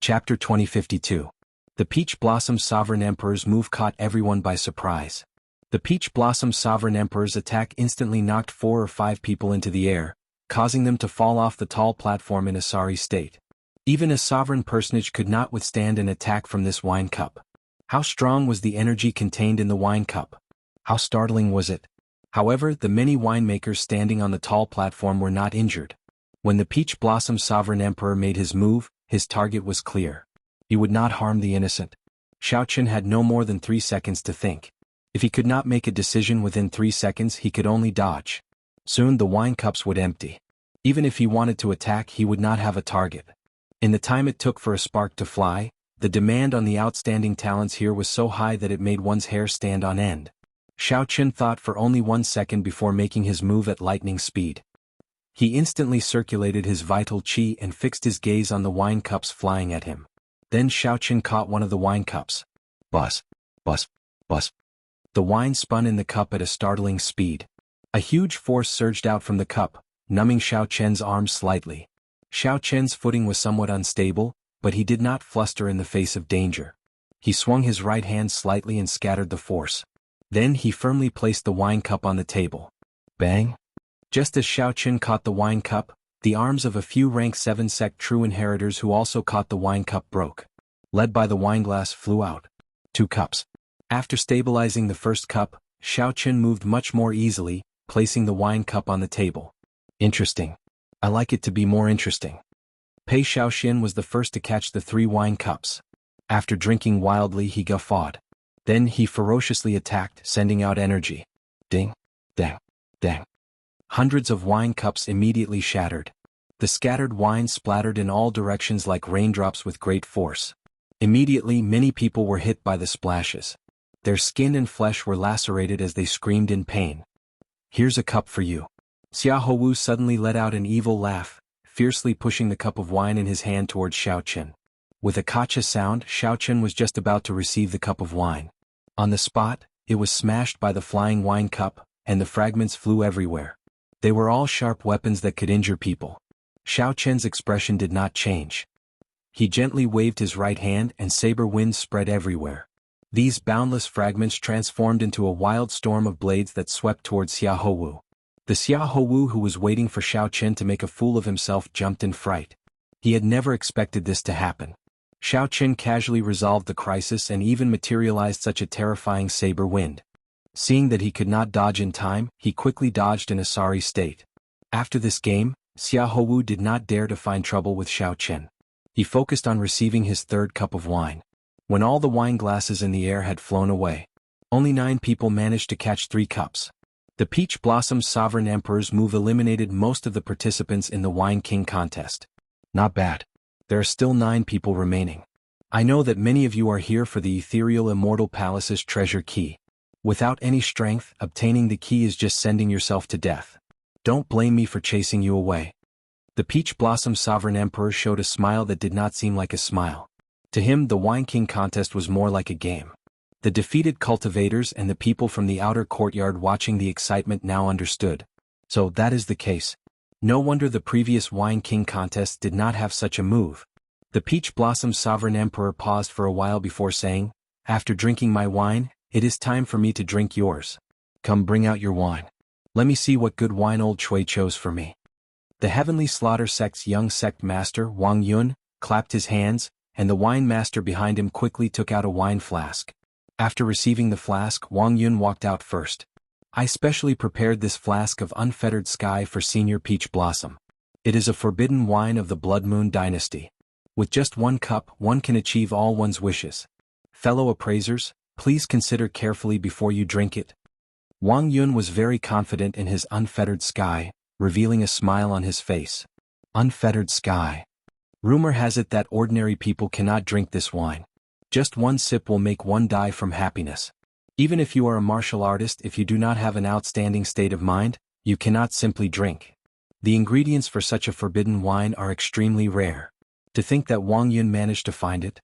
Chapter 2052. The Peach Blossom Sovereign Emperor's move caught everyone by surprise. The Peach Blossom Sovereign Emperor's attack instantly knocked 4 or 5 people into the air, causing them to fall off the tall platform in a sorry state. Even a sovereign personage could not withstand an attack from this wine cup. How strong was the energy contained in the wine cup? How startling was it? However, the many winemakers standing on the tall platform were not injured. When the Peach Blossom Sovereign Emperor made his move, his target was clear. He would not harm the innocent. Xiaoqun had no more than 3 seconds to think. If he could not make a decision within 3 seconds, he could only dodge. Soon the wine cups would empty. Even if he wanted to attack, he would not have a target. In the time it took for a spark to fly, the demand on the outstanding talents here was so high that it made one's hair stand on end. Xiaoqun thought for only 1 second before making his move at lightning speed. He instantly circulated his vital qi and fixed his gaze on the wine cups flying at him. Then Xiaoqun caught one of the wine cups. Buzz, buzz, buzz. The wine spun in the cup at a startling speed. A huge force surged out from the cup, numbing Xiaoqun's arms slightly. Xiaoqun's footing was somewhat unstable, but he did not fluster in the face of danger. He swung his right hand slightly and scattered the force. Then he firmly placed the wine cup on the table. Bang! Just as Xiaoqun caught the wine cup, the arms of a few rank 7 sect true inheritors who also caught the wine cup broke. Led by the wineglass flew out. 2 cups. After stabilizing the first cup, Xiaoqun moved much more easily, placing the wine cup on the table. Interesting. I like it to be more interesting. Pei Xiaoxian was the first to catch the 3 wine cups. After drinking wildly, he guffawed. Then he ferociously attacked, sending out energy. Ding, dang, dang. Hundreds of wine cups immediately shattered. The scattered wine splattered in all directions like raindrops with great force. Immediately, many people were hit by the splashes. Their skin and flesh were lacerated as they screamed in pain. Here's a cup for you. Xiaohu suddenly let out an evil laugh, fiercely pushing the cup of wine in his hand towards Xiaoqun. With a kacha sound, Xiaoqun was just about to receive the cup of wine. On the spot, it was smashed by the flying wine cup, and the fragments flew everywhere. They were all sharp weapons that could injure people. Xiaoqun's expression did not change. He gently waved his right hand and saber winds spread everywhere. These boundless fragments transformed into a wild storm of blades that swept towards Xiaohu. The Xiaohu who was waiting for Xiaoqun to make a fool of himself jumped in fright. He had never expected this to happen. Xiaoqun casually resolved the crisis and even materialized such a terrifying saber wind. Seeing that he could not dodge in time, he quickly dodged in a sorry state. After this game, Xiaohu did not dare to find trouble with Xiaoqun. He focused on receiving his 3rd cup of wine. When all the wine glasses in the air had flown away, only 9 people managed to catch 3 cups. The Peach Blossom Sovereign Emperor's move eliminated most of the participants in the Wine King contest. Not bad. There are still 9 people remaining. I know that many of you are here for the ethereal Immortal Palace's treasure key. Without any strength, obtaining the key is just sending yourself to death. Don't blame me for chasing you away. The Peach Blossom Sovereign Emperor showed a smile that did not seem like a smile. To him, the Wine King contest was more like a game. The defeated cultivators and the people from the outer courtyard watching the excitement now understood. So that is the case. No wonder the previous Wine King contest did not have such a move. The Peach Blossom Sovereign Emperor paused for a while before saying, "After drinking my wine, it is time for me to drink yours. Come, bring out your wine. Let me see what good wine old Chui chose for me." The Heavenly Slaughter Sect's young sect master, Wang Yun, clapped his hands, and the wine master behind him quickly took out a wine flask. After receiving the flask, Wang Yun walked out first. "I specially prepared this flask of unfettered sky for Senior Peach Blossom. It is a forbidden wine of the Blood Moon dynasty. With just 1 cup, one can achieve all one's wishes. Fellow appraisers, please consider carefully before you drink it." Wang Yun was very confident in his unfettered sky, revealing a smile on his face. Unfettered sky. Rumor has it that ordinary people cannot drink this wine. Just 1 sip will make one die from happiness. Even if you are a martial artist, if you do not have an outstanding state of mind, you cannot simply drink. The ingredients for such a forbidden wine are extremely rare. To think that Wang Yun managed to find it.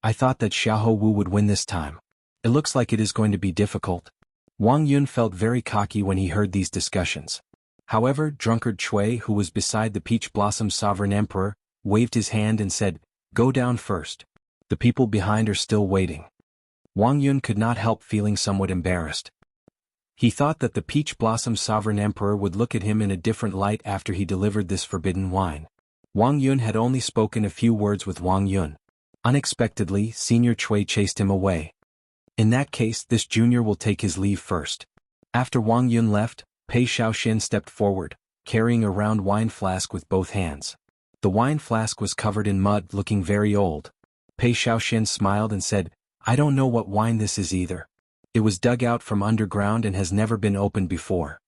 I thought that Xiaohu would win this time. It looks like it is going to be difficult. Wang Yun felt very cocky when he heard these discussions. However, drunkard Chui, who was beside the Peach Blossom Sovereign Emperor, waved his hand and said, Go down first. The people behind are still waiting. Wang Yun could not help feeling somewhat embarrassed. He thought that the Peach Blossom Sovereign Emperor would look at him in a different light after he delivered this forbidden wine. Wang Yun had only spoken a few words with Wang Yun. Unexpectedly, Senior Cui chased him away. In that case, this junior will take his leave first. After Wang Yun left, Pei Shaoxian stepped forward, carrying a round wine flask with both hands. The wine flask was covered in mud, looking very old. Pei Shaoxian smiled and said, "I don't know what wine this is either. It was dug out from underground and has never been opened before.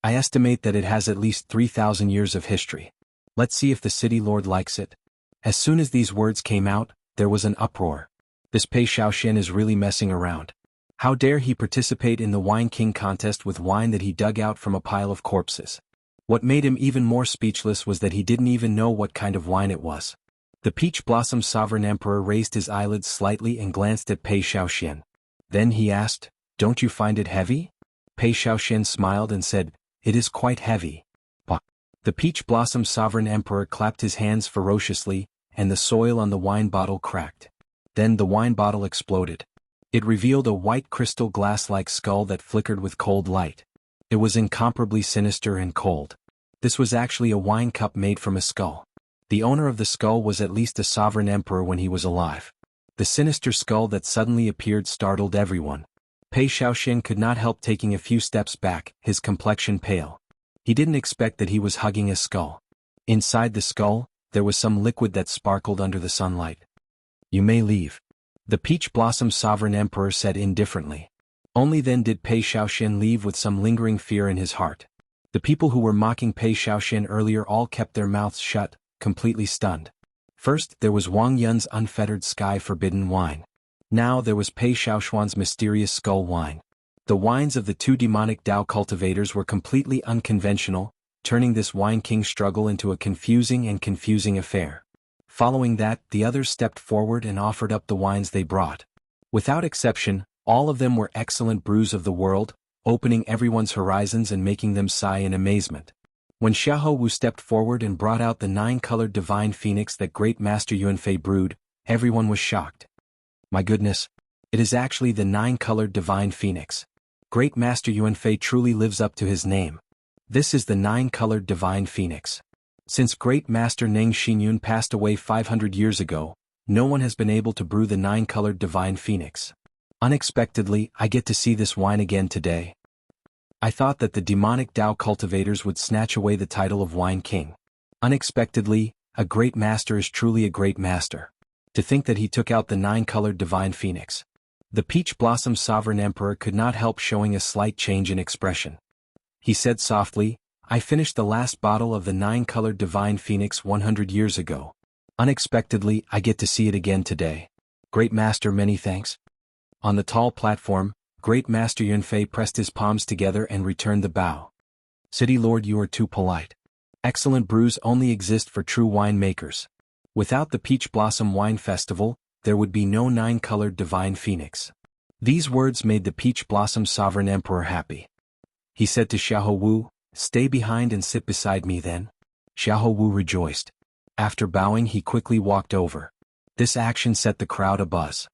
I estimate that it has at least 3,000 years of history. Let's see if the city lord likes it." As soon as these words came out, there was an uproar. This Pei Shaoxian is really messing around. How dare he participate in the Wine King contest with wine that he dug out from a pile of corpses? What made him even more speechless was that he didn't even know what kind of wine it was. The Peach Blossom Sovereign Emperor raised his eyelids slightly and glanced at Pei Shaoxian. Then he asked, "Don't you find it heavy?" Pei Shaoxian smiled and said, "It is quite heavy." Bah. The Peach Blossom Sovereign Emperor clapped his hands ferociously, and the soil on the wine bottle cracked. Then the wine bottle exploded. It revealed a white crystal glass-like skull that flickered with cold light. It was incomparably sinister and cold. This was actually a wine cup made from a skull. The owner of the skull was at least a sovereign emperor when he was alive. The sinister skull that suddenly appeared startled everyone. Pei Shaoxian could not help taking a few steps back, his complexion pale. He didn't expect that he was hugging a skull. Inside the skull, there was some liquid that sparkled under the sunlight. "You may leave," the Peach Blossom Sovereign Emperor said indifferently. Only then did Pei Shaoxian leave with some lingering fear in his heart. The people who were mocking Pei Shaoxian earlier all kept their mouths shut, completely stunned. First, there was Wang Yun's unfettered sky forbidden wine. Now there was Pei Shaoxian's mysterious skull wine. The wines of the two demonic Dao cultivators were completely unconventional, turning this Wine King struggle into a confusing affair. Following that, the others stepped forward and offered up the wines they brought. Without exception, all of them were excellent brews of the world, opening everyone's horizons and making them sigh in amazement. When Xiahou Wu stepped forward and brought out the 9-colored divine phoenix that Great Master Yuanfei brewed, everyone was shocked. My goodness! It is actually the 9-colored divine phoenix. Great Master Yuanfei truly lives up to his name. This is the 9-colored divine phoenix. Since Great Master Neng Xinyun passed away 500 years ago, no one has been able to brew the 9-colored divine phoenix. Unexpectedly, I get to see this wine again today. I thought that the demonic Dao cultivators would snatch away the title of Wine King. Unexpectedly, a great master is truly a great master. To think that he took out the 9-colored divine phoenix. The Peach Blossom Sovereign Emperor could not help showing a slight change in expression. He said softly, "I finished the last bottle of the 9-colored divine phoenix 100 years ago. Unexpectedly, I get to see it again today. Great Master, many thanks." On the tall platform, Great Master Yunfei pressed his palms together and returned the bow. "City Lord, you are too polite. Excellent brews only exist for true winemakers. Without the Peach Blossom Wine Festival, there would be no 9-colored divine phoenix." These words made the Peach Blossom Sovereign Emperor happy. He said to Xiahou Wu, "Stay behind and sit beside me then." Xiahou Wu rejoiced. After bowing, he quickly walked over. This action set the crowd abuzz.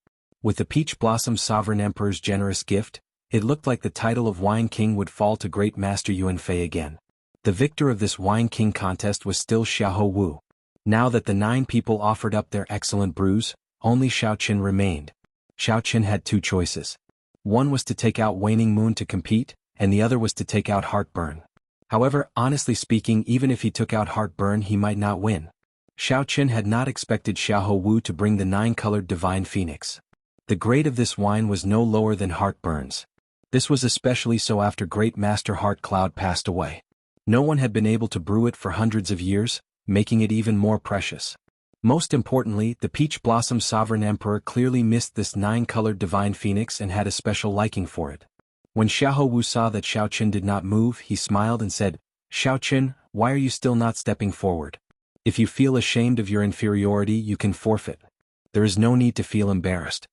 With the Peach Blossom Sovereign Emperor's generous gift, it looked like the title of Wine King would fall to Great Master Yuanfei again. The victor of this Wine King contest was still Xiahou Wu. Now that the 9 people offered up their excellent brews, only Xiaoqin remained. Xiaoqin had 2 choices. One was to take out Waning Moon to compete, and the other was to take out Heartburn. However, honestly speaking, even if he took out Heartburn, he might not win. Xiaoqin had not expected Xiahou Wu to bring the 9-colored divine phoenix. The grade of this wine was no lower than Heartburn's. This was especially so after Great Master Heart Cloud passed away. No one had been able to brew it for hundreds of years, making it even more precious. Most importantly, the Peach Blossom Sovereign Emperor clearly missed this 9-colored divine phoenix and had a special liking for it. When Xiahou Wu saw that Xiaoqin did not move, he smiled and said, "Xiaoqin, why are you still not stepping forward? If you feel ashamed of your inferiority, you can forfeit. There is no need to feel embarrassed."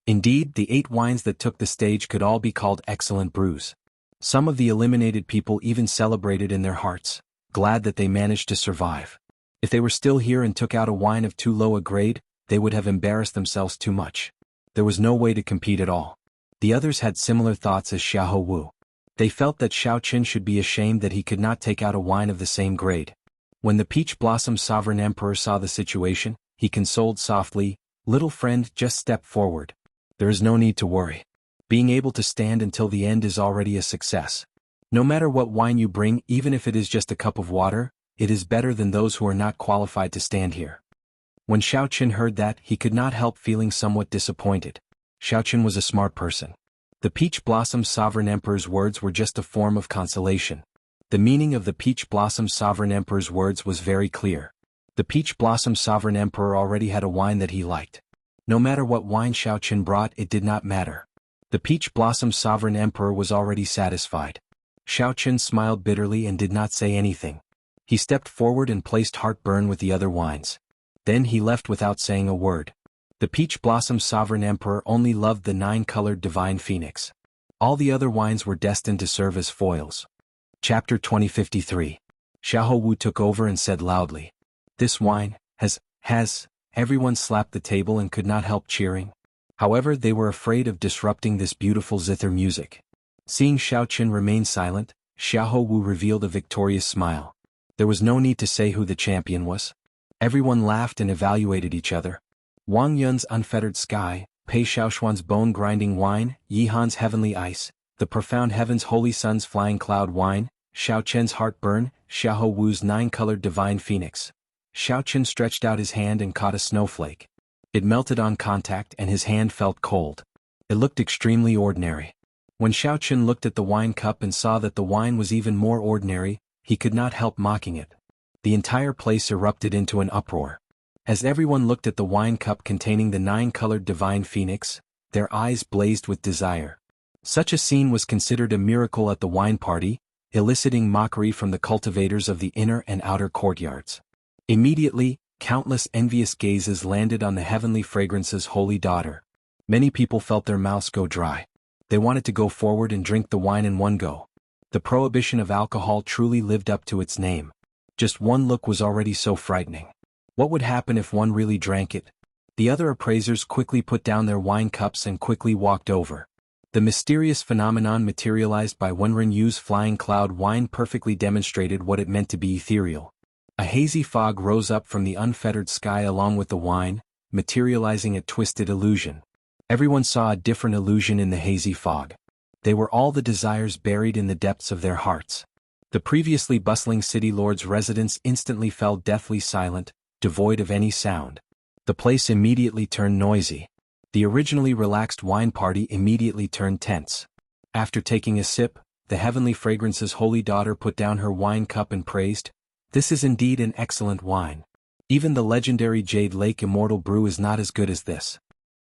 Indeed, the 8 wines that took the stage could all be called excellent brews. Some of the eliminated people even celebrated in their hearts, glad that they managed to survive. If they were still here and took out a wine of too low a grade, they would have embarrassed themselves too much. There was no way to compete at all. The others had similar thoughts as Xiahou Wu. They felt that Xiao Qin should be ashamed that he could not take out a wine of the same grade. When the Peach Blossom Sovereign Emperor saw the situation, he consoled softly, "Little friend, just step forward. There is no need to worry. Being able to stand until the end is already a success. No matter what wine you bring, even if it is just a cup of water, it is better than those who are not qualified to stand here." When Xiao Qin heard that, he could not help feeling somewhat disappointed. Xiao Qin was a smart person. The Peach Blossom Sovereign Emperor's words were just a form of consolation. The meaning of the Peach Blossom Sovereign Emperor's words was very clear. The Peach Blossom Sovereign Emperor already had a wine that he liked. No matter what wine Xiao Qin brought, it did not matter. The Peach Blossom Sovereign Emperor was already satisfied. Xiao Qin smiled bitterly and did not say anything. He stepped forward and placed Heartburn with the other wines. Then he left without saying a word. The Peach Blossom Sovereign Emperor only loved the 9-colored Divine Phoenix. All the other wines were destined to serve as foils. Chapter 2053. Xiahou Wu took over and said loudly, "This wine has. Everyone slapped the table and could not help cheering. However, they were afraid of disrupting this beautiful zither music. Seeing Xiao Qin remain silent, Xiahou Wu revealed a victorious smile. There was no need to say who the champion was. Everyone laughed and evaluated each other. Wang Yun's Unfettered Sky, Pei Xiaoshuan's Bone-Grinding Wine, Yi Han's Heavenly Ice, the Profound Heaven's Holy Sun's Flying Cloud Wine, Xiao Qin's Heartburn, Xiahou Wu's 9-colored Divine Phoenix. Xiao Qin stretched out his hand and caught a snowflake. It melted on contact and his hand felt cold. It looked extremely ordinary. When Xiao Qin looked at the wine cup and saw that the wine was even more ordinary, he could not help mocking it. The entire place erupted into an uproar. As everyone looked at the wine cup containing the 9-colored Divine Phoenix, their eyes blazed with desire. Such a scene was considered a miracle at the wine party, eliciting mockery from the cultivators of the inner and outer courtyards. Immediately, countless envious gazes landed on the Heavenly Fragrance's holy daughter. Many people felt their mouths go dry. They wanted to go forward and drink the wine in one go. The prohibition of alcohol truly lived up to its name. Just one look was already so frightening. What would happen if one really drank it? The other appraisers quickly put down their wine cups and quickly walked over. The mysterious phenomenon materialized by Wenren Yu's Flying Cloud Wine perfectly demonstrated what it meant to be ethereal. A hazy fog rose up from the unfettered sky along with the wine, materializing a twisted illusion. Everyone saw a different illusion in the hazy fog. They were all the desires buried in the depths of their hearts. The previously bustling city lord's residence instantly fell deathly silent, devoid of any sound. The place immediately turned noisy. The originally relaxed wine party immediately turned tense. After taking a sip, the Heavenly Fragrance's holy daughter put down her wine cup and praised, "This is indeed an excellent wine. Even the legendary Jade Lake Immortal Brew is not as good as this."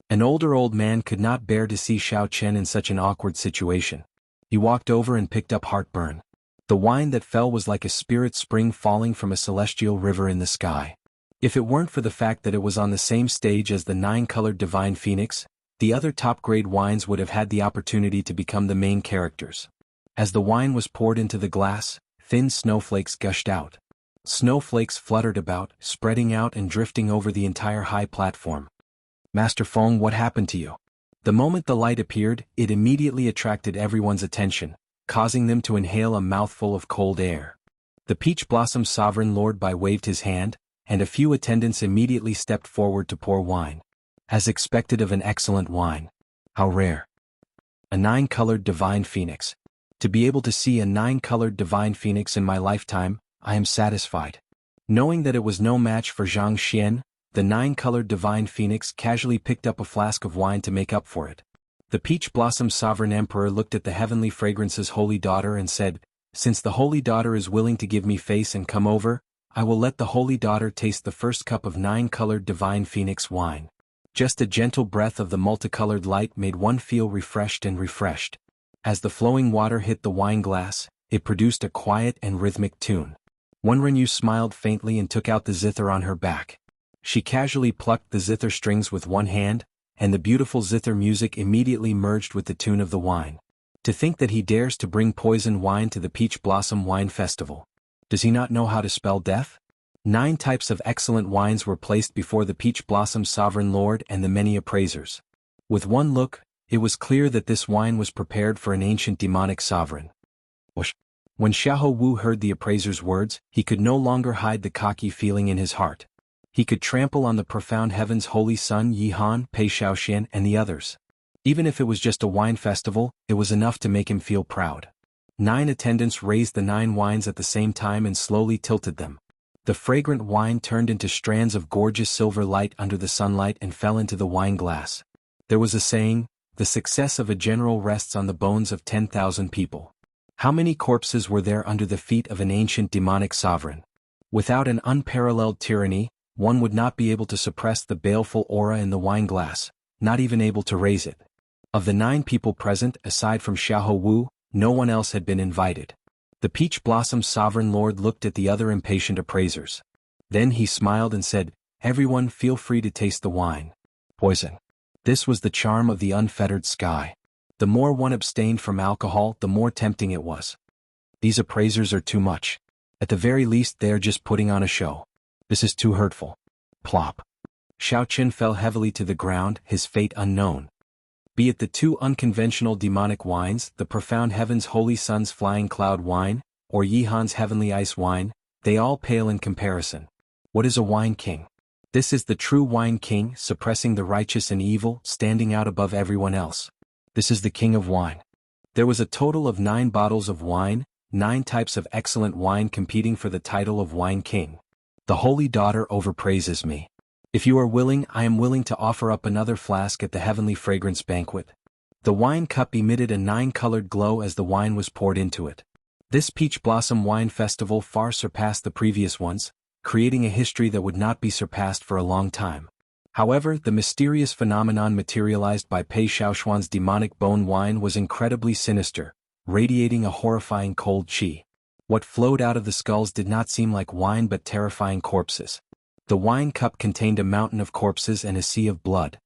An older old man could not bear to see Xiao Qin in such an awkward situation. He walked over and picked up Heartburn. The wine that fell was like a spirit spring falling from a celestial river in the sky. If it weren't for the fact that it was on the same stage as the 9-colored Divine Phoenix, the other top-grade wines would have had the opportunity to become the main characters. As the wine was poured into the glass, thin snowflakes gushed out. Snowflakes fluttered about, spreading out and drifting over the entire high platform. "Master Feng, what happened to you?" The moment the light appeared, it immediately attracted everyone's attention, causing them to inhale a mouthful of cold air. The Peach Blossom Sovereign Lord Bai waved his hand, and a few attendants immediately stepped forward to pour wine. As expected of an excellent wine. How rare. A 9-colored Divine Phoenix. To be able to see a 9-colored Divine Phoenix in my lifetime, I am satisfied. Knowing that it was no match for Zhang Xian, the 9-colored Divine Phoenix casually picked up a flask of wine to make up for it. The Peach Blossom Sovereign Emperor looked at the Heavenly Fragrance's holy daughter and said, "Since the holy daughter is willing to give me face and come over, I will let the holy daughter taste the first cup of 9-colored Divine Phoenix wine." Just a gentle breath of the multicolored light made one feel refreshed and refreshed. As the flowing water hit the wine glass, it produced a quiet and rhythmic tune. Wenren Yu smiled faintly and took out the zither on her back. She casually plucked the zither strings with one hand, and the beautiful zither music immediately merged with the tune of the wine. To think that he dares to bring poison wine to the Peach Blossom Wine Festival. Does he not know how to spell death? 9 types of excellent wines were placed before the Peach Blossom Sovereign Lord and the many appraisers. With one look, it was clear that this wine was prepared for an ancient demonic sovereign. When Xiahou Wu heard the appraiser's words, he could no longer hide the cocky feeling in his heart. He could trample on the profound heaven's holy son Yi Han, Pei Shaoxian and the others. Even if it was just a wine festival, it was enough to make him feel proud. 9 attendants raised the 9 wines at the same time and slowly tilted them. The fragrant wine turned into strands of gorgeous silver light under the sunlight and fell into the wine glass. There was a saying, the success of a general rests on the bones of 10,000 people. How many corpses were there under the feet of an ancient demonic sovereign? Without an unparalleled tyranny, one would not be able to suppress the baleful aura in the wine glass, not even able to raise it. Of the 9 people present, aside from Xiahou Wu, no one else had been invited. The Peach Blossom Sovereign Lord looked at the other impatient appraisers. Then he smiled and said, "Everyone feel free to taste the wine." Poison. This was the charm of the unfettered sky. The more one abstained from alcohol, the more tempting it was. These appraisers are too much. At the very least they are just putting on a show. This is too hurtful. Plop. Xiaoqin fell heavily to the ground, his fate unknown. Be it the 2 unconventional demonic wines, the profound heaven's holy sun's flying cloud wine, or Yi Han's heavenly ice wine, they all pale in comparison. What is a wine king? This is the true wine king, suppressing the righteous and evil, standing out above everyone else. This is the king of wine. There was a total of 9 bottles of wine, 9 types of excellent wine competing for the title of wine king. The holy daughter overpraises me. If you are willing, I am willing to offer up another flask at the heavenly fragrance banquet. The wine cup emitted a 9-colored glow as the wine was poured into it. This Peach Blossom Wine Festival far surpassed the previous ones, creating a history that would not be surpassed for a long time. However, the mysterious phenomenon materialized by Pei Shaoxuan's demonic bone wine was incredibly sinister, radiating a horrifying cold qi. What flowed out of the skulls did not seem like wine but terrifying corpses. The wine cup contained a mountain of corpses and a sea of blood.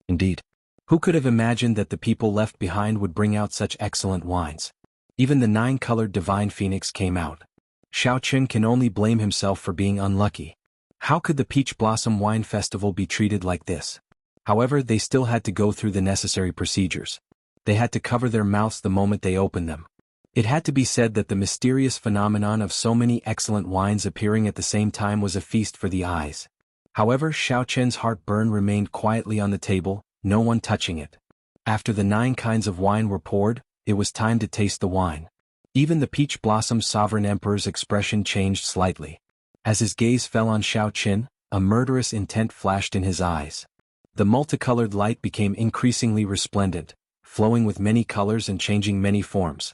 Indeed. Who could have imagined that the people left behind would bring out such excellent wines? Even the 9-colored divine phoenix came out. Xiaoqin can only blame himself for being unlucky. How could the Peach Blossom Wine Festival be treated like this? However, they still had to go through the necessary procedures. They had to cover their mouths the moment they opened them. It had to be said that the mysterious phenomenon of so many excellent wines appearing at the same time was a feast for the eyes. However, Xiaoqin's heartburn remained quietly on the table, no one touching it. After the 9 kinds of wine were poured, it was time to taste the wine. Even the Peach Blossom Sovereign Emperor's expression changed slightly. As his gaze fell on Xiaoqin, a murderous intent flashed in his eyes. The multicolored light became increasingly resplendent, flowing with many colors and changing many forms.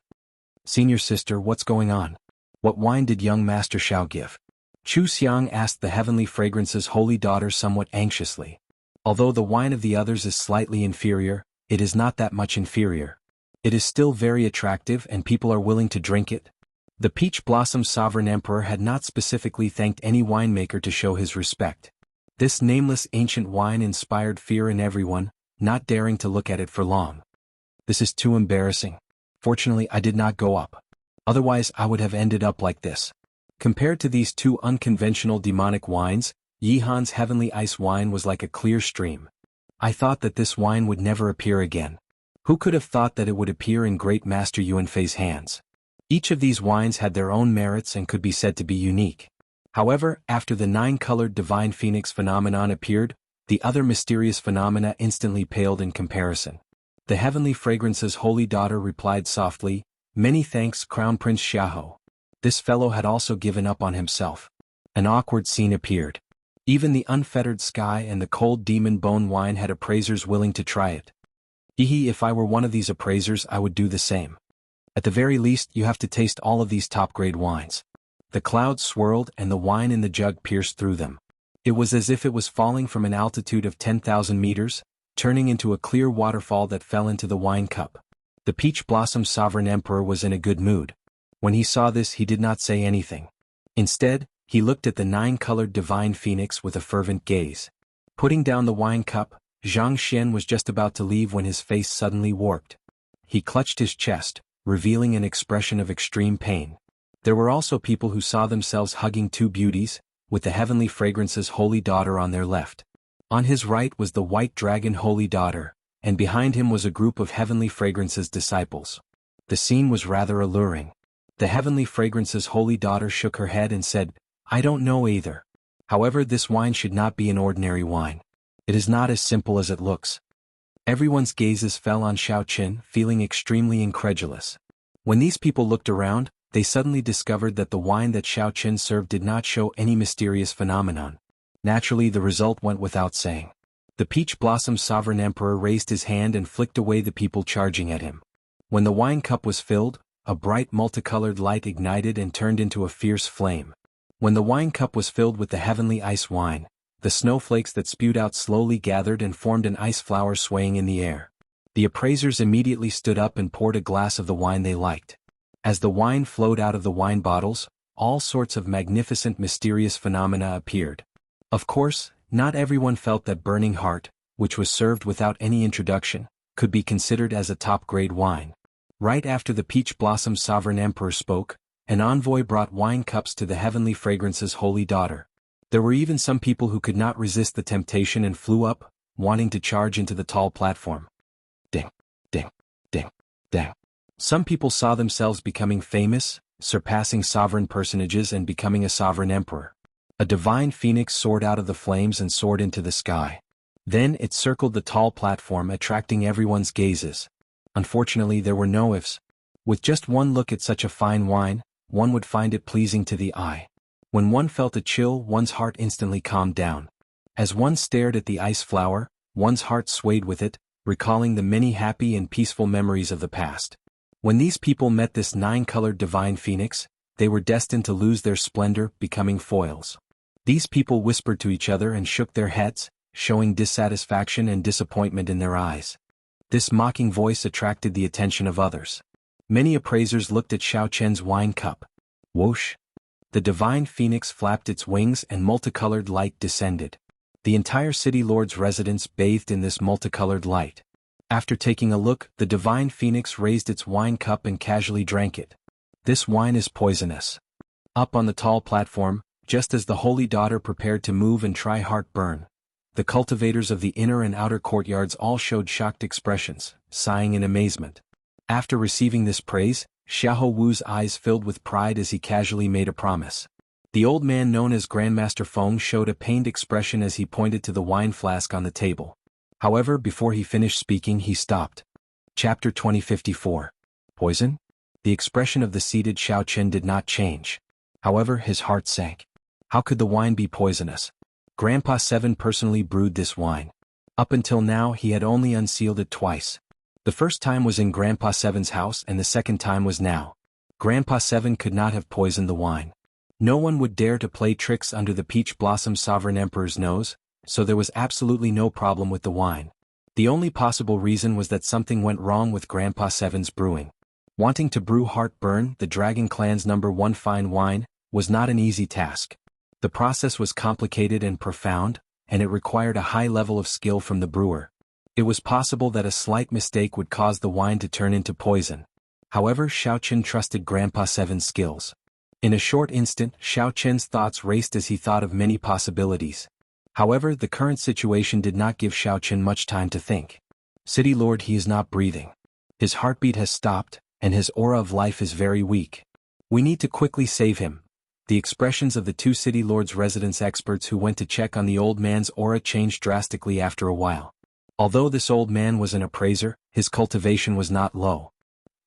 "Senior sister, what's going on? What wine did young Master Xiao give?" Chu Xiang asked the heavenly fragrance's holy daughter somewhat anxiously. Although the wine of the others is slightly inferior, it is not that much inferior. It is still very attractive and people are willing to drink it. The Peach Blossom Sovereign Emperor had not specifically thanked any winemaker to show his respect. This nameless ancient wine inspired fear in everyone, not daring to look at it for long. "This is too embarrassing. Fortunately, I did not go up. Otherwise, I would have ended up like this." Compared to these 2 unconventional demonic wines, Yi Han's heavenly ice wine was like a clear stream. I thought that this wine would never appear again. Who could have thought that it would appear in Great Master Yuanfei's hands? Each of these wines had their own merits and could be said to be unique. However, after the 9-colored divine phoenix phenomenon appeared, the other mysterious phenomena instantly paled in comparison. The heavenly fragrance's holy daughter replied softly, "Many thanks, Crown Prince Xiahou." This fellow had also given up on himself. An awkward scene appeared. Even the unfettered sky and the cold demon bone wine had appraisers willing to try it. If I were one of these appraisers, I would do the same. At the very least, you have to taste all of these top-grade wines. The clouds swirled and the wine in the jug pierced through them. It was as if it was falling from an altitude of 10,000 meters, turning into a clear waterfall that fell into the wine cup. The Peach Blossom Sovereign Emperor was in a good mood. When he saw this, he did not say anything. Instead, he looked at the 9-colored divine phoenix with a fervent gaze. Putting down the wine cup, Zhang Xian was just about to leave when his face suddenly warped. He clutched his chest, revealing an expression of extreme pain. There were also people who saw themselves hugging 2 beauties, with the heavenly fragrance's holy daughter on their left. On his right was the white dragon holy daughter, and behind him was a group of heavenly fragrance's disciples. The scene was rather alluring. The heavenly fragrance's holy daughter shook her head and said, "I don't know either. However, this wine should not be an ordinary wine. It is not as simple as it looks." Everyone's gazes fell on Xiaoqin, feeling extremely incredulous. When these people looked around, they suddenly discovered that the wine that Xiaoqin served did not show any mysterious phenomenon. Naturally, the result went without saying. The Peach Blossom Sovereign Emperor raised his hand and flicked away the people charging at him. When the wine cup was filled, a bright multicolored light ignited and turned into a fierce flame. When the wine cup was filled with the heavenly ice wine, the snowflakes that spewed out slowly gathered and formed an ice flower swaying in the air. The appraisers immediately stood up and poured a glass of the wine they liked. As the wine flowed out of the wine bottles, all sorts of magnificent mysterious phenomena appeared. Of course, not everyone felt that Burning Heart, which was served without any introduction, could be considered as a top-grade wine. Right after the Peach Blossom Sovereign Emperor spoke, an envoy brought wine cups to the heavenly fragrance's holy daughter. There were even some people who could not resist the temptation and flew up, wanting to charge into the tall platform. Ding, ding, ding, ding. Some people saw themselves becoming famous, surpassing sovereign personages and becoming a sovereign emperor. A divine phoenix soared out of the flames and soared into the sky. Then it circled the tall platform, attracting everyone's gazes. Unfortunately, there were no ifs. With just one look at such a fine wine, one would find it pleasing to the eye. When one felt a chill, one's heart instantly calmed down. As one stared at the ice flower, one's heart swayed with it, recalling the many happy and peaceful memories of the past. When these people met this nine-colored divine phoenix, they were destined to lose their splendor, becoming foils. These people whispered to each other and shook their heads, showing dissatisfaction and disappointment in their eyes. This mocking voice attracted the attention of others. Many appraisers looked at Xiaoqin's wine cup. Whoosh! The divine phoenix flapped its wings and multicolored light descended. The entire city lord's residence bathed in this multicolored light. After taking a look, the divine phoenix raised its wine cup and casually drank it. "This wine is poisonous." Up on the tall platform, just as the holy daughter prepared to move and try heartburn, the cultivators of the inner and outer courtyards all showed shocked expressions, sighing in amazement. After receiving this praise, Xiahou Wu's eyes filled with pride as he casually made a promise. The old man known as Grandmaster Feng showed a pained expression as he pointed to the wine flask on the table. However, before he finished speaking, he stopped. Chapter 2054. Poison? The expression of the seated Xiaoqin did not change. However, his heart sank. How could the wine be poisonous? Grandpa Seven personally brewed this wine. Up until now, he had only unsealed it twice. The first time was in Grandpa Seven's house and the second time was now. Grandpa Seven could not have poisoned the wine. No one would dare to play tricks under the Peach Blossom Sovereign Emperor's nose, so there was absolutely no problem with the wine. The only possible reason was that something went wrong with Grandpa Seven's brewing. Wanting to brew Heartburn, the Dragon Clan's #1 fine wine, was not an easy task. The process was complicated and profound, and it required a high level of skill from the brewer. It was possible that a slight mistake would cause the wine to turn into poison. However, Xiaoqin trusted Grandpa Seven's skills. In a short instant, Xiaoqin's thoughts raced as he thought of many possibilities. However, the current situation did not give Xiaoqin much time to think. City Lord, he is not breathing. His heartbeat has stopped, and his aura of life is very weak. We need to quickly save him. The expressions of the two City Lord's residence experts who went to check on the old man's aura changed drastically after a while. Although this old man was an appraiser, his cultivation was not low.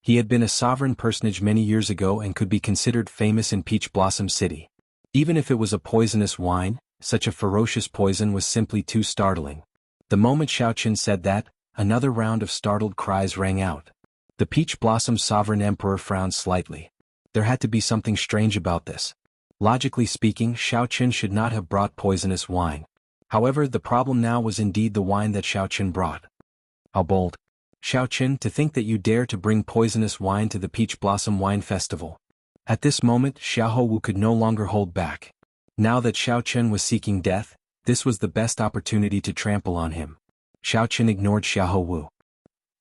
He had been a sovereign personage many years ago and could be considered famous in Peach Blossom City. Even if it was a poisonous wine, such a ferocious poison was simply too startling. The moment Xiaoqin said that, another round of startled cries rang out. The Peach Blossom Sovereign Emperor frowned slightly. There had to be something strange about this. Logically speaking, Xiaoqin should not have brought poisonous wine. However, the problem now was indeed the wine that Xiaoqin brought. How bold. Xiaoqin, to think that you dare to bring poisonous wine to the Peach Blossom Wine Festival. At this moment, Xiahou Wu could no longer hold back. Now that Xiaoqin was seeking death, this was the best opportunity to trample on him. Xiaoqin ignored Xiahou Wu.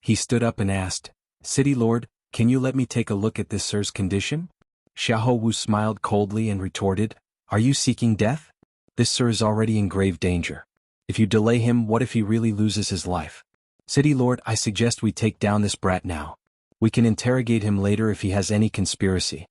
He stood up and asked, "City Lord, can you let me take a look at this sir's condition?" Xiahou Wu smiled coldly and retorted, Are you seeking death? This sir is already in grave danger. If you delay him, what if he really loses his life? City Lord, I suggest we take down this brat now. We can interrogate him later if he has any conspiracy.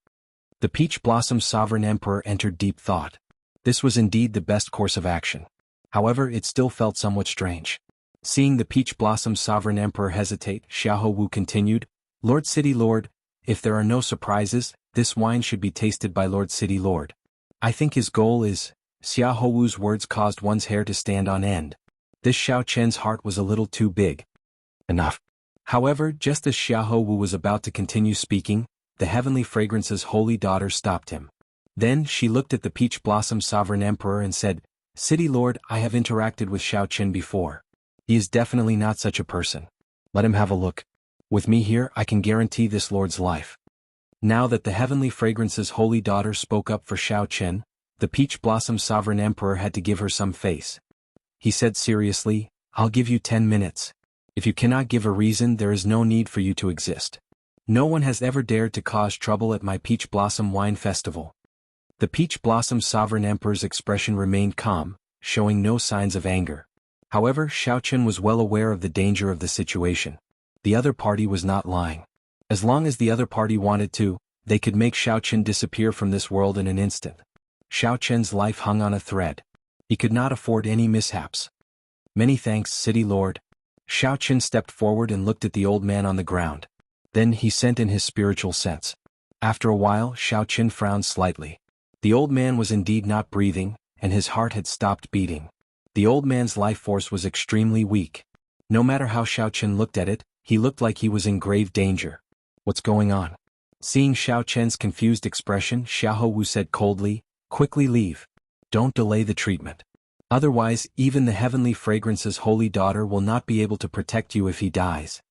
The Peach Blossom Sovereign Emperor entered deep thought. This was indeed the best course of action. However, it still felt somewhat strange. Seeing the Peach Blossom Sovereign Emperor hesitate, Xiahou Wu continued, Lord City Lord, if there are no surprises, this wine should be tasted by Lord City Lord. I think his goal is... Xiahou Wu's words caused one's hair to stand on end. This Xiao Chen's heart was a little too big. Enough. However, just as Xiahou Wu was about to continue speaking, the Heavenly Fragrance's holy daughter stopped him. Then she looked at the Peach Blossom Sovereign Emperor and said, City Lord, I have interacted with Xiao Chen before. He is definitely not such a person. Let him have a look. With me here, I can guarantee this lord's life. Now that the Heavenly Fragrance's holy daughter spoke up for Xiao Chen, the Peach Blossom Sovereign Emperor had to give her some face. He said seriously, I'll give you 10 minutes. If you cannot give a reason, there is no need for you to exist. No one has ever dared to cause trouble at my Peach Blossom Wine Festival. The Peach Blossom Sovereign Emperor's expression remained calm, showing no signs of anger. However, Xiao Chen was well aware of the danger of the situation. The other party was not lying. As long as the other party wanted to, they could make Xiao Chen disappear from this world in an instant. Xiao Chen's life hung on a thread. He could not afford any mishaps. Many thanks, City Lord. Xiao Chen stepped forward and looked at the old man on the ground. Then he sent in his spiritual sense. After a while, Xiao Chen frowned slightly. The old man was indeed not breathing, and his heart had stopped beating. The old man's life force was extremely weak. No matter how Xiao Chen looked at it, he looked like he was in grave danger. What's going on? Seeing Xiao Chen's confused expression, Xiahou Wu said coldly, Quickly leave. Don't delay the treatment. Otherwise, even the Heavenly Fragrance's holy daughter will not be able to protect you if he dies.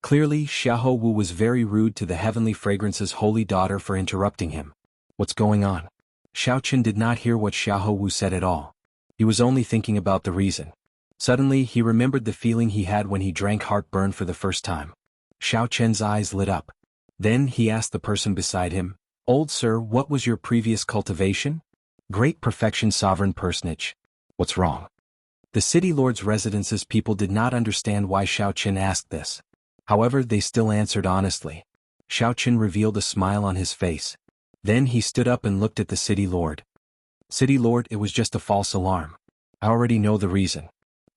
Clearly, Xiahou Wu was very rude to the Heavenly Fragrance's holy daughter for interrupting him. What's going on? Xiao Chen did not hear what Xiahou Wu said at all. He was only thinking about the reason. Suddenly, he remembered the feeling he had when he drank heartburn for the first time. Xiao Chen's eyes lit up. Then he asked the person beside him, Old sir, what was your previous cultivation? Great perfection, sovereign personage. What's wrong? The city lord's residence's people did not understand why Xiao Chen asked this. However, they still answered honestly. Xiao Chen revealed a smile on his face. Then he stood up and looked at the city lord. City Lord, it was just a false alarm. I already know the reason.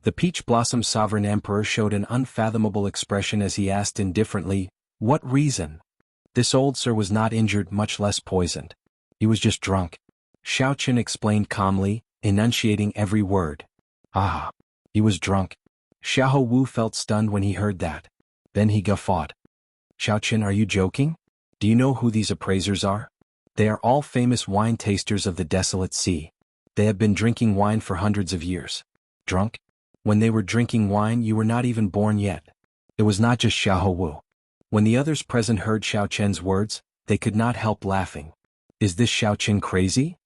The Peach Blossom Sovereign Emperor showed an unfathomable expression as he asked indifferently, What reason? This old sir was not injured, much less poisoned. He was just drunk. Xiao Chen explained calmly, enunciating every word. Ah, he was drunk. Xiahou Wu felt stunned when he heard that. Then he guffawed. Xiao Chen, are you joking? Do you know who these appraisers are? They are all famous wine tasters of the desolate sea. They have been drinking wine for hundreds of years. Drunk? When they were drinking wine, you were not even born yet. It was not just Xiahou Wu. When the others present heard Xiao Chen's words, they could not help laughing. Is this Xiao Chen crazy?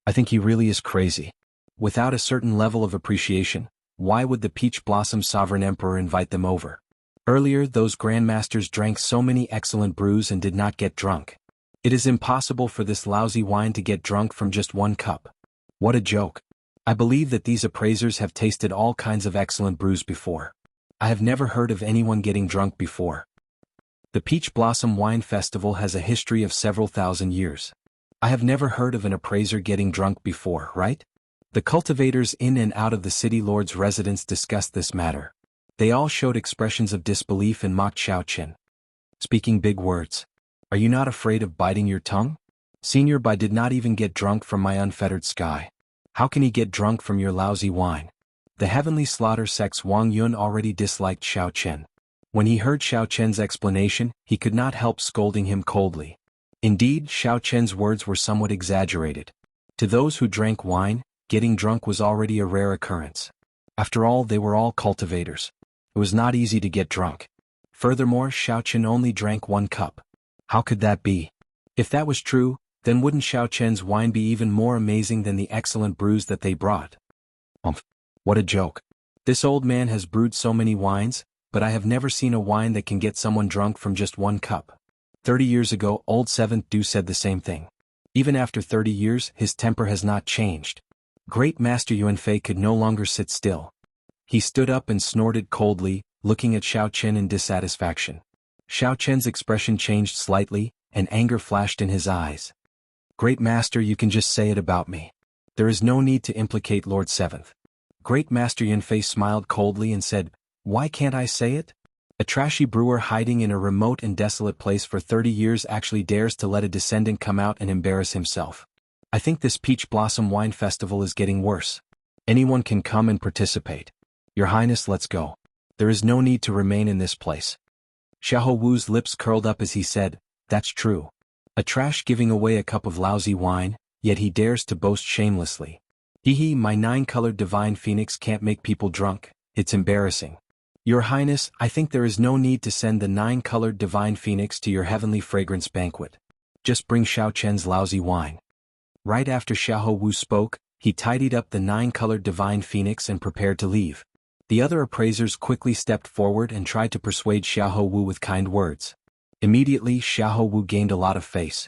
I think he really is crazy. Without a certain level of appreciation, why would the Peach Blossom Sovereign Emperor invite them over? Earlier, those grandmasters drank so many excellent brews and did not get drunk. It is impossible for this lousy wine to get drunk from just one cup. What a joke. I believe that these appraisers have tasted all kinds of excellent brews before. I have never heard of anyone getting drunk before. The Peach Blossom Wine Festival has a history of several thousand years. I have never heard of an appraiser getting drunk before, right? The cultivators in and out of the city lord's residence discussed this matter. They all showed expressions of disbelief and mocked Xiao Chen. Speaking big words. Are you not afraid of biting your tongue? Senior Bai did not even get drunk from my unfettered sky. How can he get drunk from your lousy wine? The heavenly slaughter sect's Wang Yun already disliked Xiao Chen. When he heard Xiao Chen's explanation, he could not help scolding him coldly. Indeed, Xiao Chen's words were somewhat exaggerated. To those who drank wine, getting drunk was already a rare occurrence. After all, they were all cultivators. It was not easy to get drunk. Furthermore, Xiao Chen only drank one cup. How could that be? If that was true, then wouldn't Xiao Chen's wine be even more amazing than the excellent brews that they brought? What a joke. This old man has brewed so many wines, but I have never seen a wine that can get someone drunk from just one cup. 30 years ago, old Seventh Du said the same thing. Even after 30 years, his temper has not changed. Great Master Yuanfei could no longer sit still. He stood up and snorted coldly, looking at Xiao Chen in dissatisfaction. Xiao Chen's expression changed slightly, and anger flashed in his eyes. Great Master, you can just say it about me. There is no need to implicate Lord Seventh. Great Master Yuanfei smiled coldly and said, Why can't I say it? A trashy brewer hiding in a remote and desolate place for 30 years actually dares to let a descendant come out and embarrass himself. I think this Peach Blossom Wine Festival is getting worse. Anyone can come and participate. Your Highness, let's go. There is no need to remain in this place. Xiahou Wu's lips curled up as he said, That's true. A trash giving away a cup of lousy wine, yet he dares to boast shamelessly. Hee, my 9-colored divine phoenix can't make people drunk, it's embarrassing. Your Highness, I think there is no need to send the 9-colored divine phoenix to your heavenly fragrance banquet. Just bring Xiao Chen's lousy wine. Right after Xiahou Wu spoke, he tidied up the 9-colored divine phoenix and prepared to leave. The other appraisers quickly stepped forward and tried to persuade Xiahou Wu with kind words. Immediately, Xiahou Wu gained a lot of face.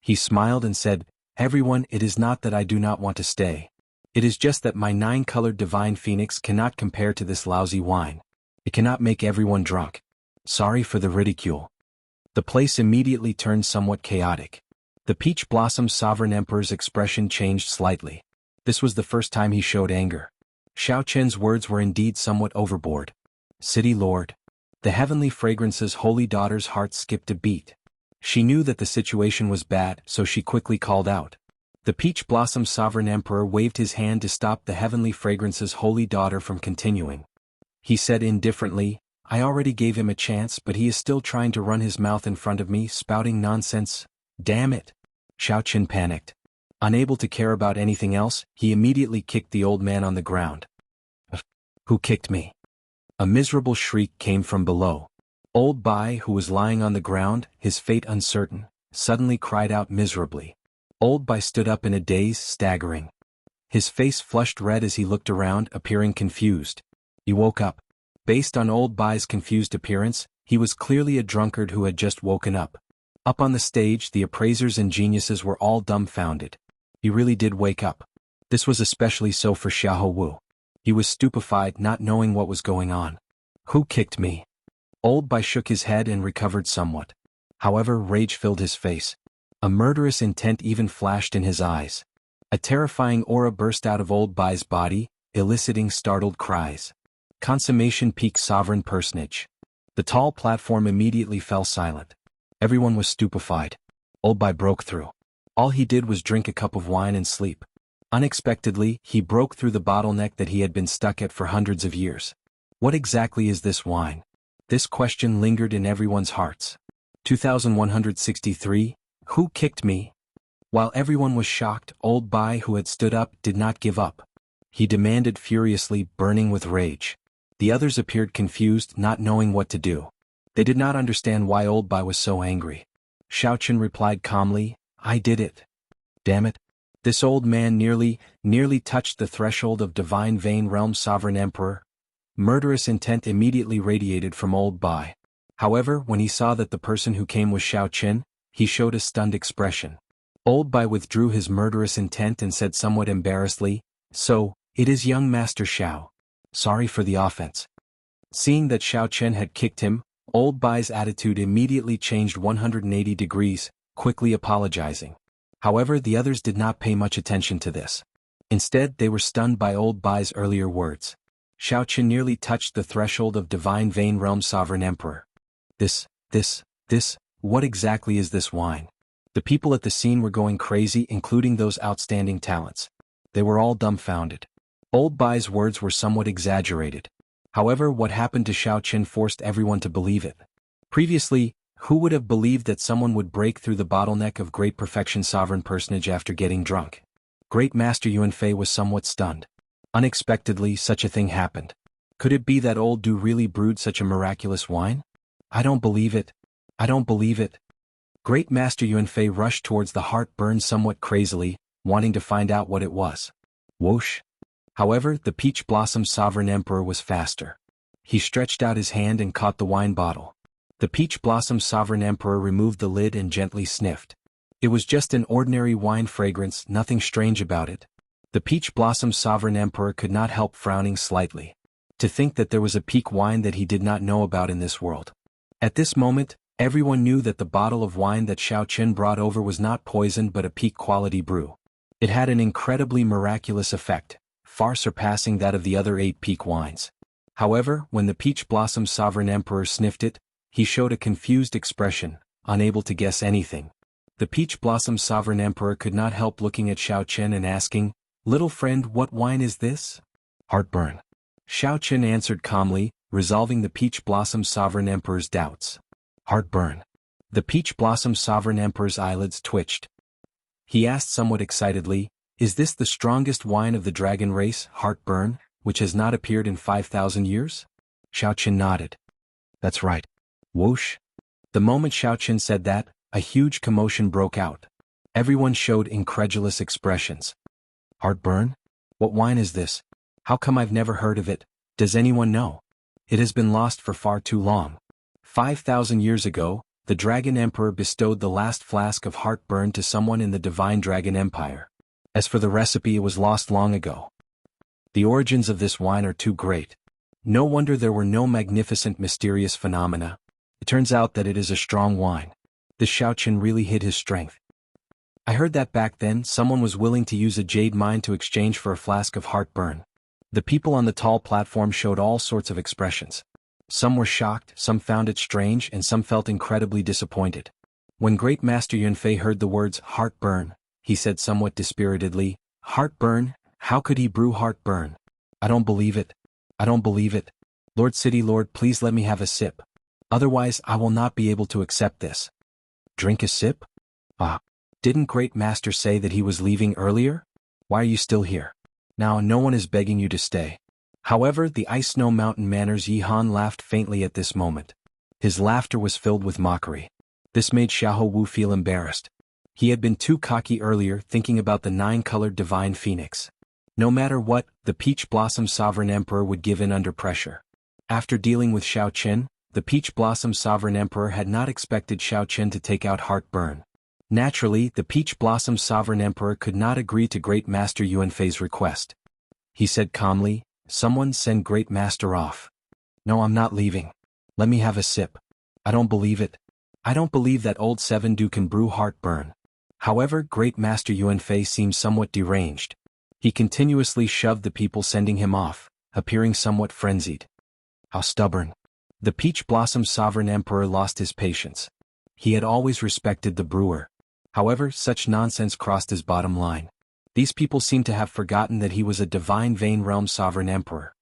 He smiled and said, Everyone, it is not that I do not want to stay. It is just that my 9-colored divine phoenix cannot compare to this lousy wine. It cannot make everyone drunk. Sorry for the ridicule. The place immediately turned somewhat chaotic. The Peach Blossom Sovereign Emperor's expression changed slightly. This was the first time he showed anger. Xiao Chen's words were indeed somewhat overboard. City Lord. The heavenly fragrance's holy daughter's heart skipped a beat. She knew that the situation was bad, so she quickly called out. The Peach Blossom Sovereign Emperor waved his hand to stop the heavenly fragrance's holy daughter from continuing. He said indifferently, I already gave him a chance, but he is still trying to run his mouth in front of me, spouting nonsense. Damn it. Xiao Chen panicked. Unable to care about anything else, he immediately kicked the old man on the ground. Who kicked me? A miserable shriek came from below. Old Bai, who was lying on the ground, his fate uncertain, suddenly cried out miserably. Old Bai stood up in a daze, staggering. His face flushed red as he looked around, appearing confused. He woke up. Based on Old Bai's confused appearance, he was clearly a drunkard who had just woken up. Up on the stage, the appraisers and geniuses were all dumbfounded. He really did wake up. This was especially so for Xiahou Wu. He was stupefied, not knowing what was going on. Who kicked me? Old Bai shook his head and recovered somewhat. However, rage filled his face. A murderous intent even flashed in his eyes. A terrifying aura burst out of Old Bai's body, eliciting startled cries. Consummation Peak Sovereign Personage. The tall platform immediately fell silent. Everyone was stupefied. Old Bai broke through. All he did was drink a cup of wine and sleep. Unexpectedly, he broke through the bottleneck that he had been stuck at for hundreds of years. What exactly is this wine? This question lingered in everyone's hearts. 2163, Who kicked me? While everyone was shocked, Old Bai, who had stood up, did not give up. He demanded furiously, burning with rage. The others appeared confused, not knowing what to do. They did not understand why Old Bai was so angry. Xiao Chen replied calmly, I did it. Damn it. This old man nearly touched the threshold of Divine Vein Realm Sovereign Emperor. Murderous intent immediately radiated from Old Bai. However, when he saw that the person who came was Xiao Chen, he showed a stunned expression. Old Bai withdrew his murderous intent and said somewhat embarrassedly, So, it is young Master Xiao. Sorry for the offense. Seeing that Xiao Chen had kicked him, Old Bai's attitude immediately changed 180 degrees, quickly apologizing. However, the others did not pay much attention to this. Instead, they were stunned by Old Bai's earlier words. Xiao Chen nearly touched the threshold of Divine Vein Realm Sovereign Emperor. What exactly is this wine? The people at the scene were going crazy, including those outstanding talents. They were all dumbfounded. Old Bai's words were somewhat exaggerated. However, what happened to Xiao Chen forced everyone to believe it. Previously, who would have believed that someone would break through the bottleneck of Great Perfection Sovereign Personage after getting drunk? Great Master Yuanfei was somewhat stunned. Unexpectedly, such a thing happened. Could it be that Old Du really brewed such a miraculous wine? I don't believe it. I don't believe it. Great Master Yuanfei rushed towards the heart burned somewhat crazily, wanting to find out what it was. Whoosh. However, the Peach Blossom Sovereign Emperor was faster. He stretched out his hand and caught the wine bottle. The Peach Blossom Sovereign Emperor removed the lid and gently sniffed. It was just an ordinary wine fragrance, nothing strange about it. The Peach Blossom Sovereign Emperor could not help frowning slightly. To think that there was a peak wine that he did not know about in this world. At this moment, everyone knew that the bottle of wine that Xiao Qin brought over was not poisoned but a peak quality brew. It had an incredibly miraculous effect, far surpassing that of the other 8 peak wines. However, when the Peach Blossom Sovereign Emperor sniffed it, he showed a confused expression, unable to guess anything. The Peach Blossom Sovereign Emperor could not help looking at Xiao Qin and asking, "Little friend, what wine is this?" "Heartburn." Xiao Qin answered calmly, resolving the Peach Blossom Sovereign Emperor's doubts. "Heartburn." The Peach Blossom Sovereign Emperor's eyelids twitched. He asked somewhat excitedly, "Is this the strongest wine of the dragon race, Heartburn, which has not appeared in 5,000 years? Xiao Qin nodded. "That's right." Whoosh. The moment Xiao Qin said that, a huge commotion broke out. Everyone showed incredulous expressions. "Heartburn? What wine is this? How come I've never heard of it? Does anyone know? It has been lost for far too long. 5,000 years ago, the Dragon Emperor bestowed the last flask of Heartburn to someone in the Divine Dragon Empire. As for the recipe, it was lost long ago. The origins of this wine are too great. No wonder there were no magnificent mysterious phenomena. It turns out that it is a strong wine. The Xiao Qin really hid his strength. I heard that back then someone was willing to use a jade mine to exchange for a flask of Heartburn." The people on the tall platform showed all sorts of expressions. Some were shocked, some found it strange, and some felt incredibly disappointed. When Great Master Yunfei heard the words Heartburn, he said somewhat dispiritedly, "Heartburn? How could he brew Heartburn? I don't believe it. I don't believe it. Lord City Lord, please let me have a sip. Otherwise I will not be able to accept this." "Drink a sip? Ah. Didn't Great Master say that he was leaving earlier? Why are you still here? Now no one is begging you to stay." However, the Ice Snow Mountain Manor's Yi Han laughed faintly at this moment. His laughter was filled with mockery. This made Xiahou Wu feel embarrassed. He had been too cocky earlier, thinking about the 9-colored divine phoenix. No matter what, the Peach Blossom Sovereign Emperor would give in under pressure. After dealing with Xiao Qin, the Peach Blossom Sovereign Emperor had not expected Xiao Qin to take out Heartburn. Naturally, the Peach Blossom Sovereign Emperor could not agree to Great Master Yunfei's request. He said calmly, "Someone send Great Master off." "No, I'm not leaving. Let me have a sip. I don't believe it. I don't believe that old Seven Du can brew Heartburn." However, Great Master Yunfei seemed somewhat deranged. He continuously shoved the people sending him off, appearing somewhat frenzied. How stubborn. The Peach Blossom Sovereign Emperor lost his patience. He had always respected the brewer. However, such nonsense crossed his bottom line. These people seemed to have forgotten that he was a divine Vein Realm Sovereign Emperor.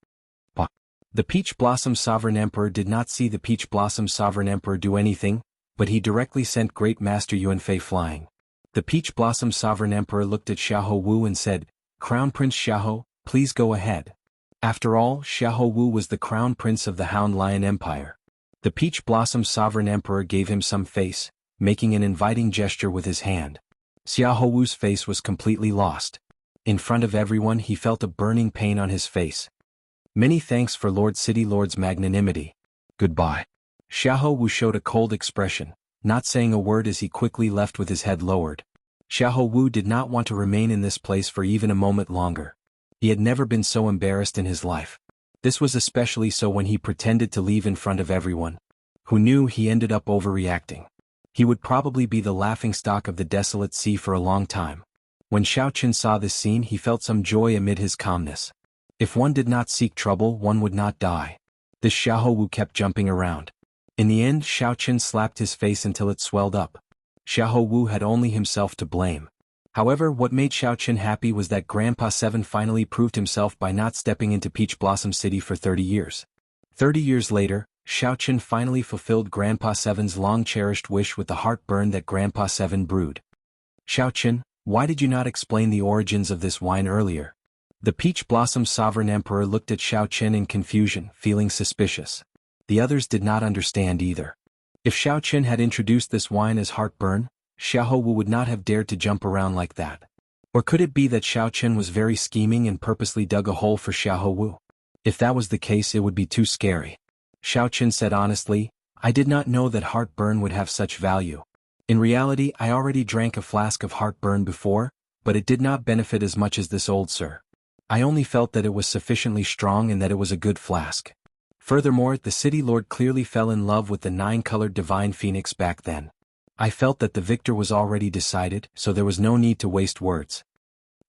But the Peach Blossom Sovereign Emperor did not see the Peach Blossom Sovereign Emperor do anything, but he directly sent Great Master Yunfei flying. The Peach Blossom Sovereign Emperor looked at Xiahou Wu and said, "Crown Prince Xiahou, please go ahead." After all, Xiahou Wu was the Crown Prince of the Hound Lion Empire. The Peach Blossom Sovereign Emperor gave him some face, making an inviting gesture with his hand. Xiahou Wu's face was completely lost. In front of everyone he felt a burning pain on his face. "Many thanks for Lord City Lord's magnanimity. Goodbye." Xiahou Wu showed a cold expression, not saying a word as he quickly left with his head lowered. Xiahou Wu did not want to remain in this place for even a moment longer. He had never been so embarrassed in his life. This was especially so when he pretended to leave in front of everyone. Who knew he ended up overreacting? He would probably be the laughingstock of the desolate sea for a long time. When Xiao Qin saw this scene, he felt some joy amid his calmness. If one did not seek trouble, one would not die. This Xiahou Wu kept jumping around. In the end, Xiao Qin slapped his face until it swelled up. Xiahou Wu had only himself to blame. However, what made Xiao Qin happy was that Grandpa Seven finally proved himself by not stepping into Peach Blossom City for 30 years. 30 years later, Xiao Qin finally fulfilled Grandpa Seven's long-cherished wish with the Heartburn that Grandpa Seven brewed. "Xiao Qin, why did you not explain the origins of this wine earlier?" The Peach Blossom Sovereign Emperor looked at Xiao Qin in confusion, feeling suspicious. The others did not understand either. If Xiao Qin had introduced this wine as Heartburn, Xiahou Wu would not have dared to jump around like that. Or could it be that Xiao Qin was very scheming and purposely dug a hole for Xiahou Wu? If that was the case, it would be too scary. Xiao Qin said honestly, "I did not know that Heartburn would have such value. In reality, I already drank a flask of heartburn before, but it did not benefit as much as this old sir. I only felt that it was sufficiently strong and that it was a good flask. Furthermore, the city lord clearly fell in love with the 9-colored divine phoenix back then. I felt that the victor was already decided, so there was no need to waste words.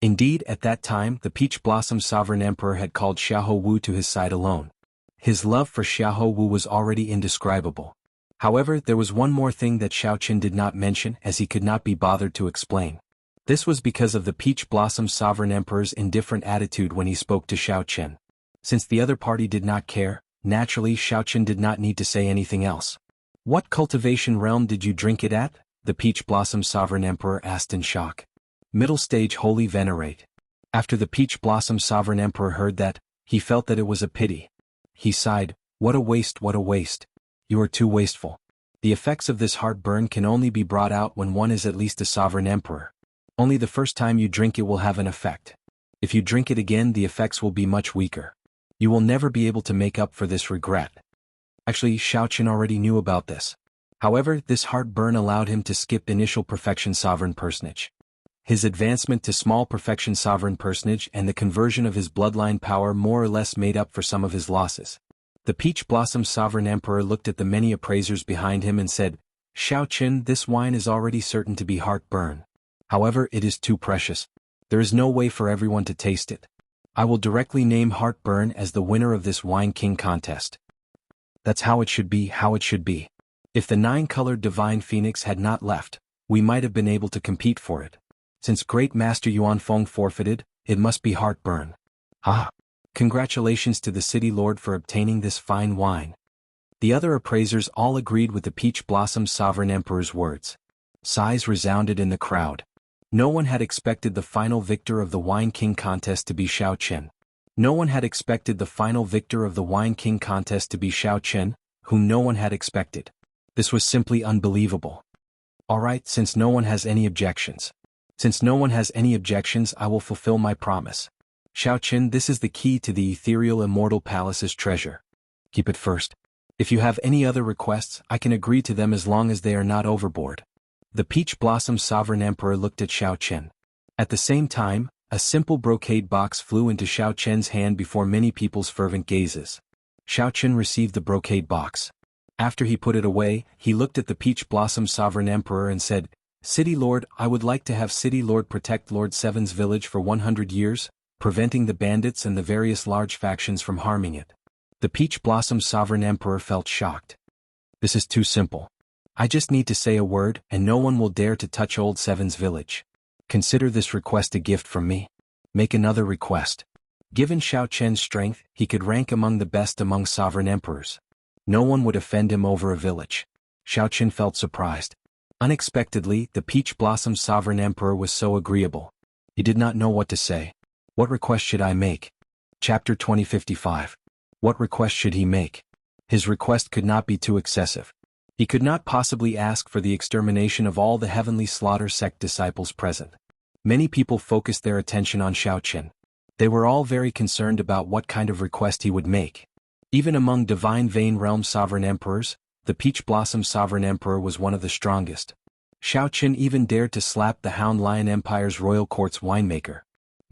Indeed, at that time, the Peach Blossom Sovereign Emperor had called Xiahou Wu to his side alone. His love for Xiahou Wu was already indescribable. However, there was one more thing that Xiao Qin did not mention, as he could not be bothered to explain. This was because of the Peach Blossom Sovereign Emperor's indifferent attitude when he spoke to Xiao Qin. Since the other party did not care, naturally Xiao Qin did not need to say anything else. "What cultivation realm did you drink it at?" the Peach Blossom Sovereign Emperor asked in shock. "Middle stage, Holy Venerate." After the Peach Blossom Sovereign Emperor heard that, he felt that it was a pity. He sighed, "What a waste, what a waste. You are too wasteful. The effects of this heartburn can only be brought out when one is at least a sovereign emperor. Only the first time you drink it will have an effect. If you drink it again, the effects will be much weaker. You will never be able to make up for this regret." Actually, Xiao Qin already knew about this. However, this heartburn allowed him to skip initial perfection sovereign personage. His advancement to small perfection sovereign personage and the conversion of his bloodline power more or less made up for some of his losses. The Peach Blossom Sovereign Emperor looked at the many appraisers behind him and said, "Xiao Qin, this wine is already certain to be heartburn. However, it is too precious. There is no way for everyone to taste it. I will directly name heartburn as the winner of this Wine King contest." That's how it should be, how it should be. If the 9-colored divine phoenix had not left, we might have been able to compete for it. Since Great Master Yuanfeng forfeited, it must be heartburn. Ah! Congratulations to the city lord for obtaining this fine wine. The other appraisers all agreed with the Peach Blossom Sovereign Emperor's words. Sighs resounded in the crowd. No one had expected the final victor of the Wine King contest to be Xiao Qin. No one had expected the final victor of the Wine King contest to be Xiao Qin, whom no one had expected. This was simply unbelievable. Alright, since no one has any objections. Since no one has any objections, I will fulfill my promise. Xiao Qin, this is the key to the ethereal immortal palace's treasure. Keep it first. If you have any other requests, I can agree to them as long as they are not overboard. The Peach Blossom Sovereign Emperor looked at Xiao Qin. At the same time, a simple brocade box flew into Xiao Qin's hand before many people's fervent gazes. Xiao Qin received the brocade box. After he put it away, he looked at the Peach Blossom Sovereign Emperor and said, "City Lord, I would like to have City Lord protect Lord Seven's village for 100 years, preventing the bandits and the various large factions from harming it." The Peach Blossom Sovereign Emperor felt shocked. "This is too simple. I just need to say a word, and no one will dare to touch Old Seven's village. Consider this request a gift from me. Make another request." Given Xiao Qian's strength, he could rank among the best among sovereign emperors. No one would offend him over a village. Xiao Qin felt surprised. Unexpectedly, the Peach Blossom Sovereign Emperor was so agreeable. He did not know what to say. What request should I make? Chapter 2055. What request should he make? His request could not be too excessive. He could not possibly ask for the extermination of all the Heavenly Slaughter sect disciples present. Many people focused their attention on Xiao Qin. They were all very concerned about what kind of request he would make. Even among Divine Vein Realm Sovereign Emperors, the Peach Blossom Sovereign Emperor was one of the strongest. Xiao Qin even dared to slap the Hound Lion Empire's royal court's winemaker.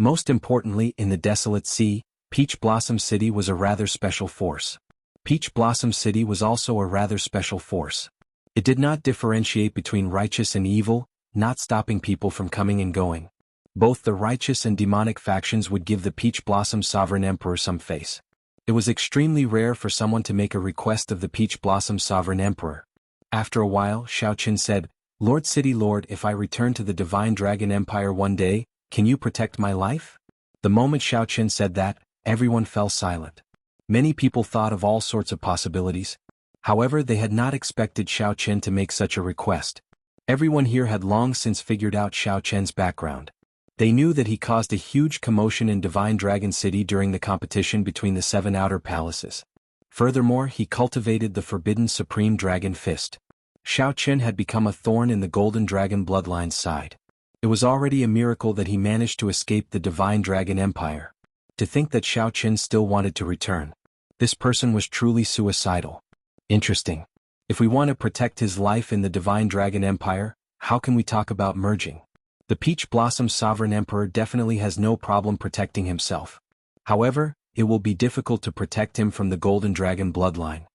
Most importantly, in the Desolate Sea, Peach Blossom City was a rather special force. Peach Blossom City was also a rather special force. It did not differentiate between righteous and evil, not stopping people from coming and going. Both the righteous and demonic factions would give the Peach Blossom Sovereign Emperor some face. It was extremely rare for someone to make a request of the Peach Blossom Sovereign Emperor. After a while, Xiao Qin said, "Lord City Lord, if I return to the Divine Dragon Empire one day, can you protect my life?" The moment Xiao Qin said that, everyone fell silent. Many people thought of all sorts of possibilities. However, they had not expected Xiao Qin to make such a request. Everyone here had long since figured out Xiao Qin's background. They knew that he caused a huge commotion in Divine Dragon City during the competition between the 7 outer palaces. Furthermore, he cultivated the forbidden Supreme Dragon Fist. Xiao Qin had become a thorn in the Golden Dragon bloodline's side. It was already a miracle that he managed to escape the Divine Dragon Empire. To think that Xiao Qin still wanted to return. This person was truly suicidal. Interesting. If we want to protect his life in the Divine Dragon Empire, how can we talk about merging? The Peach Blossom Sovereign Emperor definitely has no problem protecting himself. However, it will be difficult to protect him from the Golden Dragon bloodline.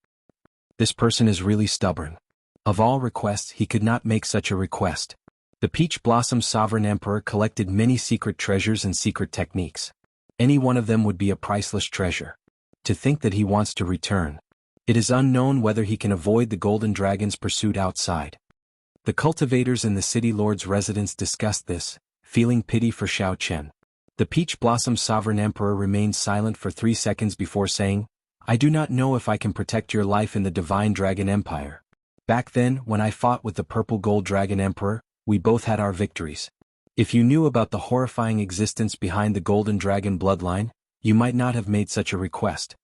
This person is really stubborn. Of all requests, he could not make such a request. The Peach Blossom Sovereign Emperor collected many secret treasures and secret techniques. Any one of them would be a priceless treasure. To think that he wants to return. It is unknown whether he can avoid the Golden Dragon's pursuit outside. The cultivators in the city lord's residence discussed this, feeling pity for Xiao Chen. The Peach Blossom Sovereign Emperor remained silent for 3 seconds before saying, I do not know if I can protect your life in the Divine Dragon Empire. Back then, when I fought with the Purple Gold Dragon Emperor, we both had our victories. If you knew about the horrifying existence behind the Golden Dragon bloodline, you might not have made such a request.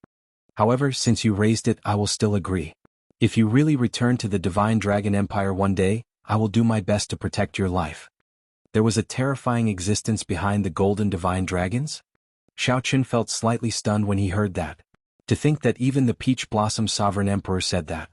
However, since you raised it, I will still agree. If you really return to the Divine Dragon Empire one day, I will do my best to protect your life. There was a terrifying existence behind the Golden Divine Dragons? Xiao Chen felt slightly stunned when he heard that. To think that even the Peach Blossom Sovereign Emperor said that.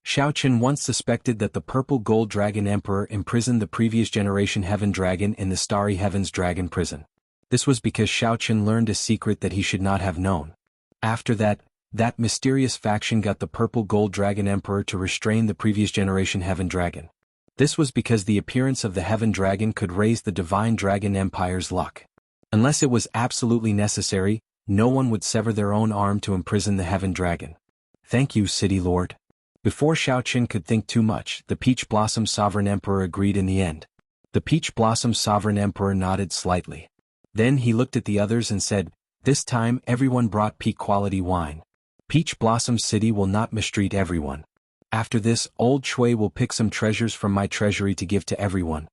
Xiao Chen once suspected that the Purple Gold Dragon Emperor imprisoned the previous generation Heaven Dragon in the Starry Heavens Dragon Prison. This was because Xiao Chen learned a secret that he should not have known. After that, that mysterious faction got the Purple Gold Dragon Emperor to restrain the previous generation Heaven Dragon. This was because the appearance of the Heaven Dragon could raise the Divine Dragon Empire's luck. Unless it was absolutely necessary, no one would sever their own arm to imprison the Heaven Dragon. Thank you, City Lord. Before Xiao Chen could think too much, the Peach Blossom Sovereign Emperor agreed in the end. The Peach Blossom Sovereign Emperor nodded slightly. Then he looked at the others and said, this time everyone brought peak quality wine. Peach Blossom City will not mistreat everyone. After this, Old Shui will pick some treasures from my treasury to give to everyone.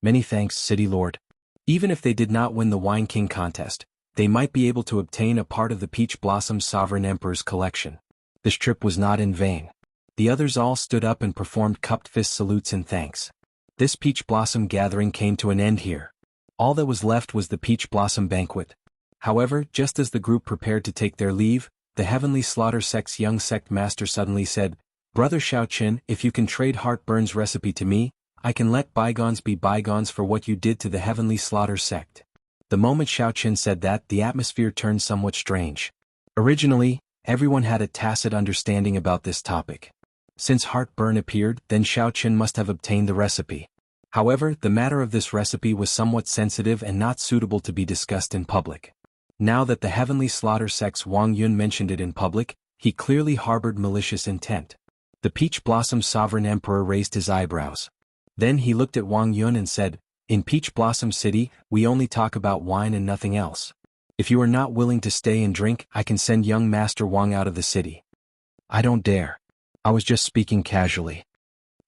Many thanks, City Lord. Even if they did not win the Wine King contest, they might be able to obtain a part of the Peach Blossom Sovereign Emperor's collection. This trip was not in vain. The others all stood up and performed cupped fist salutes in thanks. This Peach Blossom gathering came to an end here. All that was left was the Peach Blossom banquet. However, just as the group prepared to take their leave, the Heavenly Slaughter Sect's young sect master suddenly said, Brother Xiao Chen, if you can trade Heartburn's recipe to me, I can let bygones be bygones for what you did to the Heavenly Slaughter Sect. The moment Xiao Chen said that, the atmosphere turned somewhat strange. Originally, everyone had a tacit understanding about this topic. Since Heartburn appeared, then Xiao Chen must have obtained the recipe. However, the matter of this recipe was somewhat sensitive and not suitable to be discussed in public. Now that the Heavenly Slaughter Sect's Wang Yun mentioned it in public, he clearly harbored malicious intent. The Peach Blossom Sovereign Emperor raised his eyebrows. Then he looked at Wang Yun and said, in Peach Blossom City, we only talk about wine and nothing else. If you are not willing to stay and drink, I can send young Master Wang out of the city. I don't dare. I was just speaking casually.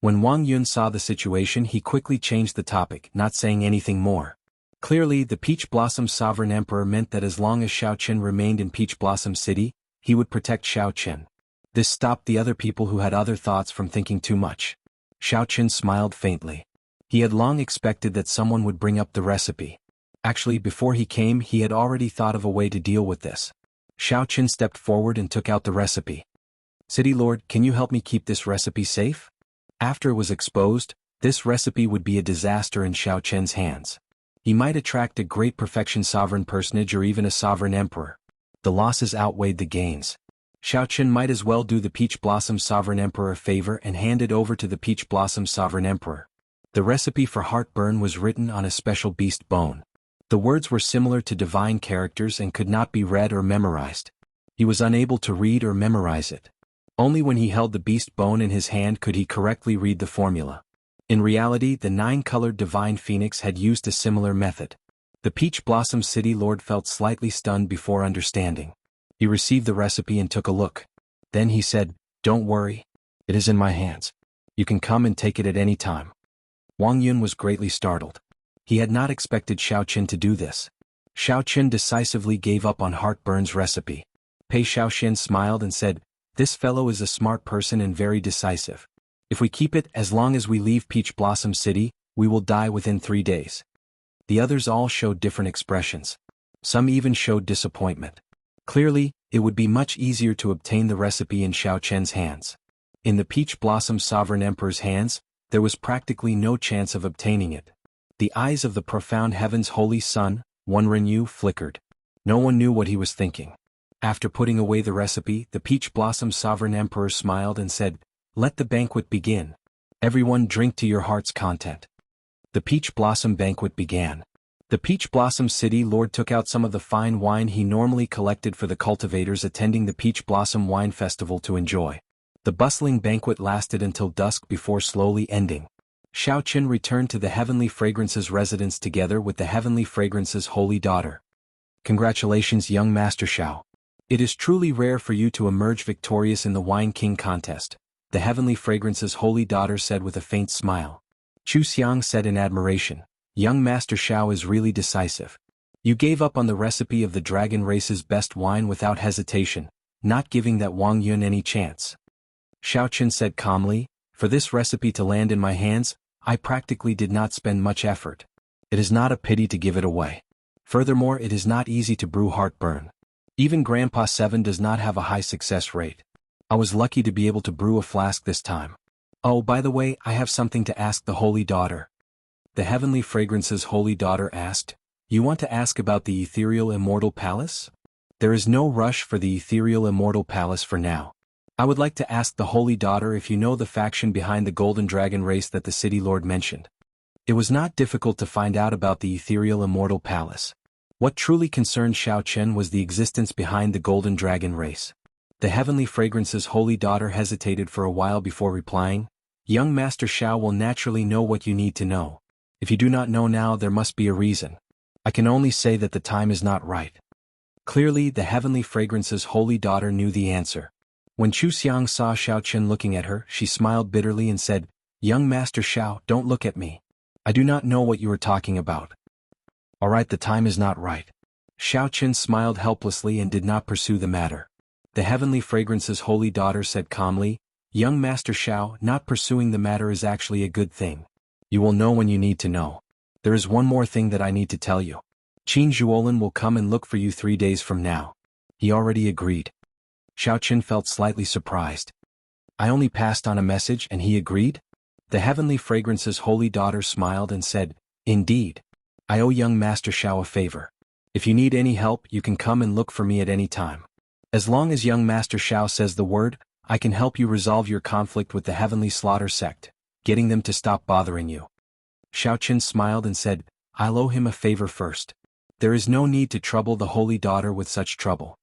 When Wang Yun saw the situation, he quickly changed the topic, not saying anything more. Clearly, the Peach Blossom Sovereign Emperor meant that as long as Xiao Chen remained in Peach Blossom City, he would protect Xiao Chen. This stopped the other people who had other thoughts from thinking too much. Xiao Chen smiled faintly. He had long expected that someone would bring up the recipe. Actually, before he came, he had already thought of a way to deal with this. Xiao Chen stepped forward and took out the recipe. City Lord, can you help me keep this recipe safe? After it was exposed, this recipe would be a disaster in Xiao Chen's hands. He might attract a great perfection sovereign personage or even a sovereign emperor. The losses outweighed the gains. Xiao Chen might as well do the Peach Blossom Sovereign Emperor a favor and hand it over to the Peach Blossom Sovereign Emperor. The recipe for Heartburn was written on a special beast bone. The words were similar to divine characters and could not be read or memorized. He was unable to read or memorize it. Only when he held the beast bone in his hand could he correctly read the formula. In reality, the 9-colored divine phoenix had used a similar method. The Peach Blossom City Lord felt slightly stunned before understanding. He received the recipe and took a look. Then he said, "Don't worry. It is in my hands. You can come and take it at any time." Wang Yun was greatly startled. He had not expected Xiao Chen to do this. Xiao Chen decisively gave up on Heartburn's recipe. Pei Xiaoxian smiled and said, "This fellow is a smart person and very decisive. If we keep it, as long as we leave Peach Blossom City, we will die within 3 days." The others all showed different expressions. Some even showed disappointment. Clearly, it would be much easier to obtain the recipe in Xiao Chen's hands. In the Peach Blossom Sovereign Emperor's hands, there was practically no chance of obtaining it. The eyes of the profound heaven's holy sun, One Renyu, flickered. No one knew what he was thinking. After putting away the recipe, the Peach Blossom Sovereign Emperor smiled and said, "Let the banquet begin. Everyone drink to your heart's content." The Peach Blossom banquet began. The Peach Blossom City Lord took out some of the fine wine he normally collected for the cultivators attending the Peach Blossom Wine Festival to enjoy. The bustling banquet lasted until dusk before slowly ending. Xiao Qin returned to the Heavenly Fragrance's residence together with the Heavenly Fragrance's holy daughter. "Congratulations, young Master Xiao. It is truly rare for you to emerge victorious in the Wine King contest," the Heavenly Fragrance's holy daughter said with a faint smile. Chu Xiang said in admiration, "Young Master Xiao is really decisive. You gave up on the recipe of the dragon race's best wine without hesitation, not giving that Wang Yun any chance." Xiao Qin said calmly, "For this recipe to land in my hands, I practically did not spend much effort. It is not a pity to give it away. Furthermore, it is not easy to brew heartburn. Even Grandpa 7 does not have a high success rate. I was lucky to be able to brew a flask this time. Oh, by the way, I have something to ask the holy daughter." The Heavenly Fragrance's holy daughter asked, "You want to ask about the ethereal immortal palace?" "There is no rush for the ethereal immortal palace for now. I would like to ask the holy daughter if you know the faction behind the golden dragon race that the city lord mentioned." It was not difficult to find out about the ethereal immortal palace. What truly concerned Xiao Qin was the existence behind the golden dragon race. The Heavenly Fragrance's holy daughter hesitated for a while before replying, "Young Master Xiao will naturally know what you need to know. If you do not know now, there must be a reason. I can only say that the time is not right." Clearly, the Heavenly Fragrance's holy daughter knew the answer. When Chu Xiang saw Xiao Qin looking at her, she smiled bitterly and said, "Young Master Xiao, don't look at me. I do not know what you are talking about." "All right, the time is not right." Xiao Qin smiled helplessly and did not pursue the matter. The Heavenly Fragrance's holy daughter said calmly, "Young Master Xiao, not pursuing the matter is actually a good thing. You will know when you need to know. There is one more thing that I need to tell you. Qin Zhuolin will come and look for you 3 days from now." He already agreed. Xiao Qin felt slightly surprised. "I only passed on a message and he agreed?" The Heavenly Fragrance's holy daughter smiled and said, "Indeed. I owe young Master Xiao a favor. If you need any help, you can come and look for me at any time. As long as young Master Xiao says the word, I can help you resolve your conflict with the Heavenly Slaughter sect, getting them to stop bothering you." Xiao Qin smiled and said, "I'll owe him a favor first. There is no need to trouble the holy daughter with such trouble."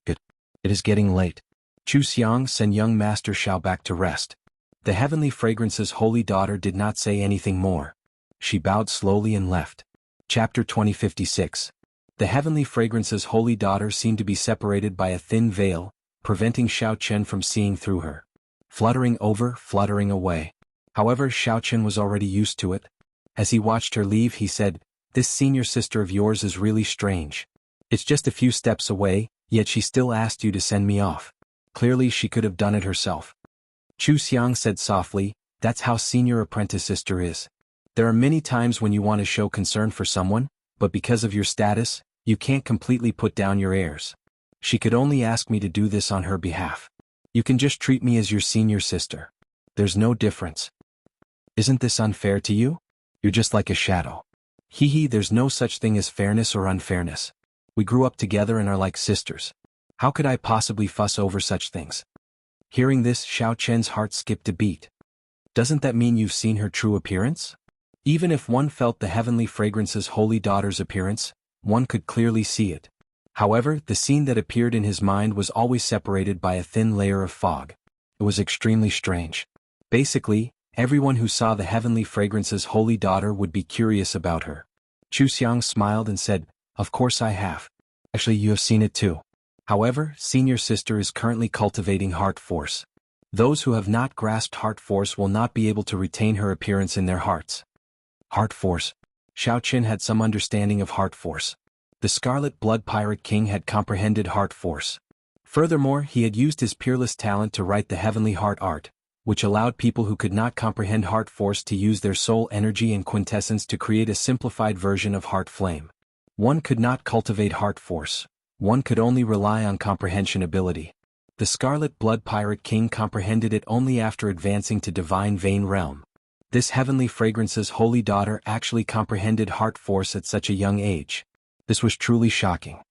"Good. It is getting late. Chu Xiang, send young Master Xiao back to rest." The Heavenly Fragrance's holy daughter did not say anything more. She bowed slowly and left. Chapter 2056. The Heavenly Fragrance's holy daughter seemed to be separated by a thin veil, preventing Xiao Qin from seeing through her. Fluttering over, fluttering away. However, Xiao Qin was already used to it. As he watched her leave, he said, "This senior sister of yours is really strange. It's just a few steps away, yet she still asked you to send me off. Clearly she could have done it herself." Chu Xiang said softly, "That's how senior apprentice sister is. There are many times when you want to show concern for someone, but because of your status, you can't completely put down your airs. She could only ask me to do this on her behalf. You can just treat me as your senior sister. There's no difference. Isn't this unfair to you? You're just like a shadow." Hee, there's no such thing as fairness or unfairness. We grew up together and are like sisters. How could I possibly fuss over such things?" Hearing this, Xiao Qin's heart skipped a beat. "Doesn't that mean you've seen her true appearance?" Even if one felt the Heavenly Fragrance's holy daughter's appearance, one could clearly see it. However, the scene that appeared in his mind was always separated by a thin layer of fog. It was extremely strange. Basically, everyone who saw the Heavenly Fragrance's holy daughter would be curious about her. Chu Xiang smiled and said, "Of course I have. Actually, you have seen it too. However, senior sister is currently cultivating heart force. Those who have not grasped heart force will not be able to retain her appearance in their hearts." Heart force. Xiao Qin had some understanding of heart force. The Scarlet Blood Pirate King had comprehended heart force. Furthermore, he had used his peerless talent to write the Heavenly Heart Art, which allowed people who could not comprehend heart force to use their soul energy and quintessence to create a simplified version of heart flame. One could not cultivate heart force. One could only rely on comprehension ability. The Scarlet Blood Pirate King comprehended it only after advancing to Divine Vein Realm. This heavenly fragrance's holy daughter actually comprehended heart force at such a young age. This was truly shocking.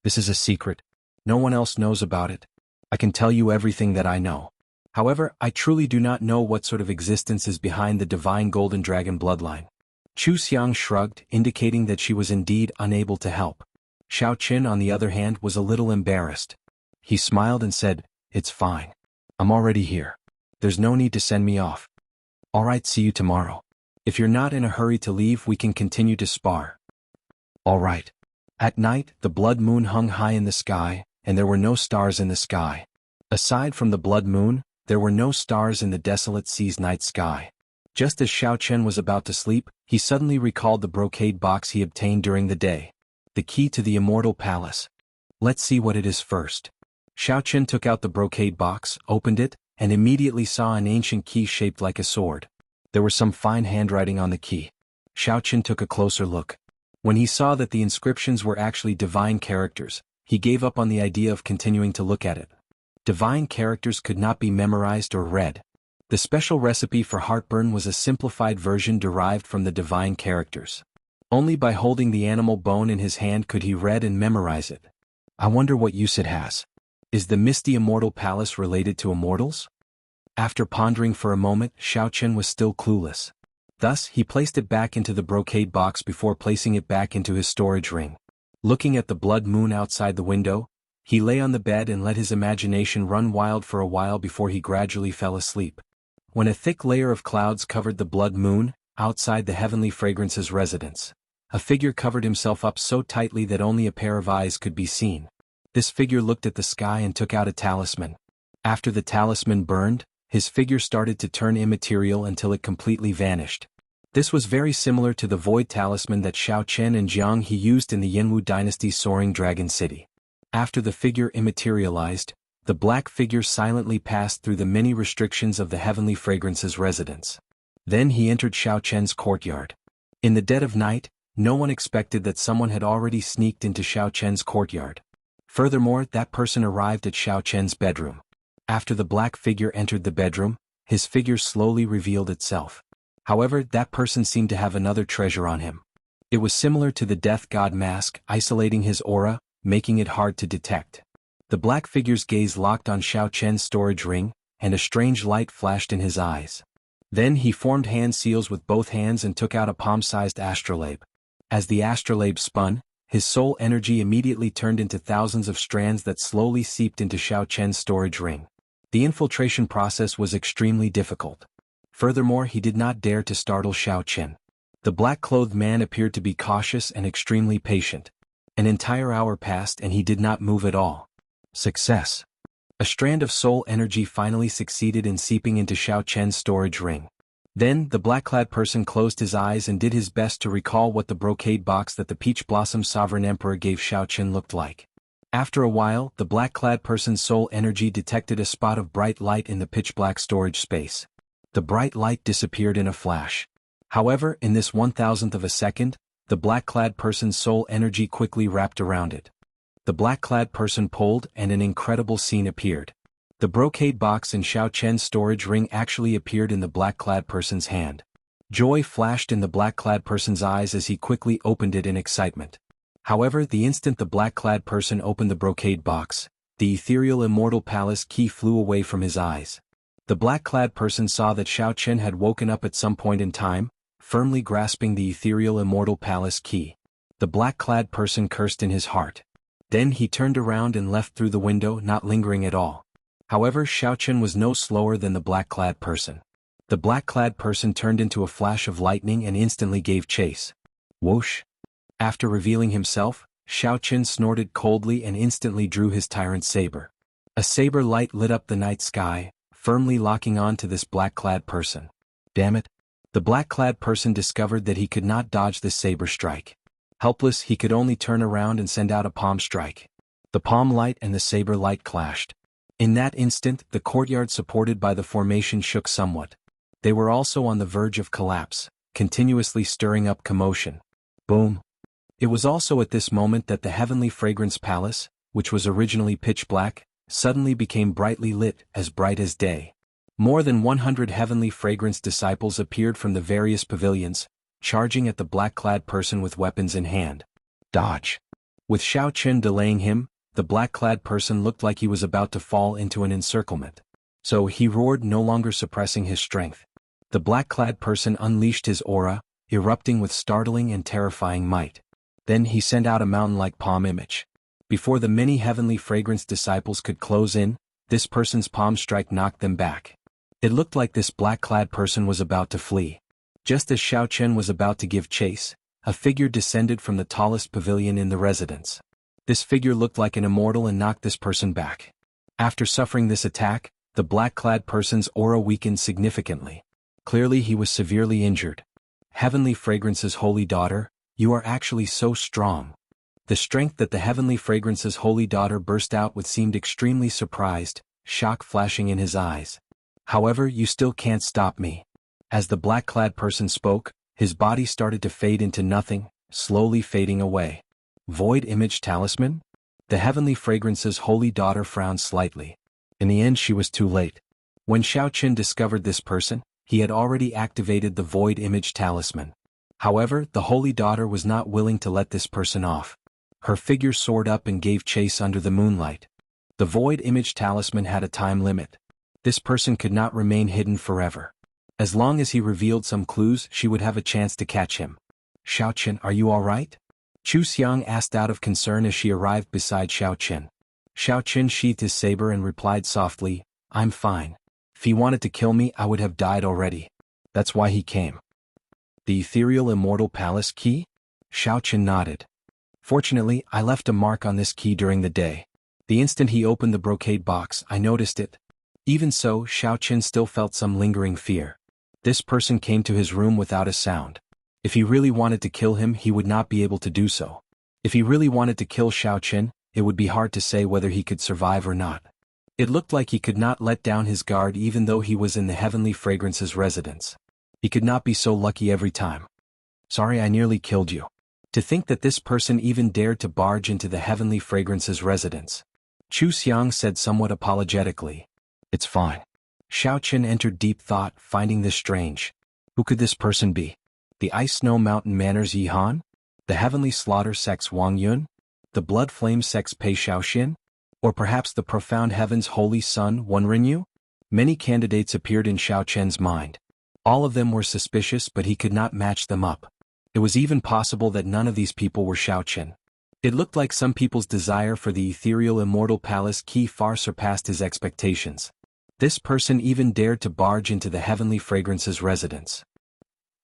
This is a secret. No one else knows about it. I can tell you everything that I know. However, I truly do not know what sort of existence is behind the divine golden dragon bloodline. Chu Xiang shrugged, indicating that she was indeed unable to help. Xiao Qin, on the other hand, was a little embarrassed. He smiled and said, "It's fine. I'm already here. There's no need to send me off. Alright, see you tomorrow. If you're not in a hurry to leave, we can continue to spar." Alright. At night, the blood moon hung high in the sky, and there were no stars in the sky. Aside from the blood moon, there were no stars in the desolate sea's night sky. Just as Xiao Chen was about to sleep, he suddenly recalled the brocade box he obtained during the day. The key to the Immortal Palace. Let's see what it is first. Xiao Chen took out the brocade box, opened it, and immediately saw an ancient key shaped like a sword. There was some fine handwriting on the key. Xiao Chen took a closer look. When he saw that the inscriptions were actually divine characters, he gave up on the idea of continuing to look at it. Divine characters could not be memorized or read. The special recipe for heartburn was a simplified version derived from the divine characters. Only by holding the animal bone in his hand could he read and memorize it. I wonder what use it has. Is the misty Immortal Palace related to immortals? After pondering for a moment, Xiao Chen was still clueless. Thus, he placed it back into the brocade box before placing it back into his storage ring. Looking at the blood moon outside the window, he lay on the bed and let his imagination run wild for a while before he gradually fell asleep. When a thick layer of clouds covered the blood moon, outside the heavenly fragrance's residence, a figure covered himself up so tightly that only a pair of eyes could be seen. This figure looked at the sky and took out a talisman. After the talisman burned, his figure started to turn immaterial until it completely vanished. This was very similar to the void talisman that Xiao Chen and Jianghu used in the Jianghu dynasty's soaring dragon city. After the figure immaterialized, the black figure silently passed through the many restrictions of the heavenly fragrance's residence. Then he entered Xiao Chen's courtyard. In the dead of night, no one expected that someone had already sneaked into Xiao Chen's courtyard. Furthermore, that person arrived at Xiao Chen's bedroom. After the black figure entered the bedroom, his figure slowly revealed itself. However, that person seemed to have another treasure on him. It was similar to the death god mask, isolating his aura, making it hard to detect. The black figure's gaze locked on Xiao Chen's storage ring, and a strange light flashed in his eyes. Then he formed hand seals with both hands and took out a palm-sized astrolabe. As the astrolabe spun, his soul energy immediately turned into thousands of strands that slowly seeped into Xiao Chen's storage ring. The infiltration process was extremely difficult. Furthermore, he did not dare to startle Xiao Chen. The black-clothed man appeared to be cautious and extremely patient. An entire hour passed and he did not move at all. Success. A strand of soul energy finally succeeded in seeping into Xiao Chen's storage ring. Then, the black-clad person closed his eyes and did his best to recall what the brocade box that the Peach Blossom Sovereign Emperor gave Xiao Chen looked like. After a while, the black-clad person's soul energy detected a spot of bright light in the pitch-black storage space. The bright light disappeared in a flash. However, in this 1,000th of a second, the black-clad person's soul energy quickly wrapped around it. The black-clad person pulled and an incredible scene appeared. The brocade box in Xiao Chen's storage ring actually appeared in the black-clad person's hand. Joy flashed in the black-clad person's eyes as he quickly opened it in excitement. However, the instant the black-clad person opened the brocade box, the ethereal Immortal Palace key flew away from his eyes. The black-clad person saw that Xiao Chen had woken up at some point in time, firmly grasping the ethereal Immortal Palace key. The black-clad person cursed in his heart. Then he turned around and left through the window, not lingering at all. However, Xiao Chen was no slower than the black-clad person. The black-clad person turned into a flash of lightning and instantly gave chase. Whoosh! After revealing himself, Xiao Chen snorted coldly and instantly drew his tyrant saber. A saber light lit up the night sky, firmly locking on to this black-clad person. Damn it! The black-clad person discovered that he could not dodge this saber strike. Helpless, he could only turn around and send out a palm strike. The palm light and the saber light clashed. In that instant, the courtyard supported by the formation shook somewhat. They were also on the verge of collapse, continuously stirring up commotion. Boom! It was also at this moment that the heavenly fragrance palace, which was originally pitch black, suddenly became brightly lit, as bright as day. More than 100 heavenly fragrance disciples appeared from the various pavilions, charging at the black-clad person with weapons in hand. Dodge! With Xiao Qin delaying him, the black-clad person looked like he was about to fall into an encirclement. So he roared, no longer suppressing his strength. The black-clad person unleashed his aura, erupting with startling and terrifying might. Then he sent out a mountain-like palm image. Before the many heavenly fragrance disciples could close in, this person's palm strike knocked them back. It looked like this black-clad person was about to flee. Just as Xiao Chen was about to give chase, a figure descended from the tallest pavilion in the residence. This figure looked like an immortal and knocked this person back. After suffering this attack, the black-clad person's aura weakened significantly. Clearly he was severely injured. Heavenly Fragrance's holy daughter, you are actually so strong. The strength that the Heavenly Fragrance's holy daughter burst out with seemed extremely surprised, shock flashing in his eyes. However, you still can't stop me. As the black-clad person spoke, his body started to fade into nothing, slowly fading away. Void Image Talisman? The Heavenly Fragrance's holy daughter frowned slightly. In the end she was too late. When Xiao Qin discovered this person, he had already activated the Void Image Talisman. However, the holy daughter was not willing to let this person off. Her figure soared up and gave chase under the moonlight. The Void Image Talisman had a time limit. This person could not remain hidden forever. As long as he revealed some clues, she would have a chance to catch him. Xiao Qin, are you all right? Chu Xiang asked out of concern as she arrived beside Xiao Qin. Xiao Qin sheathed his saber and replied softly, I'm fine. If he wanted to kill me, I would have died already. That's why he came. The ethereal immortal palace key? Xiao Qin nodded. Fortunately, I left a mark on this key during the day. The instant he opened the brocade box, I noticed it. Even so, Xiao Qin still felt some lingering fear. This person came to his room without a sound. If he really wanted to kill him, he would not be able to do so. If he really wanted to kill Xiao Qin, it would be hard to say whether he could survive or not. It looked like he could not let down his guard even though he was in the Heavenly Fragrance's residence. He could not be so lucky every time. Sorry I nearly killed you. To think that this person even dared to barge into the Heavenly Fragrance's residence. Chu Xiang said somewhat apologetically. It's fine. Xiao Qin entered deep thought, finding this strange. Who could this person be? The Ice Snow Mountain Manners Yi Han? The Heavenly Slaughter Sex Wang Yun? The Blood Flame Sex Pei Xiaoxin? Or perhaps the Profound Heaven's Holy Son Wen Rinyu? Many candidates appeared in Xiao Qian's mind. All of them were suspicious, but he could not match them up. It was even possible that none of these people were Xiao Qin. It looked like some people's desire for the ethereal immortal palace key far surpassed his expectations. This person even dared to barge into the Heavenly Fragrance's residence.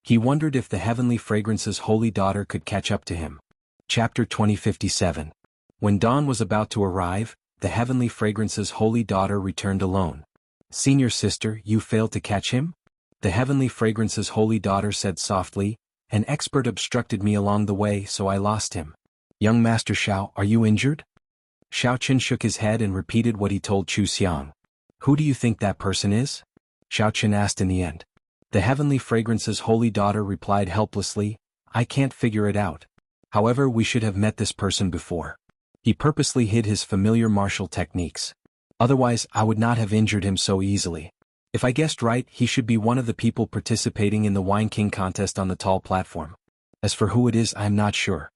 He wondered if the Heavenly Fragrance's holy daughter could catch up to him. Chapter 2057. When dawn was about to arrive, the Heavenly Fragrance's holy daughter returned alone. Senior sister, you failed to catch him? The Heavenly Fragrance's holy daughter said softly, an expert obstructed me along the way, so I lost him. Young Master Xiao, are you injured? Xiao Qin shook his head and repeated what he told Chu Xiang. Who do you think that person is? Xiao Qin asked in the end. The Heavenly Fragrance's holy daughter replied helplessly, I can't figure it out. However, we should have met this person before. He purposely hid his familiar martial techniques. Otherwise, I would not have injured him so easily. If I guessed right, he should be one of the people participating in the Wine King contest on the tall platform. As for who it is, I am not sure.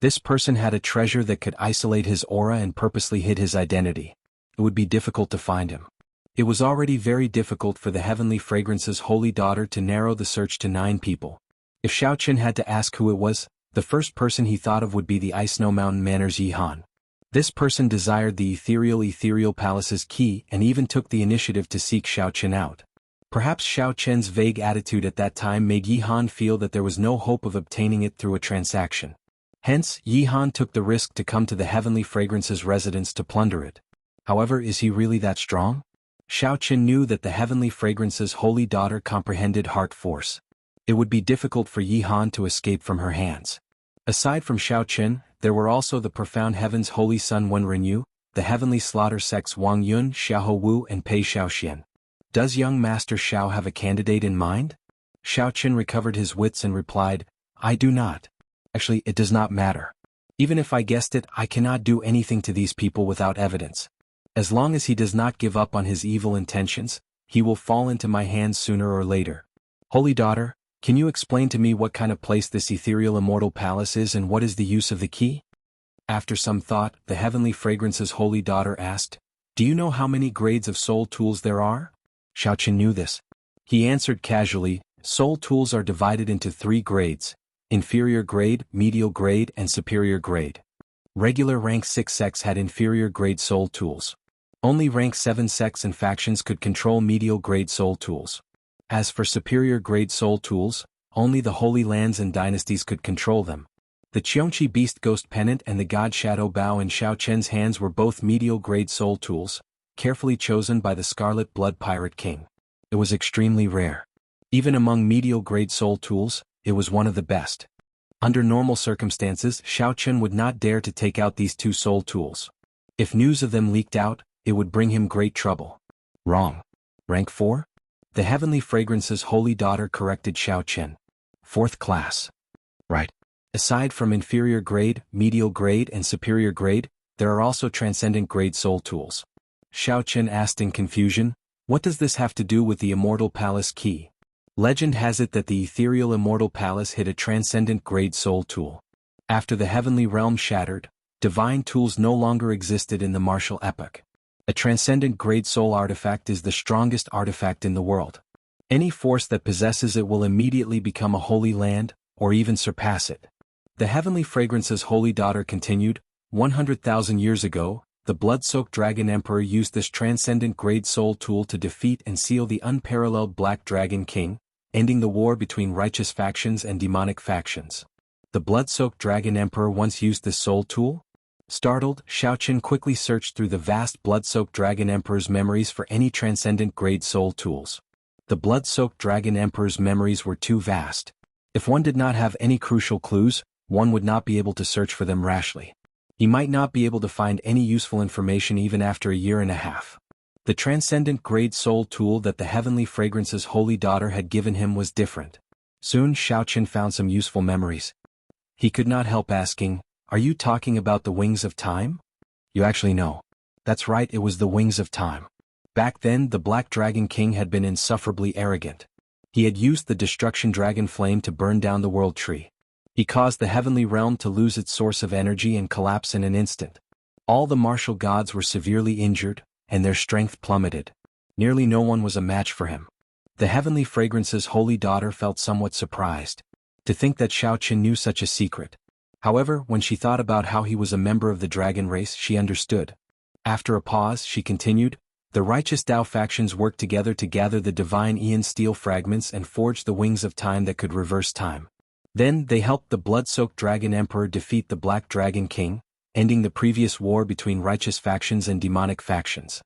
This person had a treasure that could isolate his aura and purposely hid his identity. It would be difficult to find him. It was already very difficult for the Heavenly Fragrance's holy daughter to narrow the search to 9 people. If Xiao Qin had to ask who it was, the first person he thought of would be the Ice Snow Mountain Manners Yi Han. This person desired the ethereal palace's key and even took the initiative to seek Xiao Qin out. Perhaps Xiao Qian's vague attitude at that time made Yi Han feel that there was no hope of obtaining it through a transaction. Hence, Yi Han took the risk to come to the Heavenly Fragrance's residence to plunder it. However, is he really that strong? Xiao Qin knew that the Heavenly Fragrance's holy daughter comprehended heart force. It would be difficult for Yi Han to escape from her hands. Aside from Xiao Qin, there were also the Profound Heaven's Holy Son Wen Rinyu, the Heavenly Slaughter Sex Wang Yun, Xiahou Wu and Pei Xiaoxian. Does young Master Xiao have a candidate in mind? Xiao Qin recovered his wits and replied, I do not. Actually, it does not matter. Even if I guessed it, I cannot do anything to these people without evidence. As long as he does not give up on his evil intentions, he will fall into my hands sooner or later. Holy daughter, can you explain to me what kind of place this ethereal immortal palace is and what is the use of the key? After some thought, the heavenly fragrance's holy daughter asked, do you know how many grades of soul tools there are? Xiaoqin knew this. He answered casually, soul tools are divided into 3 grades: inferior grade, medial grade, and superior grade. Regular rank 6 sects had inferior grade soul tools. Only rank 7 sects and factions could control medial grade soul tools. As for superior grade soul tools, only the holy lands and dynasties could control them. The Qiongqi Beast Ghost Pennant and the God Shadow Bow in Xiaoqian's hands were both medial grade soul tools, carefully chosen by the Scarlet Blood Pirate King. It was extremely rare. Even among medial grade soul tools, it was one of the best. Under normal circumstances, Xiaoqian would not dare to take out these 2 soul tools. If news of them leaked out, it would bring him great trouble. Wrong. Rank 4? The heavenly fragrance's holy daughter corrected Xiaoqian. 4th class. Right. Aside from inferior grade, medial grade, and superior grade, there are also transcendent grade soul tools. Xiaoqian asked in confusion, what does this have to do with the Immortal Palace key? Legend has it that the ethereal Immortal Palace hid a transcendent grade soul tool. After the heavenly realm shattered, divine tools no longer existed in the martial epoch. A transcendent grade soul artifact is the strongest artifact in the world. Any force that possesses it will immediately become a holy land, or even surpass it. The heavenly fragrance's holy daughter continued, 100,000 years ago, the blood-soaked dragon emperor used this transcendent grade soul tool to defeat and seal the unparalleled Black Dragon King, ending the war between righteous factions and demonic factions. The blood-soaked dragon emperor once used this soul tool? Startled, Xiaoqian quickly searched through the vast blood-soaked dragon emperor's memories for any transcendent grade soul tools. The blood-soaked dragon emperor's memories were too vast. If one did not have any crucial clues, one would not be able to search for them rashly. He might not be able to find any useful information even after a year and a half. The transcendent grade soul tool that the heavenly fragrance's holy daughter had given him was different. Soon Xiaoqian found some useful memories. He could not help asking, are you talking about the Wings of Time? You actually know. That's right, it was the Wings of Time. Back then, the Black Dragon King had been insufferably arrogant. He had used the Destruction Dragon Flame to burn down the World Tree. He caused the heavenly realm to lose its source of energy and collapse in an instant. All the martial gods were severely injured, and their strength plummeted. Nearly no one was a match for him. The heavenly fragrance's holy daughter felt somewhat surprised. To think that Xiaoqian knew such a secret. However, when she thought about how he was a member of the dragon race, she understood. After a pause, she continued, the righteous Dao factions worked together to gather the divine Aeon steel fragments and forge the Wings of Time that could reverse time. Then, they helped the blood-soaked dragon emperor defeat the Black Dragon King, ending the previous war between righteous factions and demonic factions.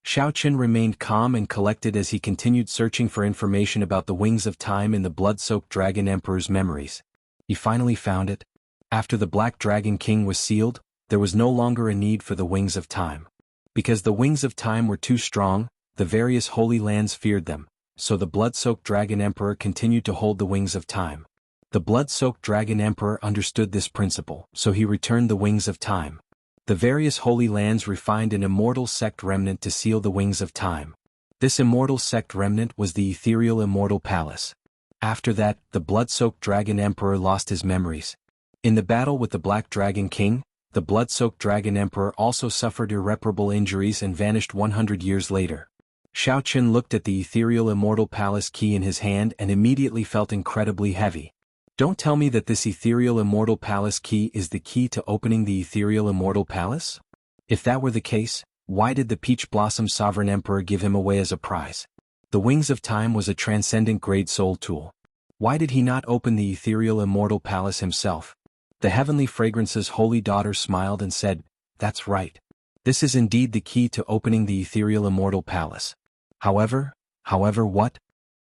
Xiaoqian remained calm and collected as he continued searching for information about the Wings of Time in the blood-soaked dragon emperor's memories. He finally found it. After the Black Dragon King was sealed, there was no longer a need for the Wings of Time. Because the Wings of Time were too strong, the various holy lands feared them, so the blood-soaked dragon emperor continued to hold the Wings of Time. The blood-soaked dragon emperor understood this principle, so he returned the Wings of Time. The various holy lands refined an immortal sect remnant to seal the Wings of Time. This immortal sect remnant was the ethereal Immortal Palace. After that, the blood-soaked dragon emperor lost his memories. In the battle with the Black Dragon King, the blood-soaked dragon emperor also suffered irreparable injuries and vanished 100 years later. Xiaoqian looked at the ethereal Immortal Palace key in his hand and immediately felt incredibly heavy. Don't tell me that this ethereal Immortal Palace key is the key to opening the ethereal Immortal Palace? If that were the case, why did the Peach Blossom Sovereign Emperor give him away as a prize? The Wings of Time was a transcendent grade soul tool. Why did he not open the ethereal Immortal Palace himself? The heavenly fragrance's holy daughter smiled and said, that's right. This is indeed the key to opening the ethereal Immortal Palace. However what?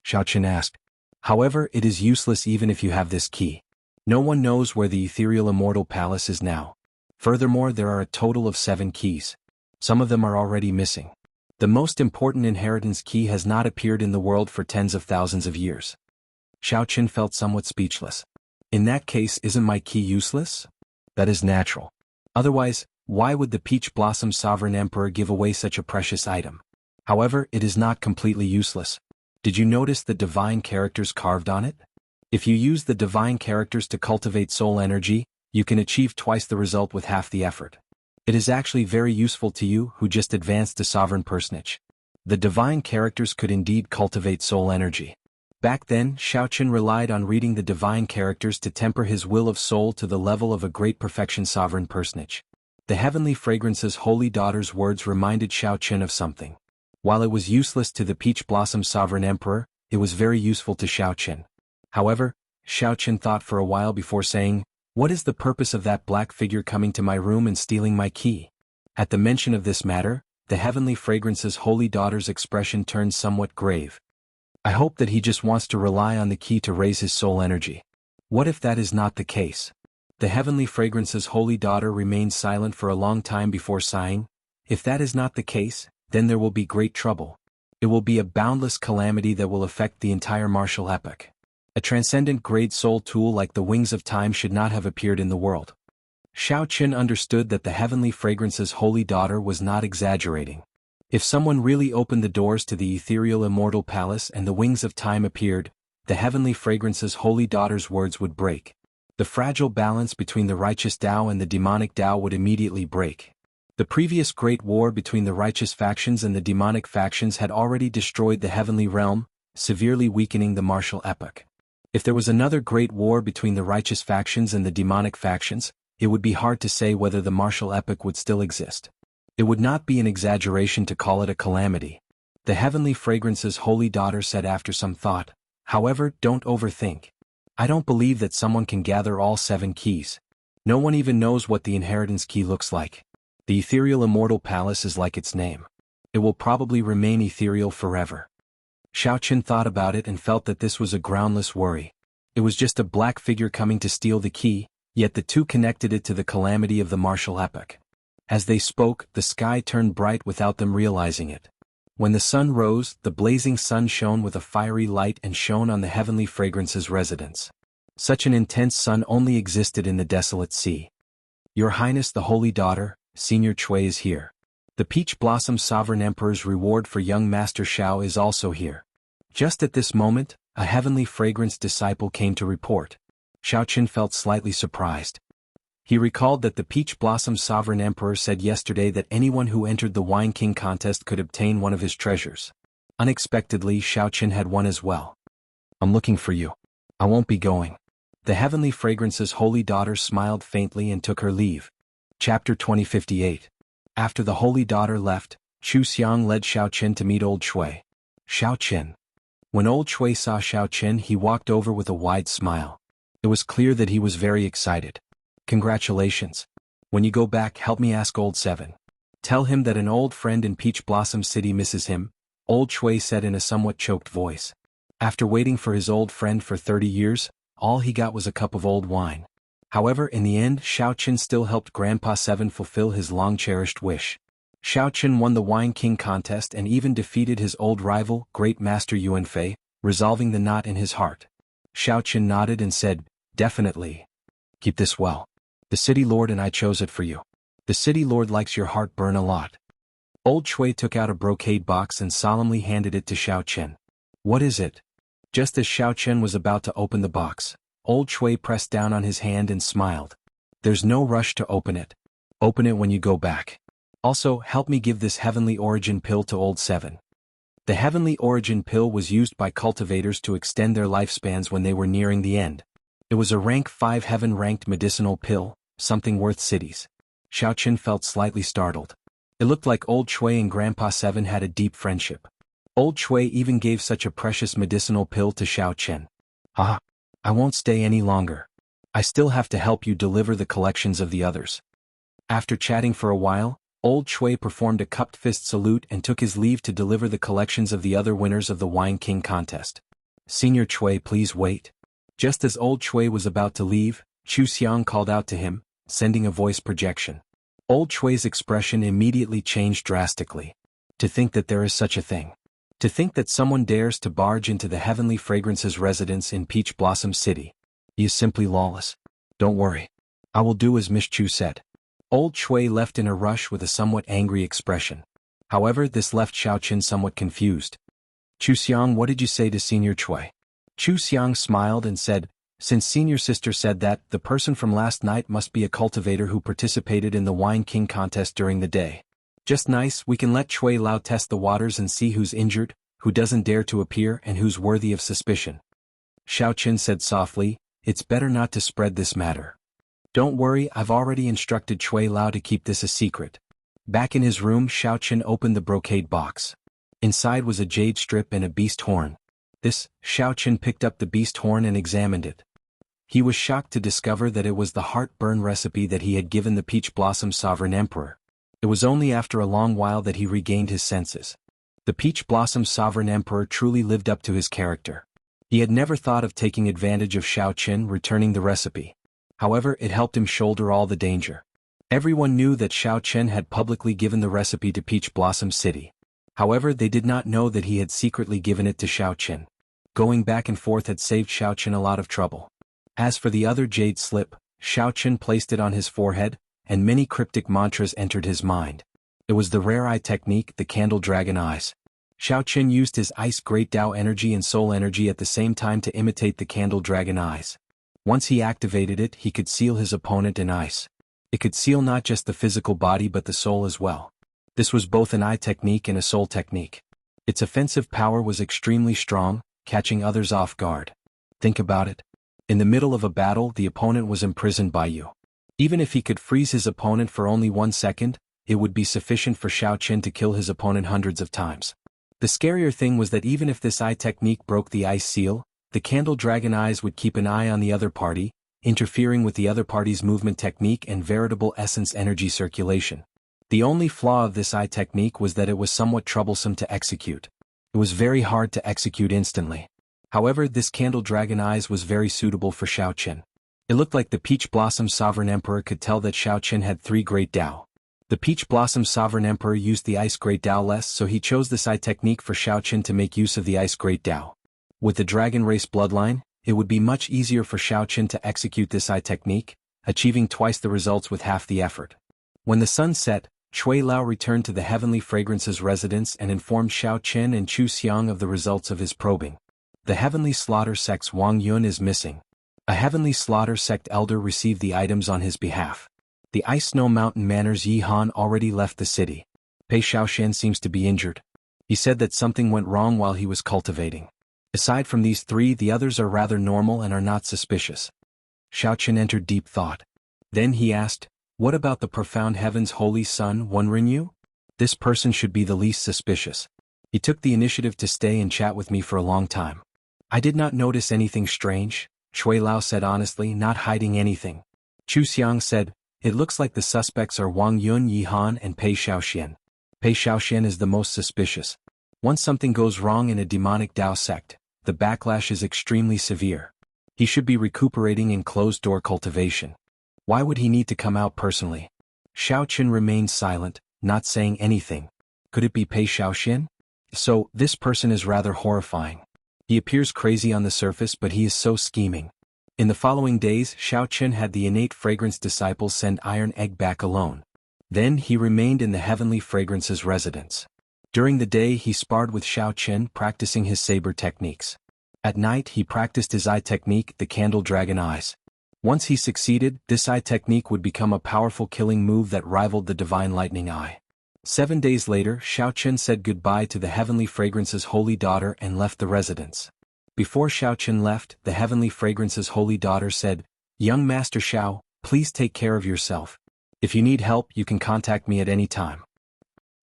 Xiaoqian asked. However, it is useless even if you have this key. No one knows where the ethereal Immortal Palace is now. Furthermore, there are a total of 7 keys. Some of them are already missing. The most important inheritance key has not appeared in the world for tens of thousands of years. Xiaoqian felt somewhat speechless. In that case, isn't my key useless? That is natural. Otherwise, why would the Peach Blossom Sovereign Emperor give away such a precious item? However, it is not completely useless. Did you notice the divine characters carved on it? If you use the divine characters to cultivate soul energy, you can achieve twice the result with half the effort. It is actually very useful to you who just advanced to sovereign personage. The divine characters could indeed cultivate soul energy. Back then, Xiaoqun relied on reading the divine characters to temper his will of soul to the level of a great perfection sovereign personage. The heavenly fragrance's holy daughter's words reminded Xiaoqun of something. While it was useless to the Peach Blossom Sovereign Emperor, it was very useful to Xiaoqun. However, Xiaoqun thought for a while before saying, "What is the purpose of that black figure coming to my room and stealing my key?" At the mention of this matter, the heavenly fragrance's holy daughter's expression turned somewhat grave. I hope that he just wants to rely on the key to raise his soul energy. What if that is not the case? The heavenly fragrance's holy daughter remained silent for a long time before sighing. If that is not the case, then there will be great trouble. It will be a boundless calamity that will affect the entire martial epoch. A transcendent grade soul tool like the Wings of Time should not have appeared in the world. Xiaoqun understood that the heavenly fragrance's holy daughter was not exaggerating. If someone really opened the doors to the ethereal immortal palace and the Wings of Time appeared, the heavenly fragrance's holy daughter's words would break. The fragile balance between the righteous Tao and the demonic Tao would immediately break. The previous great war between the righteous factions and the demonic factions had already destroyed the heavenly realm, severely weakening the martial epoch. If there was another great war between the righteous factions and the demonic factions, it would be hard to say whether the martial epoch would still exist. It would not be an exaggeration to call it a calamity. The heavenly fragrance's holy daughter said after some thought, "However, don't overthink. I don't believe that someone can gather all 7 keys. No one even knows what the inheritance key looks like. The ethereal immortal palace is like its name. It will probably remain ethereal forever." Xiaoqun thought about it and felt that this was a groundless worry. It was just a black figure coming to steal the key, yet the two connected it to the calamity of the martial epoch. As they spoke, the sky turned bright without them realizing it. When the sun rose, the blazing sun shone with a fiery light and shone on the heavenly fragrance's residence. Such an intense sun only existed in the desolate sea. "Your Highness the Holy Daughter, Senior Chui is here. The Peach Blossom Sovereign Emperor's reward for young Master Shao is also here." Just at this moment, a heavenly fragrance disciple came to report. Xiaoqun felt slightly surprised. He recalled that the Peach Blossom Sovereign Emperor said yesterday that anyone who entered the Wine King contest could obtain one of his treasures. Unexpectedly, Xiaoqun had one as well. "I'm looking for you. I won't be going." The heavenly fragrance's holy daughter smiled faintly and took her leave. Chapter 2058. After the holy daughter left, Chu Xiang led Xiaoqun to meet old Chui. "Xiaoqun." When old Chui saw Xiaoqun, he walked over with a wide smile. It was clear that he was very excited. "Congratulations. When you go back, help me ask old Seven. Tell him that an old friend in Peach Blossom City misses him," old Chui said in a somewhat choked voice. After waiting for his old friend for 30 years, all he got was a cup of old wine. However, in the end, Xiaoqun still helped Grandpa Seven fulfill his long-cherished wish. Xiaoqun won the Wine King contest and even defeated his old rival, Great Master Yuanfei, resolving the knot in his heart. Xiaoqun nodded and said, "Definitely. Keep this well. The City Lord and I chose it for you. The City Lord likes your heartburn a lot." Old Chui took out a brocade box and solemnly handed it to Xiaoqun. "What is it?" Just as Xiaoqun was about to open the box, old Chui pressed down on his hand and smiled. "There's no rush to open it. Open it when you go back. Also, help me give this Heavenly Origin Pill to old Seven." The Heavenly Origin Pill was used by cultivators to extend their lifespans when they were nearing the end. It was a rank 5 heaven-ranked medicinal pill, something worth cities. Xiaoqun felt slightly startled. It looked like old Chui and Grandpa Seven had a deep friendship. Old Chui even gave such a precious medicinal pill to Xiaoqun. "Ah, I won't stay any longer. I still have to help you deliver the collections of the others." After chatting for a while, old Chui performed a cupped fist salute and took his leave to deliver the collections of the other winners of the Wine King contest. "Senior Chui, please wait." Just as old Chui was about to leave, Chu Xiang called out to him, sending a voice projection. Old Chui's expression immediately changed drastically. To think that there is such a thing. To think that someone dares to barge into the Heavenly Fragrance's residence in Peach Blossom City. He is simply lawless. "Don't worry. I will do as Miss Chu said." Old Chui left in a rush with a somewhat angry expression. However, this left Xiao Qin somewhat confused. Chu Xiang, what did you say to Senior Chui? Chu Xiang smiled and said, since Senior Sister said that, the person from last night must be a cultivator who participated in the Wine King contest during the day. Just nice, we can let Chui Lao test the waters and see who's injured, who doesn't dare to appear and who's worthy of suspicion. Xiao Qin said softly, it's better not to spread this matter. Don't worry, I've already instructed Chui Lao to keep this a secret. Back in his room, Xiao Qin opened the brocade box. Inside was a jade strip and a beast horn. Xiao Qin picked up the beast horn and examined it. He was shocked to discover that it was the heartburn recipe that he had given the Peach Blossom Sovereign Emperor. It was only after a long while that he regained his senses. The Peach Blossom Sovereign Emperor truly lived up to his character. He had never thought of taking advantage of Xiao Qin returning the recipe. However, it helped him shoulder all the danger. Everyone knew that Xiao Qin had publicly given the recipe to Peach Blossom City. However, they did not know that he had secretly given it to Xiao Qin. Going back and forth had saved Xiao Qin a lot of trouble. As for the other jade slip, Xiao Qin placed it on his forehead, and many cryptic mantras entered his mind. It was the rare eye technique, the Candle Dragon Eyes. Xiao Qin used his Ice Great Tao energy and Soul energy at the same time to imitate the Candle Dragon Eyes. Once he activated it, he could seal his opponent in ice. It could seal not just the physical body but the soul as well. This was both an eye technique and a soul technique. Its offensive power was extremely strong, catching others off guard. Think about it. In the middle of a battle, the opponent was imprisoned by you. Even if he could freeze his opponent for only 1 second, it would be sufficient for Xiao Qin to kill his opponent hundreds of times. The scarier thing was that even if this eye technique broke the ice seal, the Candle Dragon Eyes would keep an eye on the other party, interfering with the other party's movement technique and veritable essence energy circulation. The only flaw of this eye technique was that it was somewhat troublesome to execute. It was very hard to execute instantly. However, this Candle Dragon Eyes was very suitable for Xiao Qin. It looked like the Peach Blossom Sovereign Emperor could tell that Xiao Qin had 3 Great Tao. The Peach Blossom Sovereign Emperor used the Ice Great Tao less, so he chose this eye technique for Xiao Qin to make use of the Ice Great Tao. With the Dragon Race bloodline, it would be much easier for Xiao Qin to execute this eye technique, achieving twice the results with half the effort. When the sun set, Chui Lao returned to the Heavenly Fragrance's residence and informed Xiao Qin and Chu Xiang of the results of his probing. The Heavenly Slaughter Sect's Wang Yun is missing. A Heavenly Slaughter Sect elder received the items on his behalf. The Ice Snow Mountain Manor's Yi Han already left the city. Pei Xiaoxian seems to be injured. He said that something went wrong while he was cultivating. Aside from these 3, the others are rather normal and are not suspicious. Xiao Qin entered deep thought. Then he asked, what about the profound heaven's holy son, Wen Rinyu? This person should be the least suspicious. He took the initiative to stay and chat with me for a long time. I did not notice anything strange, Chui Lao said honestly, not hiding anything. Chu Xiang said, it looks like the suspects are Wang Yun, Yi Han and Pei Xiaoxian. Pei Xiaoxian is the most suspicious. Once something goes wrong in a demonic Dao sect, the backlash is extremely severe. He should be recuperating in closed-door cultivation. Why would he need to come out personally? Xiao Qin remained silent, not saying anything. Could it be Pei Xiaoxian? So, this person is rather horrifying. He appears crazy on the surface but he is so scheming. In the following days, Xiao Qin had the innate fragrance disciples send Iron Egg back alone. Then he remained in the Heavenly Fragrance's residence. During the day he sparred with Xiao Qin, practicing his saber techniques. At night he practiced his eye technique, the Candle Dragon Eyes. Once he succeeded, this eye technique would become a powerful killing move that rivaled the Divine Lightning Eye. 7 days later, Xiao Qin said goodbye to the Heavenly Fragrance's holy daughter and left the residence. Before Xiao Qin left, the Heavenly Fragrance's holy daughter said, Young Master Xiao, please take care of yourself. If you need help, you can contact me at any time.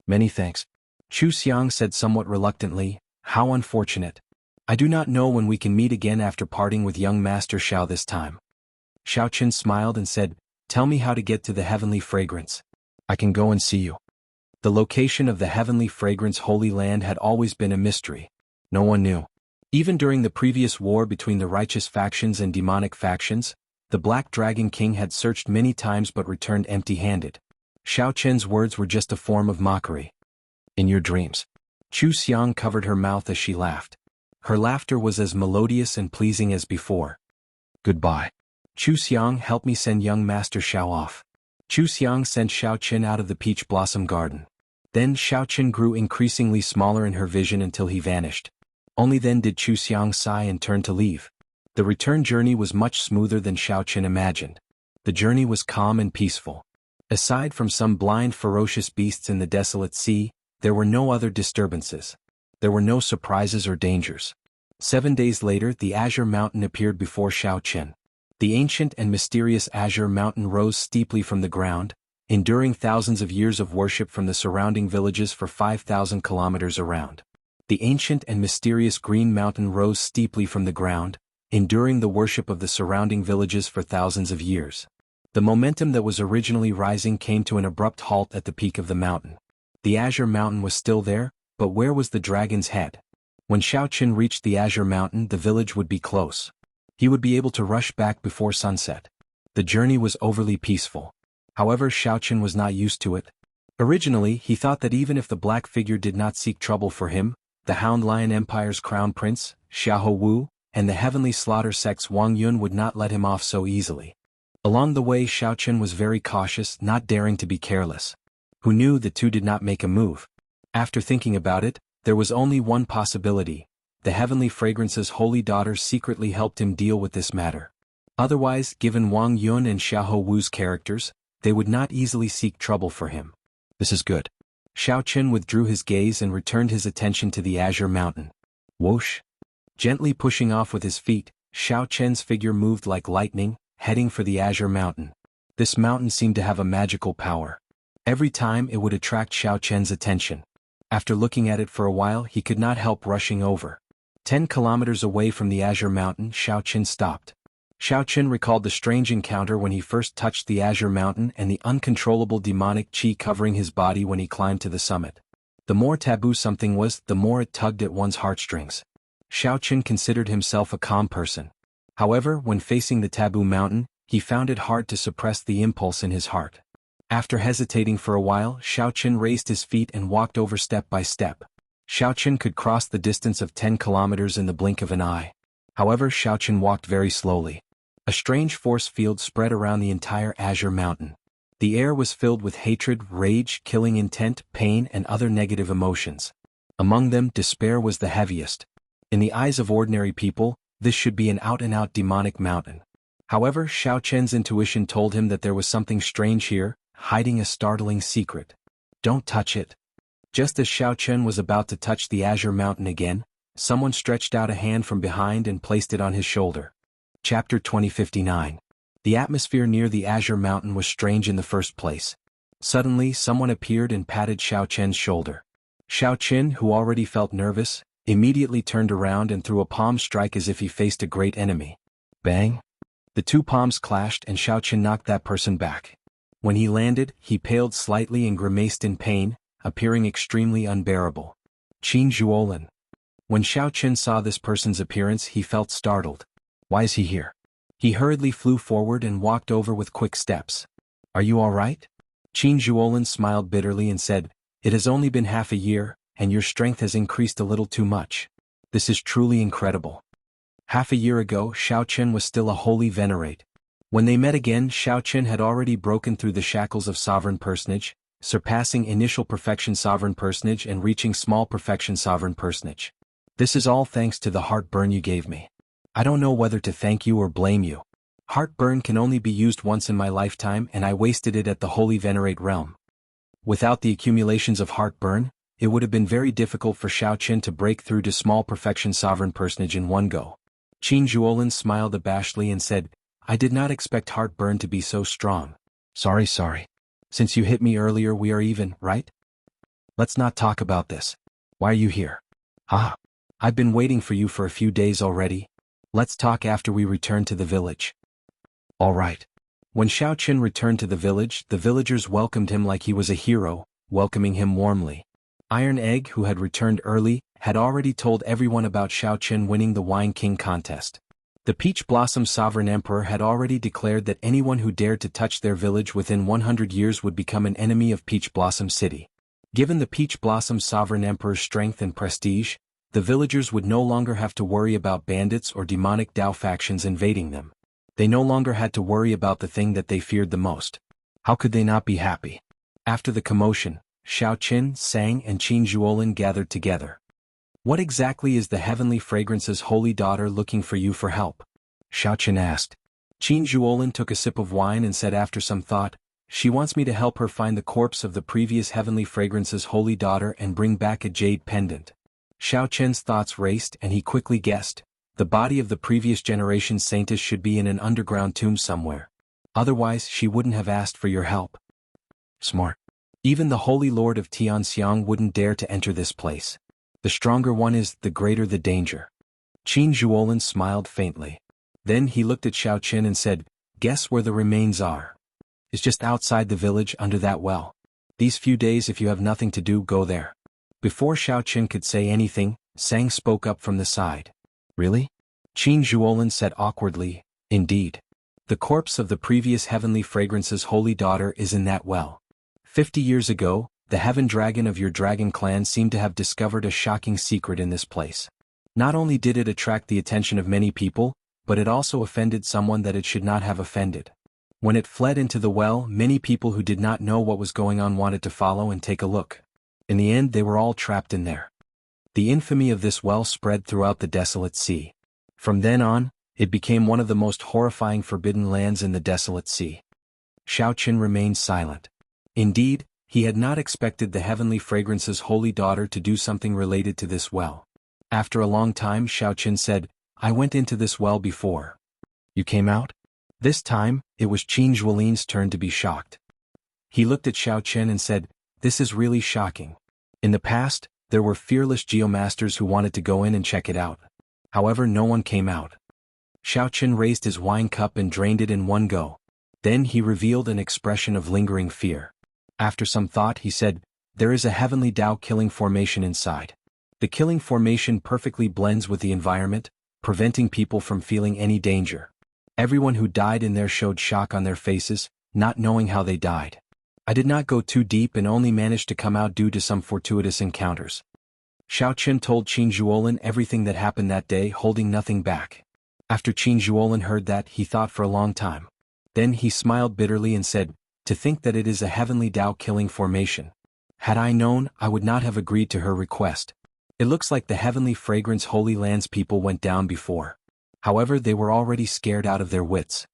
Many thanks. Chu Xiang said somewhat reluctantly, how unfortunate. I do not know when we can meet again after parting with young Master Xiao this time. Xiao Qin smiled and said, tell me how to get to the Heavenly Fragrance. I can go and see you. The location of the Heavenly Fragrance Holy Land had always been a mystery. No one knew. Even during the previous war between the righteous factions and demonic factions, the Black Dragon King had searched many times but returned empty-handed. Xiao Qin's words were just a form of mockery. In your dreams. Chu Xiang covered her mouth as she laughed. Her laughter was as melodious and pleasing as before. Goodbye. Chu Xiang, help me send young Master Xiao off. Chu Xiang sent Xiao Qin out of the Peach Blossom Garden. Then Xiaoqin grew increasingly smaller in her vision until he vanished. Only then did Chu Xiang sigh and turn to leave. The return journey was much smoother than Xiaoqin imagined. The journey was calm and peaceful. Aside from some blind ferocious beasts in the desolate sea, there were no other disturbances. There were no surprises or dangers. 7 days later the Azure Mountain appeared before Xiaoqin. The ancient and mysterious Azure Mountain rose steeply from the ground, enduring thousands of years of worship from the surrounding villages for 5,000 kilometers around. The ancient and mysterious Green Mountain rose steeply from the ground, enduring the worship of the surrounding villages for thousands of years. The momentum that was originally rising came to an abrupt halt at the peak of the mountain. The Azure Mountain was still there, but where was the dragon's head? When Xiaoqin reached the Azure Mountain, the village would be close. He would be able to rush back before sunset. The journey was overly peaceful. However, Xiaoqin was not used to it. Originally, he thought that even if the black figure did not seek trouble for him, the Hound Lion Empire's crown prince, Xiahou Wu, and the heavenly slaughter sect's Wang Yun would not let him off so easily. Along the way, Xiaoqin was very cautious, not daring to be careless. Who knew the two did not make a move? After thinking about it, there was only one possibility. The heavenly fragrance's holy daughter secretly helped him deal with this matter. Otherwise, given Wang Yun and Xiahou Wu's characters, they would not easily seek trouble for him. This is good. Xiaoqin withdrew his gaze and returned his attention to the Azure Mountain. Whoosh! Gently pushing off with his feet, Xiaoqin's figure moved like lightning, heading for the Azure Mountain. This mountain seemed to have a magical power. Every time it would attract Xiaoqin's attention. After looking at it for a while, he could not help rushing over. 10 kilometers away from the Azure Mountain, Xiaoqin stopped. Xiaoqin recalled the strange encounter when he first touched the Azure Mountain and the uncontrollable demonic qi covering his body when he climbed to the summit. The more taboo something was, the more it tugged at one's heartstrings. Xiaoqin considered himself a calm person. However, when facing the taboo mountain, he found it hard to suppress the impulse in his heart. After hesitating for a while, Xiaoqin raised his feet and walked over step by step. Xiaoqin could cross the distance of 10 kilometers in the blink of an eye. However, Xiaoqin walked very slowly. A strange force field spread around the entire Azure Mountain. The air was filled with hatred, rage, killing intent, pain, and other negative emotions. Among them, despair was the heaviest. In the eyes of ordinary people, this should be an out-and-out demonic mountain. However, Xiaoqin's intuition told him that there was something strange here, hiding a startling secret. Don't touch it. Just as Xiaoqin was about to touch the Azure Mountain again, someone stretched out a hand from behind and placed it on his shoulder. Chapter 2059. The atmosphere near the Azure Mountain was strange in the first place. Suddenly, someone appeared and patted Xiaoqin's shoulder. Xiaoqin, who already felt nervous, immediately turned around and threw a palm strike as if he faced a great enemy. Bang! The two palms clashed and Xiaoqin knocked that person back. When he landed, he paled slightly and grimaced in pain, appearing extremely unbearable. Qin Zhuolin. When Xiaoqin saw this person's appearance, he felt startled. Why is he here? He hurriedly flew forward and walked over with quick steps. Are you all right? Qin Zhuolin smiled bitterly and said, It has only been half a year, and your strength has increased a little too much. This is truly incredible. Half a year ago, Xiaoqin was still a holy venerate. When they met again, Xiaoqin had already broken through the shackles of sovereign personage, surpassing initial perfection sovereign personage and reaching small perfection sovereign personage. This is all thanks to the heartburn you gave me. I don't know whether to thank you or blame you. Heartburn can only be used once in my lifetime and I wasted it at the holy venerate realm. Without the accumulations of heartburn, it would have been very difficult for Xiaoqin to break through to small perfection sovereign personage in one go. Qin Zhuolin smiled abashedly and said, I did not expect heartburn to be so strong. Sorry. Since you hit me earlier we are even, right? Let's not talk about this. Why are you here? I've been waiting for you for a few days already. Let's talk after we return to the village. All right. When Xiaoqin returned to the village, the villagers welcomed him like he was a hero, welcoming him warmly. Iron Egg, who had returned early, had already told everyone about Xiaoqin winning the Wine King contest. The Peach Blossom Sovereign Emperor had already declared that anyone who dared to touch their village within 100 years would become an enemy of Peach Blossom City. Given the Peach Blossom Sovereign Emperor's strength and prestige, the villagers would no longer have to worry about bandits or demonic Dao factions invading them. They no longer had to worry about the thing that they feared the most. How could they not be happy? After the commotion, Xiao Qin, Sang and Qin Zhuolin gathered together. What exactly is the Heavenly Fragrance's holy daughter looking for you for help? Xiao Qin asked. Qin Zhuolin took a sip of wine and said after some thought, she wants me to help her find the corpse of the previous Heavenly Fragrance's holy daughter and bring back a jade pendant. Xiao Qian's thoughts raced and he quickly guessed, the body of the previous generation's saintess should be in an underground tomb somewhere. Otherwise she wouldn't have asked for your help. Smart. Even the Holy Lord of Tianxiang wouldn't dare to enter this place. The stronger one is, the greater the danger. Qin Zhuolin smiled faintly. Then he looked at Xiao Qin and said, guess where the remains are. It's just outside the village under that well. These few days if you have nothing to do, go there. Before Xiao Qin could say anything, Sang spoke up from the side. Really? Qin Zhuolin said awkwardly, indeed. The corpse of the previous Heavenly Fragrance's holy daughter is in that well. 50 years ago, the Heaven Dragon of your dragon clan seemed to have discovered a shocking secret in this place. Not only did it attract the attention of many people, but it also offended someone that it should not have offended. When it fled into the well, many people who did not know what was going on wanted to follow and take a look. In the end they were all trapped in there. The infamy of this well spread throughout the desolate sea. From then on, it became one of the most horrifying forbidden lands in the desolate sea. Xiao Qin remained silent. Indeed, he had not expected the Heavenly Fragrance's holy daughter to do something related to this well. After a long time Xiao Qin said, I went into this well before. You came out? This time, it was Qin Zhuolin's turn to be shocked. He looked at Xiao Qin and said, this is really shocking. In the past, there were fearless geomasters who wanted to go in and check it out. However, no one came out. Xiao Qin raised his wine cup and drained it in one go. Then he revealed an expression of lingering fear. After some thought he said, there is a heavenly Tao killing formation inside. The killing formation perfectly blends with the environment, preventing people from feeling any danger. Everyone who died in there showed shock on their faces, not knowing how they died. I did not go too deep and only managed to come out due to some fortuitous encounters. Xiao Qin told Qin Zhuolin everything that happened that day, holding nothing back. After Qin Zhuolin heard that, he thought for a long time. Then he smiled bitterly and said, to think that it is a heavenly Tao killing formation. Had I known, I would not have agreed to her request. It looks like the Heavenly Fragrance Holy Land's people went down before. However, they were already scared out of their wits.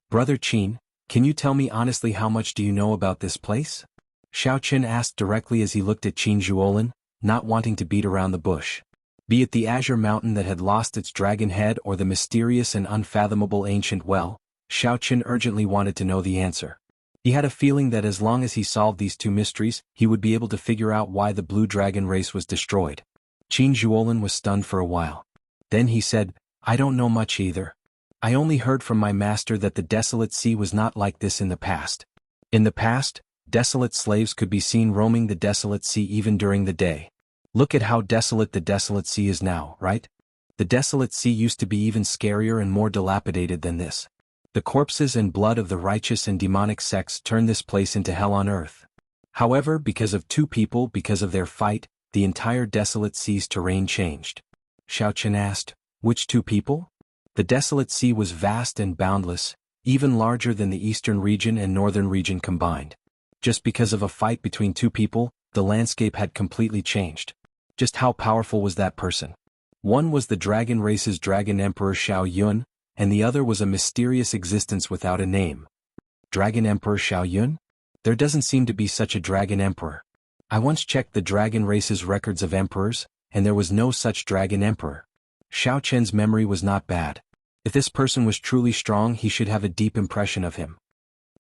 Brother Qin, can you tell me honestly how much do you know about this place? Xiao Qin asked directly as he looked at Qin Zhuolin, not wanting to beat around the bush. Be it the azure mountain that had lost its dragon head or the mysterious and unfathomable ancient well, Xiao Qin urgently wanted to know the answer. He had a feeling that as long as he solved these two mysteries, he would be able to figure out why the blue dragon race was destroyed. Qin Zhuolin was stunned for a while. Then he said, I don't know much either. I only heard from my master that the desolate sea was not like this in the past. In the past, desolate slaves could be seen roaming the desolate sea even during the day. Look at how desolate the desolate sea is now, right? The desolate sea used to be even scarier and more dilapidated than this. The corpses and blood of the righteous and demonic sects turned this place into hell on earth. However, because of two people, because of their fight, the entire desolate sea's terrain changed. Xiao Qin asked, which two people? The desolate sea was vast and boundless, even larger than the eastern region and northern region combined. Just because of a fight between two people, the landscape had completely changed. Just how powerful was that person? One was the dragon race's dragon emperor Xiao Yun, and the other was a mysterious existence without a name. Dragon Emperor Xiao Yun? There doesn't seem to be such a dragon emperor. I once checked the dragon race's records of emperors, and there was no such dragon emperor. Xiao Qian's memory was not bad. If this person was truly strong, he should have a deep impression of him.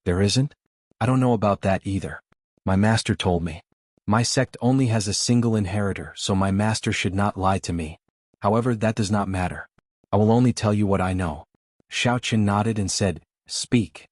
There isn't? I don't know about that either. My master told me. My sect only has a single inheritor, so my master should not lie to me. However, that does not matter. I will only tell you what I know. Xiao Qin nodded and said, speak.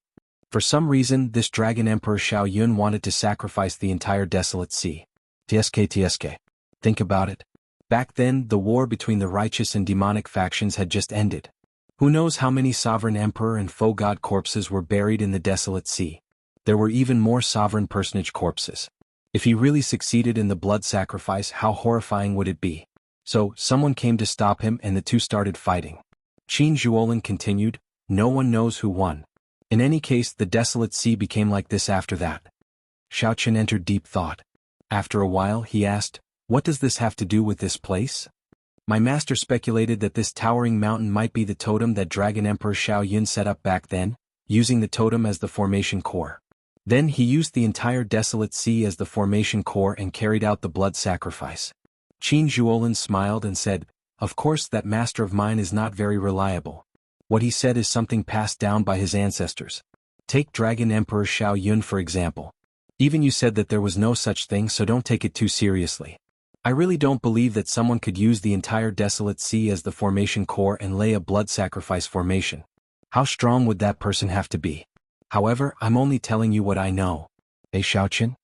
For some reason, this dragon emperor Xiao Yun wanted to sacrifice the entire desolate sea. TSK. Think about it. Back then, the war between the righteous and demonic factions had just ended. Who knows how many sovereign emperor and foe god corpses were buried in the desolate sea. There were even more sovereign personage corpses. If he really succeeded in the blood sacrifice, how horrifying would it be? So, someone came to stop him and the two started fighting. Qin Zhuolin continued, no one knows who won. In any case, the desolate sea became like this after that. Xiao Qin entered deep thought. After a while he asked, "What does this have to do with this place?" My master speculated that this towering mountain might be the totem that Dragon Emperor Xiao Yun set up back then, using the totem as the formation core. Then he used the entire desolate sea as the formation core and carried out the blood sacrifice. Qin Zhuolin smiled and said, "Of course that master of mine is not very reliable. What he said is something passed down by his ancestors. Take Dragon Emperor Xiao Yun for example. Even you said that there was no such thing, so don't take it too seriously. I really don't believe that someone could use the entire desolate sea as the formation core and lay a blood sacrifice formation. How strong would that person have to be? However, I'm only telling you what I know." Xiaoqin?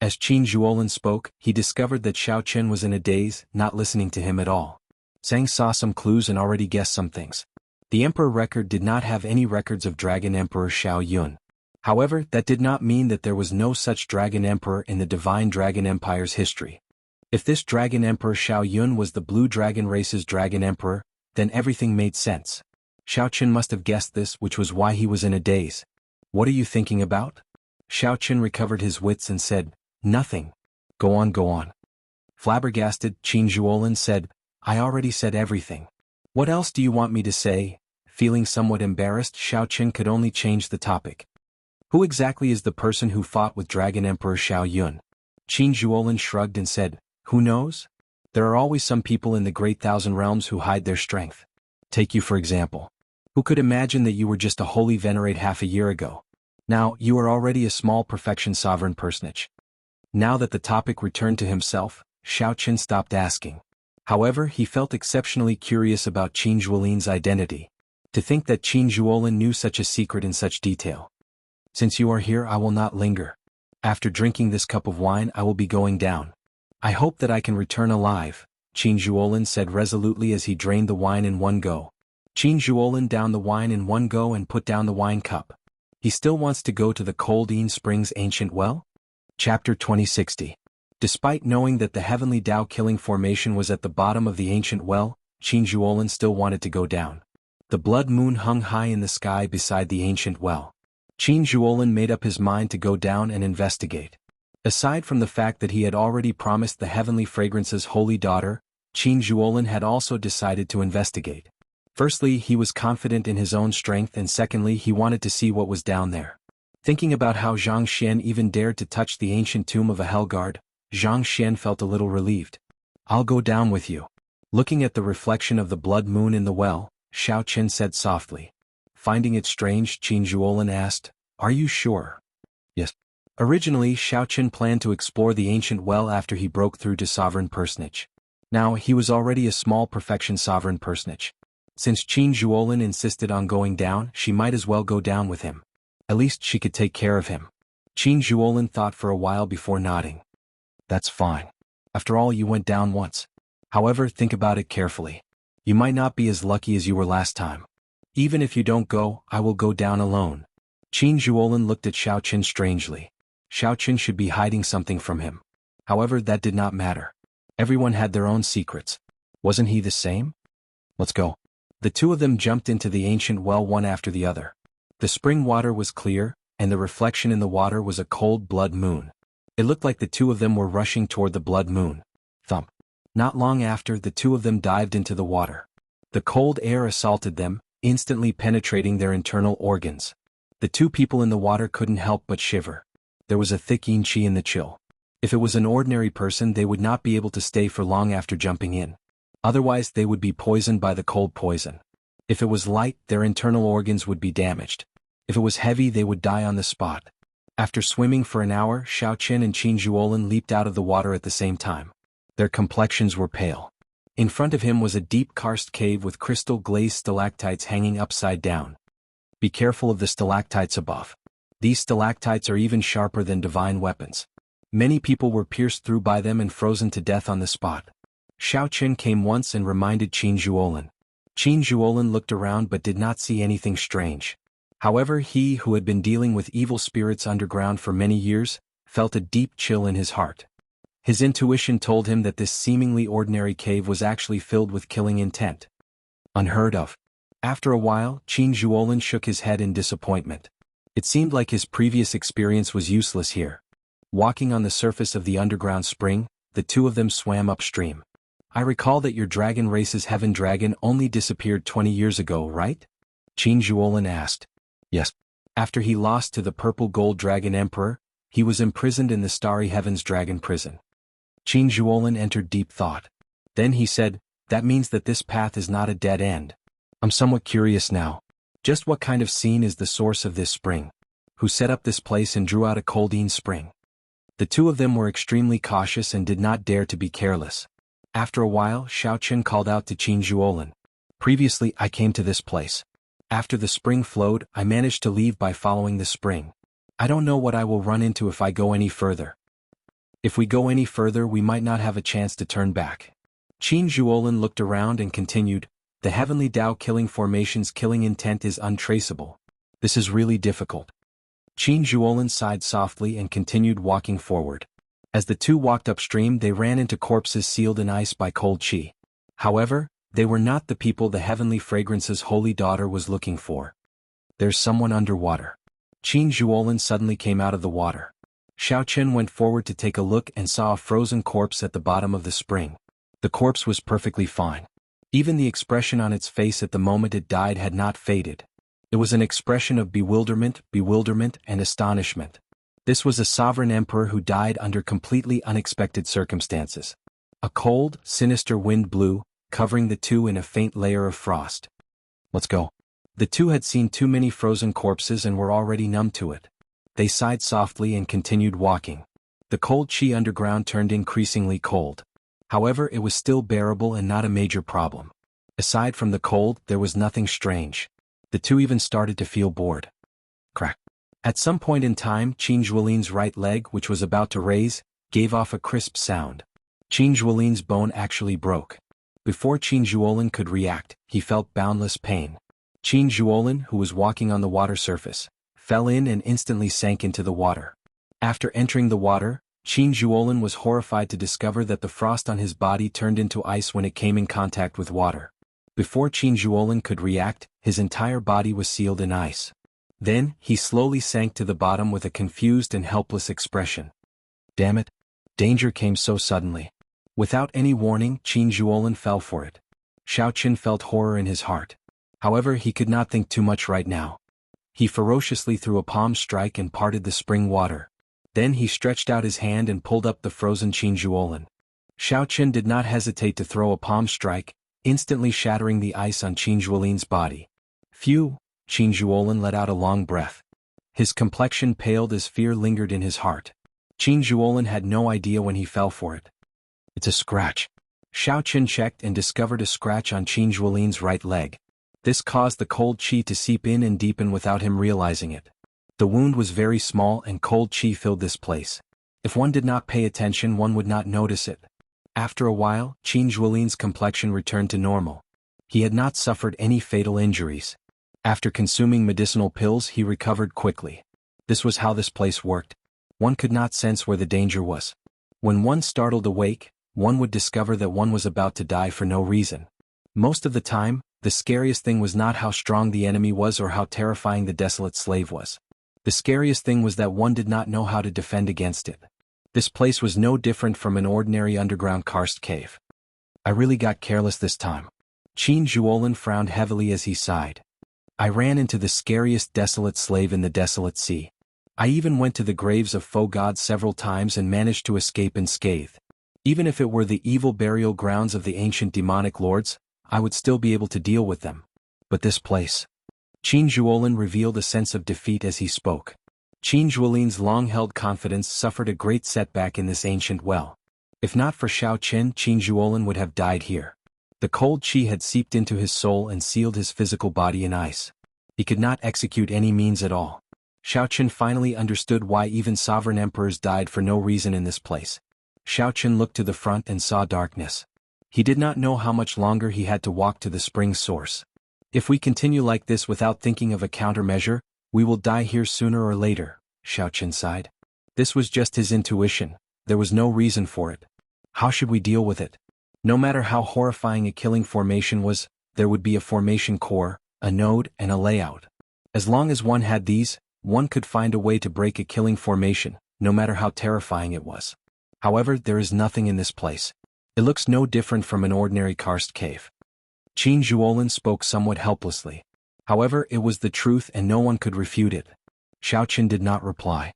As Qin Zhuolin spoke, he discovered that Xiaoqin was in a daze, not listening to him at all. Sang saw some clues and already guessed some things. The Emperor record did not have any records of Dragon Emperor Xiao Yun. However, that did not mean that there was no such Dragon Emperor in the Divine Dragon Empire's history. If this Dragon Emperor Xiao Yun was the Blue Dragon race's Dragon Emperor, then everything made sense. Xiaoqin must have guessed this, which was why he was in a daze. "What are you thinking about?" Xiaoqin recovered his wits and said, "Nothing. Go on, go on." Flabbergasted, Qin Zhuolin said, "I already said everything. What else do you want me to say?" Feeling somewhat embarrassed, Xiaoqin could only change the topic. "Who exactly is the person who fought with Dragon Emperor Xiao Yun?" Qin Zhuolin shrugged and said, "Who knows? There are always some people in the Great Thousand Realms who hide their strength. Take you for example. Who could imagine that you were just a holy venerate half a year ago? Now, you are already a small perfection sovereign personage." Now that the topic returned to himself, Xiaoqin stopped asking. However, he felt exceptionally curious about Qin Zhuolin's identity. To think that Qin Zhuolin knew such a secret in such detail. "Since you are here, I will not linger. After drinking this cup of wine, I will be going down. I hope that I can return alive," Qin Zhuolin said resolutely as he drained the wine in one go. Qin Zhuolin downed the wine in one go and put down the wine cup. He still wants to go to the Cold Een Springs ancient well? Chapter 2060. Despite knowing that the heavenly Tao killing formation was at the bottom of the ancient well, Qin Zhuolin still wanted to go down. The blood moon hung high in the sky beside the ancient well. Qin Zhuolin made up his mind to go down and investigate. Aside from the fact that he had already promised the heavenly fragrance's holy daughter, Qin Zhuolin had also decided to investigate. Firstly, he was confident in his own strength, and secondly, he wanted to see what was down there. Thinking about how Zhang Xian even dared to touch the ancient tomb of a Hellguard, Zhang Xian felt a little relieved. "I'll go down with you." Looking at the reflection of the blood moon in the well, Xiaoqin said softly. Finding it strange, Qin Zhuolin asked, "Are you sure?" "Yes." Originally, Xiaoqin planned to explore the ancient well after he broke through to sovereign personage. Now, he was already a small perfection sovereign personage. Since Qin Zhuolin insisted on going down, she might as well go down with him. At least she could take care of him. Qin Zhuolin thought for a while before nodding. "That's fine. After all, you went down once. However, think about it carefully. You might not be as lucky as you were last time. Even if you don't go, I will go down alone." Qin Zhuolin looked at Xiaoqin strangely. Xiaoqin should be hiding something from him. However, that did not matter. Everyone had their own secrets. Wasn't he the same? "Let's go." The two of them jumped into the ancient well one after the other. The spring water was clear, and the reflection in the water was a cold blood moon. It looked like the two of them were rushing toward the blood moon. Thump. Not long after, the two of them dived into the water. The cold air assaulted them, instantly penetrating their internal organs. The two people in the water couldn't help but shiver. There was a thick yin qi in the chill. If it was an ordinary person, they would not be able to stay for long after jumping in. Otherwise, they would be poisoned by the cold poison. If it was light, their internal organs would be damaged. If it was heavy, they would die on the spot. After swimming for an hour, Xiaoqin and Qin Zhuolin leaped out of the water at the same time. Their complexions were pale. In front of him was a deep karst cave with crystal-glazed stalactites hanging upside down. Be careful of the stalactites above. These stalactites are even sharper than divine weapons. Many people were pierced through by them and frozen to death on the spot. Xiaoqin came once and reminded Qin Zhuolin. Qin Zhuolin looked around but did not see anything strange. However, he who had been dealing with evil spirits underground for many years, felt a deep chill in his heart. His intuition told him that this seemingly ordinary cave was actually filled with killing intent. Unheard of. After a while, Qin Zhuolin shook his head in disappointment. It seemed like his previous experience was useless here. Walking on the surface of the underground spring, the two of them swam upstream. I recall that your dragon race's heaven dragon only disappeared 20 years ago, right? Qin Zhuolin asked. Yes. After he lost to the purple gold dragon emperor, he was imprisoned in the starry heavens dragon prison. Qin Zhuolin entered deep thought. Then he said, that means that this path is not a dead end. I'm somewhat curious now. Just what kind of scene is the source of this spring? Who set up this place and drew out a coldine spring? The two of them were extremely cautious and did not dare to be careless. After a while, Xiaoqun called out to Qin Zhuolin. Previously, I came to this place. After the spring flowed, I managed to leave by following the spring. I don't know what I will run into if I go any further. If we go any further, we might not have a chance to turn back. Qin Zhuolin looked around and continued, the heavenly Tao killing formation's killing intent is untraceable. This is really difficult. Qin Zhuolin sighed softly and continued walking forward. As the two walked upstream, they ran into corpses sealed in ice by cold qi. However, they were not the people the heavenly fragrance's holy daughter was looking for. There's someone underwater. Qin Zhuolin suddenly came out of the water. Xiaoqun went forward to take a look and saw a frozen corpse at the bottom of the spring. The corpse was perfectly fine. Even the expression on its face at the moment it died had not faded. It was an expression of bewilderment, and astonishment. This was a sovereign emperor who died under completely unexpected circumstances. A cold, sinister wind blew, covering the two in a faint layer of frost. Let's go. The two had seen too many frozen corpses and were already numb to it. They sighed softly and continued walking. The cold qi underground turned increasingly cold. However, it was still bearable and not a major problem. Aside from the cold, there was nothing strange. The two even started to feel bored. Crack. At some point in time, Qin Zhuolin's right leg, which was about to raise, gave off a crisp sound. Qin Zhuolin's bone actually broke. Before Qin Zhuolin could react, he felt boundless pain. Qin Zhuolin, who was walking on the water surface, fell in and instantly sank into the water. After entering the water, Qin Zhuolin was horrified to discover that the frost on his body turned into ice when it came in contact with water. Before Qin Zhuolin could react, his entire body was sealed in ice. Then, he slowly sank to the bottom with a confused and helpless expression. Damn it! Danger came so suddenly. Without any warning, Qin Zhuolin fell for it. Xiaoqun felt horror in his heart. However, he could not think too much right now. He ferociously threw a palm strike and parted the spring water. Then he stretched out his hand and pulled up the frozen Qin Zhuolin. Xiaoqun did not hesitate to throw a palm strike, instantly shattering the ice on Qin Zhuolin's body. Phew! Qin Zhuolin let out a long breath. His complexion paled as fear lingered in his heart. Qin Zhuolin had no idea when he fell for it. It's a scratch. Xiaoqun checked and discovered a scratch on Qin Zhuolin's right leg. This caused the cold qi to seep in and deepen without him realizing it. The wound was very small and cold qi filled this place. If one did not pay attention, one would not notice it. After a while, Qin Zhuolin's complexion returned to normal. He had not suffered any fatal injuries. After consuming medicinal pills, he recovered quickly. This was how this place worked. One could not sense where the danger was. When one startled awake, one would discover that one was about to die for no reason. Most of the time, the scariest thing was not how strong the enemy was or how terrifying the desolate slave was. The scariest thing was that one did not know how to defend against it. This place was no different from an ordinary underground karst cave. I really got careless this time. Qin Zhuolin frowned heavily as he sighed. I ran into the scariest desolate slave in the desolate sea. I even went to the graves of foe gods several times and managed to escape unscathed. Even if it were the evil burial grounds of the ancient demonic lords, I would still be able to deal with them. But this place... Qin Zhuolin revealed a sense of defeat as he spoke. Qin Zhuolin's long-held confidence suffered a great setback in this ancient well. If not for Xiaoqun, Qin Zhuolin would have died here. The cold qi had seeped into his soul and sealed his physical body in ice. He could not execute any means at all. Xiaoqun finally understood why even sovereign emperors died for no reason in this place. Xiaoqun looked to the front and saw darkness. He did not know how much longer he had to walk to the spring source. If we continue like this without thinking of a countermeasure, we will die here sooner or later, Xiaoqun sighed. This was just his intuition, there was no reason for it. How should we deal with it? No matter how horrifying a killing formation was, there would be a formation core, a node, and a layout. As long as one had these, one could find a way to break a killing formation, no matter how terrifying it was. However, there is nothing in this place. It looks no different from an ordinary karst cave. Qin Zhuolin spoke somewhat helplessly. However, it was the truth and no one could refute it. Xiaoqin did not reply.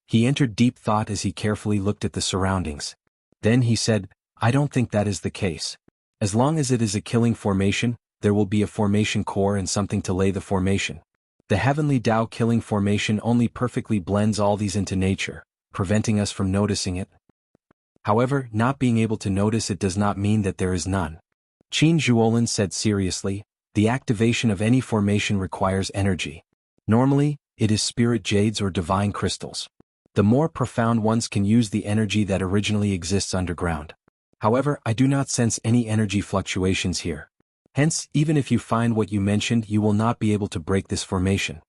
He entered deep thought as he carefully looked at the surroundings. Then he said, I don't think that is the case. As long as it is a killing formation, there will be a formation core and something to lay the formation. The heavenly Tao killing formation only perfectly blends all these into nature, preventing us from noticing it. However, not being able to notice it does not mean that there is none. Qin Zhuolin said seriously, the activation of any formation requires energy. Normally, it is spirit jades or divine crystals. The more profound ones can use the energy that originally exists underground. However, I do not sense any energy fluctuations here. Hence, even if you find what you mentioned, you will not be able to break this formation.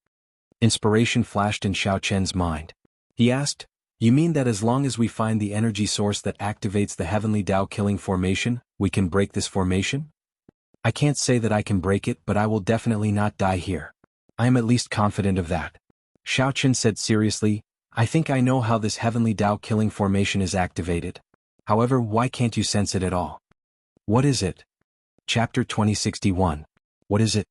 Inspiration flashed in Xiaoqian's mind. He asked, you mean that as long as we find the energy source that activates the heavenly Tao killing formation, we can break this formation? I can't say that I can break it, but I will definitely not die here. I am at least confident of that. Xiaoqian said seriously, I think I know how this heavenly Tao killing formation is activated. However, why can't you sense it at all? What is it? Chapter 2061. What is it?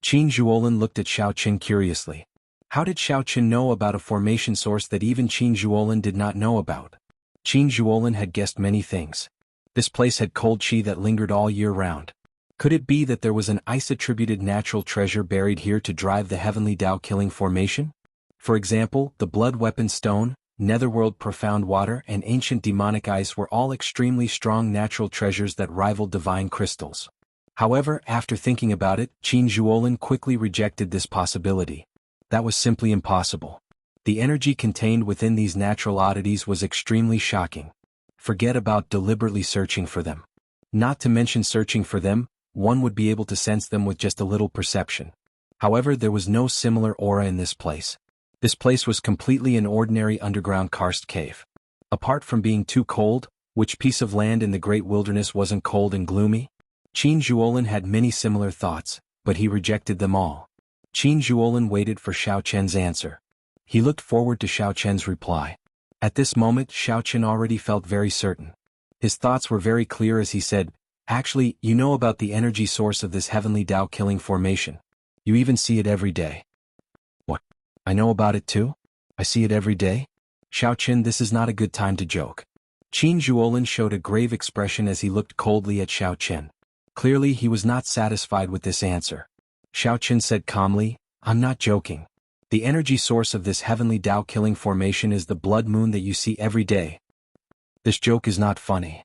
Qin Zhuolin looked at Xiaoqin curiously. How did Xiaoqin know about a formation source that even Qin Zhuolin did not know about? Qin Zhuolin had guessed many things. This place had cold qi that lingered all year round. Could it be that there was an ice-attributed natural treasure buried here to drive the heavenly Tao killing formation? For example, the blood weapon stone, netherworld profound water and ancient demonic ice were all extremely strong natural treasures that rivaled divine crystals. However, after thinking about it, Qin Zhuolin quickly rejected this possibility. That was simply impossible. The energy contained within these natural oddities was extremely shocking. Forget about deliberately searching for them. Not to mention searching for them, one would be able to sense them with just a little perception. However, there was no similar aura in this place. This place was completely an ordinary underground karst cave. Apart from being too cold, which piece of land in the great wilderness wasn't cold and gloomy? Qin Zhuolin had many similar thoughts, but he rejected them all. Qin Zhuolin waited for Xiaoqian's answer. He looked forward to Xiaoqian's reply. At this moment, Xiaoqian already felt very certain. His thoughts were very clear as he said, actually, you know about the energy source of this heavenly Tao killing formation. You even see it every day. What? I know about it too? I see it every day? Xiaoqian, this is not a good time to joke. Qin Zhuolin showed a grave expression as he looked coldly at Xiaoqian. Clearly, he was not satisfied with this answer. Xiaoqian said calmly, I'm not joking. The energy source of this heavenly Tao killing formation is the blood moon that you see every day. This joke is not funny.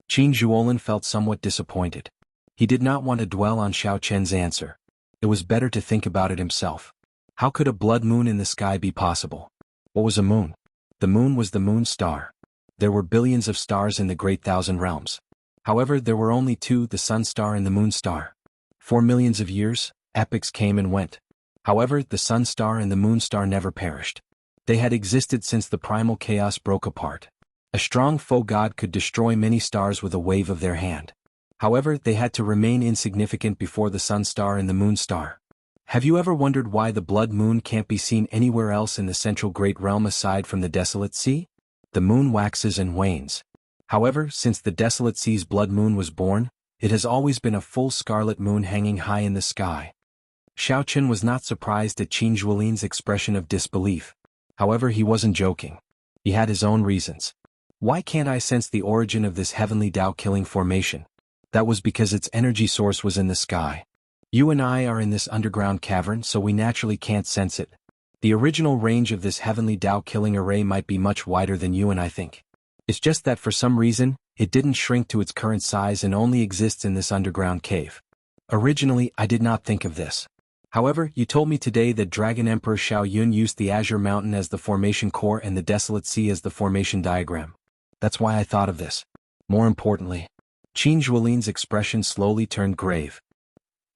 Qin Zhuolin felt somewhat disappointed. He did not want to dwell on Xiaoqian's answer. It was better to think about it himself. How could a blood moon in the sky be possible? What was a moon? The moon was the moon star. There were billions of stars in the great thousand realms. However, there were only two, the sun star and the moon star. For millions of years, epochs came and went. However, the sun star and the moon star never perished. They had existed since the primal chaos broke apart. A strong foe god could destroy many stars with a wave of their hand. However, they had to remain insignificant before the sun star and the moon star. Have you ever wondered why the blood moon can't be seen anywhere else in the central great realm aside from the desolate sea? The moon waxes and wanes. However, since the desolate sea's blood moon was born, it has always been a full scarlet moon hanging high in the sky. Xiaoqian was not surprised at Qin Zhuolin's expression of disbelief. However, he wasn't joking. He had his own reasons. Why can't I sense the origin of this heavenly Tao killing formation? That was because its energy source was in the sky. You and I are in this underground cavern, so we naturally can't sense it. The original range of this heavenly Tao killing array might be much wider than you and I think. It's just that for some reason, it didn't shrink to its current size and only exists in this underground cave. Originally, I did not think of this. However, you told me today that Dragon Emperor Xiao Yun used the Azure Mountain as the formation core and the Desolate Sea as the formation diagram. That's why I thought of this. More importantly, Qin Zhuolin's expression slowly turned grave.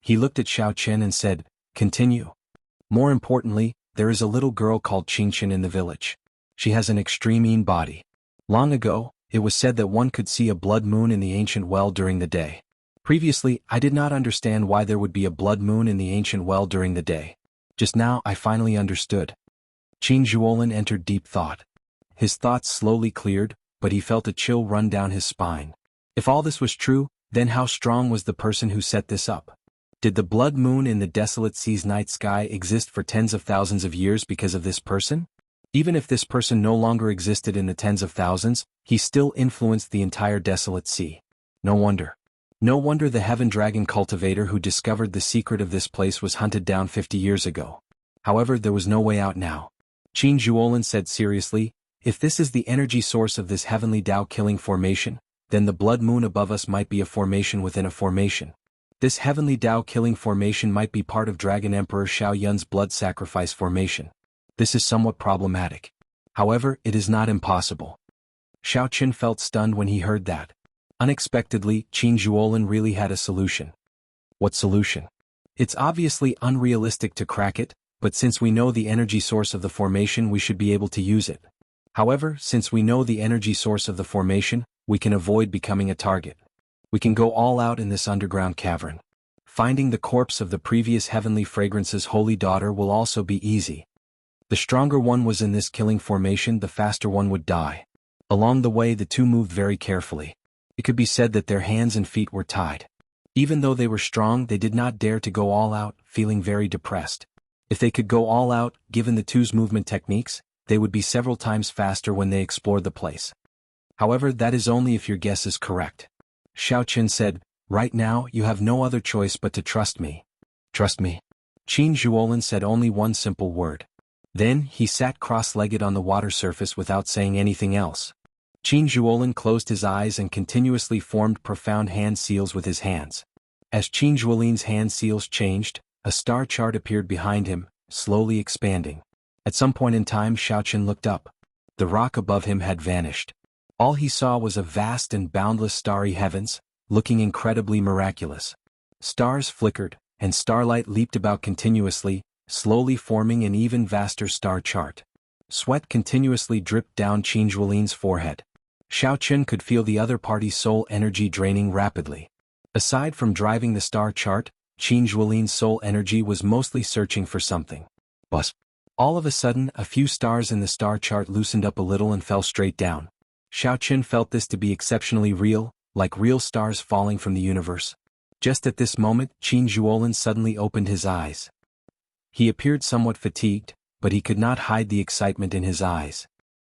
He looked at Xiaoqian and said, continue. More importantly, there is a little girl called Qingqian in the village. She has an extreme body. Long ago, it was said that one could see a blood moon in the ancient well during the day. Previously, I did not understand why there would be a blood moon in the ancient well during the day. Just now, I finally understood. Qin Zhuolin entered deep thought. His thoughts slowly cleared, but he felt a chill run down his spine. If all this was true, then how strong was the person who set this up? Did the blood moon in the desolate sea's night sky exist for tens of thousands of years because of this person? Even if this person no longer existed in the tens of thousands, he still influenced the entire desolate sea. No wonder. No wonder the heaven dragon cultivator who discovered the secret of this place was hunted down 50 years ago. However, there was no way out now. Qin Zhuolin said seriously, if this is the energy source of this heavenly Tao-killing formation, then the blood moon above us might be a formation within a formation. This heavenly Tao-killing formation might be part of Dragon Emperor Xiao Yun's blood sacrifice formation. This is somewhat problematic. However, it is not impossible. Xiao Qin felt stunned when he heard that. Unexpectedly, Qin Zhuolin really had a solution. What solution? It's obviously unrealistic to crack it, but since we know the energy source of the formation, we should be able to use it. However, since we know the energy source of the formation, we can avoid becoming a target. We can go all out in this underground cavern. Finding the corpse of the previous Heavenly Fragrance's holy daughter will also be easy. The stronger one was in this killing formation, the faster one would die. Along the way, the two moved very carefully. It could be said that their hands and feet were tied. Even though they were strong, they did not dare to go all out, feeling very depressed. If they could go all out, given the two's movement techniques, they would be several times faster when they explored the place. However, that is only if your guess is correct. Xiao Qin said, right now, you have no other choice but to trust me. Trust me. Qin Zhuolin said only one simple word. Then, he sat cross-legged on the water surface without saying anything else. Qin Zhuolin closed his eyes and continuously formed profound hand seals with his hands. As Qin Zhuolin's hand seals changed, a star chart appeared behind him, slowly expanding. At some point in time, Xiao Qin looked up. The rock above him had vanished. All he saw was a vast and boundless starry heavens, looking incredibly miraculous. Stars flickered, and starlight leaped about continuously, slowly forming an even vaster star chart. Sweat continuously dripped down Qin Zhuolin's forehead. Xiao Qin could feel the other party's soul energy draining rapidly. Aside from driving the star chart, Qin Zhuolin's soul energy was mostly searching for something. Buzz. All of a sudden, a few stars in the star chart loosened up a little and fell straight down. Xiao Qin felt this to be exceptionally real, like real stars falling from the universe. Just at this moment, Qin Zhuolin suddenly opened his eyes. He appeared somewhat fatigued, but he could not hide the excitement in his eyes.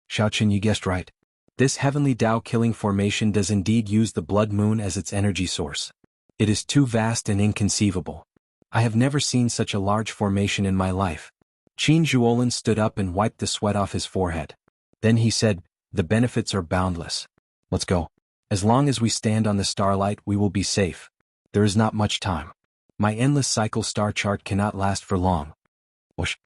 Xiao Qin, you guessed right. This heavenly Tao-killing formation does indeed use the blood moon as its energy source. It is too vast and inconceivable. I have never seen such a large formation in my life. Qin Zhuolin stood up and wiped the sweat off his forehead. Then he said, the benefits are boundless. Let's go. As long as we stand on the starlight, we will be safe. There is not much time. My endless cycle star chart cannot last for long. Whoosh.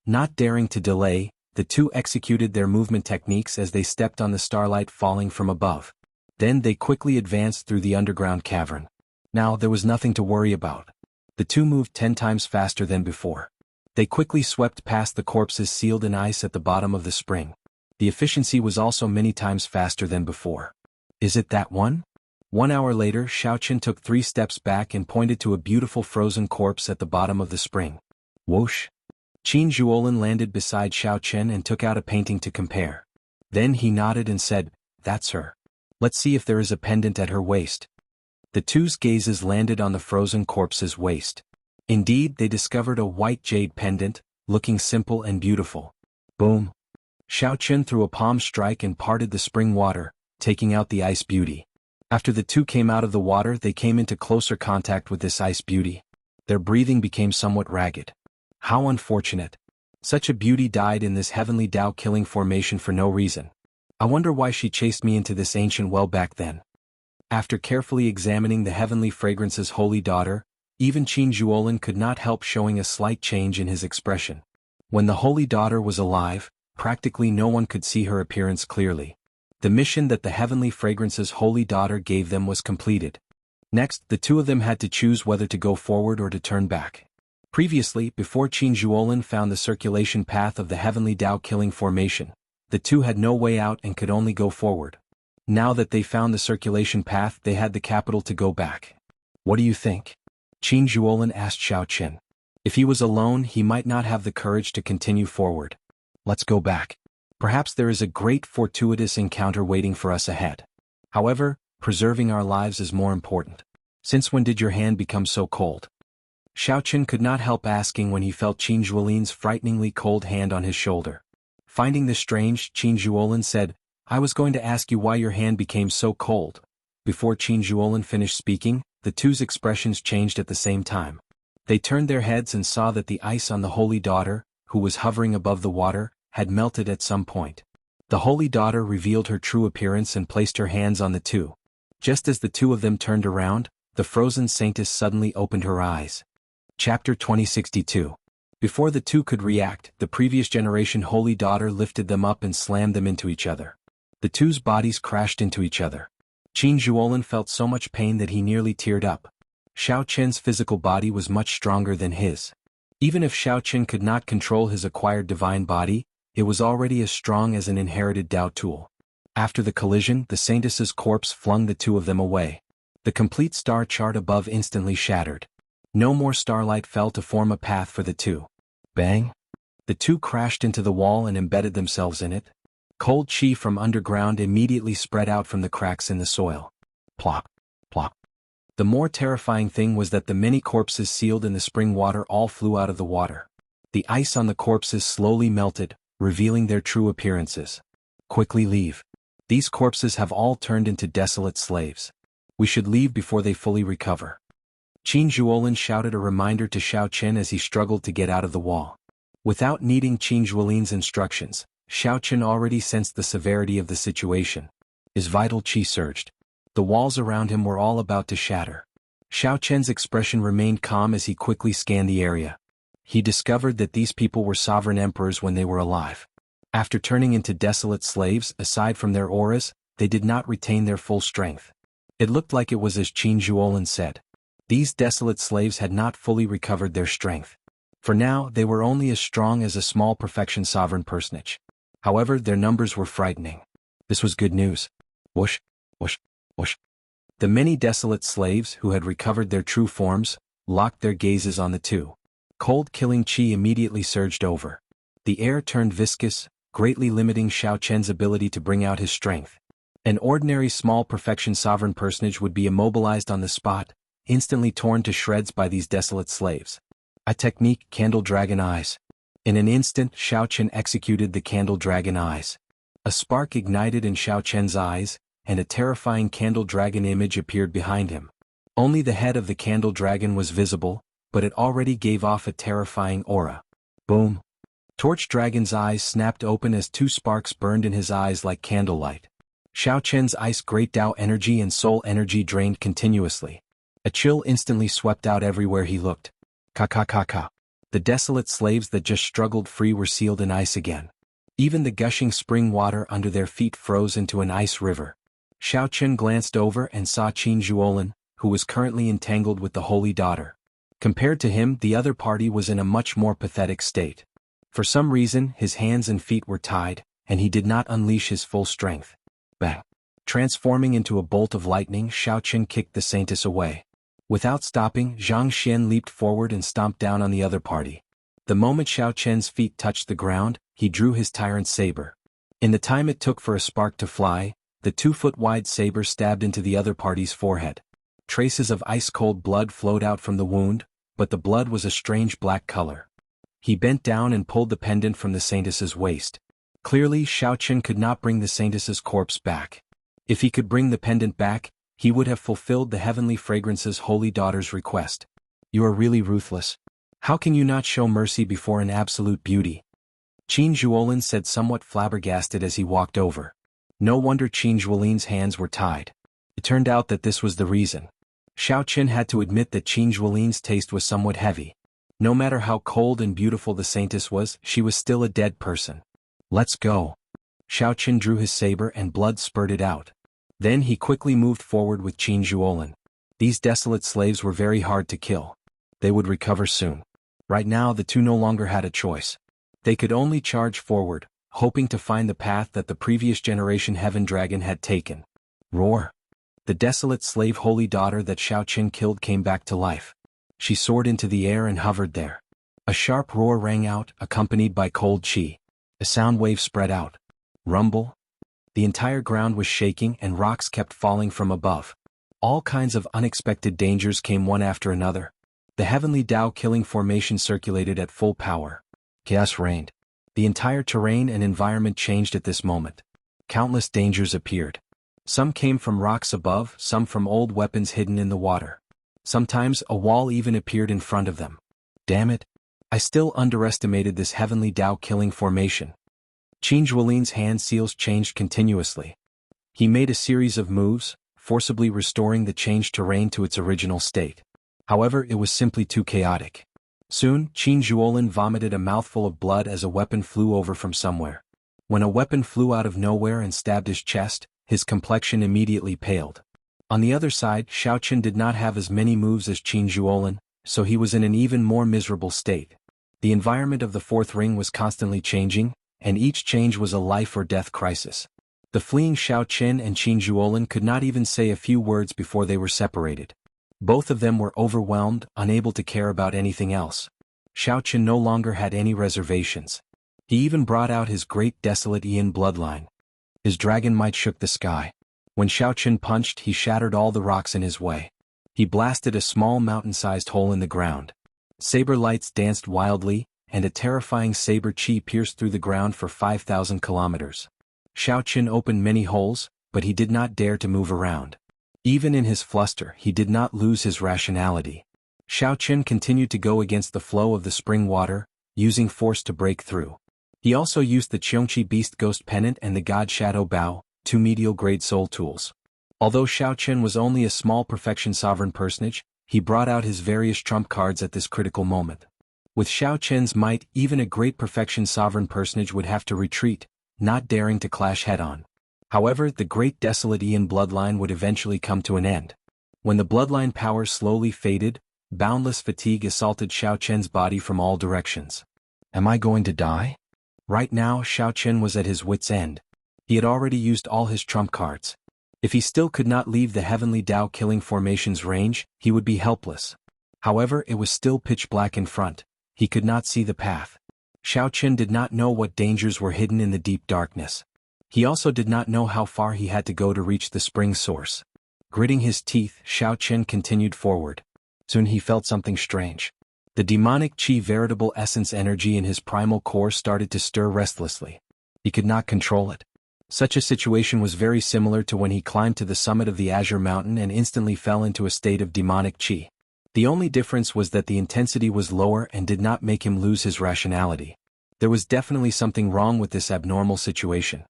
Not daring to delay, the two executed their movement techniques as they stepped on the starlight falling from above. Then they quickly advanced through the underground cavern. Now there was nothing to worry about. The two moved 10 times faster than before. They quickly swept past the corpses sealed in ice at the bottom of the spring. The efficiency was also many times faster than before. Is it that one? 1 hour later, Xiao Qin took 3 steps back and pointed to a beautiful frozen corpse at the bottom of the spring. Whoosh! Qin Zhuolin landed beside Xiao Qin and took out a painting to compare. Then he nodded and said, that's her. Let's see if there is a pendant at her waist. The two's gazes landed on the frozen corpse's waist. Indeed, they discovered a white jade pendant, looking simple and beautiful. Boom! Xiao Qin threw a palm strike and parted the spring water, taking out the ice beauty. After the two came out of the water, they came into closer contact with this ice beauty. Their breathing became somewhat ragged. How unfortunate. Such a beauty died in this heavenly Tao-killing formation for no reason. I wonder why she chased me into this ancient well back then. After carefully examining the heavenly fragrance's holy daughter, even Qin Zhuolin could not help showing a slight change in his expression. When the holy daughter was alive, practically no one could see her appearance clearly. The mission that the heavenly fragrance's holy daughter gave them was completed. Next, the two of them had to choose whether to go forward or to turn back. Previously, before Qin Zhuolin found the circulation path of the heavenly Tao-killing formation, the two had no way out and could only go forward. Now that they found the circulation path, they had the capital to go back. What do you think? Qin Zhuolin asked Xiao Qin. If he was alone, he might not have the courage to continue forward. Let's go back. Perhaps there is a great fortuitous encounter waiting for us ahead. However, preserving our lives is more important. Since when did your hand become so cold? Xiaochen could not help asking when he felt Qin Zhuolin's frighteningly cold hand on his shoulder. Finding this strange, Qin Zhuolin said, "I was going to ask you why your hand became so cold." Before Qin Zhuolin finished speaking, the two's expressions changed at the same time. They turned their heads and saw that the ice on the Holy Daughter, who was hovering above the water, had melted at some point. The Holy Daughter revealed her true appearance and placed her hands on the two. Just as the two of them turned around, the frozen saintess suddenly opened her eyes. Chapter 2062. Before the two could react, the previous generation Holy Daughter lifted them up and slammed them into each other. The two's bodies crashed into each other. Qin Zhuolin felt so much pain that he nearly teared up. Xiaoqin's physical body was much stronger than his. Even if Xiaoqin could not control his acquired divine body, it was already as strong as an inherited Dao tool. After the collision, the saintess's corpse flung the two of them away. The complete star chart above instantly shattered. No more starlight fell to form a path for the two. Bang! The two crashed into the wall and embedded themselves in it. Cold chi from underground immediately spread out from the cracks in the soil. Plop! Plop! The more terrifying thing was that the many corpses sealed in the spring water all flew out of the water. The ice on the corpses slowly melted, revealing their true appearances. Quickly leave. These corpses have all turned into desolate slaves. We should leave before they fully recover. Qin Zhuolin shouted a reminder to Xiaochen as he struggled to get out of the wall. Without needing Qin Zhuolin's instructions, Xiaochen already sensed the severity of the situation. His vital qi surged. The walls around him were all about to shatter. Xiaochen's expression remained calm as he quickly scanned the area. He discovered that these people were sovereign emperors when they were alive. After turning into desolate slaves, aside from their auras, they did not retain their full strength. It looked like it was as Qin Zhuolin said. These desolate slaves had not fully recovered their strength. For now, they were only as strong as a small perfection sovereign personage. However, their numbers were frightening. This was good news. Whoosh, whoosh, whoosh. The many desolate slaves who had recovered their true forms locked their gazes on the two. Cold killing chi immediately surged over. The air turned viscous, greatly limiting Xiaochen's ability to bring out his strength. An ordinary small perfection sovereign personage would be immobilized on the spot, instantly torn to shreds by these desolate slaves. A technique, Candle Dragon Eyes. In an instant, Xiaochen executed the Candle Dragon Eyes. A spark ignited in Xiaochen's eyes, and a terrifying candle dragon image appeared behind him. Only the head of the candle dragon was visible, but it already gave off a terrifying aura. Boom! Torch Dragon's eyes snapped open as two sparks burned in his eyes like candlelight. Xiaochen's ice great Dao energy and soul energy drained continuously. A chill instantly swept out everywhere he looked. Ka. The desolate slaves that just struggled free were sealed in ice again. Even the gushing spring water under their feet froze into an ice river. Xiaochen glanced over and saw Qin Zhuolin, who was currently entangled with the Holy Daughter. Compared to him, the other party was in a much more pathetic state. For some reason, his hands and feet were tied, and he did not unleash his full strength. Bang! Transforming into a bolt of lightning, Xiaochen kicked the saintess away. Without stopping, Zhang Xian leaped forward and stomped down on the other party. The moment Xiaochen's feet touched the ground, he drew his tyrant saber. In the time it took for a spark to fly, the 2-foot-wide saber stabbed into the other party's forehead. Traces of ice-cold blood flowed out from the wound, but the blood was a strange black color. He bent down and pulled the pendant from the saintess's waist. Clearly, Xiaochen could not bring the saintess's corpse back. If he could bring the pendant back, he would have fulfilled the heavenly fragrance's holy daughter's request. You are really ruthless. How can you not show mercy before an absolute beauty? Qin Zhuolin said somewhat flabbergasted as he walked over. No wonder Qin Zhuolin's hands were tied. It turned out that this was the reason. Xiaochen had to admit that Qin Zhuolin's taste was somewhat heavy. No matter how cold and beautiful the saintess was, she was still a dead person. Let's go. Xiaochen drew his saber and blood spurted out. Then he quickly moved forward with Qin Zhuolin. These desolate slaves were very hard to kill. They would recover soon. Right now the two no longer had a choice. They could only charge forward, hoping to find the path that the previous generation Heaven Dragon had taken. Roar! The desolate slave Holy Daughter that Xiaochen killed came back to life. She soared into the air and hovered there. A sharp roar rang out, accompanied by cold chi. A sound wave spread out. Rumble. The entire ground was shaking and rocks kept falling from above. All kinds of unexpected dangers came one after another. The heavenly Tao killing formation circulated at full power. Chaos reigned. The entire terrain and environment changed at this moment. Countless dangers appeared. Some came from rocks above, some from old weapons hidden in the water. Sometimes a wall even appeared in front of them. Damn it! I still underestimated this heavenly Tao killing formation. Qin Zhuolin's hand seals changed continuously. He made a series of moves, forcibly restoring the changed terrain to its original state. However, it was simply too chaotic. Soon, Qin Zhuolin vomited a mouthful of blood as a weapon flew over from somewhere. When a weapon flew out of nowhere and stabbed his chest, his complexion immediately paled. On the other side, Xiaoqin did not have as many moves as Qin Zhuolin, so he was in an even more miserable state. The environment of the fourth ring was constantly changing, and each change was a life-or-death crisis. The fleeing Xiaoqin and Qin Zhuolin could not even say a few words before they were separated. Both of them were overwhelmed, unable to care about anything else. Xiaoqin no longer had any reservations. He even brought out his great desolate Yin bloodline. His dragon might shook the sky. When Xiaoqin punched, he shattered all the rocks in his way. He blasted a small mountain-sized hole in the ground. Saber lights danced wildly, and a terrifying saber chi pierced through the ground for 5,000 kilometers. Xiaoqin opened many holes, but he did not dare to move around. Even in his fluster, he did not lose his rationality. Xiaoqin continued to go against the flow of the spring water, using force to break through. He also used the Qiongqi Beast Ghost Pennant and the God Shadow Bow, two medial-grade soul tools. Although Xiaoqin was only a small perfection sovereign personage, he brought out his various trump cards at this critical moment. With Xiaoqin's might, even a great perfection sovereign personage would have to retreat, not daring to clash head-on. However, the great desolate Yin bloodline would eventually come to an end. When the bloodline power slowly faded, boundless fatigue assaulted Xiaoqin's body from all directions. Am I going to die? Right now, Xiaoqin was at his wit's end. He had already used all his trump cards. If he still could not leave the heavenly Tao killing formation's range, he would be helpless. However, it was still pitch black in front. He could not see the path. Xiaoqin did not know what dangers were hidden in the deep darkness. He also did not know how far he had to go to reach the spring source. Gritting his teeth, Xiaoqin continued forward. Soon he felt something strange. The demonic qi veritable essence energy in his primal core started to stir restlessly. He could not control it. Such a situation was very similar to when he climbed to the summit of the Azure Mountain and instantly fell into a state of demonic qi. The only difference was that the intensity was lower and did not make him lose his rationality. There was definitely something wrong with this abnormal situation.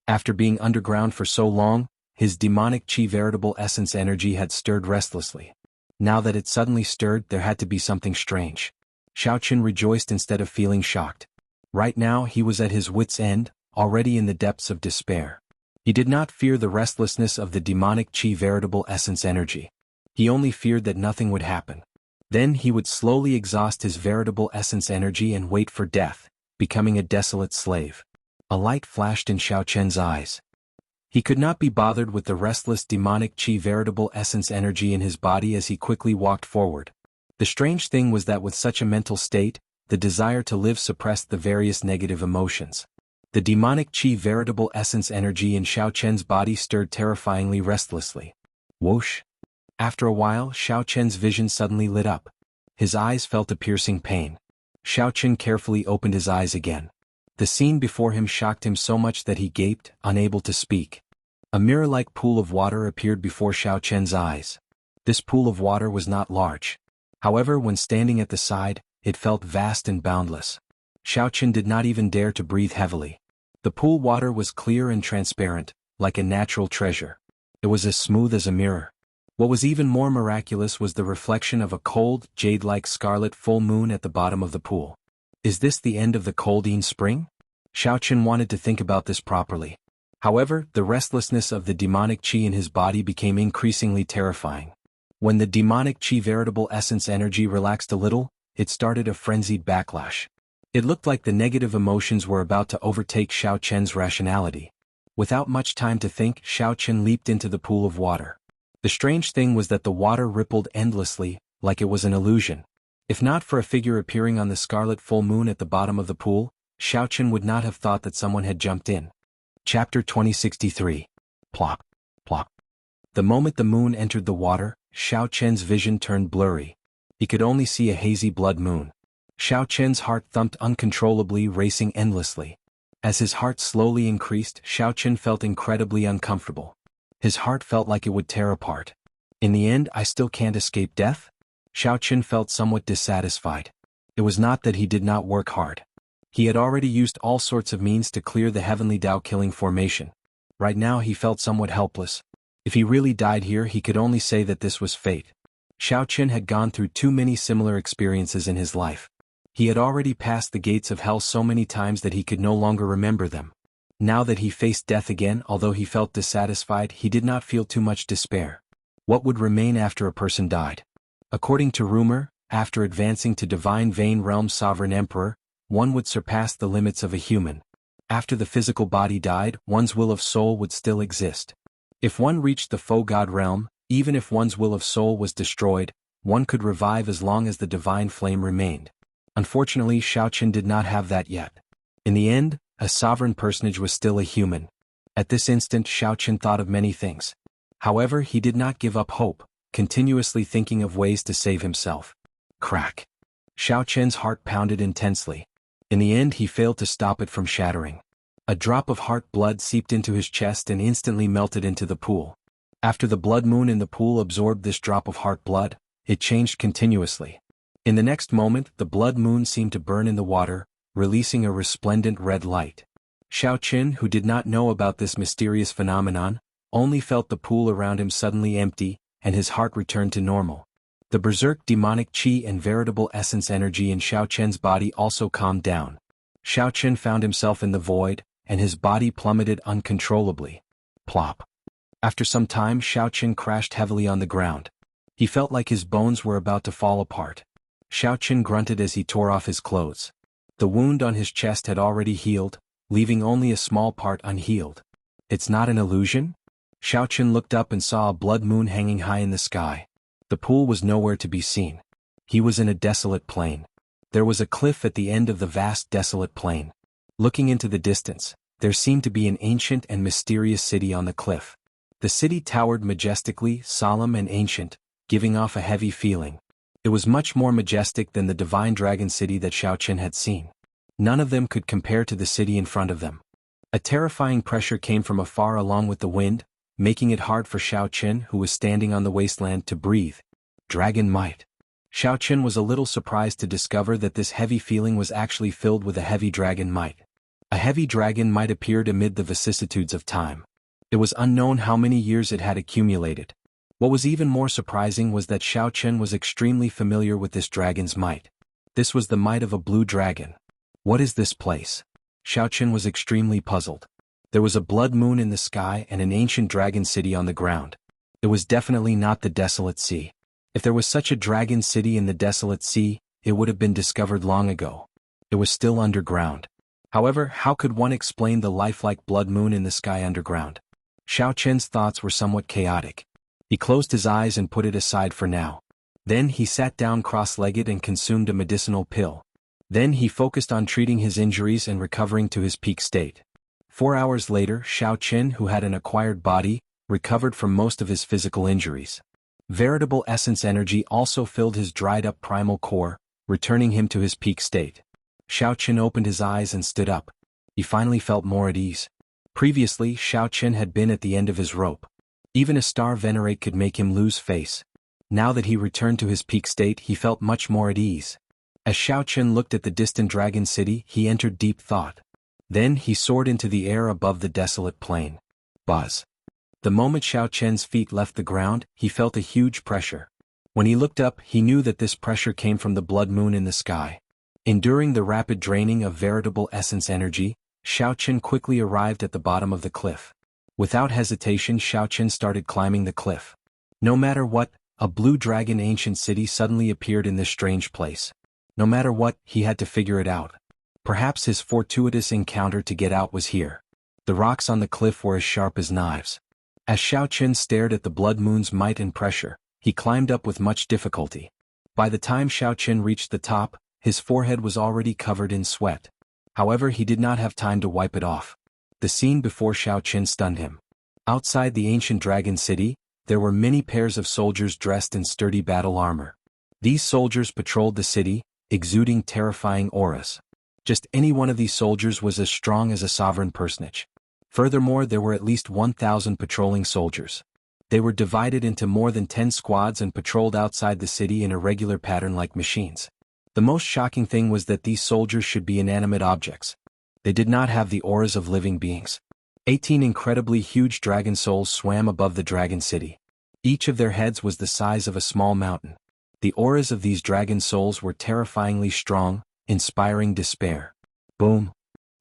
After being underground for so long, his demonic qi veritable essence energy had stirred restlessly. Now that it suddenly stirred, there had to be something strange. Xiaoqin rejoiced instead of feeling shocked. Right now he was at his wit's end, already in the depths of despair. He did not fear the restlessness of the demonic qi veritable essence energy. He only feared that nothing would happen. Then he would slowly exhaust his veritable essence energy and wait for death, becoming a desolate slave. A light flashed in Xiaoqin's eyes. He could not be bothered with the restless demonic qi veritable essence energy in his body as he quickly walked forward. The strange thing was that with such a mental state, the desire to live suppressed the various negative emotions. The demonic qi veritable essence energy in Xiaoqin's body stirred terrifyingly restlessly. Whoosh! After a while, Xiaoqin's vision suddenly lit up. His eyes felt a piercing pain. Xiaoqin carefully opened his eyes again. The scene before him shocked him so much that he gaped, unable to speak. A mirror-like pool of water appeared before Xiaoqin's eyes. This pool of water was not large. However, when standing at the side, it felt vast and boundless. Xiaoqin did not even dare to breathe heavily. The pool water was clear and transparent, like a natural treasure. It was as smooth as a mirror. What was even more miraculous was the reflection of a cold, jade-like scarlet full moon at the bottom of the pool. Is this the end of the Coldine Spring? Xiaoqin wanted to think about this properly. However, the restlessness of the demonic qi in his body became increasingly terrifying. When the demonic qi veritable essence energy relaxed a little, it started a frenzied backlash. It looked like the negative emotions were about to overtake Xiaoqin's rationality. Without much time to think, Xiaoqin leaped into the pool of water. The strange thing was that the water rippled endlessly, like it was an illusion. If not for a figure appearing on the scarlet full moon at the bottom of the pool, Xiaoqin would not have thought that someone had jumped in. Chapter 2063. Plop. Plop. The moment the moon entered the water, Xiao Chen's vision turned blurry. He could only see a hazy blood moon. Xiao Chen's heart thumped uncontrollably, racing endlessly. As his heart slowly increased, Xiao Chen felt incredibly uncomfortable. His heart felt like it would tear apart. In the end, I still can't escape death? Xiao Chen felt somewhat dissatisfied. It was not that he did not work hard. He had already used all sorts of means to clear the heavenly Dao-killing formation. Right now he felt somewhat helpless. If he really died here, he could only say that this was fate. Xiao Chen had gone through too many similar experiences in his life. He had already passed the gates of hell so many times that he could no longer remember them. Now that he faced death again, although he felt dissatisfied, he did not feel too much despair. What would remain after a person died? According to rumor, after advancing to Divine Vein Realm Sovereign Emperor, one would surpass the limits of a human. After the physical body died, one's will of soul would still exist. If one reached the Faux God realm, even if one's will of soul was destroyed, one could revive as long as the divine flame remained. Unfortunately, Xiao Chen did not have that yet. In the end, a sovereign personage was still a human. At this instant, Xiao Chen thought of many things. However, he did not give up hope, continuously thinking of ways to save himself. Crack. Xiao Chen's heart pounded intensely. In the end, he failed to stop it from shattering. A drop of heart blood seeped into his chest and instantly melted into the pool. After the blood moon in the pool absorbed this drop of heart blood, it changed continuously. In the next moment, the blood moon seemed to burn in the water, releasing a resplendent red light. Xiao Chen, who did not know about this mysterious phenomenon, only felt the pool around him suddenly empty, and his heart returned to normal. The berserk demonic qi and veritable essence energy in Xiao Chen's body also calmed down. Xiao Chen found himself in the void, and his body plummeted uncontrollably. Plop. After some time, Xiao Chen crashed heavily on the ground. He felt like his bones were about to fall apart. Xiao Chen grunted as he tore off his clothes. The wound on his chest had already healed, leaving only a small part unhealed. It's not an illusion? Xiao Chen looked up and saw a blood moon hanging high in the sky. The pool was nowhere to be seen. He was in a desolate plain. There was a cliff at the end of the vast desolate plain. Looking into the distance, there seemed to be an ancient and mysterious city on the cliff. The city towered majestically, solemn and ancient, giving off a heavy feeling. It was much more majestic than the divine dragon city that Xiao Chen had seen. None of them could compare to the city in front of them. A terrifying pressure came from afar along with the wind, making it hard for Xiao Chen, who was standing on the wasteland, to breathe. Dragon might. Xiao Chen was a little surprised to discover that this heavy feeling was actually filled with a heavy dragon might. A heavy dragon might appeared amid the vicissitudes of time. It was unknown how many years it had accumulated. What was even more surprising was that Xiao Chen was extremely familiar with this dragon's might. This was the might of a blue dragon. What is this place? Xiao Chen was extremely puzzled. There was a blood moon in the sky and an ancient dragon city on the ground. It was definitely not the desolate sea. If there was such a dragon city in the desolate sea, it would have been discovered long ago. It was still underground. However, how could one explain the lifelike blood moon in the sky underground? Xiao Chen's thoughts were somewhat chaotic. He closed his eyes and put it aside for now. Then he sat down cross-legged and consumed a medicinal pill. Then he focused on treating his injuries and recovering to his peak state. 4 hours later, Xiao Chen, who had an acquired body, recovered from most of his physical injuries. Veritable essence energy also filled his dried-up primal core, returning him to his peak state. Xiao Chen opened his eyes and stood up. He finally felt more at ease. Previously, Xiao Chen had been at the end of his rope. Even a star venerate could make him lose face. Now that he returned to his peak state, he felt much more at ease. As Xiao Chen looked at the distant dragon city, he entered deep thought. Then he soared into the air above the desolate plain. Buzz. The moment Xiao Chen's feet left the ground, he felt a huge pressure. When he looked up, he knew that this pressure came from the blood moon in the sky. Enduring the rapid draining of veritable essence energy, Xiao Chen quickly arrived at the bottom of the cliff. Without hesitation, Xiao Chen started climbing the cliff. No matter what, a blue dragon ancient city suddenly appeared in this strange place. No matter what, he had to figure it out. Perhaps his fortuitous encounter to get out was here. The rocks on the cliff were as sharp as knives. As Xiao Chen stared at the blood moon's might and pressure, he climbed up with much difficulty. By the time Xiao Chen reached the top, his forehead was already covered in sweat. However, he did not have time to wipe it off. The scene before Xiao Qin stunned him. Outside the ancient dragon city, there were many pairs of soldiers dressed in sturdy battle armor. These soldiers patrolled the city, exuding terrifying auras. Just any one of these soldiers was as strong as a sovereign personage. Furthermore, there were at least 1,000 patrolling soldiers. They were divided into more than 10 squads and patrolled outside the city in a regular pattern like machines. The most shocking thing was that these soldiers should be inanimate objects. They did not have the auras of living beings. 18 incredibly huge dragon souls swam above the dragon city. Each of their heads was the size of a small mountain. The auras of these dragon souls were terrifyingly strong, inspiring despair. Boom!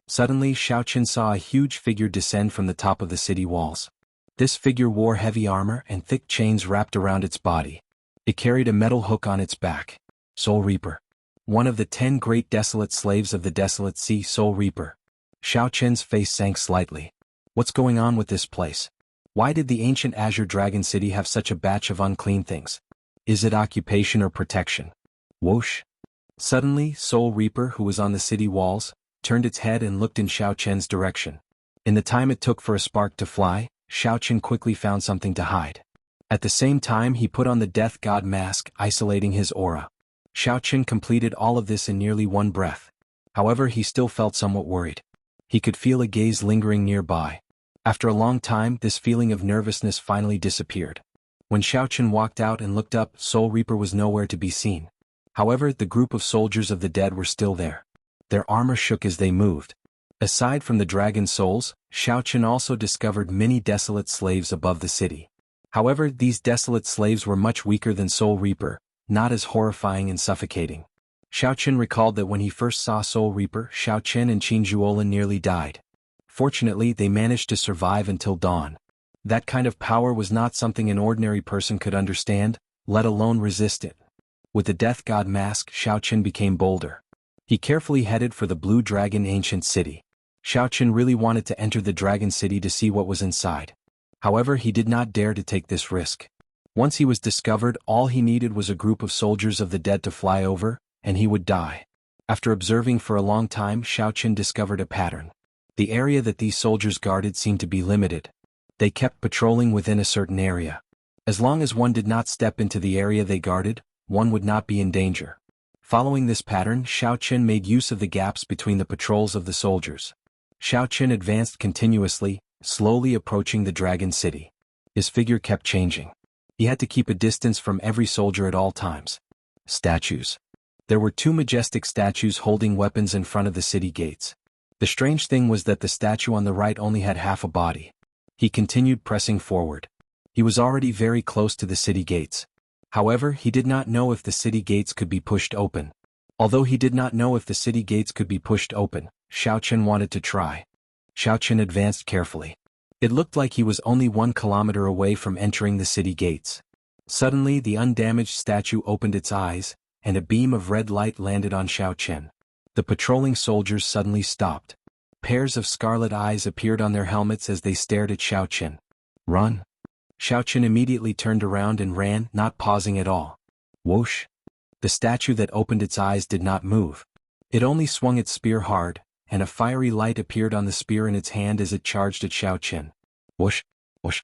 Suddenly Xiao Qin saw a huge figure descend from the top of the city walls. This figure wore heavy armor and thick chains wrapped around its body. It carried a metal hook on its back. Soul Reaper. One of the 10 great desolate slaves of the desolate sea, Soul Reaper. Xiao Qin's face sank slightly. What's going on with this place? Why did the ancient Azure Dragon City have such a batch of unclean things? Is it occupation or protection? Whoosh! Suddenly, Soul Reaper, who was on the city walls, turned its head and looked in Xiao Qin's direction. In the time it took for a spark to fly, Xiao Qin quickly found something to hide. At the same time, he put on the Death God mask, isolating his aura. Xiao Qin completed all of this in nearly one breath. However, he still felt somewhat worried. He could feel a gaze lingering nearby. After a long time, this feeling of nervousness finally disappeared. When Xiao Qin walked out and looked up, Soul Reaper was nowhere to be seen. However, the group of soldiers of the dead were still there. Their armor shook as they moved. Aside from the dragon souls, Xiao Qin also discovered many desolate slaves above the city. However, these desolate slaves were much weaker than Soul Reaper, not as horrifying and suffocating. Xiao Qin recalled that when he first saw Soul Reaper, Xiao Qin and Qin Zhuolan nearly died. Fortunately, they managed to survive until dawn. That kind of power was not something an ordinary person could understand, let alone resist it. With the Death God mask, Xiao Qin became bolder. He carefully headed for the Blue Dragon Ancient City. Xiao Qin really wanted to enter the Dragon City to see what was inside. However, he did not dare to take this risk. Once he was discovered, all he needed was a group of soldiers of the dead to fly over, and he would die. After observing for a long time, Xiao Qin discovered a pattern. The area that these soldiers guarded seemed to be limited. They kept patrolling within a certain area. As long as one did not step into the area they guarded, one would not be in danger. Following this pattern, Xiao Qin made use of the gaps between the patrols of the soldiers. Xiao Qin advanced continuously, slowly approaching the Dragon City. His figure kept changing. He had to keep a distance from every soldier at all times. Statues. There were 2 majestic statues holding weapons in front of the city gates. The strange thing was that the statue on the right only had half a body. He continued pressing forward. He was already very close to the city gates. However, he did not know if the city gates could be pushed open. Although he did not know if the city gates could be pushed open, Xiao Qin wanted to try. Xiao Qin advanced carefully. It looked like he was only 1 kilometer away from entering the city gates. Suddenly, the undamaged statue opened its eyes, and a beam of red light landed on Xiao Qin. The patrolling soldiers suddenly stopped. Pairs of scarlet eyes appeared on their helmets as they stared at Xiao Qin. Run! Xiao Qin immediately turned around and ran, not pausing at all. Whoosh! The statue that opened its eyes did not move. It only swung its spear hard, and a fiery light appeared on the spear in its hand as it charged at Xiao Qin. Whoosh! Whoosh!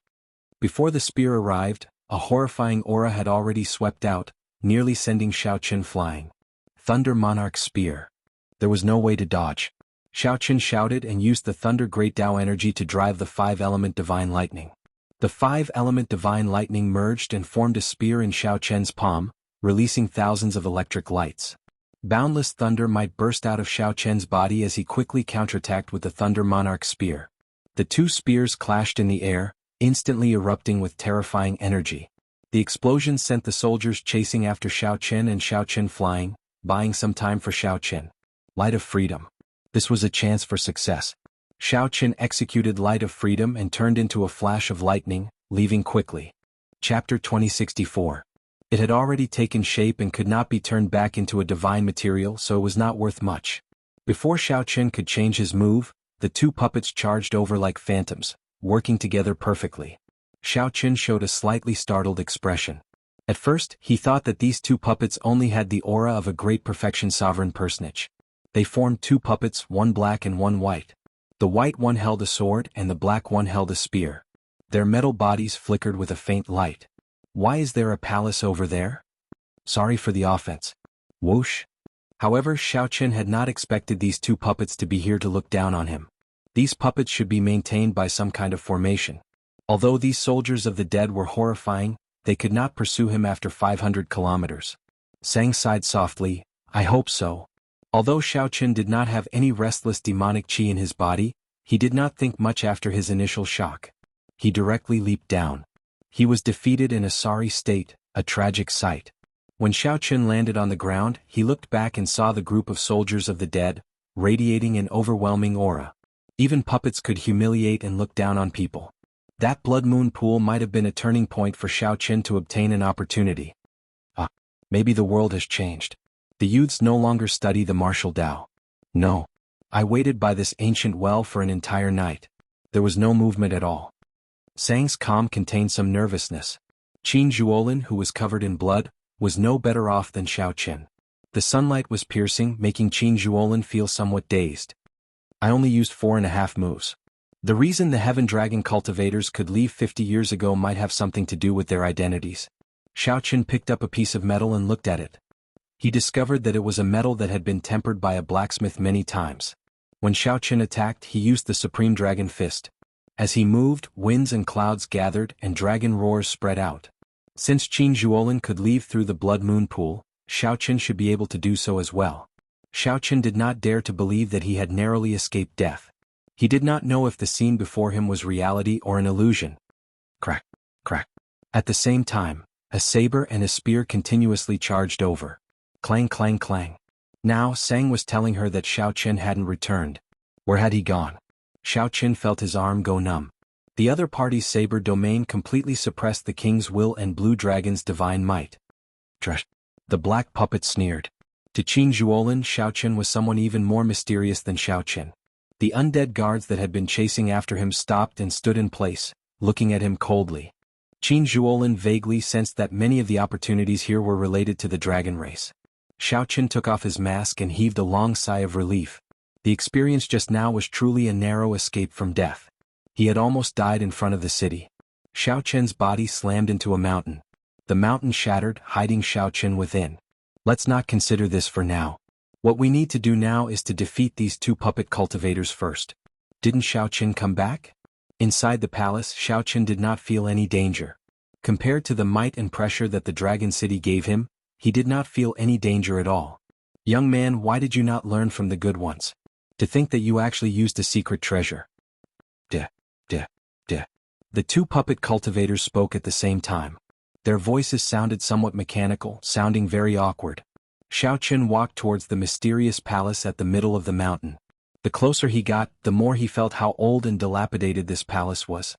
Before the spear arrived, a horrifying aura had already swept out, nearly sending Xiao Qin flying. Thunder Monarch Spear. There was no way to dodge. Xiao Qin shouted and used the Thunder Great Tao energy to drive the 5-element Divine Lightning. The 5-element Divine Lightning merged and formed a spear in Xiao Qin's palm, releasing thousands of electric lights. Boundless thunder might burst out of Xiao Qin's body as he quickly counterattacked with the Thunder Monarch Spear. The 2 spears clashed in the air, instantly erupting with terrifying energy. The explosion sent the soldiers chasing after Xiao Qin and Xiao Qin flying, buying some time for Xiao Qin. Light of Freedom. This was a chance for success. Xiao Qin executed Light of Freedom and turned into a flash of lightning, leaving quickly. Chapter 2064. It had already taken shape and could not be turned back into a divine material, so it was not worth much. Before Xiao Qin could change his move, the 2 puppets charged over like phantoms, working together perfectly. Xiao Qin showed a slightly startled expression. At first, he thought that these 2 puppets only had the aura of a great perfection sovereign personage. They formed 2 puppets, one black and one white. The white one held a sword and the black one held a spear. Their metal bodies flickered with a faint light. Why is there a palace over there? Sorry for the offense. Whoosh. However, Xiaoqin had not expected these two puppets to be here to look down on him. These puppets should be maintained by some kind of formation. Although these soldiers of the dead were horrifying, they could not pursue him after 500 kilometers. Sang sighed softly, I hope so. Although Xiaoqin did not have any restless demonic qi in his body, he did not think much after his initial shock. He directly leaped down. He was defeated in a sorry state, a tragic sight. When Xiaoqin landed on the ground, he looked back and saw the group of soldiers of the dead, radiating an overwhelming aura. Even puppets could humiliate and look down on people. That blood moon pool might have been a turning point for Xiaoqin to obtain an opportunity. Maybe the world has changed. The youths no longer study the martial Tao. No. I waited by this ancient well for an entire night. There was no movement at all. Sang's calm contained some nervousness. Qin Zhuolin, who was covered in blood, was no better off than Xiaoqin. The sunlight was piercing, making Qin Zhuolin feel somewhat dazed. I only used 4.5 moves. The reason the Heaven Dragon cultivators could leave 50 years ago might have something to do with their identities. Xiaoqin picked up a piece of metal and looked at it. He discovered that it was a metal that had been tempered by a blacksmith many times. When Xiaoqin attacked, he used the Supreme Dragon Fist. As he moved, winds and clouds gathered and dragon roars spread out. Since Qin Zhuolin could leave through the blood moon pool, Xiaoqin should be able to do so as well. Xiaoqin did not dare to believe that he had narrowly escaped death. He did not know if the scene before him was reality or an illusion. Crack, crack. At the same time, a saber and a spear continuously charged over. Clang, clang, clang. Now Sang was telling her that Xiaoqin hadn't returned. Where had he gone? Xiaoqin felt his arm go numb. The other party's saber domain completely suppressed the king's will and Blue Dragon's divine might. Trash. The black puppet sneered. To Qin Zhuolin, Xiaoqin was someone even more mysterious than Xiaoqin. The undead guards that had been chasing after him stopped and stood in place, looking at him coldly. Qin Zhuolin vaguely sensed that many of the opportunities here were related to the dragon race. Xiaoqin took off his mask and heaved a long sigh of relief. The experience just now was truly a narrow escape from death. He had almost died in front of the city. Xiaoqin's body slammed into a mountain. The mountain shattered, hiding Xiaoqin within. Let's not consider this for now. What we need to do now is to defeat these two puppet cultivators first. Didn't Xiaoqin come back? Inside the palace, Xiaoqin did not feel any danger. Compared to the might and pressure that the Dragon City gave him, he did not feel any danger at all. Young man, why did you not learn from the good ones? To think that you actually used a secret treasure. Duh. The two puppet cultivators spoke at the same time. Their voices sounded somewhat mechanical, sounding very awkward. Xiaoqin walked towards the mysterious palace at the middle of the mountain. The closer he got, the more he felt how old and dilapidated this palace was.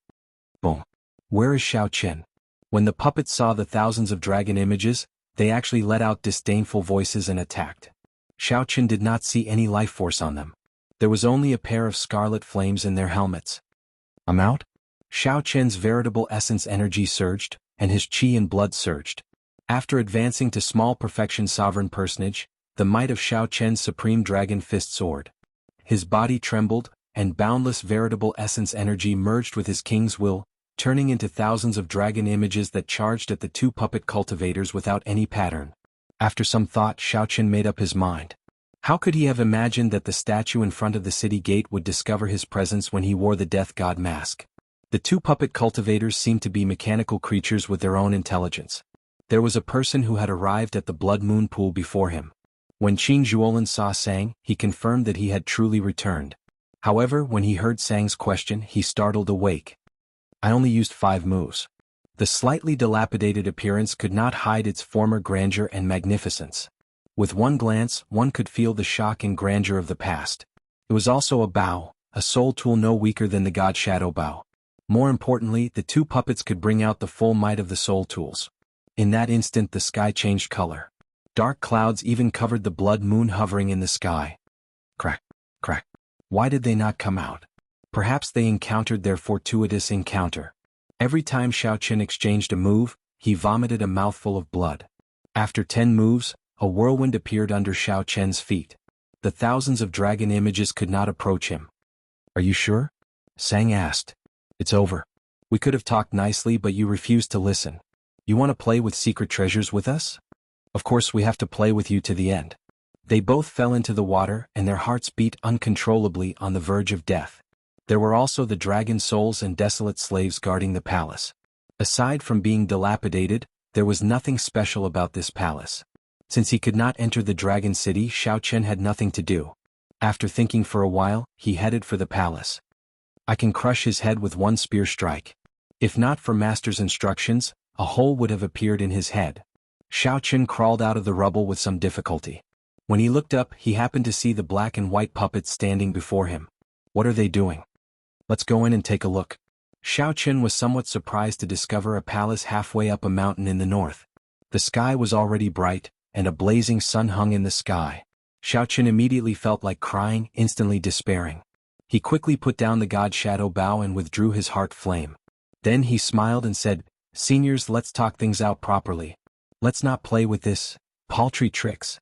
Boom. Where is Xiaoqin? When the puppets saw the thousands of dragon images, they actually let out disdainful voices and attacked. Xiaoqin did not see any life force on them. There was only a pair of scarlet flames in their helmets. I'm out? Xiaoqin's veritable essence energy surged, and his qi and blood surged. After advancing to small perfection sovereign personage, the might of Xiaoqin's supreme dragon fist soared. His body trembled, and boundless veritable essence energy merged with his king's will, turning into thousands of dragon images that charged at the two puppet cultivators without any pattern. After some thought, Xiaoqin made up his mind. How could he have imagined that the statue in front of the city gate would discover his presence when he wore the death god mask? The two puppet cultivators seemed to be mechanical creatures with their own intelligence. There was a person who had arrived at the blood moon pool before him. When Qin Zhuolin saw Sang, he confirmed that he had truly returned. However, when he heard Sang's question, he startled awake. I only used 5 moves. The slightly dilapidated appearance could not hide its former grandeur and magnificence. With one glance, one could feel the shock and grandeur of the past. It was also a bow, a soul tool no weaker than the god Shadow Bow. More importantly, the two puppets could bring out the full might of the soul tools. In that instant the sky changed color. Dark clouds even covered the blood moon hovering in the sky. Crack, crack. Why did they not come out? Perhaps they encountered their fortuitous encounter. Every time Xiaoqin exchanged a move, he vomited a mouthful of blood. After 10 moves, a whirlwind appeared under Xiaoqin's feet. The thousands of dragon images could not approach him. Are you sure? Sang asked. It's over. We could have talked nicely, but you refused to listen. You want to play with secret treasures with us? Of course we have to play with you to the end. They both fell into the water and their hearts beat uncontrollably on the verge of death. There were also the dragon souls and desolate slaves guarding the palace. Aside from being dilapidated, there was nothing special about this palace. Since he could not enter the dragon city, Xiao Chen had nothing to do. After thinking for a while, he headed for the palace. I can crush his head with one spear strike. If not for master's instructions, a hole would have appeared in his head. Xiao Chen crawled out of the rubble with some difficulty. When he looked up, he happened to see the black and white puppets standing before him. What are they doing? Let's go in and take a look. Xiao Chen was somewhat surprised to discover a palace halfway up a mountain in the north. The sky was already bright, and a blazing sun hung in the sky. Xiao Chen immediately felt like crying, instantly despairing. He quickly put down the god shadow bow and withdrew his heart flame. Then he smiled and said, "Seniors, let's talk things out properly. Let's not play with this paltry tricks."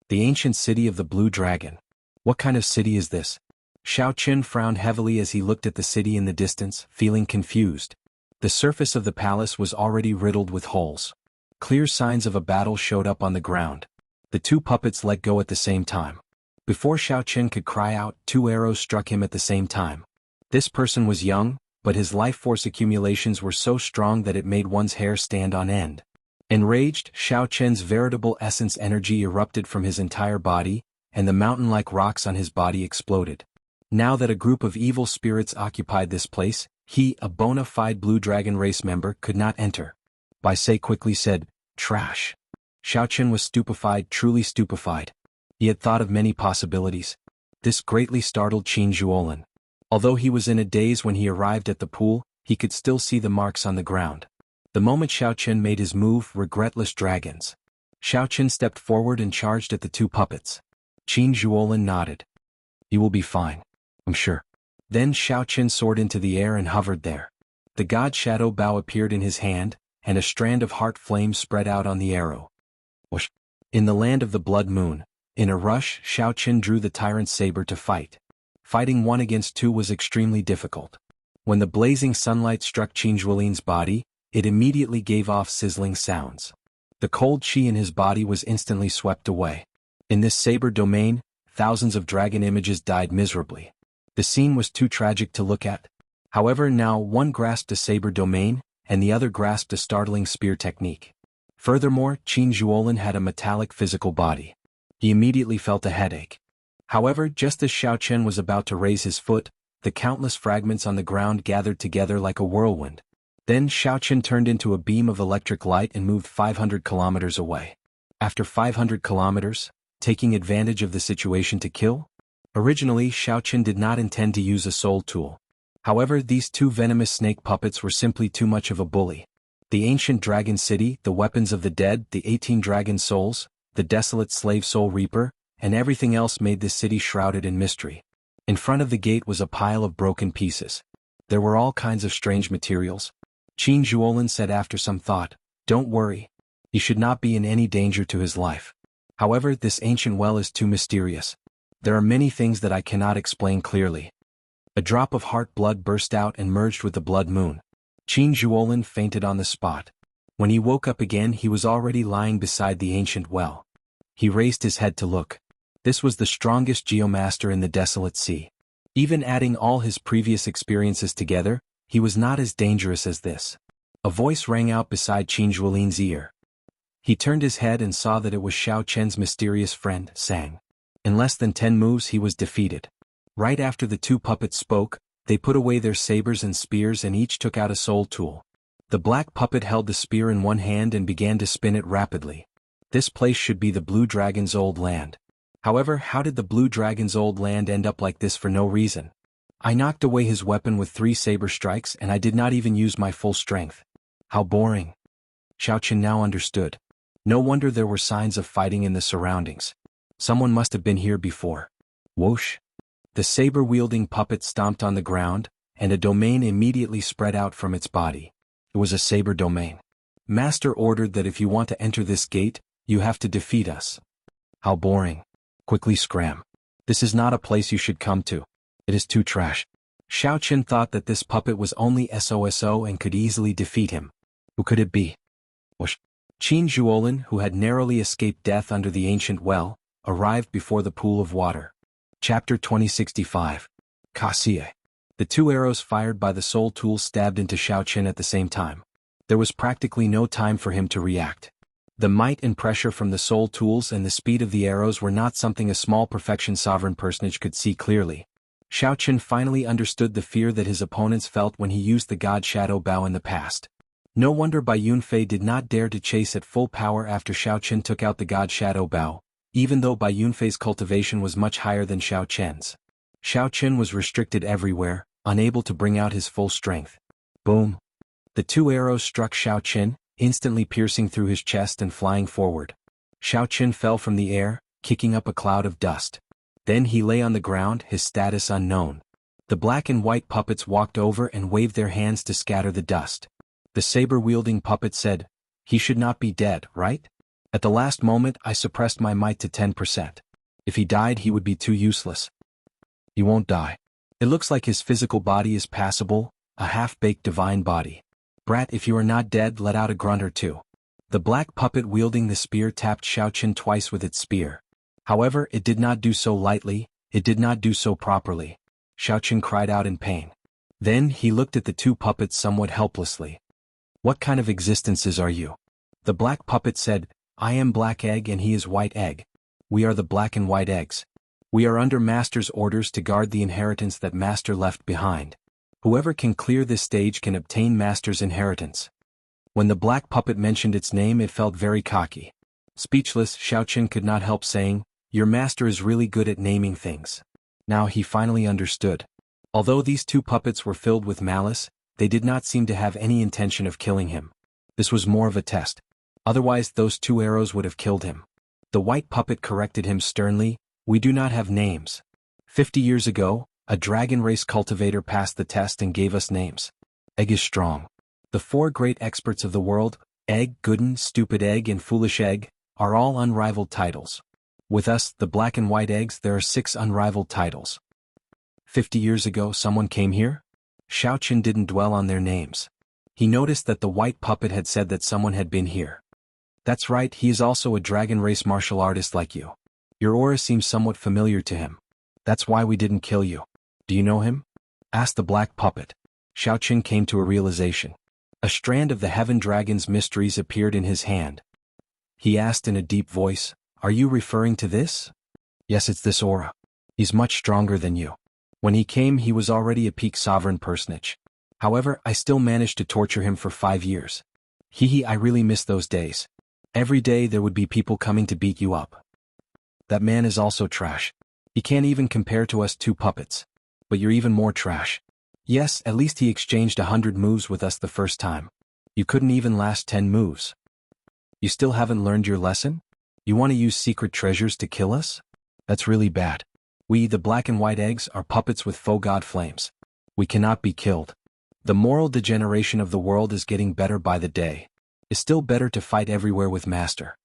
The ancient city of the Blue Dragon. What kind of city is this? Xiao Chen frowned heavily as he looked at the city in the distance, feeling confused. The surface of the palace was already riddled with holes. Clear signs of a battle showed up on the ground. The two puppets let go at the same time. Before Xiao Chen could cry out, two arrows struck him at the same time. This person was young, but his life force accumulations were so strong that it made one's hair stand on end. Enraged, Xiao Chen's veritable essence energy erupted from his entire body, and the mountain-like rocks on his body exploded. Now that a group of evil spirits occupied this place, he, a bona fide Blue Dragon race member, could not enter. Bai Sei quickly said, "Trash." Xiao Chen was stupefied, truly stupefied. He had thought of many possibilities. This greatly startled Qin Zhuolin. Although he was in a daze when he arrived at the pool, he could still see the marks on the ground. The moment Xiao Chen made his move, regretless dragons. Xiao Chen stepped forward and charged at the two puppets. Qin Zhuolin nodded. "You will be fine, I'm sure." Then Xiao Chen soared into the air and hovered there. The god shadow bow appeared in his hand, and a strand of heart flame spread out on the arrow. Whoosh! In the land of the blood moon, in a rush, Xiao Chen drew the tyrant's saber to fight. Fighting one against two was extremely difficult. When the blazing sunlight struck Qin Zhuolin's body, it immediately gave off sizzling sounds. The cold chi in his body was instantly swept away. In this saber domain, thousands of dragon images died miserably. The scene was too tragic to look at. However, now one grasped a saber domain, and the other grasped a startling spear technique. Furthermore, Qin Zhuolin had a metallic physical body. He immediately felt a headache. However, just as Xiao Chen was about to raise his foot, the countless fragments on the ground gathered together like a whirlwind. Then Xiao Chen turned into a beam of electric light and moved 500 kilometers away. After 500 kilometers, taking advantage of the situation to kill? Originally, Xiao Chen did not intend to use a soul tool. However, these two venomous snake puppets were simply too much of a bully. The ancient dragon city, the weapons of the dead, the 18 dragon souls, the desolate slave soul reaper, and everything else made this city shrouded in mystery. In front of the gate was a pile of broken pieces. There were all kinds of strange materials. Qin Zhuolin said after some thought, "Don't worry. He should not be in any danger to his life. However, this ancient well is too mysterious. There are many things that I cannot explain clearly." A drop of heart blood burst out and merged with the blood moon. Qin Zhuolin fainted on the spot. When he woke up again, he was already lying beside the ancient well. He raised his head to look. This was the strongest geomaster in the desolate sea. Even adding all his previous experiences together, he was not as dangerous as this. A voice rang out beside Qin Zhuolin's ear. He turned his head and saw that it was Xiao Chen's mysterious friend, Sang. In less than 10 moves he was defeated. Right after the two puppets spoke, they put away their sabers and spears and each took out a soul tool. The black puppet held the spear in one hand and began to spin it rapidly. This place should be the Blue Dragon's old land. However, how did the Blue Dragon's old land end up like this for no reason? I knocked away his weapon with 3 saber strikes and I did not even use my full strength. How boring. Xiao Chen now understood. No wonder there were signs of fighting in the surroundings. Someone must have been here before. Whoosh! The saber-wielding puppet stomped on the ground, and a domain immediately spread out from its body. It was a saber domain. Master ordered that if you want to enter this gate, you have to defeat us. How boring. Quickly scram. This is not a place you should come to. It is too trash. Xiao Qin thought that this puppet was only SOSO and could easily defeat him. Who could it be? Whoosh. Qin Zhuolin, who had narrowly escaped death under the ancient well, arrived before the pool of water. Chapter 2065. Kaxie. The two arrows fired by the soul tool stabbed into Xiao Qin at the same time. There was practically no time for him to react. The might and pressure from the soul tools and the speed of the arrows were not something a small perfection sovereign personage could see clearly. Xiao Qin finally understood the fear that his opponents felt when he used the God Shadow Bow in the past. No wonder Bai Yunfei did not dare to chase at full power after Xiao Qin took out the God Shadow Bow, even though Bai Yunfei's cultivation was much higher than Xiao Qin's. Xiao Qin was restricted everywhere, unable to bring out his full strength. Boom! The two arrows struck Xiao Qin, instantly piercing through his chest and flying forward. Xiao Qin fell from the air, kicking up a cloud of dust. Then he lay on the ground, his status unknown. The black and white puppets walked over and waved their hands to scatter the dust. The saber-wielding puppet said, "He should not be dead, right? At the last moment I suppressed my might to 10%. If he died he would be too useless. He won't die. It looks like his physical body is passable, a half-baked divine body. Brat, if you are not dead, let out a grunt or two." The black puppet wielding the spear tapped Xiao Qin twice with its spear. However, it did not do so lightly, it did not do so properly. Xiao Qin cried out in pain. Then he looked at the two puppets somewhat helplessly. "What kind of existences are you?" The black puppet said, "I am Black Egg and he is White Egg. We are the Black and White Eggs. We are under Master's orders to guard the inheritance that Master left behind. Whoever can clear this stage can obtain Master's inheritance." When the black puppet mentioned its name it felt very cocky. Speechless, Xiao Qin could not help saying, "Your master is really good at naming things." Now he finally understood. Although these two puppets were filled with malice, they did not seem to have any intention of killing him. This was more of a test. Otherwise those two arrows would have killed him. The white puppet corrected him sternly, "We do not have names. 50 years ago, a dragon race cultivator passed the test and gave us names. Egg is strong. The four great experts of the world, Egg, Gooden, Stupid Egg and Foolish Egg, are all unrivaled titles. With us, the Black and White Eggs, there are 6 unrivaled titles. 50 years ago someone came here?" Xiao Qin didn't dwell on their names. He noticed that the white puppet had said that someone had been here. "That's right, he is also a dragon race martial artist like you. Your aura seems somewhat familiar to him. That's why we didn't kill you. Do you know him?" asked the black puppet. Xiao Qin came to a realization. A strand of the Heaven Dragon's mysteries appeared in his hand. He asked in a deep voice, "Are you referring to this?" "Yes, it's this aura. He's much stronger than you. When he came he was already a peak sovereign personage. However, I still managed to torture him for 5 years. I really miss those days. Every day there would be people coming to beat you up. That man is also trash. He can't even compare to us two puppets. But you're even more trash. Yes, at least he exchanged 100 moves with us the first time. You couldn't even last 10 moves. You still haven't learned your lesson? You want to use secret treasures to kill us? That's really bad. We, the Black and White Eggs, are puppets with faux god flames. We cannot be killed. The moral degeneration of the world is getting better by the day. It's still better to fight everywhere with Master.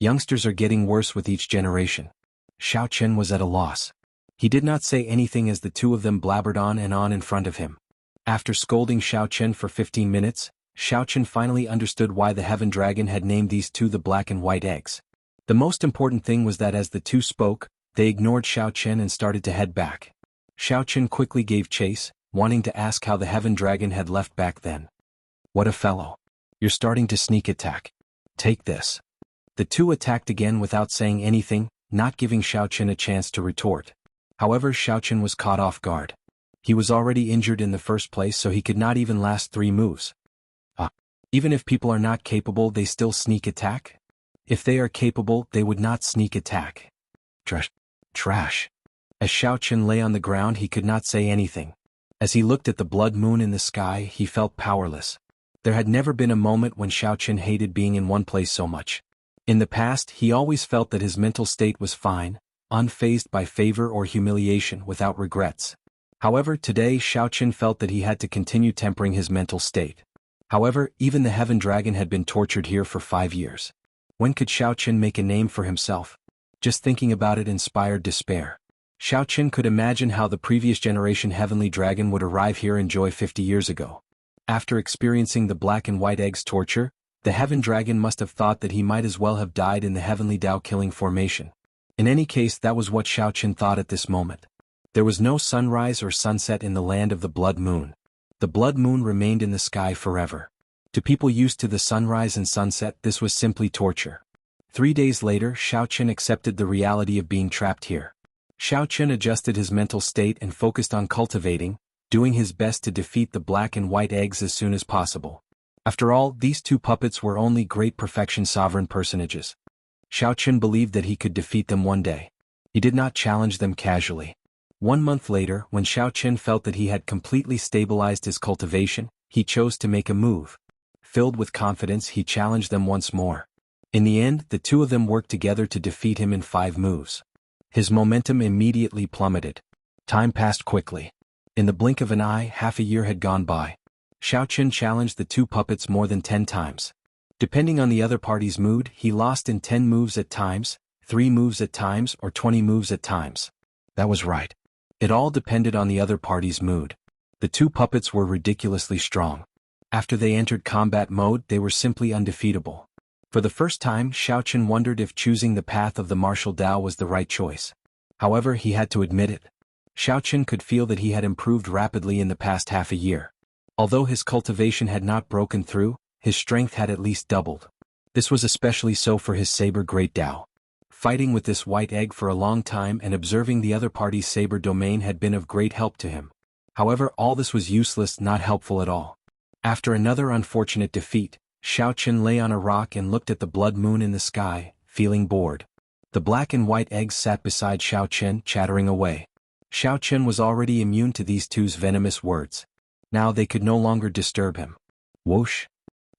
Youngsters are getting worse with each generation." Xiao Qin was at a loss. He did not say anything as the two of them blabbered on and on in front of him. After scolding Xiao Qin for 15 minutes, Xiao Qin finally understood why the Heaven Dragon had named these two the Black and White Eggs. The most important thing was that as the two spoke, they ignored Xiao Qin and started to head back. Xiao Qin quickly gave chase, wanting to ask how the Heaven Dragon had left back then. "What a fellow. You're starting to sneak attack. Take this." The two attacked again without saying anything, not giving Xiao Qin a chance to retort. However, Xiao Qin was caught off guard. He was already injured in the first place, so he could not even last 3 moves. Even if people are not capable, they still sneak attack? If they are capable, they would not sneak attack. Trash. As Xiao Qin lay on the ground, he could not say anything. As he looked at the blood moon in the sky, he felt powerless. There had never been a moment when Xiao Qin hated being in one place so much. In the past, he always felt that his mental state was fine, unfazed by favor or humiliation, without regrets. However, today Xiao Qin felt that he had to continue tempering his mental state. However, even the Heaven Dragon had been tortured here for 5 years. When could Xiao Qin make a name for himself? Just thinking about it inspired despair. Xiaoqin could imagine how the previous generation heavenly dragon would arrive here in joy 50 years ago. After experiencing the black and white egg's torture, the heaven dragon must have thought that he might as well have died in the heavenly Tao killing formation. In any case, that was what Xiaoqin thought at this moment. There was no sunrise or sunset in the land of the blood moon. The blood moon remained in the sky forever. To people used to the sunrise and sunset, this was simply torture. 3 days later, Xiaoqin accepted the reality of being trapped here. Xiaoqin adjusted his mental state and focused on cultivating, doing his best to defeat the black and white eggs as soon as possible. After all, these two puppets were only great perfection sovereign personages. Xiaoqin believed that he could defeat them one day. He did not challenge them casually. 1 month later, when Xiaoqin felt that he had completely stabilized his cultivation, he chose to make a move. Filled with confidence, he challenged them once more. In the end, the two of them worked together to defeat him in 5 moves. His momentum immediately plummeted. Time passed quickly. In the blink of an eye, half a year had gone by. Xiaoqin challenged the two puppets more than 10 times. Depending on the other party's mood, he lost in 10 moves at times, 3 moves at times, or 20 moves at times. That was right. It all depended on the other party's mood. The two puppets were ridiculously strong. After they entered combat mode, they were simply undefeatable. For the first time, Xiaoqin wondered if choosing the path of the martial Tao was the right choice. However, he had to admit it. Xiaoqin could feel that he had improved rapidly in the past half a year. Although his cultivation had not broken through, his strength had at least doubled. This was especially so for his saber Great Tao. Fighting with this white egg for a long time and observing the other party's saber domain had been of great help to him. However, all this was useless, not helpful at all. After another unfortunate defeat, Xiaoqin lay on a rock and looked at the blood moon in the sky, feeling bored. The black and white eggs sat beside Xiaoqin, chattering away. Xiaoqin was already immune to these two's venomous words. Now they could no longer disturb him. Whoosh!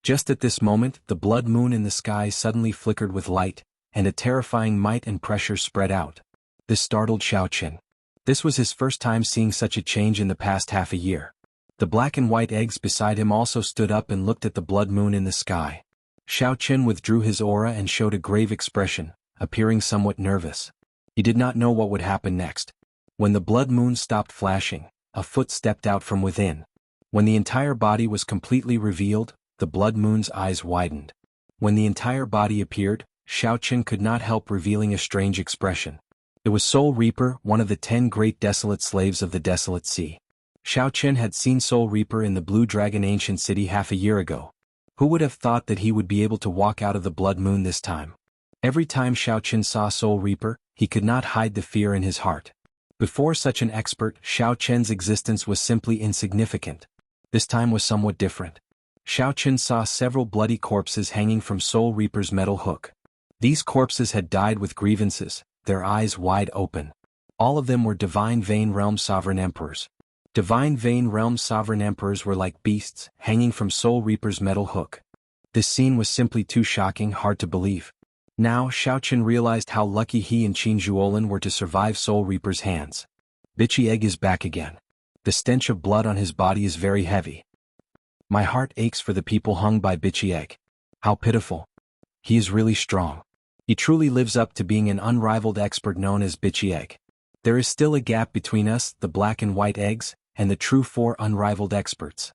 Just at this moment, the blood moon in the sky suddenly flickered with light, and a terrifying might and pressure spread out. This startled Xiaoqin. This was his first time seeing such a change in the past half a year. The black and white eggs beside him also stood up and looked at the blood moon in the sky. Xiaoqin withdrew his aura and showed a grave expression, appearing somewhat nervous. He did not know what would happen next. When the blood moon stopped flashing, a foot stepped out from within. When the entire body was completely revealed, the blood moon's eyes widened. When the entire body appeared, Xiaoqin could not help revealing a strange expression. It was Soul Reaper, one of the 10 great desolate slaves of the desolate sea. Xiaoqin had seen Soul Reaper in the Blue Dragon ancient city half a year ago. Who would have thought that he would be able to walk out of the blood moon this time? Every time Xiaoqin saw Soul Reaper, he could not hide the fear in his heart. Before such an expert, Xiaoqin's existence was simply insignificant. This time was somewhat different. Xiaoqin saw several bloody corpses hanging from Soul Reaper's metal hook. These corpses had died with grievances, their eyes wide open. All of them were Divine Vein Realm Sovereign Emperors. Divine Vein Realm Sovereign Emperors were like beasts, hanging from Soul Reaper's metal hook. This scene was simply too shocking, hard to believe. Now, Xiaoqin realized how lucky he and Qin Zhuolin were to survive Soul Reaper's hands. Bitchy Egg is back again. The stench of blood on his body is very heavy. My heart aches for the people hung by Bitchy Egg. How pitiful. He is really strong. He truly lives up to being an unrivaled expert known as Bitchy Egg. There is still a gap between us, the black and white eggs, and the true 4 unrivaled experts.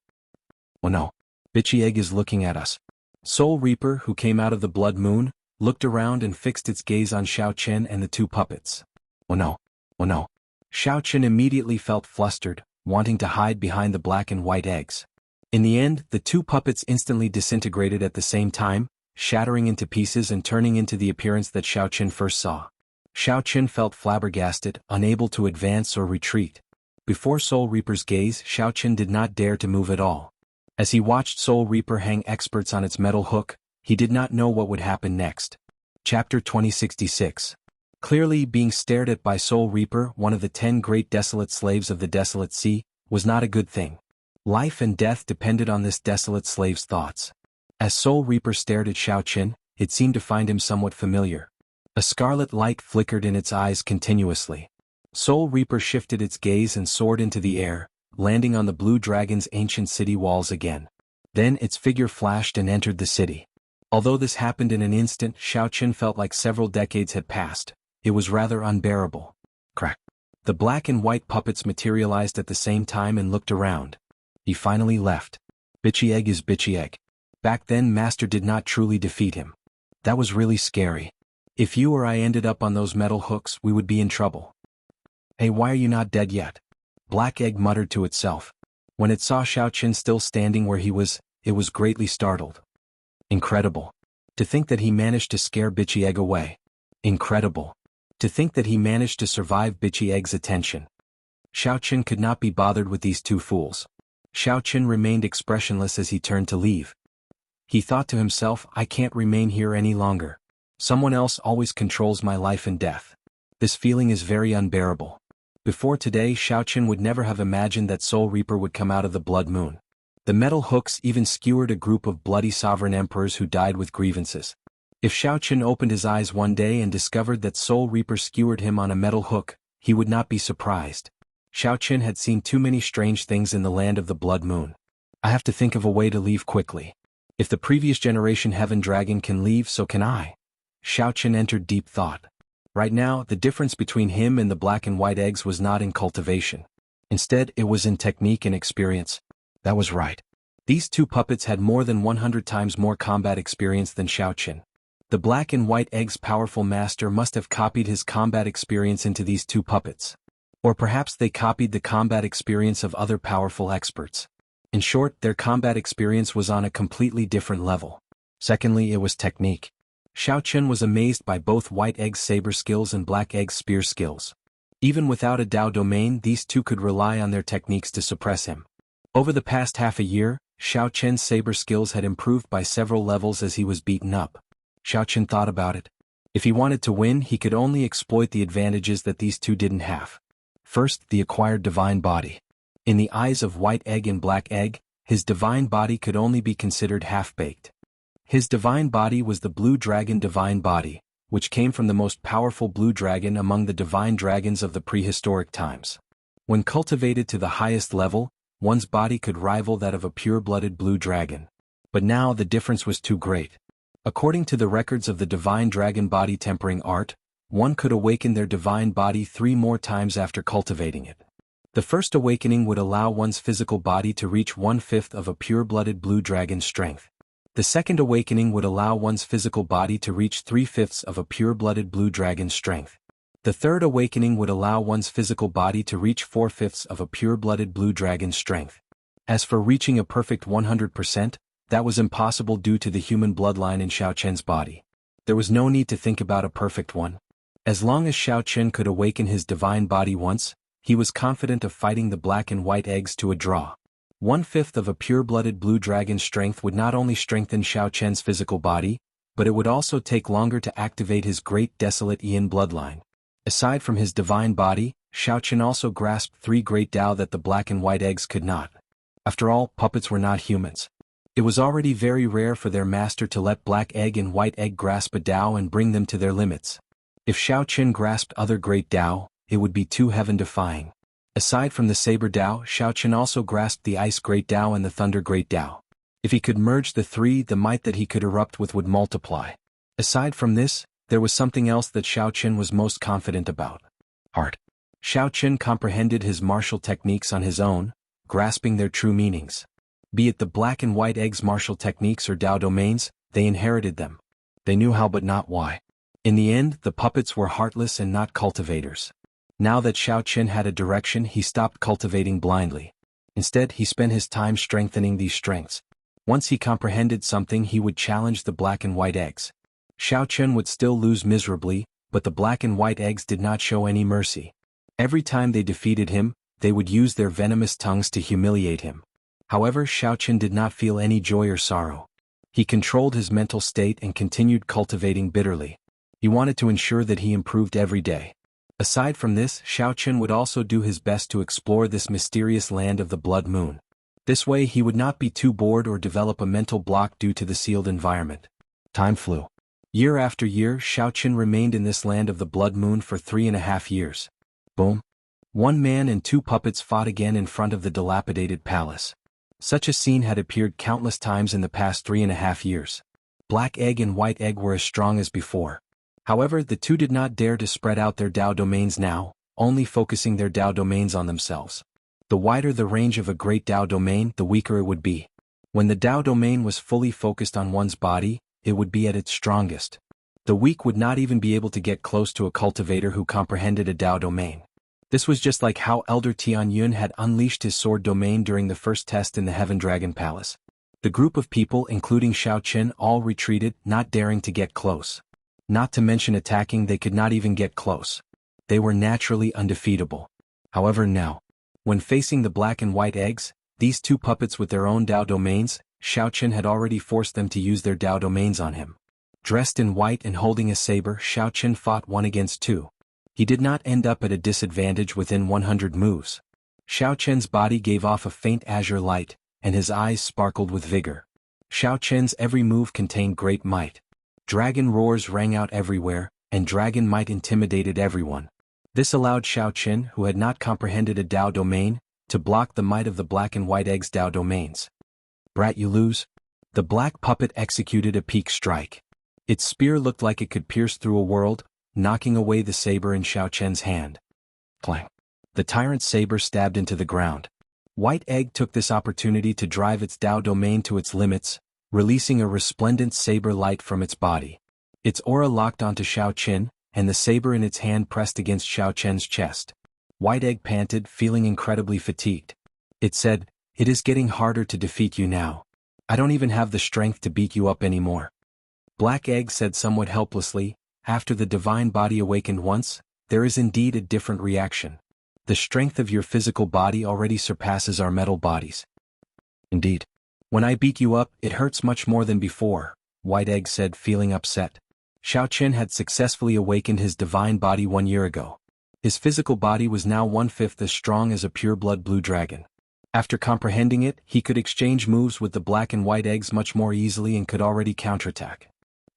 Oh no. Bitchy Egg is looking at us. Soul Reaper, who came out of the blood moon, looked around and fixed its gaze on Xiaoqin and the two puppets. Oh no. Oh no. Xiaoqin immediately felt flustered, wanting to hide behind the black and white eggs. In the end, the two puppets instantly disintegrated at the same time, shattering into pieces and turning into the appearance that Xiaoqin first saw. Xiaoqin felt flabbergasted, unable to advance or retreat. Before Soul Reaper's gaze, Xiaoqin did not dare to move at all. As he watched Soul Reaper hang experts on its metal hook, he did not know what would happen next. Chapter 2066. Clearly, being stared at by Soul Reaper, one of the 10 great desolate slaves of the desolate sea, was not a good thing. Life and death depended on this desolate slave's thoughts. As Soul Reaper stared at Xiaoqin, it seemed to find him somewhat familiar. A scarlet light flickered in its eyes continuously. Soul Reaper shifted its gaze and soared into the air, landing on the Blue Dragon's ancient city walls again. Then its figure flashed and entered the city. Although this happened in an instant, Xiaoqin felt like several decades had passed. It was rather unbearable. Crack. The black and white puppets materialized at the same time and looked around. He finally left. Bitchy egg is bitchy egg. Back then Master did not truly defeat him. That was really scary. If you or I ended up on those metal hooks, we would be in trouble. Hey, why are you not dead yet? Black egg muttered to itself. When it saw Xiaoqin still standing where he was, it was greatly startled. Incredible. To think that he managed to scare bitchy egg away. Incredible. To think that he managed to survive bitchy egg's attention. Xiaoqin could not be bothered with these two fools. Xiaoqin remained expressionless as he turned to leave. He thought to himself, I can't remain here any longer. Someone else always controls my life and death. This feeling is very unbearable. Before today, Xiaoqin would never have imagined that Soul Reaper would come out of the Blood Moon. The metal hooks even skewered a group of bloody sovereign emperors who died with grievances. If Xiaoqin opened his eyes one day and discovered that Soul Reaper skewered him on a metal hook, he would not be surprised. Xiaoqin had seen too many strange things in the land of the Blood Moon. I have to think of a way to leave quickly. If the previous generation Heaven Dragon can leave, so can I. Xiaoqin entered deep thought. Right now, the difference between him and the black and white eggs was not in cultivation. Instead, it was in technique and experience. That was right. These two puppets had more than 100 times more combat experience than Xiaoqin. The black and white egg's powerful master must have copied his combat experience into these two puppets. Or perhaps they copied the combat experience of other powerful experts. In short, their combat experience was on a completely different level. Secondly, it was technique. Xiaoqin was amazed by both white egg's saber skills and black egg's spear skills. Even without a Dao domain, these two could rely on their techniques to suppress him. Over the past half a year, Xiaoqin's saber skills had improved by several levels as he was beaten up. Xiaoqin thought about it. If he wanted to win, he could only exploit the advantages that these two didn't have. First, the acquired divine body. In the eyes of white egg and black egg, his divine body could only be considered half-baked. His divine body was the blue dragon divine body, which came from the most powerful blue dragon among the divine dragons of the prehistoric times. When cultivated to the highest level, one's body could rival that of a pure-blooded blue dragon. But now the difference was too great. According to the records of the divine dragon body tempering art, one could awaken their divine body 3 more times after cultivating it. The first awakening would allow one's physical body to reach 1/5 of a pure-blooded blue dragon's strength. The second awakening would allow one's physical body to reach 3/5 of a pure-blooded blue dragon's strength. The third awakening would allow one's physical body to reach 4/5 of a pure-blooded blue dragon's strength. As for reaching a perfect 100%, that was impossible due to the human bloodline in Xiaoqin's body. There was no need to think about a perfect one. As long as Xiaoqin could awaken his divine body once, he was confident of fighting the black and white eggs to a draw. 1/5 of a pure-blooded blue dragon's strength would not only strengthen Xiaoqin's physical body, but it would also take longer to activate his great desolate Yin bloodline. Aside from his divine body, Xiaoqin also grasped 3 great Dao that the black and white eggs could not. After all, puppets were not humans. It was already very rare for their master to let black egg and white egg grasp a Dao and bring them to their limits. If Xiaoqin grasped other great Dao, it would be too heaven-defying. Aside from the Saber Dao, Xiaoqin also grasped the Ice Great Dao and the Thunder Great Dao. If he could merge the 3, the might that he could erupt with would multiply. Aside from this, there was something else that Xiaoqin was most confident about. Art. Xiaoqin comprehended his martial techniques on his own, grasping their true meanings. Be it the black and white eggs martial techniques or Dao domains, they inherited them. They knew how but not why. In the end, the puppets were heartless and not cultivators. Now that Xiaoqin had a direction, he stopped cultivating blindly. Instead, he spent his time strengthening these strengths. Once he comprehended something, he would challenge the black and white eggs. Xiaoqin would still lose miserably, but the black and white eggs did not show any mercy. Every time they defeated him, they would use their venomous tongues to humiliate him. However, Xiaoqin did not feel any joy or sorrow. He controlled his mental state and continued cultivating bitterly. He wanted to ensure that he improved every day. Aside from this, Xiaoqin would also do his best to explore this mysterious land of the Blood Moon. This way he would not be too bored or develop a mental block due to the sealed environment. Time flew. Year after year, Xiaoqin remained in this land of the Blood Moon for 3.5 years. Boom. 1 man and 2 puppets fought again in front of the dilapidated palace. Such a scene had appeared countless times in the past 3.5 years. Black egg and white egg were as strong as before. However, the two did not dare to spread out their Dao domains now, only focusing their Dao domains on themselves. The wider the range of a great Dao domain, the weaker it would be. When the Dao domain was fully focused on one's body, it would be at its strongest. The weak would not even be able to get close to a cultivator who comprehended a Dao domain. This was just like how Elder Tianyun had unleashed his sword domain during the first test in the Heaven Dragon Palace. The group of people, including Xiaoqin, all retreated, not daring to get close. Not to mention attacking, they could not even get close. They were naturally undefeatable. However now, when facing the black and white eggs, these two puppets with their own Dao domains, Xiaoqin had already forced them to use their Dao domains on him. Dressed in white and holding a saber, Xiaoqin fought 1 against 2. He did not end up at a disadvantage within 100 moves. Xiaoqin's body gave off a faint azure light, and his eyes sparkled with vigor. Xiaoqin's every move contained great might. Dragon roars rang out everywhere, and dragon might intimidated everyone. This allowed Xiaoqin, who had not comprehended a Dao domain, to block the might of the black and white eggs' Dao domains. Brat, you lose? The black puppet executed a peak strike. Its spear looked like it could pierce through a world, knocking away the saber in Xiaoqin's hand. Clang! The tyrant's saber stabbed into the ground. White Egg took this opportunity to drive its Dao domain to its limits, releasing a resplendent saber light from its body. Its aura locked onto Xiaoqin, and the saber in its hand pressed against Xiaoqin's chest. White Egg panted, feeling incredibly fatigued. It said, "It is getting harder to defeat you now. I don't even have the strength to beat you up anymore." Black Egg said somewhat helplessly, "After the divine body awakened once, there is indeed a different reaction. The strength of your physical body already surpasses our metal bodies." "Indeed. When I beat you up, it hurts much more than before," White Egg said, feeling upset. Xiaoqin had successfully awakened his divine body 1 year ago. His physical body was now 1/5 as strong as a pure-blood blue dragon. After comprehending it, he could exchange moves with the black and white eggs much more easily and could already counterattack.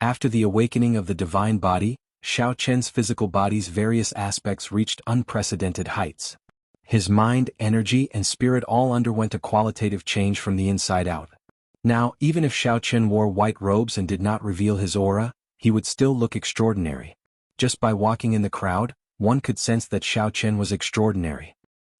After the awakening of the divine body, Xiaoqin's physical body's various aspects reached unprecedented heights. His mind, energy, and spirit all underwent a qualitative change from the inside out. Now, even if Xiaoqin wore white robes and did not reveal his aura, he would still look extraordinary. Just by walking in the crowd, one could sense that Xiaoqin was extraordinary.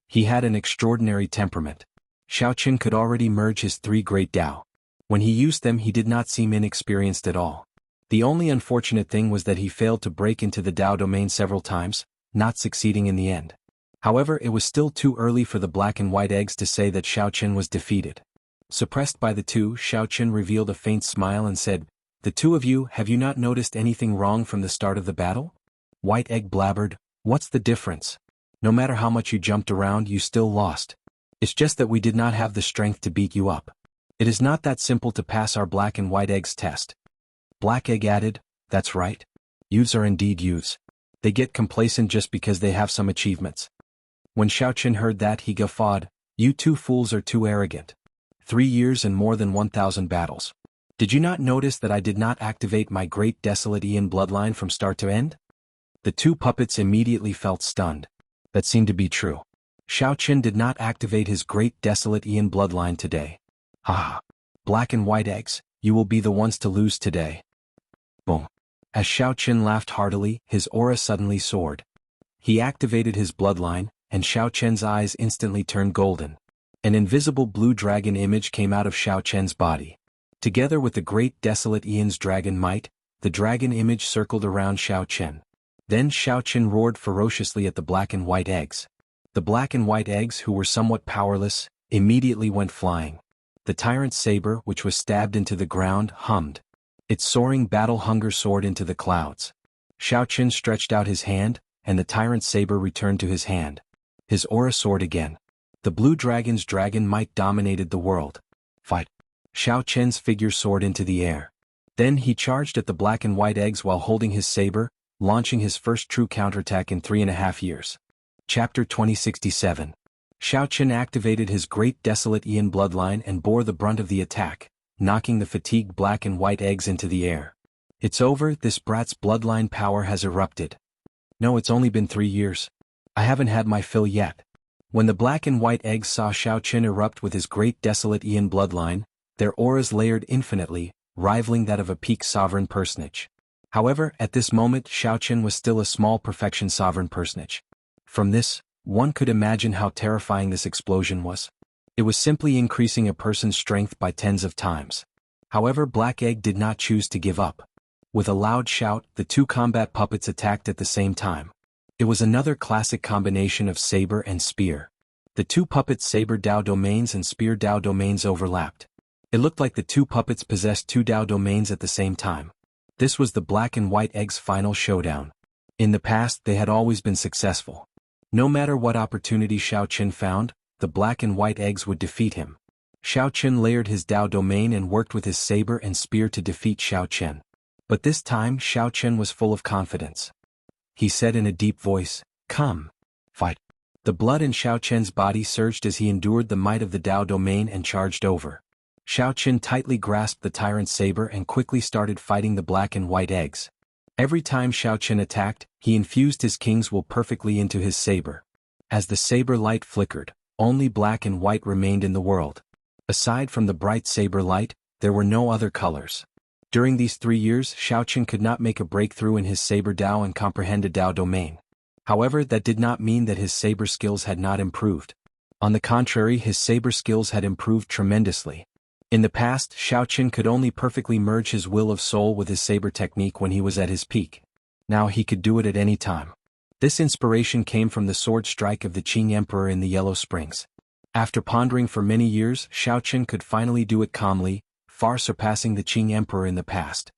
He had an extraordinary temperament. Xiaoqin could already merge his 3 great Dao. When he used them, he did not seem inexperienced at all. The only unfortunate thing was that he failed to break into the Dao domain several times, not succeeding in the end. However, it was still too early for the black and white eggs to say that Xiaoqin was defeated. Suppressed by the two, Xiaoqin revealed a faint smile and said, "The two of you, have you not noticed anything wrong from the start of the battle?" White Egg blabbered, "What's the difference? No matter how much you jumped around, you still lost. It's just that we did not have the strength to beat you up. It is not that simple to pass our black and white eggs test." Black Egg added, "That's right. Youths are indeed youths. They get complacent just because they have some achievements." When Xiaoqin heard that, he guffawed, "You two fools are too arrogant. 3 years and more than 1,000 battles. Did you not notice that I did not activate my great desolate Ian bloodline from start to end?" The two puppets immediately felt stunned. That seemed to be true. Xiaoqin did not activate his great desolate Ian bloodline today. "Ha! Black and white eggs, you will be the ones to lose today." Boom. As Xiaoqin laughed heartily, his aura suddenly soared. He activated his bloodline, and Xiaoqin's eyes instantly turned golden. An invisible blue dragon image came out of Xiaoqin's body. Together with the great desolate Ian's dragon might, the dragon image circled around Xiaoqin. Then Xiaoqin roared ferociously at the black and white eggs. The black and white eggs, who were somewhat powerless, immediately went flying. The tyrant's saber, which was stabbed into the ground, hummed. Its soaring battle hunger soared into the clouds. Xiaoqin stretched out his hand, and the tyrant's saber returned to his hand. His aura soared again. The blue dragon's dragon might dominated the world. Fight! Xiaoqin's figure soared into the air. Then he charged at the black and white eggs while holding his saber, launching his first true counterattack in 3.5 years. Chapter 2067. Xiaoqin activated his great desolate Ian bloodline and bore the brunt of the attack, knocking the fatigued black and white eggs into the air. "It's over, this brat's bloodline power has erupted." "No, it's only been 3 years. I haven't had my fill yet." When the black and white eggs saw Xiaoqin erupt with his great desolate Ian bloodline, their auras layered infinitely, rivaling that of a peak sovereign personage. However, at this moment Xiaoqin was still a small perfection sovereign personage. From this, one could imagine how terrifying this explosion was. It was simply increasing a person's strength by tens of times. However, Black Egg did not choose to give up. With a loud shout, the two combat puppets attacked at the same time. It was another classic combination of saber and spear. The two puppets' saber Dao domains and spear Dao domains overlapped. It looked like the two puppets possessed two Dao domains at the same time. This was the Black and White Egg's final showdown. In the past, they had always been successful. No matter what opportunity Xiao Qin found, the Black and White Eggs would defeat him. Xiao Qin layered his Dao domain and worked with his saber and spear to defeat Xiao Qin. But this time Xiao Qin was full of confidence. He said in a deep voice, "Come. Fight." The blood in Xiao Qin's body surged as he endured the might of the Dao domain and charged over. Xiao Qin tightly grasped the tyrant's saber and quickly started fighting the Black and White Eggs. Every time Xiao Qin attacked, he infused his king's will perfectly into his saber. As the saber light flickered, only black and white remained in the world. Aside from the bright saber light, there were no other colors. During these 3 years, Xiao Qin could not make a breakthrough in his saber Dao and comprehend a Dao domain. However, that did not mean that his saber skills had not improved. On the contrary, his saber skills had improved tremendously. In the past, Xiao Qin could only perfectly merge his will of soul with his saber technique when he was at his peak. Now he could do it at any time. This inspiration came from the sword strike of the Qing Emperor in the Yellow Springs. After pondering for many years, Xiao Qin could finally do it calmly, far surpassing the Qing Emperor in the past.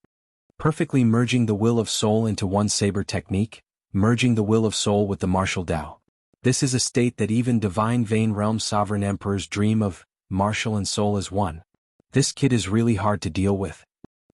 Perfectly merging the will of soul into one saber technique, merging the will of soul with the martial Dao. This is a state that even divine Vein Realm sovereign emperors dream of, martial and soul as one. This kid is really hard to deal with.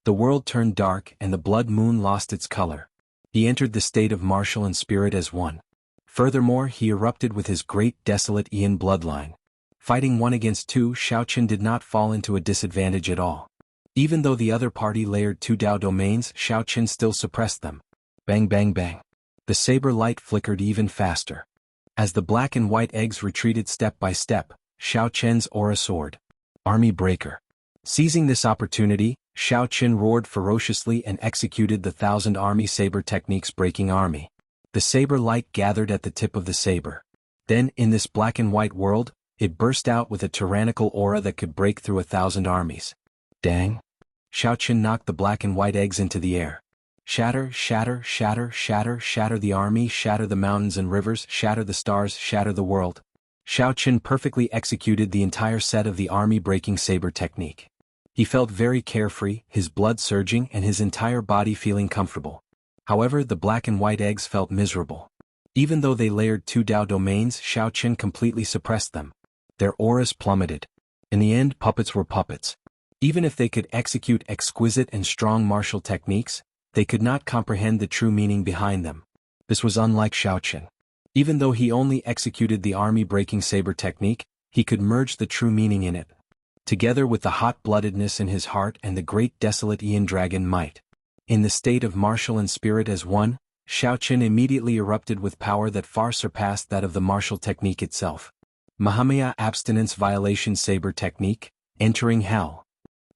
The world turned dark and the blood moon lost its color. He entered the state of martial and spirit as one. Furthermore, he erupted with his great desolate Ian bloodline. Fighting 1 against 2, Xiao Qin did not fall into a disadvantage at all. Even though the other party layered 2 Dao domains, Xiao Qin still suppressed them. Bang bang bang. The saber light flickered even faster. As the black and white eggs retreated step by step, Xiao Qin's aura soared. Army breaker. Seizing this opportunity, Xiao Qin roared ferociously and executed the 1,000 army saber techniques breaking army. The saber light gathered at the tip of the saber. Then, in this black and white world, it burst out with a tyrannical aura that could break through 1,000 armies. Dang! Xiao Qin knocked the black and white eggs into the air. Shatter, shatter, shatter, shatter, shatter the army, shatter the mountains and rivers, shatter the stars, shatter the world. Xiao Qin perfectly executed the entire set of the army-breaking saber technique. He felt very carefree, his blood surging and his entire body feeling comfortable. However, the black and white eggs felt miserable. Even though they layered 2 Dao domains, Xiao Qin completely suppressed them. Their auras plummeted. In the end, puppets were puppets. Even if they could execute exquisite and strong martial techniques, they could not comprehend the true meaning behind them. This was unlike Xiao Qin. Even though he only executed the army-breaking saber technique, he could merge the true meaning in it, together with the hot-bloodedness in his heart and the great desolate Ian dragon might. In the state of martial and spirit as one, Xiao Qin immediately erupted with power that far surpassed that of the martial technique itself. Mahamaya abstinence violation saber technique, entering hell.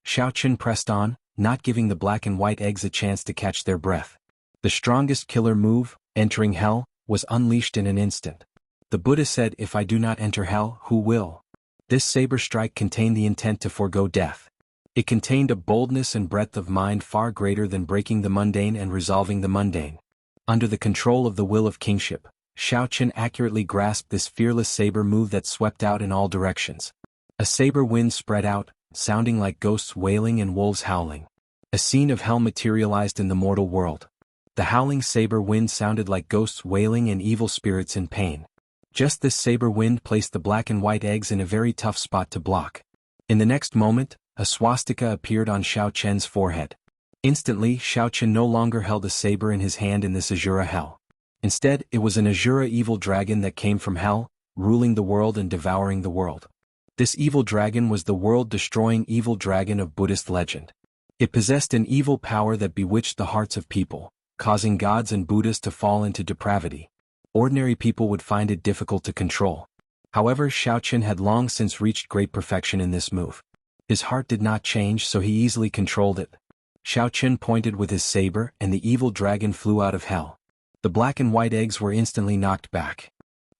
Xiao Qin pressed on, not giving the black and white eggs a chance to catch their breath. The strongest killer move, entering hell, was unleashed in an instant. The Buddha said, "If I do not enter hell, who will?" This saber strike contained the intent to forego death. It contained a boldness and breadth of mind far greater than breaking the mundane and resolving the mundane. Under the control of the will of kingship, Xiao Qin accurately grasped this fearless saber move that swept out in all directions. A saber wind spread out, sounding like ghosts wailing and wolves howling. A scene of hell materialized in the mortal world. The howling saber wind sounded like ghosts wailing and evil spirits in pain. Just this saber wind placed the black and white eggs in a very tough spot to block. In the next moment, a swastika appeared on Xiao Qin's forehead. Instantly, Xiao Qin no longer held a saber in his hand in this Azura hell. Instead, it was an Azura evil dragon that came from hell, ruling the world and devouring the world. This evil dragon was the world-destroying evil dragon of Buddhist legend. It possessed an evil power that bewitched the hearts of people, causing gods and Buddhas to fall into depravity. Ordinary people would find it difficult to control. However, Xiao Qin had long since reached great perfection in this move. His heart did not change, so he easily controlled it. Xiao Qin pointed with his saber and the evil dragon flew out of hell. The black and white eggs were instantly knocked back.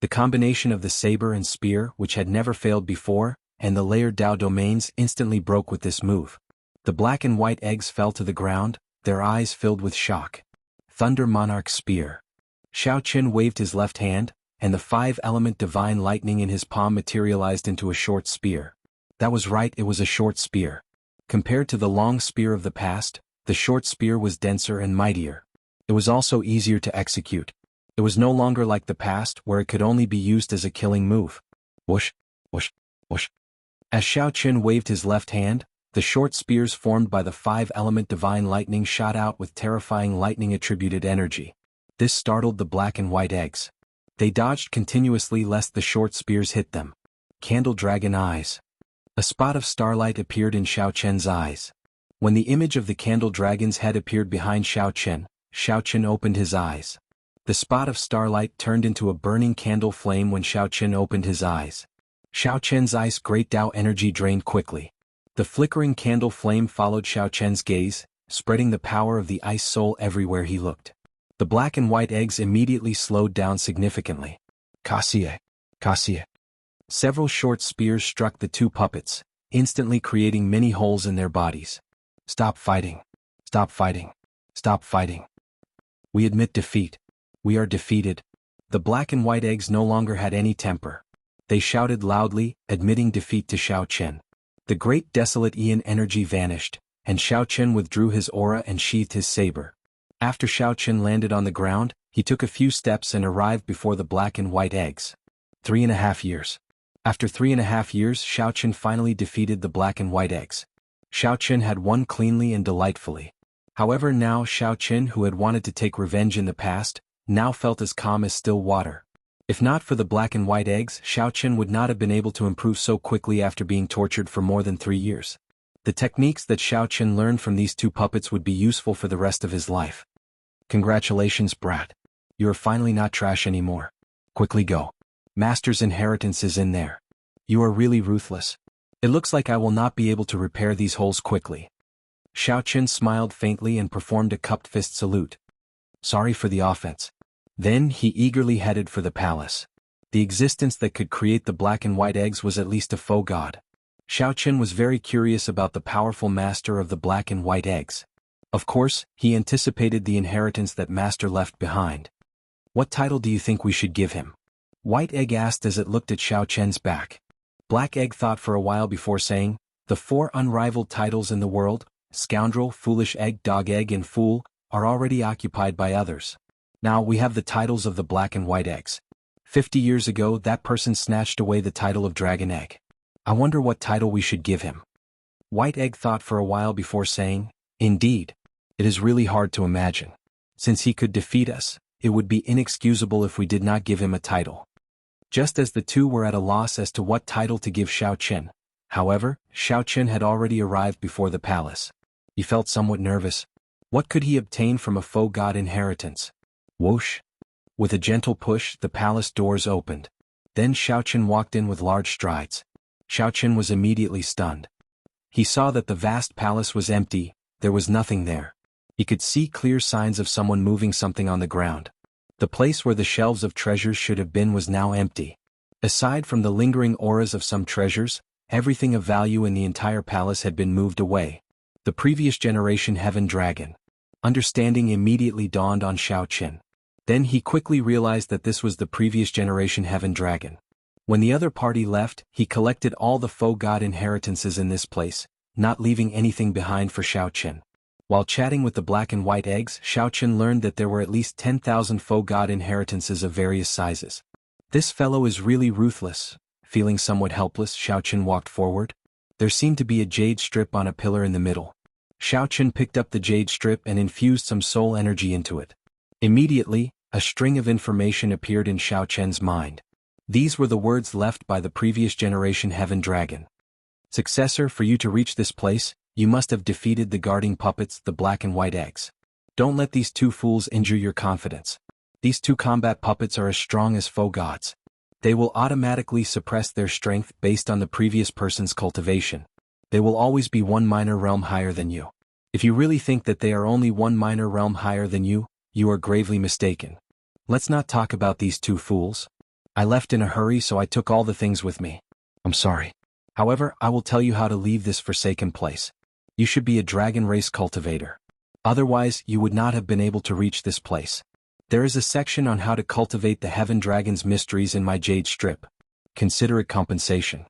The combination of the saber and spear, which had never failed before, and the layered Dao domains instantly broke with this move. The black and white eggs fell to the ground, their eyes filled with shock. Thunder Monarch Spear. Xiao Qin waved his left hand, and the 5-element divine lightning in his palm materialized into a short spear. That was right, it was a short spear. Compared to the long spear of the past, the short spear was denser and mightier. It was also easier to execute. It was no longer like the past, where it could only be used as a killing move. Whoosh, whoosh, whoosh. As Xiao Qin waved his left hand, the short spears formed by the 5-element divine lightning shot out with terrifying lightning-attributed energy. This startled the black and white eggs. They dodged continuously lest the short spears hit them. Candle Dragon Eyes. A spot of starlight appeared in Xiao Qian's eyes. When the image of the candle dragon's head appeared behind Xiao Qin opened his eyes. The spot of starlight turned into a burning candle flame when Xiao Qin opened his eyes. Xiao Qian's ice great Dao energy drained quickly. The flickering candle flame followed Xiao Qian's gaze, spreading the power of the ice soul everywhere he looked. The black and white eggs immediately slowed down significantly. Kaxie, Kaxie. Several short spears struck the two puppets, instantly creating many holes in their bodies. Stop fighting. Stop fighting. Stop fighting. We admit defeat. We are defeated. The black and white eggs no longer had any temper. They shouted loudly, admitting defeat to Xiao Qin. The great desolate Ian energy vanished, and Xiao Qin withdrew his aura and sheathed his saber. After Xiao Qin landed on the ground, he took a few steps and arrived before the black and white eggs. 3.5 years. After 3.5 years, Xiao Qin finally defeated the black and white eggs. Xiao Qin had won cleanly and delightfully. However, now Xiao Qin, who had wanted to take revenge in the past, now felt as calm as still water. If not for the black and white eggs, Xiao Qin would not have been able to improve so quickly after being tortured for more than 3 years. The techniques that Xiao Qin learned from these two puppets would be useful for the rest of his life. Congratulations, brat. You are finally not trash anymore. Quickly go. Master's inheritance is in there. You are really ruthless. It looks like I will not be able to repair these holes quickly. Xiao Qin smiled faintly and performed a cupped fist salute. Sorry for the offense. Then he eagerly headed for the palace. The existence that could create the black and white eggs was at least a faux god. Xiao Qin was very curious about the powerful master of the black and white eggs. Of course, he anticipated the inheritance that master left behind. What title do you think we should give him? White Egg asked as it looked at Xiao Qian's back. Black Egg thought for a while before saying, the 4 unrivaled titles in the world, Scoundrel, Foolish Egg, Dog Egg and Fool, are already occupied by others. Now we have the titles of the black and white eggs. 50 years ago that person snatched away the title of Dragon Egg. I wonder what title we should give him. White Egg thought for a while before saying, indeed. It is really hard to imagine. Since he could defeat us, it would be inexcusable if we did not give him a title. Just as the two were at a loss as to what title to give Xiao Qin. However, Xiao Qin had already arrived before the palace. He felt somewhat nervous. What could he obtain from a faux god inheritance? Whoosh! With a gentle push, the palace doors opened. Then Xiao Qin walked in with large strides. Xiao Qin was immediately stunned. He saw that the vast palace was empty, there was nothing there. He could see clear signs of someone moving something on the ground. The place where the shelves of treasures should have been was now empty. Aside from the lingering auras of some treasures, everything of value in the entire palace had been moved away. The previous generation Heaven Dragon. Understanding immediately dawned on Xiao Qin. Then he quickly realized that this was the previous generation Heaven Dragon. When the other party left, he collected all the faux god inheritances in this place, not leaving anything behind for Xiao Qin. While chatting with the black and white eggs, Xiao Qin learned that there were at least 10,000 faux god inheritances of various sizes. This fellow is really ruthless. Feeling somewhat helpless, Xiao Qin walked forward. There seemed to be a jade strip on a pillar in the middle. Xiao Qin picked up the jade strip and infused some soul energy into it. Immediately, a string of information appeared in Xiao Qian's mind. These were the words left by the previous generation Heaven Dragon. Successor, for you to reach this place, you must have defeated the guarding puppets, the black and white eggs. Don't let these two fools injure your confidence. These two combat puppets are as strong as faux gods. They will automatically suppress their strength based on the previous person's cultivation. They will always be one minor realm higher than you. If you really think that they are only one minor realm higher than you, you are gravely mistaken. Let's not talk about these two fools. I left in a hurry, so I took all the things with me. I'm sorry. However, I will tell you how to leave this forsaken place. You should be a dragon race cultivator. Otherwise, you would not have been able to reach this place. There is a section on how to cultivate the Heaven Dragon's mysteries in my Jade Strip. Consider it compensation.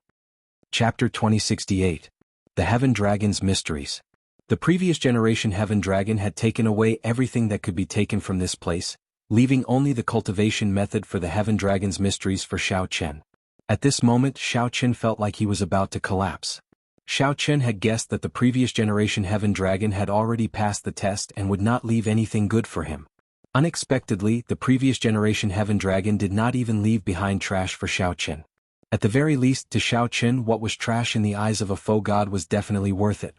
Chapter 2068. The Heaven Dragon's Mysteries. The previous generation Heaven Dragon had taken away everything that could be taken from this place, leaving only the cultivation method for the Heaven Dragon's mysteries for Xiao Chen. At this moment, Xiao Chen felt like he was about to collapse. Xiao Chen had guessed that the previous generation Heaven Dragon had already passed the test and would not leave anything good for him. Unexpectedly, the previous generation Heaven Dragon did not even leave behind trash for Xiao Chen. At the very least, to Xiao Chen, what was trash in the eyes of a faux god was definitely worth it.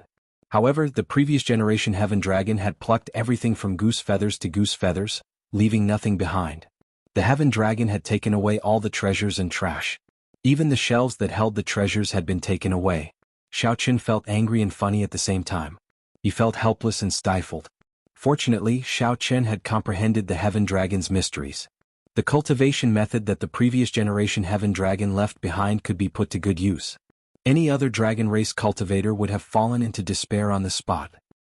However, the previous generation Heaven Dragon had plucked everything from goose feathers to goose feathers, leaving nothing behind. The Heaven Dragon had taken away all the treasures and trash. Even the shelves that held the treasures had been taken away. Xiao Chen felt angry and funny at the same time. He felt helpless and stifled. Fortunately, Xiao Chen had comprehended the Heaven Dragon's mysteries. The cultivation method that the previous generation Heaven Dragon left behind could be put to good use. Any other dragon race cultivator would have fallen into despair on the spot.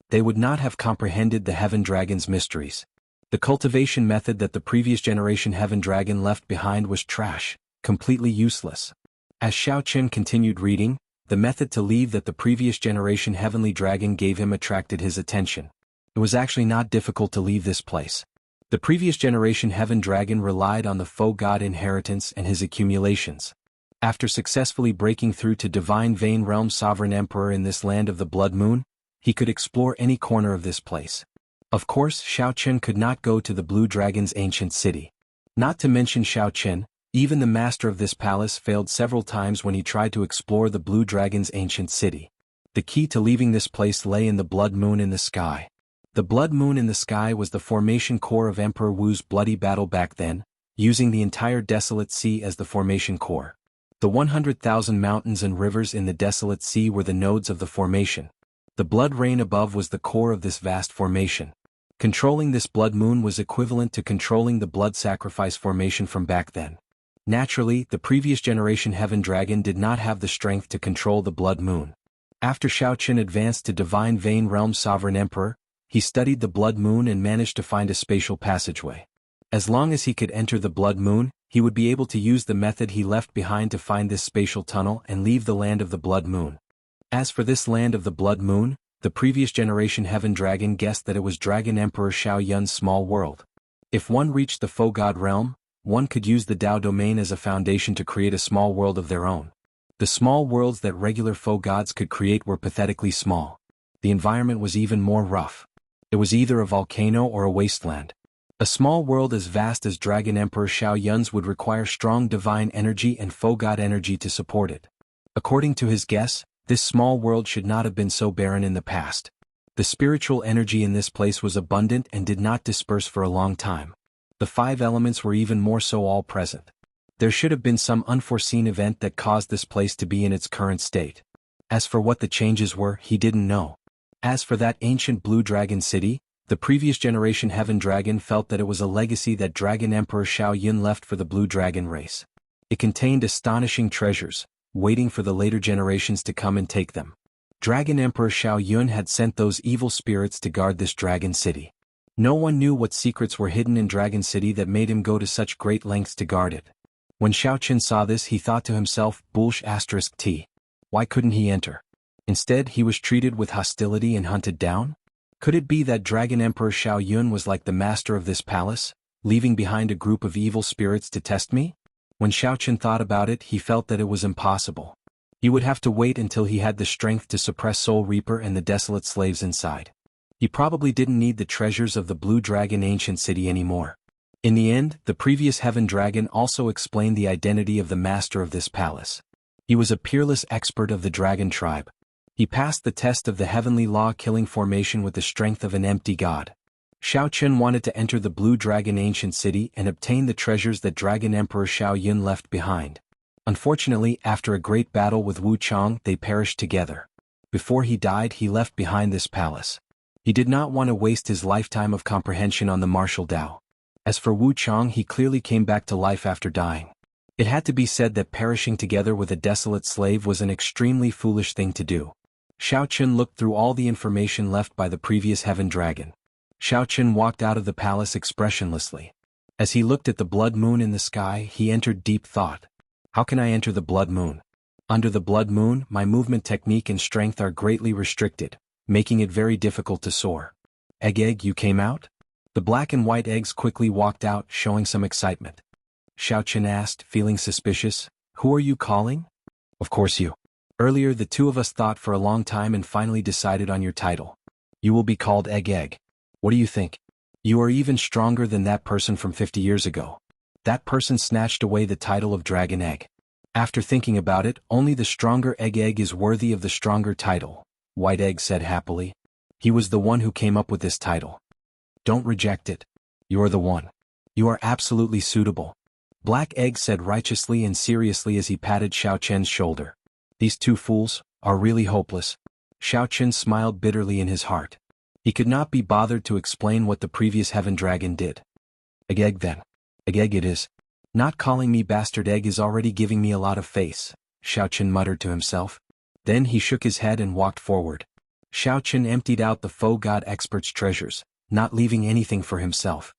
They would not have comprehended the Heaven Dragon's mysteries. The cultivation method that the previous generation Heaven Dragon left behind was trash, completely useless. As Xiao Chen continued reading, the method to leave that the previous generation Heavenly Dragon gave him attracted his attention. It was actually not difficult to leave this place. The previous generation Heaven Dragon relied on the faux god inheritance and his accumulations. After successfully breaking through to Divine Vein Realm Sovereign Emperor in this land of the Blood Moon, he could explore any corner of this place. Of course, Xiao Chen could not go to the Blue Dragon's ancient city. Not to mention Xiao Chen, even the master of this palace failed several times when he tried to explore the Blue Dragon's ancient city. The key to leaving this place lay in the Blood Moon in the sky. The Blood Moon in the sky was the formation core of Emperor Wu's bloody battle back then, using the entire Desolate Sea as the formation core. The 100,000 mountains and rivers in the Desolate Sea were the nodes of the formation. The blood rain above was the core of this vast formation. Controlling this Blood Moon was equivalent to controlling the blood sacrifice formation from back then. Naturally, the previous generation Heaven Dragon did not have the strength to control the Blood Moon. After Xiao Chen advanced to Divine Vein Realm Sovereign Emperor, he studied the Blood Moon and managed to find a spatial passageway. As long as he could enter the Blood Moon, he would be able to use the method he left behind to find this spatial tunnel and leave the land of the Blood Moon. As for this land of the Blood Moon, the previous generation Heaven Dragon guessed that it was Dragon Emperor Xiao Yun's small world. If one reached the faux god realm, one could use the Dao domain as a foundation to create a small world of their own. The small worlds that regular faux gods could create were pathetically small. The environment was even more rough. It was either a volcano or a wasteland. A small world as vast as Dragon Emperor Xiao Yun's would require strong divine energy and faux god energy to support it. According to his guess, this small world should not have been so barren in the past. The spiritual energy in this place was abundant and did not disperse for a long time. The 5 elements were even more so all present. There should have been some unforeseen event that caused this place to be in its current state. As for what the changes were, he didn't know. As for that ancient Blue Dragon city, the previous generation Heaven Dragon felt that it was a legacy that Dragon Emperor Xiao Yun left for the Blue Dragon race. It contained astonishing treasures, waiting for the later generations to come and take them. Dragon Emperor Xiao Yun had sent those evil spirits to guard this dragon city. No one knew what secrets were hidden in Dragon City that made him go to such great lengths to guard it. When Xiao Chen saw this, he thought to himself, **T. Why couldn't he enter? Instead, he was treated with hostility and hunted down? Could it be that Dragon Emperor Xiao Yun was like the master of this palace, leaving behind a group of evil spirits to test me? When Xiao Chen thought about it, he felt that it was impossible. He would have to wait until he had the strength to suppress Soul Reaper and the desolate slaves inside. He probably didn't need the treasures of the Blue Dragon ancient city anymore. In the end, the previous Heaven Dragon also explained the identity of the master of this palace. He was a peerless expert of the dragon tribe. He passed the test of the heavenly law-killing formation with the strength of an empty god. Xiao Chen wanted to enter the Blue Dragon ancient city and obtain the treasures that Dragon Emperor Xiao Yun left behind. Unfortunately, after a great battle with Wu Chang, they perished together. Before he died, he left behind this palace. He did not want to waste his lifetime of comprehension on the martial Dao. As for Wu Chang, he clearly came back to life after dying. It had to be said that perishing together with a desolate slave was an extremely foolish thing to do. Xiao Qun looked through all the information left by the previous heaven dragon. Xiao Qun walked out of the palace expressionlessly. As he looked at the blood moon in the sky, he entered deep thought. How can I enter the blood moon? Under the blood moon, my movement technique and strength are greatly restricted, making it very difficult to soar. Egg, you came out? The black and white eggs quickly walked out, showing some excitement. Xiao Qun asked, feeling suspicious, Who are you calling? Of course you. Earlier the two of us thought for a long time and finally decided on your title. You will be called Egg. What do you think? You are even stronger than that person from 50 years ago. That person snatched away the title of Dragon Egg. After thinking about it, only the stronger Egg is worthy of the stronger title, White Egg said happily. He was the one who came up with this title. Don't reject it. You are the one. You are absolutely suitable. Black Egg said righteously and seriously as he patted Xiao Qun's shoulder. These two fools are really hopeless. Xiao Qun smiled bitterly in his heart. He could not be bothered to explain what the previous heaven dragon did. Egg then. Egg it is. Not calling me bastard egg is already giving me a lot of face, Xiao Qun muttered to himself. Then he shook his head and walked forward. Xiao Qun emptied out the faux god expert's treasures, not leaving anything for himself.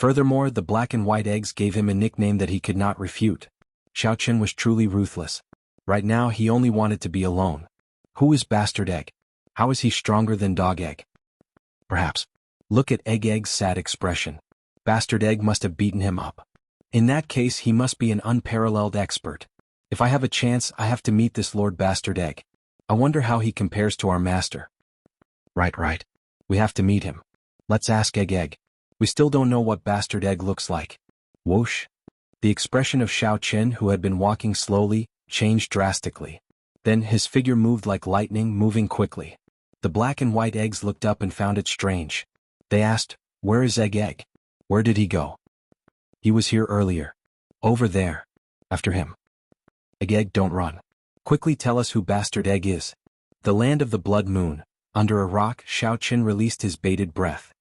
Furthermore, the black and white eggs gave him a nickname that he could not refute. Xiao Qun was truly ruthless. Right now he only wanted to be alone. Who is bastard egg? How is he stronger than dog egg? Perhaps. Look at Egg's sad expression. Bastard egg must have beaten him up. In that case he must be an unparalleled expert. If I have a chance I have to meet this Lord Bastard Egg. I wonder how he compares to our master. Right. We have to meet him. Let's ask Egg. We still don't know what Bastard Egg looks like. Whoosh. The expression of Xiao Qun, who had been walking slowly, changed drastically. Then his figure moved like lightning, moving quickly. The black and white eggs looked up and found it strange. They asked, Where is Egg? Where did he go? He was here earlier. Over there. After him. Egg, don't run. Quickly tell us who Bastard Egg is. The land of the blood moon. Under a rock, Xiao Qun released his bated breath.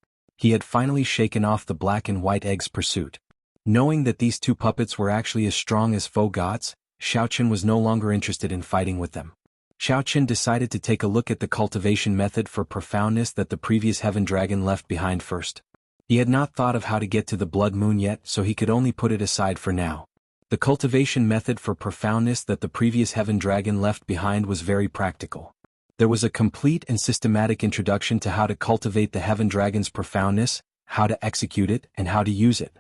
He had finally shaken off the black and white eggs' pursuit. Knowing that these two puppets were actually as strong as faux gods, Xiao Qun was no longer interested in fighting with them. Xiao Qun decided to take a look at the cultivation method for profoundness that the previous heaven dragon left behind first. He had not thought of how to get to the blood moon yet, so he could only put it aside for now. The cultivation method for profoundness that the previous heaven dragon left behind was very practical. There was a complete and systematic introduction to how to cultivate the heaven dragon's profoundness, how to execute it, and how to use it.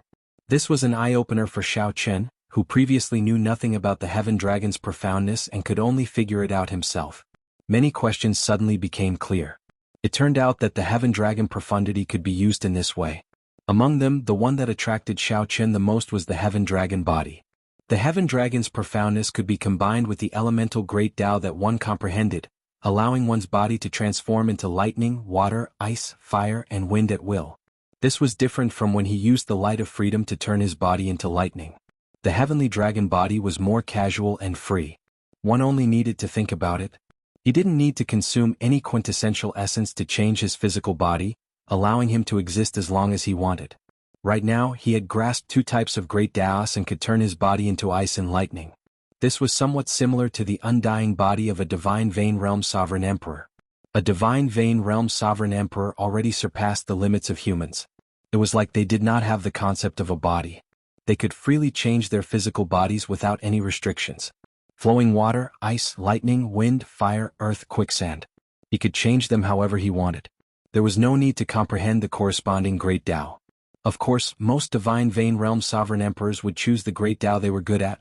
This was an eye-opener for Xiao Qun, who previously knew nothing about the heaven dragon's profoundness and could only figure it out himself. Many questions suddenly became clear. It turned out that the heaven dragon profundity could be used in this way. Among them, the one that attracted Xiao Qun the most was the heaven dragon body. The heaven dragon's profoundness could be combined with the elemental great Tao that one comprehended, allowing one's body to transform into lightning, water, ice, fire, and wind at will. This was different from when he used the light of freedom to turn his body into lightning. The heavenly dragon body was more casual and free. One only needed to think about it. He didn't need to consume any quintessential essence to change his physical body, allowing him to exist as long as he wanted. Right now, he had grasped two types of great Taos and could turn his body into ice and lightning. This was somewhat similar to the undying body of a divine Vein Realm Sovereign Emperor. A divine Vein Realm Sovereign Emperor already surpassed the limits of humans. It was like they did not have the concept of a body. They could freely change their physical bodies without any restrictions. Flowing water, ice, lightning, wind, fire, earth, quicksand. He could change them however he wanted. There was no need to comprehend the corresponding Great Tao. Of course, most divine Vein Realm Sovereign Emperors would choose the Great Tao they were good at.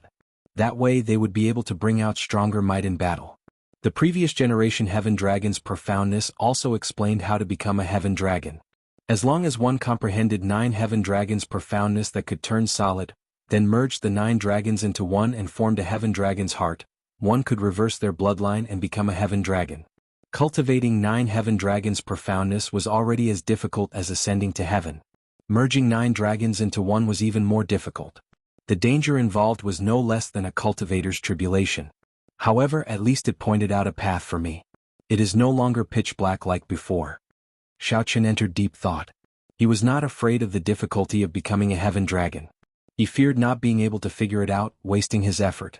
That way they would be able to bring out stronger might in battle. The previous generation Heaven Dragon's profoundness also explained how to become a Heaven Dragon. As long as one comprehended 9 Heaven Dragons' profoundness that could turn solid, then merged the 9 dragons into one and formed a Heaven Dragon's heart, one could reverse their bloodline and become a Heaven Dragon. Cultivating 9 Heaven Dragons' profoundness was already as difficult as ascending to heaven. Merging 9 dragons into one was even more difficult. The danger involved was no less than a cultivator's tribulation. However, at least it pointed out a path for me. It is no longer pitch black like before. Xiao Qun entered deep thought. He was not afraid of the difficulty of becoming a Heaven Dragon. He feared not being able to figure it out, wasting his effort.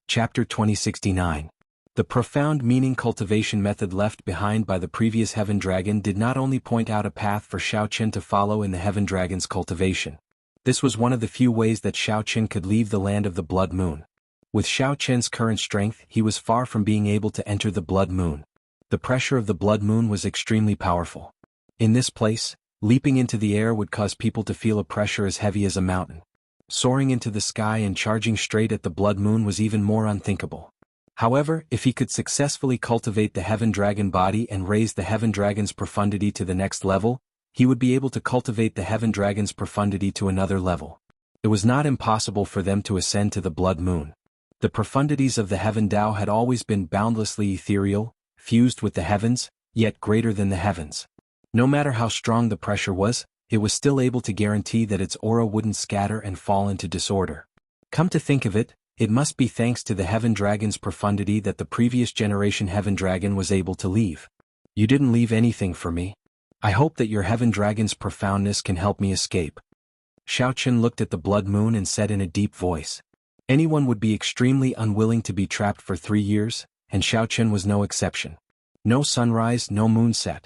Chapter 2069. The profound meaning cultivation method left behind by the previous Heaven Dragon did not only point out a path for Xiaoqian to follow in the Heaven Dragon's cultivation. This was one of the few ways that Xiaoqian could leave the land of the Blood Moon. With Xiaoqian's current strength, he was far from being able to enter the Blood Moon. The pressure of the Blood Moon was extremely powerful. In this place, leaping into the air would cause people to feel a pressure as heavy as a mountain. Soaring into the sky and charging straight at the Blood Moon was even more unthinkable. However, if he could successfully cultivate the Heaven Dragon body and raise the Heaven Dragon's profundity to the next level, he would be able to cultivate the Heaven Dragon's profundity to another level. It was not impossible for them to ascend to the Blood Moon. The profundities of the Heaven Tao had always been boundlessly ethereal, fused with the heavens, yet greater than the heavens. No matter how strong the pressure was, it was still able to guarantee that its aura wouldn't scatter and fall into disorder. Come to think of it, it must be thanks to the Heaven Dragon's profundity that the previous generation Heaven Dragon was able to leave. You didn't leave anything for me. I hope that your Heaven Dragon's profoundness can help me escape. Xiaoqian looked at the Blood Moon and said in a deep voice. Anyone would be extremely unwilling to be trapped for 3 years, and Xiaoqian was no exception. No sunrise, no moonset.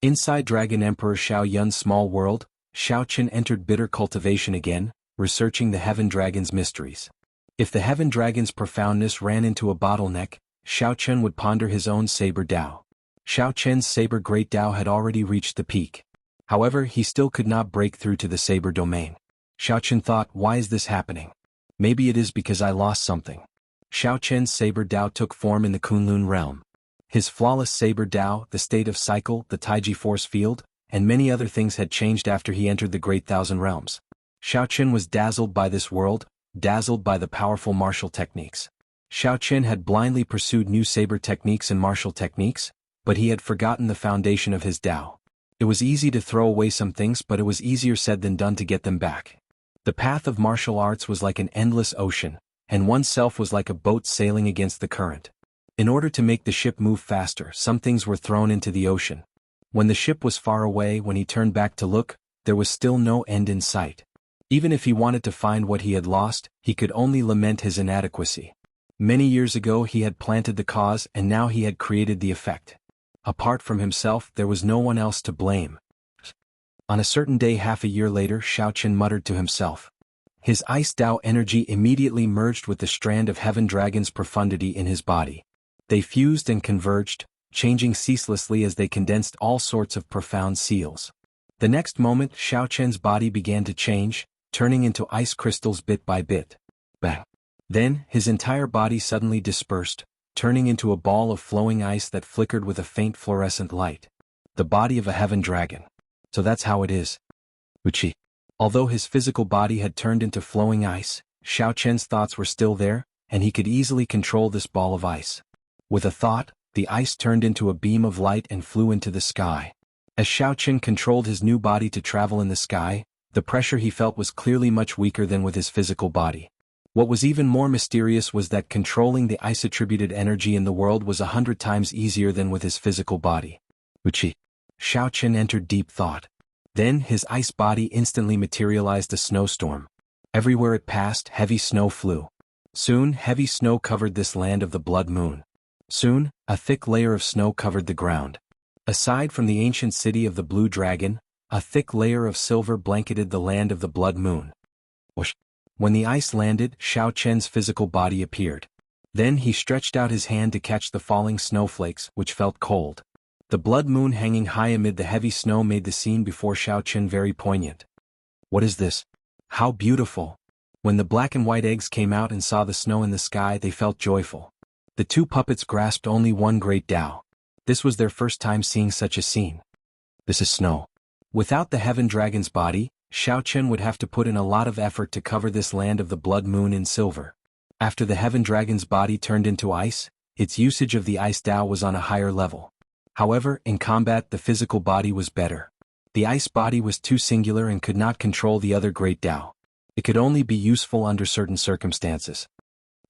Inside Dragon Emperor Xiao Yun's small world, Xiaoqian entered bitter cultivation again, researching the Heaven Dragon's mysteries. If the Heaven Dragon's profoundness ran into a bottleneck, Xiaoqian would ponder his own Saber Tao. Xiaoqian's Saber Great Tao had already reached the peak. However, he still could not break through to the Saber domain. Xiaoqian thought, why is this happening? Maybe it is because I lost something. Xiaoqian's Saber Tao took form in the Kunlun realm. His flawless Saber Tao, the state of cycle, the Taiji force field, and many other things had changed after he entered the Great Thousand Realms. Xiaoqian was dazzled by this world, dazzled by the powerful martial techniques. Xiaoqian had blindly pursued new saber techniques and martial techniques, but he had forgotten the foundation of his Tao. It was easy to throw away some things, but it was easier said than done to get them back. The path of martial arts was like an endless ocean, and oneself was like a boat sailing against the current. In order to make the ship move faster, some things were thrown into the ocean. When the ship was far away, when he turned back to look, there was still no end in sight. Even if he wanted to find what he had lost, he could only lament his inadequacy. Many years ago he had planted the cause and now he had created the effect. Apart from himself, there was no one else to blame. On a certain day half a year later, Xiaoqian muttered to himself. His Ice Tao energy immediately merged with the strand of Heaven Dragon's profundity in his body. They fused and converged, changing ceaselessly as they condensed all sorts of profound seals. The next moment, Xiaoqian's body began to change, turning into ice crystals bit by bit. Bang! Then, his entire body suddenly dispersed, turning into a ball of flowing ice that flickered with a faint fluorescent light. The body of a Heaven Dragon. So that's how it is. Wuxia. Although his physical body had turned into flowing ice, Xiaoqian's thoughts were still there, and he could easily control this ball of ice. With a thought, the ice turned into a beam of light and flew into the sky. As Xiaoqian controlled his new body to travel in the sky, the pressure he felt was clearly much weaker than with his physical body. What was even more mysterious was that controlling the ice-attributed energy in the world was 100 times easier than with his physical body. Wuxia. Xiaoqian entered deep thought. Then his ice body instantly materialized a snowstorm. Everywhere it passed, heavy snow flew. Soon, heavy snow covered this land of the Blood Moon. Soon, a thick layer of snow covered the ground. Aside from the ancient city of the Blue Dragon, a thick layer of silver blanketed the land of the Blood Moon. Whoosh! When the ice landed, Xiaoqian's physical body appeared. Then he stretched out his hand to catch the falling snowflakes, which felt cold. The Blood Moon hanging high amid the heavy snow made the scene before Xiaoqian very poignant. What is this? How beautiful! When the black and white eggs came out and saw the snow in the sky, they felt joyful. The two puppets grasped only one great Tao. This was their first time seeing such a scene. This is snow. Without the Heaven Dragon's body, Xiaoqian would have to put in a lot of effort to cover this land of the Blood Moon in silver. After the Heaven Dragon's body turned into ice, its usage of the Ice Tao was on a higher level. However, in combat the physical body was better. The ice body was too singular and could not control the other great Tao. It could only be useful under certain circumstances.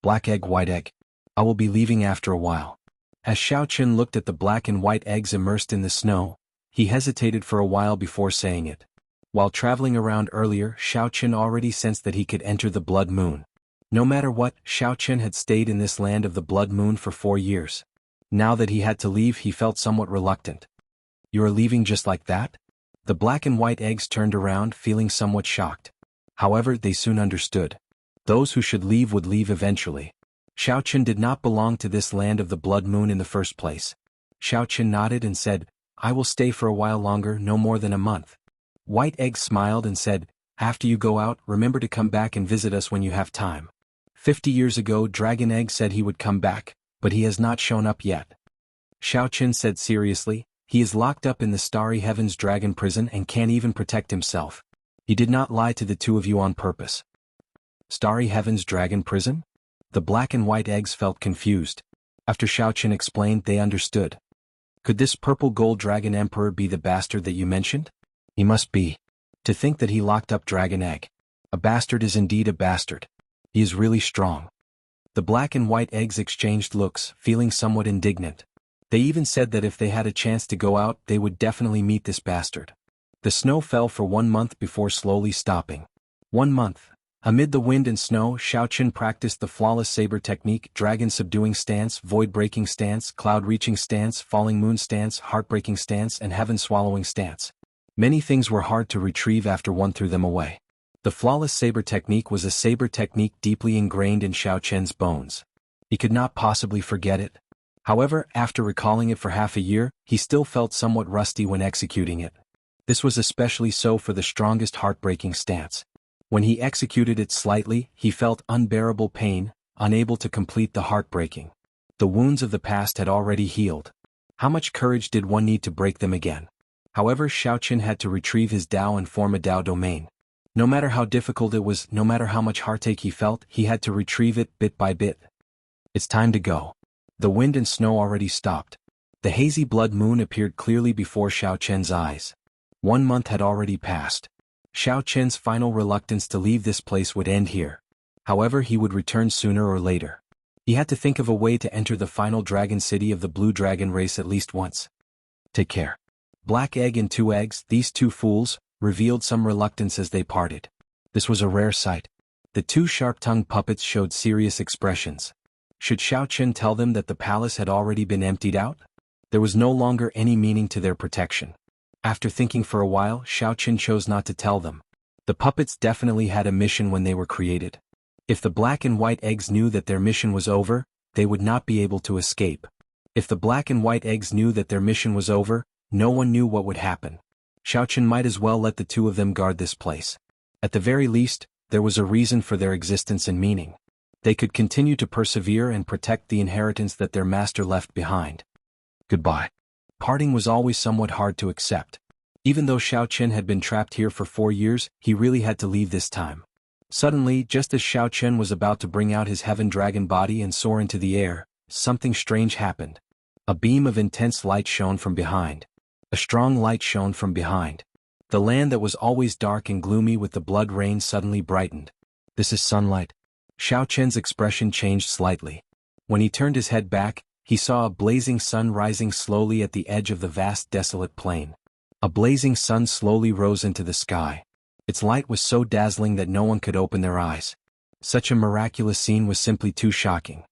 Black egg, white egg. I will be leaving after a while. As Xiaoqian looked at the black and white eggs immersed in the snow, he hesitated for a while before saying it. While traveling around earlier, Xiao Qin already sensed that he could enter the Blood Moon. No matter what, Xiao Qin had stayed in this land of the Blood Moon for 4 years. Now that he had to leave, he felt somewhat reluctant. "You are leaving just like that?" The black and white eggs turned around, feeling somewhat shocked. However, they soon understood. Those who should leave would leave eventually. Xiao Qin did not belong to this land of the Blood Moon in the first place. Xiao Qin nodded and said, "I will stay for a while longer, no more than a month." White Egg smiled and said, "After you go out, remember to come back and visit us when you have time." 50 years ago, Dragon Egg said he would come back, but he has not shown up yet. Xiao Qin said seriously, "He is locked up in the Starry Heavens Dragon Prison and can't even protect himself. He did not lie to the two of you on purpose." Starry Heavens Dragon Prison? The black and white eggs felt confused. After Xiao Qin explained, they understood. "Could this purple gold dragon emperor be the bastard that you mentioned?" "He must be. To think that he locked up Dragon Egg. A bastard is indeed a bastard. He is really strong." The black and white eggs exchanged looks, feeling somewhat indignant. They even said that if they had a chance to go out, they would definitely meet this bastard. The snow fell for 1 month before slowly stopping. 1 month. Amid the wind and snow, Xiao Qin practiced the flawless saber technique, dragon subduing stance, void breaking stance, cloud reaching stance, falling moon stance, heartbreaking stance, and heaven swallowing stance. Many things were hard to retrieve after one threw them away. The flawless saber technique was a saber technique deeply ingrained in Xiao Qin's bones. He could not possibly forget it. However, after recalling it for half a year, he still felt somewhat rusty when executing it. This was especially so for the strongest heartbreaking stance. When he executed it slightly, he felt unbearable pain, unable to complete the heartbreaking. The wounds of the past had already healed. How much courage did one need to break them again? However, Xiao Qin had to retrieve his Dao and form a Dao domain. No matter how difficult it was, no matter how much heartache he felt, he had to retrieve it bit by bit. It's time to go. The wind and snow already stopped. The hazy blood moon appeared clearly before Xiao Qin's eyes. 1 month had already passed. Xiao Qin's final reluctance to leave this place would end here. However, he would return sooner or later. He had to think of a way to enter the final dragon city of the blue dragon race at least once. "Take care." Black Egg and 2 eggs, these 2 fools, revealed some reluctance as they parted. This was a rare sight. The 2 sharp-tongued puppets showed serious expressions. Should Xiao Qin tell them that the palace had already been emptied out? There was no longer any meaning to their protection. After thinking for a while, Xiao Qin chose not to tell them. The puppets definitely had a mission when they were created. If the black and white eggs knew that their mission was over, they would not be able to escape. If the black and white eggs knew that their mission was over, no one knew what would happen. Xiao Qin might as well let the 2 of them guard this place. At the very least, there was a reason for their existence and meaning. They could continue to persevere and protect the inheritance that their master left behind. Goodbye. Parting was always somewhat hard to accept. Even though Xiao Qin had been trapped here for 4 years, he really had to leave this time. Suddenly, just as Xiao Qin was about to bring out his heaven dragon body and soar into the air, something strange happened. A beam of intense light shone from behind. A strong light shone from behind. The land that was always dark and gloomy with the blood rain suddenly brightened. "This is sunlight." Xiao Qin's expression changed slightly. When he turned his head back, he saw a blazing sun rising slowly at the edge of the vast desolate plain. A blazing sun slowly rose into the sky. Its light was so dazzling that no one could open their eyes. Such a miraculous scene was simply too shocking.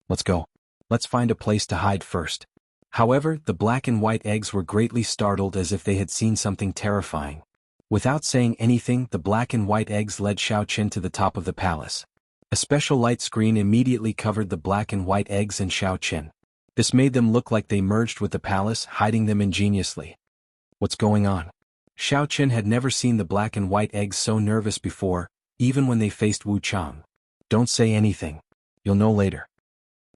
"Let's go. Let's find a place to hide first." However, the black and white eggs were greatly startled as if they had seen something terrifying. Without saying anything, the black and white eggs led Xiao Qin to the top of the palace. A special light screen immediately covered the black and white eggs and Xiao Qin. This made them look like they merged with the palace, hiding them ingeniously. What's going on? Xiao Qin had never seen the black and white eggs so nervous before, even when they faced Wu Chang. Don't say anything. You'll know later.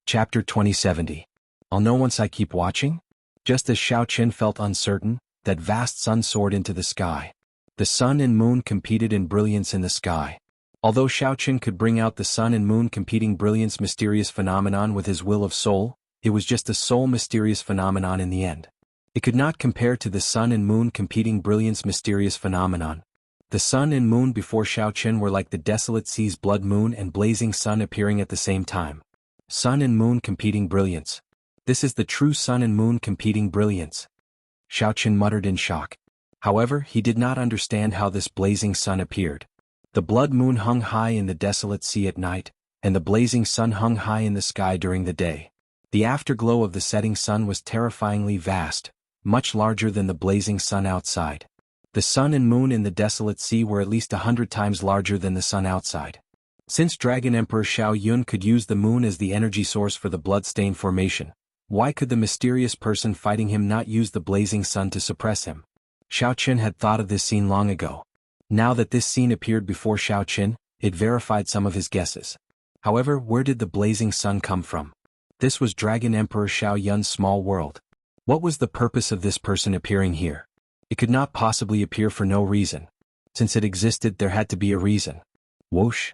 Chapter 2070. I'll know once I keep watching? Just as Xiao Qin felt uncertain, that vast sun soared into the sky. The sun and moon competed in brilliance in the sky. Although Xiao Qin could bring out the sun and moon competing brilliance mysterious phenomenon with his will of soul, it was just a soul mysterious phenomenon in the end. It could not compare to the sun and moon competing brilliance mysterious phenomenon. The sun and moon before Xiao Qin were like the desolate sea's blood moon and blazing sun appearing at the same time. Sun and moon competing brilliance. This is the true sun and moon competing brilliance. Xiao Qin muttered in shock. However, he did not understand how this blazing sun appeared. The blood moon hung high in the desolate sea at night, and the blazing sun hung high in the sky during the day. The afterglow of the setting sun was terrifyingly vast, much larger than the blazing sun outside. The sun and moon in the desolate sea were at least 100 times larger than the sun outside. Since Dragon Emperor Xiao Yun could use the moon as the energy source for the bloodstain formation, why could the mysterious person fighting him not use the blazing sun to suppress him? Xiao Qin had thought of this scene long ago. Now that this scene appeared before Xiao Qin, it verified some of his guesses. However, where did the blazing sun come from? This was Dragon Emperor Xiao Yun's small world. What was the purpose of this person appearing here? It could not possibly appear for no reason. Since it existed, there had to be a reason. Whoosh!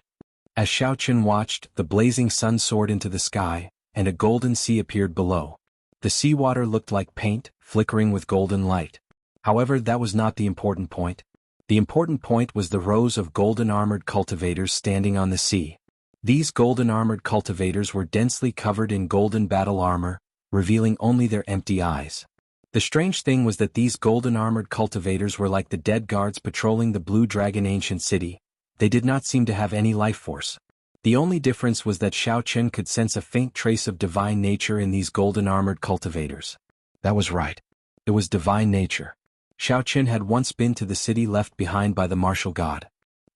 As Xiao Qin watched, the blazing sun soared into the sky, and a golden sea appeared below. The seawater looked like paint, flickering with golden light. However, that was not the important point. The important point was the rows of golden-armored cultivators standing on the sea. These golden-armored cultivators were densely covered in golden battle armor, revealing only their empty eyes. The strange thing was that these golden-armored cultivators were like the dead guards patrolling the Blue Dragon ancient city. They did not seem to have any life force. The only difference was that Xiao Qin could sense a faint trace of divine nature in these golden-armored cultivators. That was right. It was divine nature. Xiao Qin had once been to the city left behind by the martial god.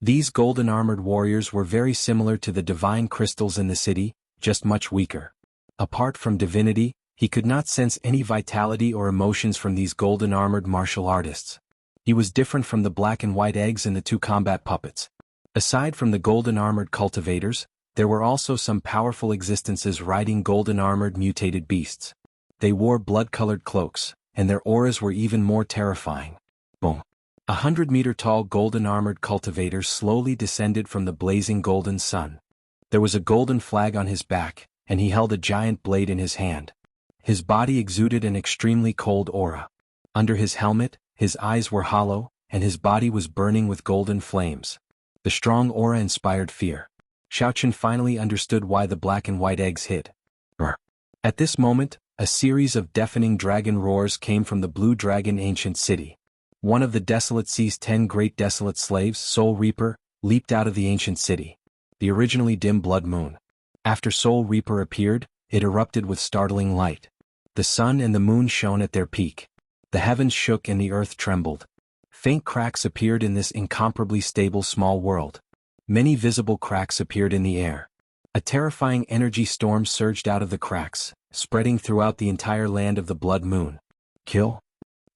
These golden-armored warriors were very similar to the divine crystals in the city, just much weaker. Apart from divinity, he could not sense any vitality or emotions from these golden-armored martial artists. He was different from the black and white eggs and the two combat puppets. Aside from the golden-armored cultivators, there were also some powerful existences riding golden-armored mutated beasts. They wore blood-colored cloaks, and their auras were even more terrifying. Boom! 100-meter-tall golden-armored cultivator slowly descended from the blazing golden sun. There was a golden flag on his back, and he held a giant blade in his hand. His body exuded an extremely cold aura. Under his helmet, his eyes were hollow, and his body was burning with golden flames. The strong aura inspired fear. Xiao Qin finally understood why the black and white eggs hid. Brr. At this moment, a series of deafening dragon roars came from the Blue Dragon ancient city. One of the Desolate Sea's 10 great desolate slaves, Soul Reaper, leaped out of the ancient city. The originally dim blood moon. After Soul Reaper appeared, it erupted with startling light. The sun and the moon shone at their peak. The heavens shook and the earth trembled. Faint cracks appeared in this incomparably stable small world. Many visible cracks appeared in the air. A terrifying energy storm surged out of the cracks, spreading throughout the entire land of the blood moon. Kill?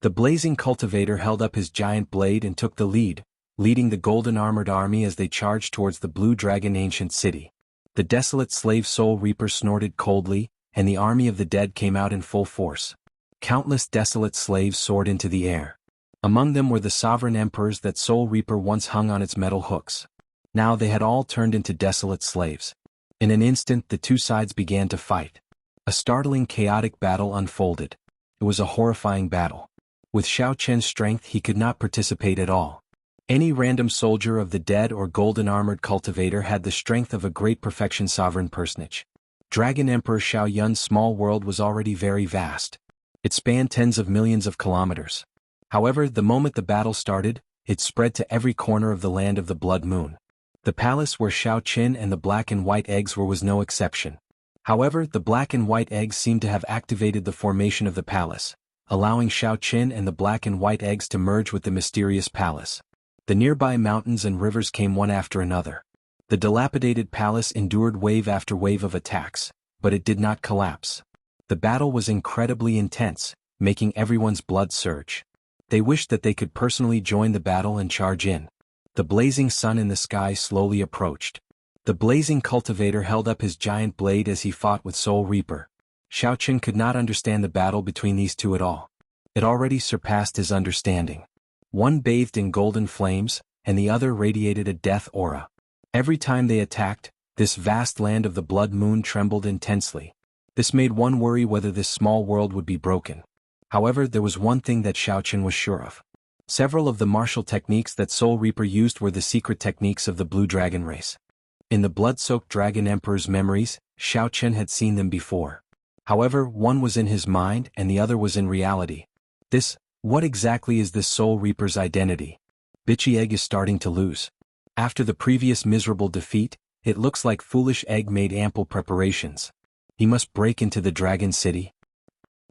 The blazing cultivator held up his giant blade and took the lead, leading the golden-armored army as they charged towards the Blue Dragon ancient city. The desolate slave Soul Reaper snorted coldly, and the army of the dead came out in full force. Countless desolate slaves soared into the air. Among them were the sovereign emperors that Soul Reaper once hung on its metal hooks. Now they had all turned into desolate slaves. In an instant the two sides began to fight. A startling chaotic battle unfolded. It was a horrifying battle. With Xiao Qian's strength he could not participate at all. Any random soldier of the dead or golden-armored cultivator had the strength of a great perfection sovereign personage. Dragon Emperor Xiao Yun's small world was already very vast. It spanned tens of millions of kilometers. However, the moment the battle started, it spread to every corner of the land of the Blood Moon. The palace where Xiao Qin and the black and white eggs were was no exception. However, the black and white eggs seemed to have activated the formation of the palace, allowing Xiao Qin and the black and white eggs to merge with the mysterious palace. The nearby mountains and rivers came one after another. The dilapidated palace endured wave after wave of attacks, but it did not collapse. The battle was incredibly intense, making everyone's blood surge. They wished that they could personally join the battle and charge in. The blazing sun in the sky slowly approached. The blazing cultivator held up his giant blade as he fought with Soul Reaper. Xiao Qin could not understand the battle between these two at all. It already surpassed his understanding. One bathed in golden flames, and the other radiated a death aura. Every time they attacked, this vast land of the Blood Moon trembled intensely. This made one worry whether this small world would be broken. However, there was one thing that Xiao Qin was sure of. Several of the martial techniques that Soul Reaper used were the secret techniques of the Blue Dragon race. In the blood-soaked Dragon Emperor's memories, Xiao Qin had seen them before. However, one was in his mind and the other was in reality. This What exactly is this Soul Reaper's identity? Bitchy Egg is starting to lose. After the previous miserable defeat, it looks like Foolish Egg made ample preparations. He must break into the Dragon City.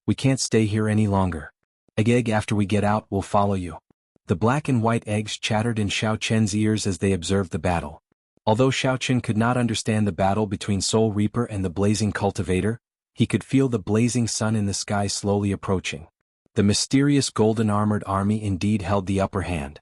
We can't stay here any longer. Egg, after we get out, we'll follow you. The black and white eggs chattered in Xiao Chen's ears as they observed the battle. Although Xiao Chen could not understand the battle between Soul Reaper and the blazing cultivator, he could feel the blazing sun in the sky slowly approaching. The mysterious golden-armored army indeed held the upper hand.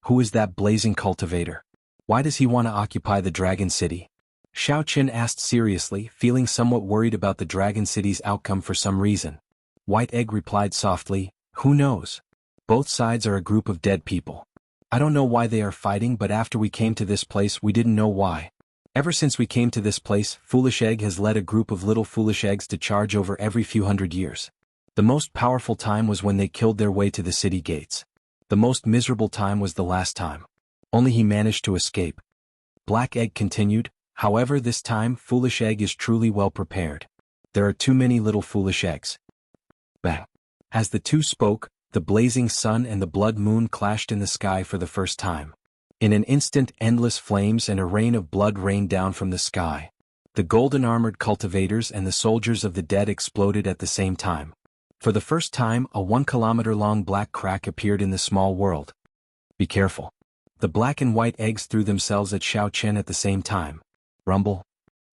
Who is that blazing cultivator? Why does he want to occupy the Dragon City? Xiao Chen asked seriously, feeling somewhat worried about the Dragon City's outcome for some reason. White Egg replied softly, "Who knows? Both sides are a group of dead people. I don't know why they are fighting, but after we came to this place we didn't know why. Ever since we came to this place, Foolish Egg has led a group of little foolish eggs to charge over every few hundred years. The most powerful time was when they killed their way to the city gates. The most miserable time was the last time. Only he managed to escape." Black Egg continued, "However, this time Foolish Egg is truly well prepared. There are too many little foolish eggs." Bang! As the two spoke, the blazing sun and the blood moon clashed in the sky for the first time. In an instant, endless flames and a rain of blood rained down from the sky. The golden-armored cultivators and the soldiers of the dead exploded at the same time. For the first time, a 1-kilometer-long black crack appeared in the small world. Be careful. The black and white eggs threw themselves at Xiao Chen at the same time. Rumble.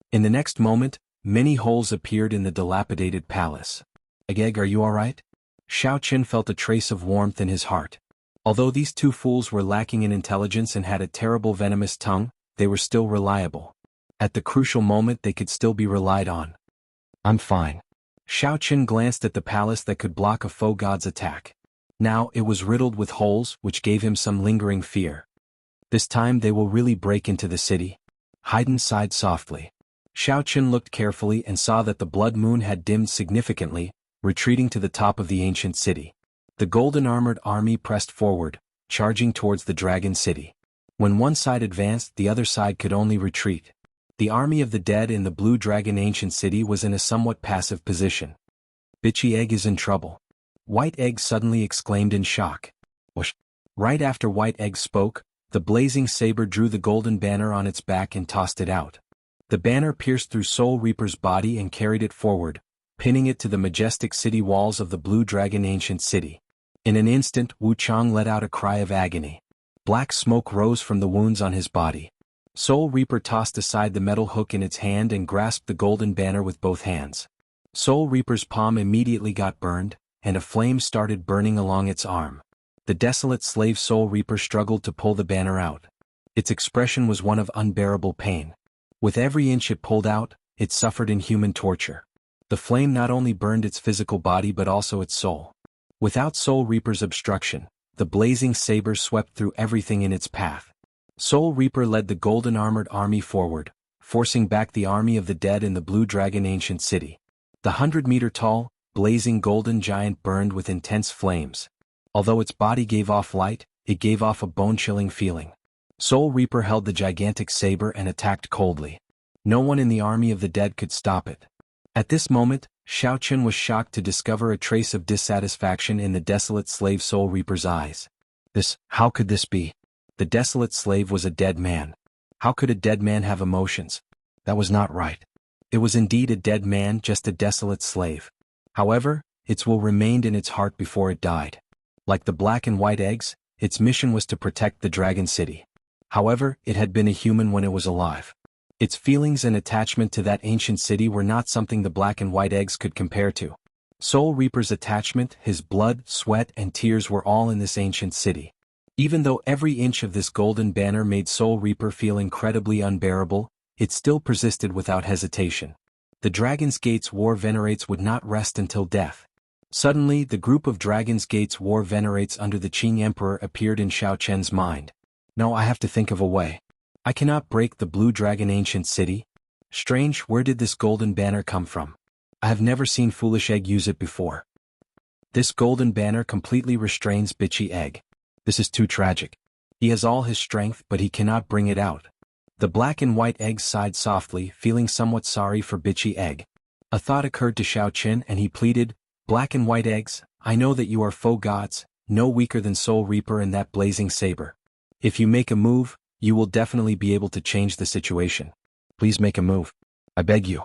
In the next moment, many holes appeared in the dilapidated palace. Egg, are you alright? Xiao Chen felt a trace of warmth in his heart. Although these two fools were lacking in intelligence and had a terrible venomous tongue, they were still reliable. At the crucial moment they could still be relied on. I'm fine. Xiao Chen glanced at the palace that could block a foe god's attack. Now it was riddled with holes, which gave him some lingering fear. This time they will really break into the city. Haydn sighed softly. Xiao Chen looked carefully and saw that the blood moon had dimmed significantly, retreating to the top of the ancient city. The golden-armored army pressed forward, charging towards the Dragon City. When one side advanced, the other side could only retreat. The army of the dead in the Blue Dragon ancient city was in a somewhat passive position. Bitchy Egg is in trouble. White Egg suddenly exclaimed in shock. Whoosh! Right after White Egg spoke, the blazing saber drew the golden banner on its back and tossed it out. The banner pierced through Soul Reaper's body and carried it forward, pinning it to the majestic city walls of the Blue Dragon ancient city. In an instant, Wu Chang let out a cry of agony. Black smoke rose from the wounds on his body. Soul Reaper tossed aside the metal hook in its hand and grasped the golden banner with both hands. Soul Reaper's palm immediately got burned, and a flame started burning along its arm. The desolate slave Soul Reaper struggled to pull the banner out. Its expression was one of unbearable pain. With every inch it pulled out, it suffered inhuman torture. The flame not only burned its physical body but also its soul. Without Soul Reaper's obstruction, the blazing saber swept through everything in its path. Soul Reaper led the golden-armored army forward, forcing back the army of the dead in the Blue Dragon ancient city. The 100-meter-tall, blazing golden giant burned with intense flames. Although its body gave off light, it gave off a bone-chilling feeling. Soul Reaper held the gigantic saber and attacked coldly. No one in the army of the dead could stop it. At this moment, Xiao Chen was shocked to discover a trace of dissatisfaction in the desolate slave Soul Reaper's eyes. How could this be? The desolate slave was a dead man. How could a dead man have emotions? That was not right. It was indeed a dead man, just a desolate slave. However, its will remained in its heart before it died. Like the black and white eggs, its mission was to protect the Dragon City. However, it had been a human when it was alive. Its feelings and attachment to that ancient city were not something the black and white eggs could compare to. Soul Reaper's attachment, his blood, sweat, and tears were all in this ancient city. Even though every inch of this golden banner made Soul Reaper feel incredibly unbearable, it still persisted without hesitation. The Dragon's Gate's War Venerates would not rest until death. Suddenly, the group of Dragon's Gate's War Venerates under the Qing Emperor appeared in Xiao Chen's mind. No, I have to think of a way. I cannot break the Blue Dragon ancient city. Strange, where did this golden banner come from? I have never seen Foolish Egg use it before. This golden banner completely restrains Bitchy Egg. This is too tragic. He has all his strength, but he cannot bring it out. The black and white eggs sighed softly, feeling somewhat sorry for Bitchy Egg. A thought occurred to Xiao Chen and he pleaded, "Black and white eggs, I know that you are foe gods, no weaker than Soul Reaper and that blazing saber. If you make a move, you will definitely be able to change the situation. Please make a move. I beg you.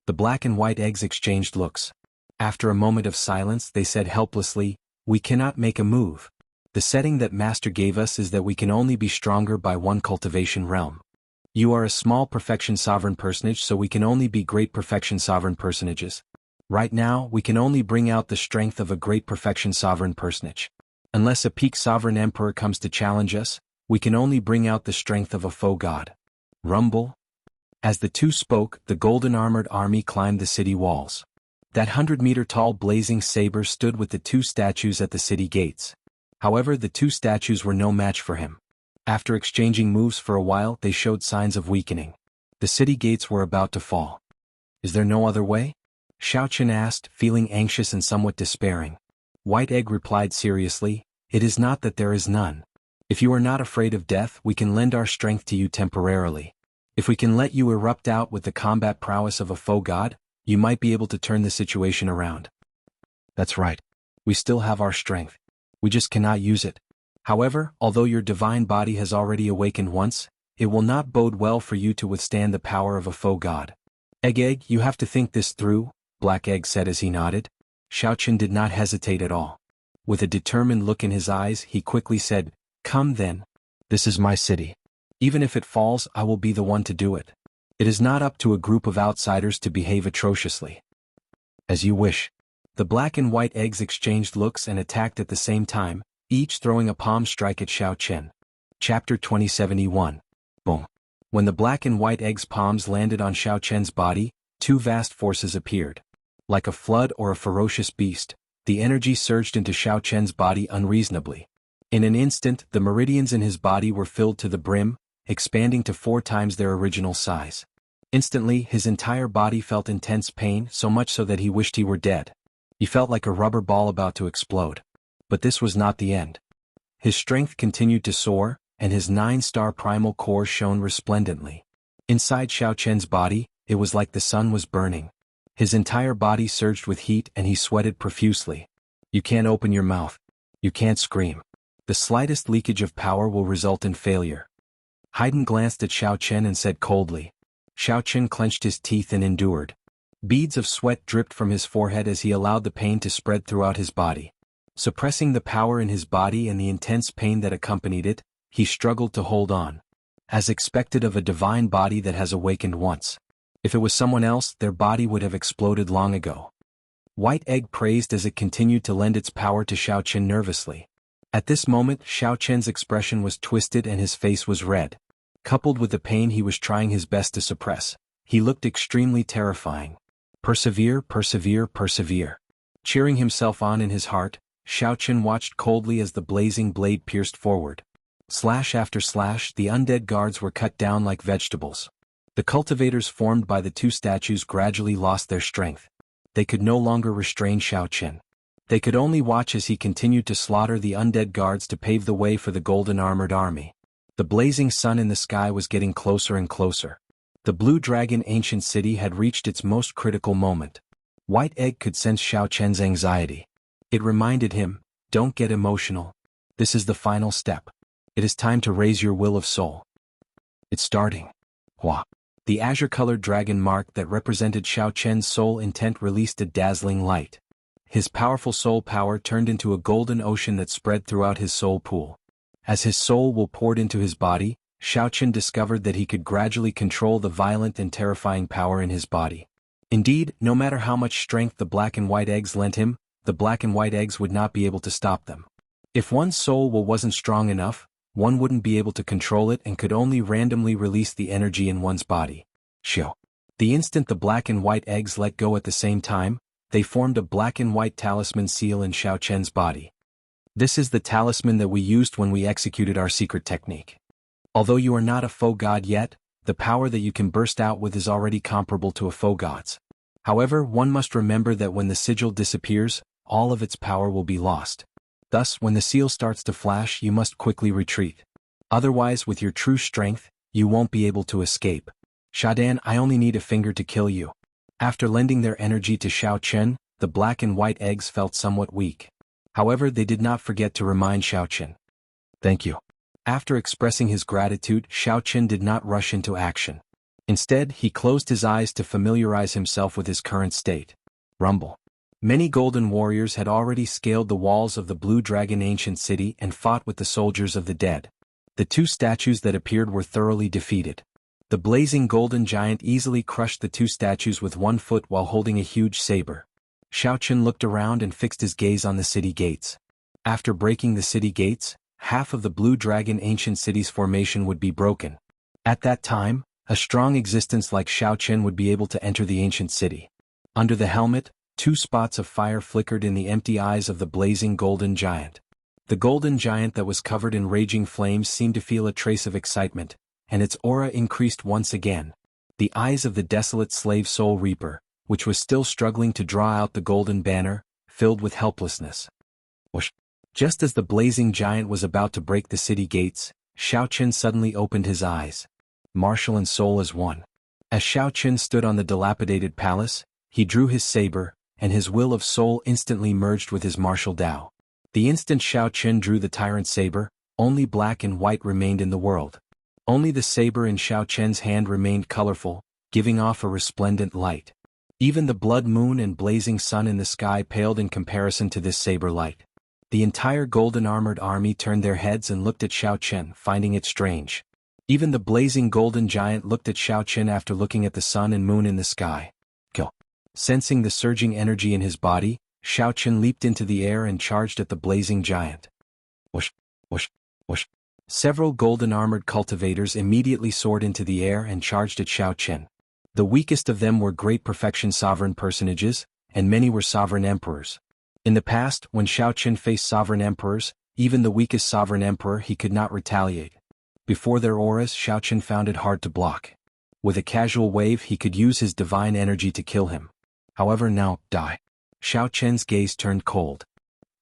The black and white eggs exchanged looks. After a moment of silence, they said helplessly, we cannot make a move. The setting that Master gave us is that we can only be stronger by one cultivation realm. You are a small perfection sovereign personage, so we can only be great perfection sovereign personages. Right now, we can only bring out the strength of a great perfection sovereign personage. Unless a peak sovereign emperor comes to challenge us, we can only bring out the strength of a foe god. Rumble. As the two spoke, the golden armored army climbed the city walls. That 100-meter-tall blazing saber stood with the two statues at the city gates. However, the two statues were no match for him. After exchanging moves for a while, they showed signs of weakening. The city gates were about to fall. Is there no other way? Xiaochen asked, feeling anxious and somewhat despairing. White Egg replied seriously, it is not that there is none. If you are not afraid of death, we can lend our strength to you temporarily. If we can let you erupt out with the combat prowess of a foe god, you might be able to turn the situation around. That's right. We still have our strength. We just cannot use it. However, although your divine body has already awakened once, it will not bode well for you to withstand the power of a foe god. Egg, you have to think this through, Black Egg said as he nodded. Xiaochen did not hesitate at all. With a determined look in his eyes, he quickly said, come then. This is my city. Even if it falls, I will be the one to do it. It is not up to a group of outsiders to behave atrociously. As you wish. The black and white eggs exchanged looks and attacked at the same time, each throwing a palm strike at Xiaochen. Chapter 2071. Boom. When the black and white eggs' palms landed on Xiaochen's body, two vast forces appeared. Like a flood or a ferocious beast, the energy surged into Xiaochen's body unreasonably. In an instant, the meridians in his body were filled to the brim, expanding to 4 times their original size. Instantly, his entire body felt intense pain, so much so that he wished he were dead. He felt like a rubber ball about to explode. But this was not the end. His strength continued to soar, and his 9-star primal core shone resplendently. Inside Xiaochen's body, it was like the sun was burning. His entire body surged with heat and he sweated profusely. You can't open your mouth. You can't scream. The slightest leakage of power will result in failure. Haydn glanced at Xiaochen and said coldly. Xiaochen clenched his teeth and endured. Beads of sweat dripped from his forehead as he allowed the pain to spread throughout his body. Suppressing the power in his body and the intense pain that accompanied it, he struggled to hold on. As expected of a divine body that has awakened once. If it was someone else, their body would have exploded long ago. White Egg praised as it continued to lend its power to Xiaochen nervously. At this moment, Xiaochen's expression was twisted and his face was red. Coupled with the pain he was trying his best to suppress, he looked extremely terrifying. Persevere, persevere, persevere. Cheering himself on in his heart, Xiaochen watched coldly as the blazing blade pierced forward. Slash after slash, the undead guards were cut down like vegetables. The cultivators formed by the two statues gradually lost their strength. They could no longer restrain Xiaochen. They could only watch as he continued to slaughter the undead guards to pave the way for the golden armored army. The blazing sun in the sky was getting closer and closer. The Blue Dragon ancient city had reached its most critical moment. White Egg could sense Xiaochen's anxiety. It reminded him, don't get emotional. This is the final step. It is time to raise your will of soul. It's starting. Hua. The azure-colored dragon mark that represented Xiaochen's soul intent released a dazzling light. His powerful soul power turned into a golden ocean that spread throughout his soul pool. As his soul will poured into his body, Xiaochen discovered that he could gradually control the violent and terrifying power in his body. Indeed, no matter how much strength the black and white eggs lent him, the black and white eggs would not be able to stop them. If one's soul will wasn't strong enough, one wouldn't be able to control it and could only randomly release the energy in one's body. Shio. The instant the black and white eggs let go at the same time, they formed a black and white talisman seal in Xiaochen's body. This is the talisman that we used when we executed our secret technique. Although you are not a foe god yet, the power that you can burst out with is already comparable to a foe god's. However, one must remember that when the sigil disappears, all of its power will be lost. Thus, when the seal starts to flash, you must quickly retreat. Otherwise, with your true strength, you won't be able to escape. Shadan, I only need a finger to kill you. After lending their energy to Xiaochen, the black and white eggs felt somewhat weak. However, they did not forget to remind Xiaoqin. Thank you. After expressing his gratitude, Xiaoqin did not rush into action. Instead, he closed his eyes to familiarize himself with his current state. Rumble. Many golden warriors had already scaled the walls of the Blue Dragon ancient city and fought with the soldiers of the dead. The two statues that appeared were thoroughly defeated. The blazing golden giant easily crushed the two statues with 1 foot while holding a huge saber. Xiaoqin looked around and fixed his gaze on the city gates. After breaking the city gates, half of the Blue Dragon ancient city's formation would be broken. At that time, a strong existence like Xiaoqin would be able to enter the ancient city. Under the helmet, 2 spots of fire flickered in the empty eyes of the blazing golden giant. The golden giant that was covered in raging flames seemed to feel a trace of excitement, and its aura increased once again. The eyes of the desolate slave soul reaper, which was still struggling to draw out the golden banner, filled with helplessness. Whoosh! Just as the blazing giant was about to break the city gates, Xiaoqin suddenly opened his eyes. Martial and soul as one. As Xiaoqin stood on the dilapidated palace, he drew his saber, and his will of soul instantly merged with his martial Dao. The instant Xiaoqin drew the tyrant saber, only black and white remained in the world. Only the saber in Xiaoqin's hand remained colorful, giving off a resplendent light. Even the blood moon and blazing sun in the sky paled in comparison to this saber light. The entire golden armored army turned their heads and looked at Xiaoqin, finding it strange. Even the blazing golden giant looked at Xiaoqin after looking at the sun and moon in the sky. Kill. Sensing the surging energy in his body, Xiaoqin leaped into the air and charged at the blazing giant. Whoosh, whoosh, whoosh. Several golden armored cultivators immediately soared into the air and charged at Xiaoqin. The weakest of them were great perfection sovereign personages, and many were sovereign emperors. In the past, when Xiaoqin faced sovereign emperors, even the weakest sovereign emperor he could not retaliate. Before their auras, Xiaoqin found it hard to block. With a casual wave he could use his divine energy to kill him. However, now, die. Xiaoqin's gaze turned cold.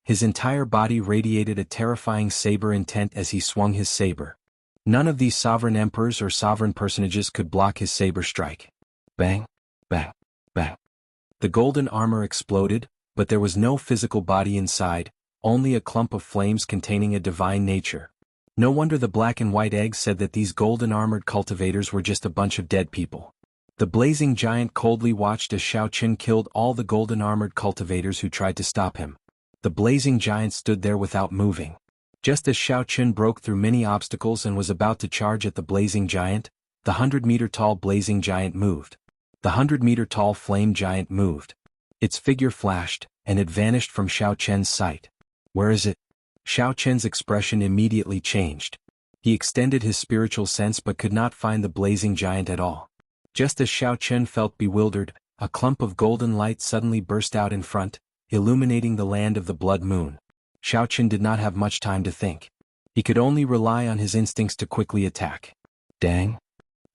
His entire body radiated a terrifying saber intent as he swung his saber. None of these sovereign emperors or sovereign personages could block his saber strike. Bang, bang, bang. The golden armor exploded, but there was no physical body inside, only a clump of flames containing a divine nature. No wonder the black and white eggs said that these golden armored cultivators were just a bunch of dead people. The blazing giant coldly watched as Xiaoqin killed all the golden armored cultivators who tried to stop him. The blazing giant stood there without moving. Just as Xiaoqin broke through many obstacles and was about to charge at the blazing giant, the 100-meter-tall blazing giant moved. The 100-meter-tall flame giant moved. Its figure flashed, and it vanished from Xiaoqin's sight. Where is it? Xiaoqin's expression immediately changed. He extended his spiritual sense but could not find the blazing giant at all. Just as Xiaoqin felt bewildered, a clump of golden light suddenly burst out in front, illuminating the land of the blood moon. Xiaoqin did not have much time to think. He could only rely on his instincts to quickly attack. Dang!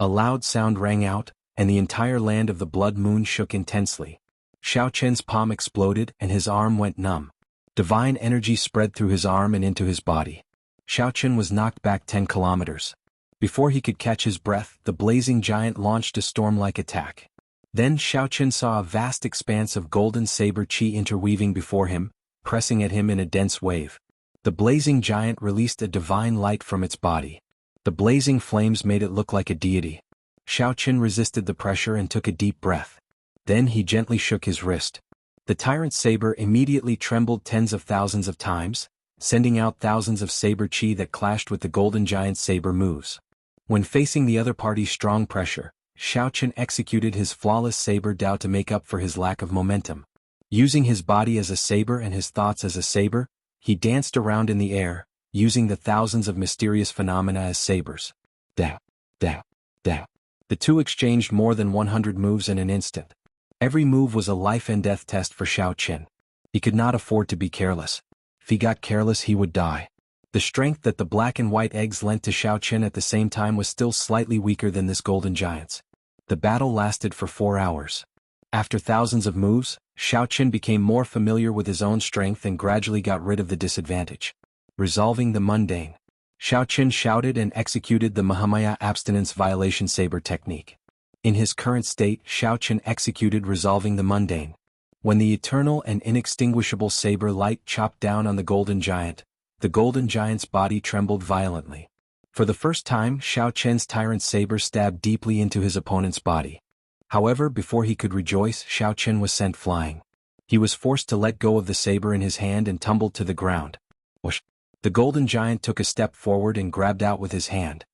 A loud sound rang out, and the entire land of the blood moon shook intensely. Xiaoqin's palm exploded and his arm went numb. Divine energy spread through his arm and into his body. Xiaoqin was knocked back 10 kilometers. Before he could catch his breath, the blazing giant launched a storm-like attack. Then Xiaoqin saw a vast expanse of golden saber chi interweaving before him, pressing at him in a dense wave. The blazing giant released a divine light from its body. The blazing flames made it look like a deity. Xiaoqin resisted the pressure and took a deep breath. Then he gently shook his wrist. The tyrant saber immediately trembled tens of thousands of times, sending out thousands of saber chi that clashed with the golden giant's saber moves. When facing the other party's strong pressure, Xiaoqin executed his flawless saber Dao to make up for his lack of momentum. Using his body as a saber and his thoughts as a saber, he danced around in the air, using the thousands of mysterious phenomena as sabers. Dao, Dao, Dao. The two exchanged more than 100 moves in an instant. Every move was a life and death test for Xiaoqin. He could not afford to be careless. If he got careless, he would die. The strength that the black and white eggs lent to Xiaoqin at the same time was still slightly weaker than this golden giant's. The battle lasted for 4 hours. After thousands of moves, Xiaoqin became more familiar with his own strength and gradually got rid of the disadvantage. Resolving the mundane. Xiaoqin shouted and executed the Mahamaya abstinence violation saber technique. In his current state, Xiaoqin executed resolving the mundane. When the eternal and inextinguishable saber light chopped down on the golden giant's body trembled violently. For the first time, Xiao Chen's tyrant saber stabbed deeply into his opponent's body. However, before he could rejoice, Xiao Chen was sent flying. He was forced to let go of the saber in his hand and tumbled to the ground. Whoosh! The golden giant took a step forward and grabbed out with his hand.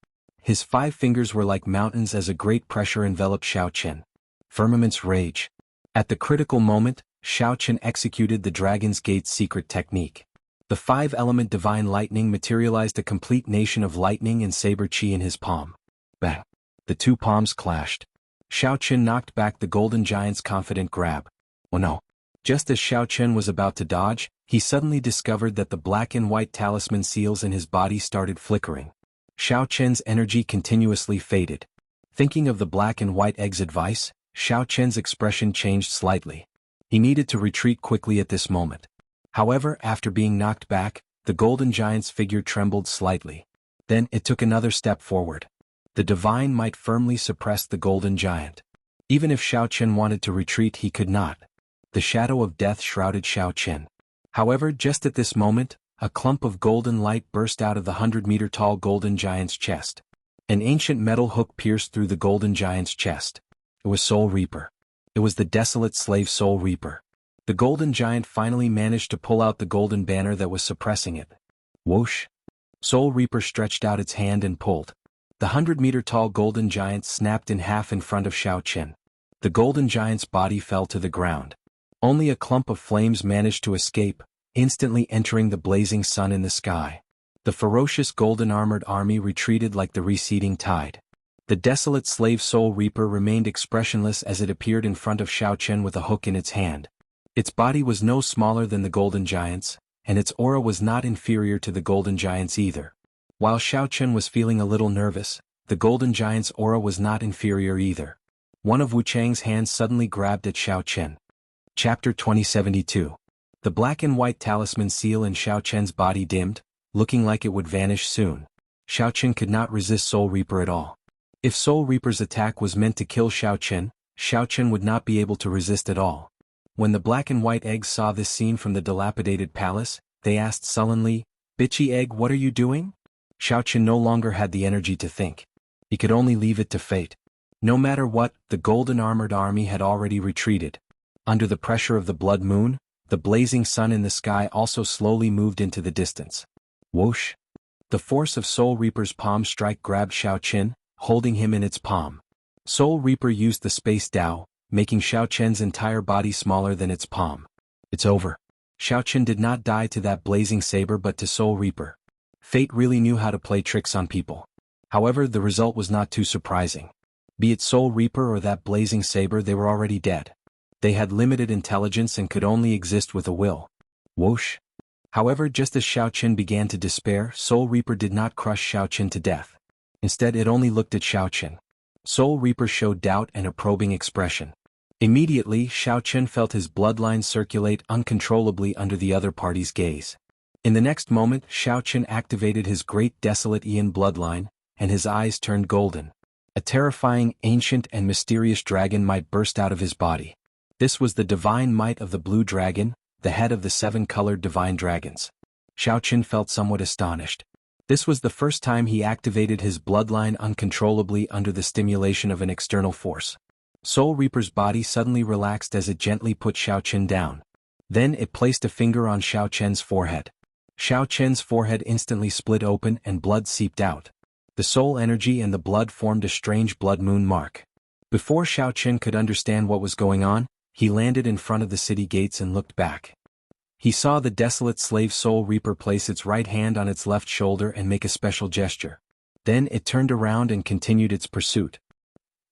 His 5 fingers were like mountains as a great pressure enveloped Xiao Chen. Firmament's rage. At the critical moment, Xiao Chen executed the Dragon's Gate's secret technique. The 5-element divine lightning materialized a complete nation of lightning and saber chi in his palm. Bang! The 2 palms clashed. Xiao Chen knocked back the golden giant's confident grab. Oh no! Just as Xiao Chen was about to dodge, he suddenly discovered that the black and white talisman seals in his body started flickering. Xiao Chen's energy continuously faded. Thinking of the black and white egg's advice, Xiao Chen's expression changed slightly. He needed to retreat quickly at this moment. However, after being knocked back, the golden giant's figure trembled slightly. Then it took another step forward. The divine might firmly suppressed the golden giant. Even if Xiao Chen wanted to retreat, he could not. The shadow of death shrouded Xiao Chen. However, just at this moment, a clump of golden light burst out of the 100-meter-tall golden giant's chest. An ancient metal hook pierced through the golden giant's chest. It was Soul Reaper. It was the desolate slave Soul Reaper. The golden giant finally managed to pull out the golden banner that was suppressing it. Whoosh! Soul Reaper stretched out its hand and pulled. The 100-meter-tall golden giant snapped in half in front of Xiao Chen. The golden giant's body fell to the ground. Only a clump of flames managed to escape, instantly entering the blazing sun in the sky. The ferocious golden-armored army retreated like the receding tide. The desolate slave Soul Reaper remained expressionless as it appeared in front of Xiao Chen with a hook in its hand. Its body was no smaller than the golden giant's, and its aura was not inferior to the golden giant's either. While Xiao Chen was feeling a little nervous, the golden giant's aura was not inferior either. One of Wu Chang's hands suddenly grabbed at Xiao Chen. Chapter 2072. The black and white talisman seal in Xiao Chen's body dimmed, looking like it would vanish soon. Xiao Chen could not resist Soul Reaper at all. If Soul Reaper's attack was meant to kill Xiao Chen would not be able to resist at all. When the black and white eggs saw this scene from the dilapidated palace, they asked sullenly, "Bitchy egg, what are you doing?" Xiao Chen no longer had the energy to think. He could only leave it to fate. No matter what, the golden-armored army had already retreated. Under the pressure of the blood moon, the blazing sun in the sky also slowly moved into the distance. Whoosh! The force of Soul Reaper's palm strike grabbed Xiao Chen, holding him in its palm. Soul Reaper used the Space Dao, making Xiao Chen's entire body smaller than its palm. It's over. Xiao Chen did not die to that blazing saber but to Soul Reaper. Fate really knew how to play tricks on people. However, the result was not too surprising. Be it Soul Reaper or that blazing saber, they were already dead. They had limited intelligence and could only exist with a will. Whoosh! However, just as Xiao Chen began to despair, Soul Reaper did not crush Xiao Chen to death. Instead, it only looked at Xiao Chen. Soul Reaper showed doubt and a probing expression. Immediately, Xiao Chen felt his bloodline circulate uncontrollably under the other party's gaze. In the next moment, Xiao Chen activated his great desolate Ian bloodline, and his eyes turned golden. A terrifying, ancient and mysterious dragon might burst out of his body. This was the divine might of the blue dragon, the head of the 7-colored divine dragons. Xiao Chen felt somewhat astonished. This was the first time he activated his bloodline uncontrollably under the stimulation of an external force. Soul Reaper's body suddenly relaxed as it gently put Xiao Chen down. Then it placed a finger on Xiao Chen's forehead. Xiao Chen's forehead instantly split open and blood seeped out. The soul energy and the blood formed a strange blood moon mark. Before Xiao Chen could understand what was going on, he landed in front of the city gates and looked back. He saw the desolate slave Soul Reaper place its right hand on its left shoulder and make a special gesture. Then it turned around and continued its pursuit.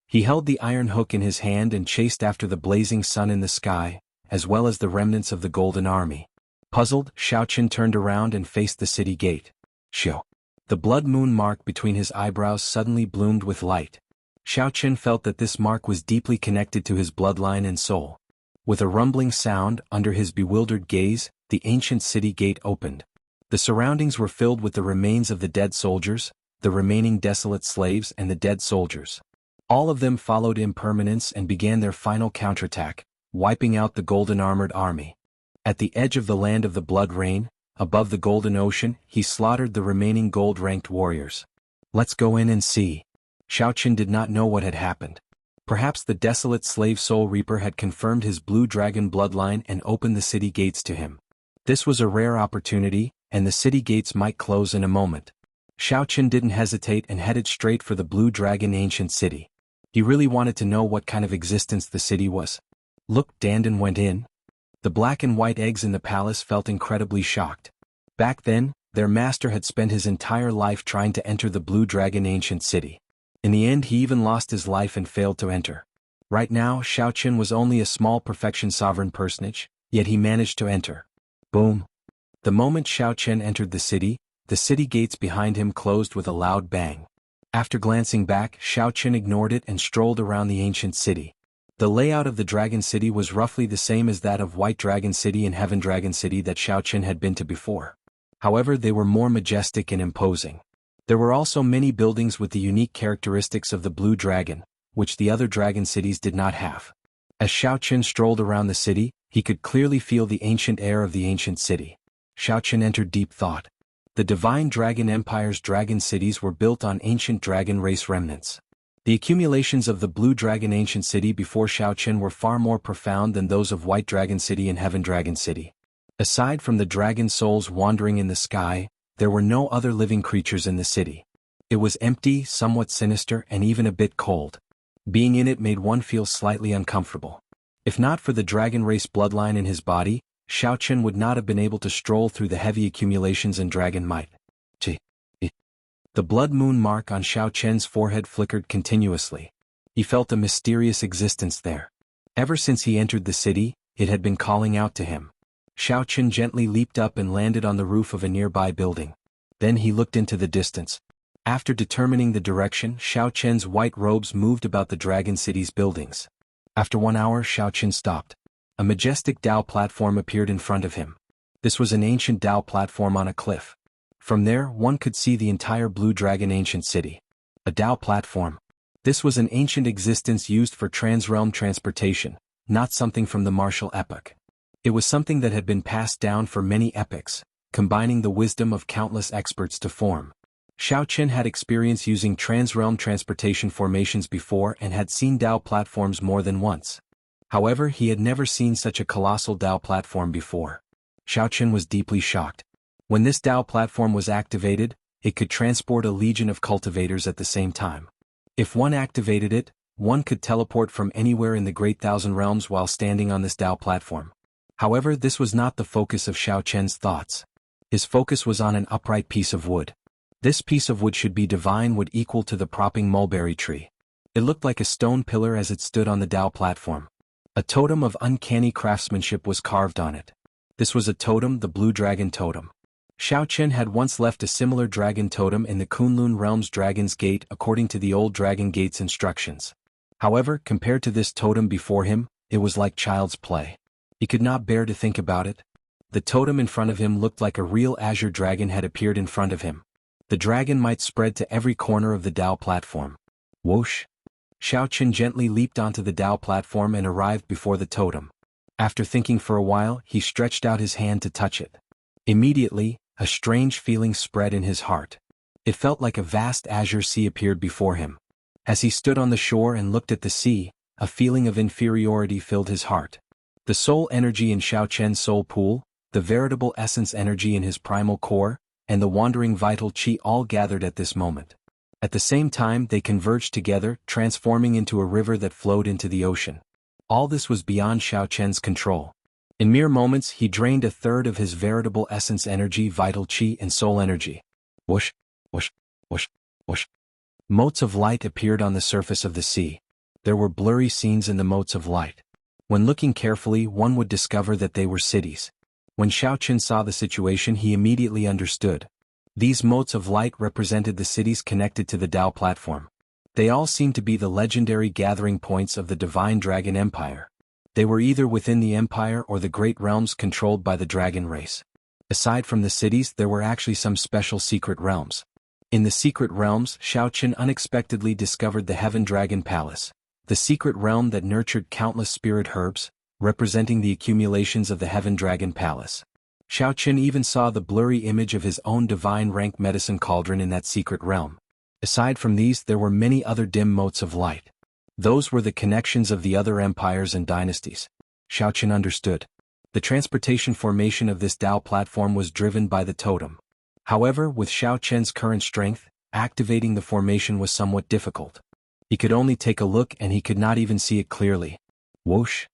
He held the iron hook in his hand and chased after the blazing sun in the sky, as well as the remnants of the golden army. Puzzled, Xiao Chen turned around and faced the city gate. Xiao. The blood moon mark between his eyebrows suddenly bloomed with light. Xiao Chen felt that this mark was deeply connected to his bloodline and soul. With a rumbling sound, under his bewildered gaze, the ancient city gate opened. The surroundings were filled with the remains of the dead soldiers, the remaining desolate slaves and the dead soldiers. All of them followed impermanence and began their final counterattack, wiping out the golden armored army. At the edge of the land of the blood rain, above the golden ocean, he slaughtered the remaining gold-ranked warriors. Let's go in and see. Xiaoqin did not know what had happened. Perhaps the desolate slave soul reaper had confirmed his blue dragon bloodline and opened the city gates to him. This was a rare opportunity, and the city gates might close in a moment. Xiaoqin didn't hesitate and headed straight for the blue dragon ancient city. He really wanted to know what kind of existence the city was. Look, Dandan went in. The black and white eggs in the palace felt incredibly shocked. Back then, their master had spent his entire life trying to enter the blue dragon ancient city. In the end, he even lost his life and failed to enter. Right now, Xiaoqin was only a small perfection sovereign personage, yet he managed to enter. Boom. The moment Xiaoqin entered the city gates behind him closed with a loud bang. After glancing back, Xiaoqin ignored it and strolled around the ancient city. The layout of the Dragon City was roughly the same as that of White Dragon City and Heaven Dragon City that Xiaoqin had been to before. However, they were more majestic and imposing. There were also many buildings with the unique characteristics of the Blue Dragon, which the other dragon cities did not have. As Xiaoqin strolled around the city, he could clearly feel the ancient air of the ancient city. Xiaoqin entered deep thought. The Divine Dragon Empire's dragon cities were built on ancient dragon race remnants. The accumulations of the Blue Dragon Ancient City before Xiaoqin were far more profound than those of White Dragon City and Heaven Dragon City. Aside from the dragon souls wandering in the sky, there were no other living creatures in the city. It was empty, somewhat sinister, and even a bit cold. Being in it made one feel slightly uncomfortable. If not for the dragon race bloodline in his body, Xiaoqin would not have been able to stroll through the heavy accumulations in dragon might. The blood moon mark on Xiaoqin's forehead flickered continuously. He felt a mysterious existence there. Ever since he entered the city, it had been calling out to him. Xiaoqin gently leaped up and landed on the roof of a nearby building. Then he looked into the distance. After determining the direction, Xiaoqin's white robes moved about the Dragon City's buildings. After 1 hour, Xiaoqin stopped. A majestic Dao platform appeared in front of him. This was an ancient Dao platform on a cliff. From there, one could see the entire Blue Dragon Ancient City. A Dao platform. This was an ancient existence used for transrealm transportation, not something from the martial epoch. It was something that had been passed down for many epochs, combining the wisdom of countless experts to form. Xiaoqin had experience using transrealm transportation formations before and had seen Dao platforms more than once. However, he had never seen such a colossal Dao platform before. Xiaoqin was deeply shocked. When this Dao platform was activated, it could transport a legion of cultivators at the same time. If one activated it, one could teleport from anywhere in the Great Thousand Realms while standing on this Dao platform. However, this was not the focus of Xiaoqin's thoughts. His focus was on an upright piece of wood. This piece of wood should be divine wood equal to the propping mulberry tree. It looked like a stone pillar as it stood on the Dao platform. A totem of uncanny craftsmanship was carved on it. This was a totem, the Blue Dragon Totem. Xiaoqin had once left a similar dragon totem in the Kunlun Realm's Dragon's Gate according to the old Dragon Gate's instructions. However, compared to this totem before him, it was like child's play. He could not bear to think about it. The totem in front of him looked like a real azure dragon had appeared in front of him. The dragon might spread to every corner of the Dao platform. Whoosh! Xiaoqin gently leaped onto the Dao platform and arrived before the totem. After thinking for a while, he stretched out his hand to touch it. Immediately, a strange feeling spread in his heart. It felt like a vast azure sea appeared before him. As he stood on the shore and looked at the sea, a feeling of inferiority filled his heart. The soul energy in Xiaoqin's soul pool, the veritable essence energy in his primal core, and the wandering vital qi all gathered at this moment. At the same time, they converged together, transforming into a river that flowed into the ocean. All this was beyond Xiaoqin's control. In mere moments, he drained a third of his veritable essence energy, vital qi, and soul energy. Whoosh, whoosh, whoosh, whoosh. Motes of light appeared on the surface of the sea. There were blurry scenes in the motes of light. When looking carefully, one would discover that they were cities. When Xiaoqin saw the situation, he immediately understood. These motes of light represented the cities connected to the Dao platform. They all seemed to be the legendary gathering points of the Divine Dragon Empire. They were either within the empire or the great realms controlled by the dragon race. Aside from the cities, there were actually some special secret realms. In the secret realms, Xiaoqin unexpectedly discovered the Heaven Dragon Palace, the secret realm that nurtured countless spirit herbs, representing the accumulations of the Heaven Dragon Palace. Xiao Qin even saw the blurry image of his own divine rank medicine cauldron in that secret realm. Aside from these, there were many other dim motes of light. Those were the connections of the other empires and dynasties. Xiao Qin understood. The transportation formation of this Dao platform was driven by the totem. However, with Xiao Qin's current strength, activating the formation was somewhat difficult. He could only take a look and he could not even see it clearly. Whoosh!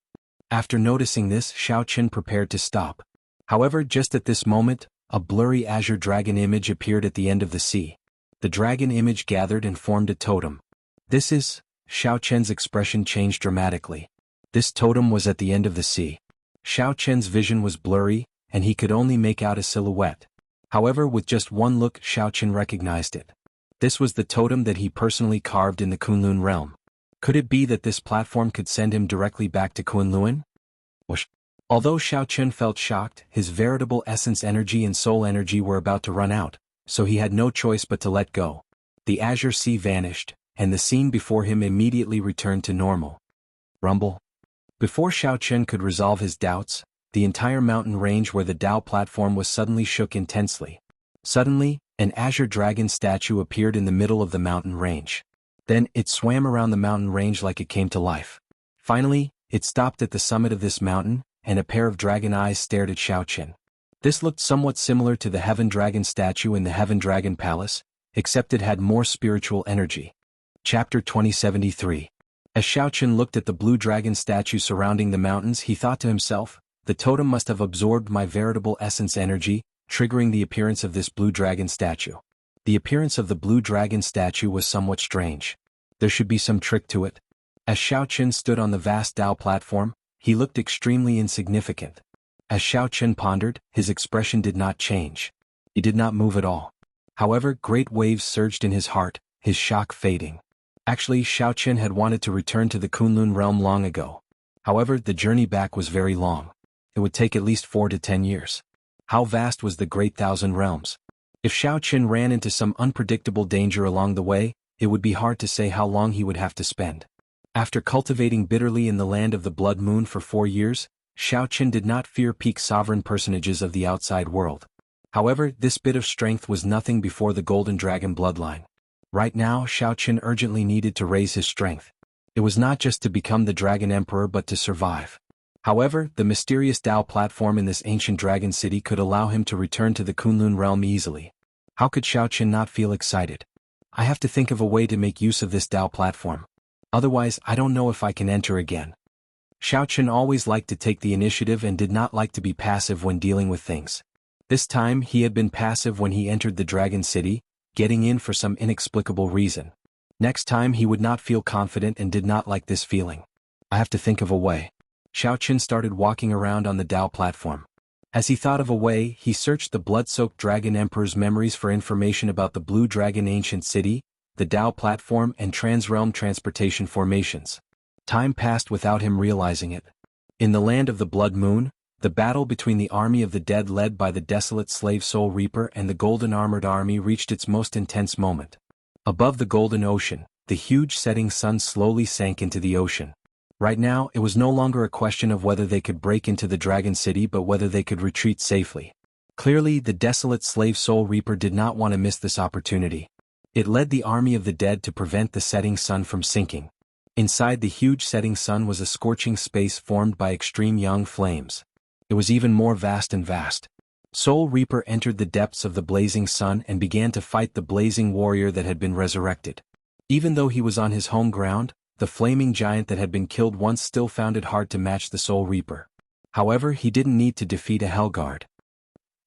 After noticing this, Xiao Qin prepared to stop. However, just at this moment, a blurry azure dragon image appeared at the end of the sea. The dragon image gathered and formed a totem. This is... Xiao Qin's expression changed dramatically. This totem was at the end of the sea. Xiao Qin's vision was blurry, and he could only make out a silhouette. However, with just one look, Xiao Qin recognized it. This was the totem that he personally carved in the Kunlun realm. Could it be that this platform could send him directly back to Kunlun? Whoosh! Although Xiao Qin felt shocked, his veritable essence energy and soul energy were about to run out, so he had no choice but to let go. The azure sea vanished, and the scene before him immediately returned to normal. Rumble. Before Xiao Qin could resolve his doubts, the entire mountain range where the Dao platform was suddenly shook intensely. Suddenly, an azure dragon statue appeared in the middle of the mountain range. Then, it swam around the mountain range like it came to life. Finally, it stopped at the summit of this mountain, and a pair of dragon eyes stared at Xiao Qin. This looked somewhat similar to the Heaven Dragon statue in the Heaven Dragon Palace, except it had more spiritual energy. Chapter 2073. As Xiao Qin looked at the blue dragon statue surrounding the mountains, he thought to himself, the totem must have absorbed my veritable essence energy, triggering the appearance of this blue dragon statue. The appearance of the blue dragon statue was somewhat strange. There should be some trick to it. As Xiao Qin stood on the vast Dao platform, he looked extremely insignificant. As Xiao Qin pondered, his expression did not change. He did not move at all. However, great waves surged in his heart, his shock fading. Actually, Xiao Qin had wanted to return to the Kunlun realm long ago. However, the journey back was very long. It would take at least 4 to 10 years. How vast was the Great Thousand Realms? If Xiao Qin ran into some unpredictable danger along the way, it would be hard to say how long he would have to spend. After cultivating bitterly in the land of the Blood Moon for 4 years, Xiao Qin did not fear peak sovereign personages of the outside world. However, this bit of strength was nothing before the Golden Dragon bloodline. Right now, Xiao Qin urgently needed to raise his strength. It was not just to become the Dragon Emperor but to survive. However, the mysterious Dao platform in this ancient dragon city could allow him to return to the Kunlun realm easily. How could Xiao Qin not feel excited? I have to think of a way to make use of this Dao platform. Otherwise, I don't know if I can enter again. Xiao Qin always liked to take the initiative and did not like to be passive when dealing with things. This time, he had been passive when he entered the Dragon City, getting in for some inexplicable reason. Next time he would not feel confident and did not like this feeling. I have to think of a way. Xiao Qin started walking around on the Dao platform. As he thought of a way, he searched the blood-soaked Dragon Emperor's memories for information about the Blue Dragon Ancient City, the Dao platform and trans-realm transportation formations. Time passed without him realizing it. In the land of the Blood Moon, the battle between the army of the dead led by the desolate slave Soul Reaper and the golden armored army reached its most intense moment. Above the golden ocean, the huge setting sun slowly sank into the ocean. Right now, it was no longer a question of whether they could break into the Dragon City but whether they could retreat safely. Clearly, the desolate slave Soul Reaper did not want to miss this opportunity. It led the army of the dead to prevent the setting sun from sinking. Inside the huge setting sun was a scorching space formed by extreme young flames. It was even more vast and vast. Soul Reaper entered the depths of the blazing sun and began to fight the blazing warrior that had been resurrected. Even though he was on his home ground, the flaming giant that had been killed once still found it hard to match the Soul Reaper. However, he didn't need to defeat a Hellguard.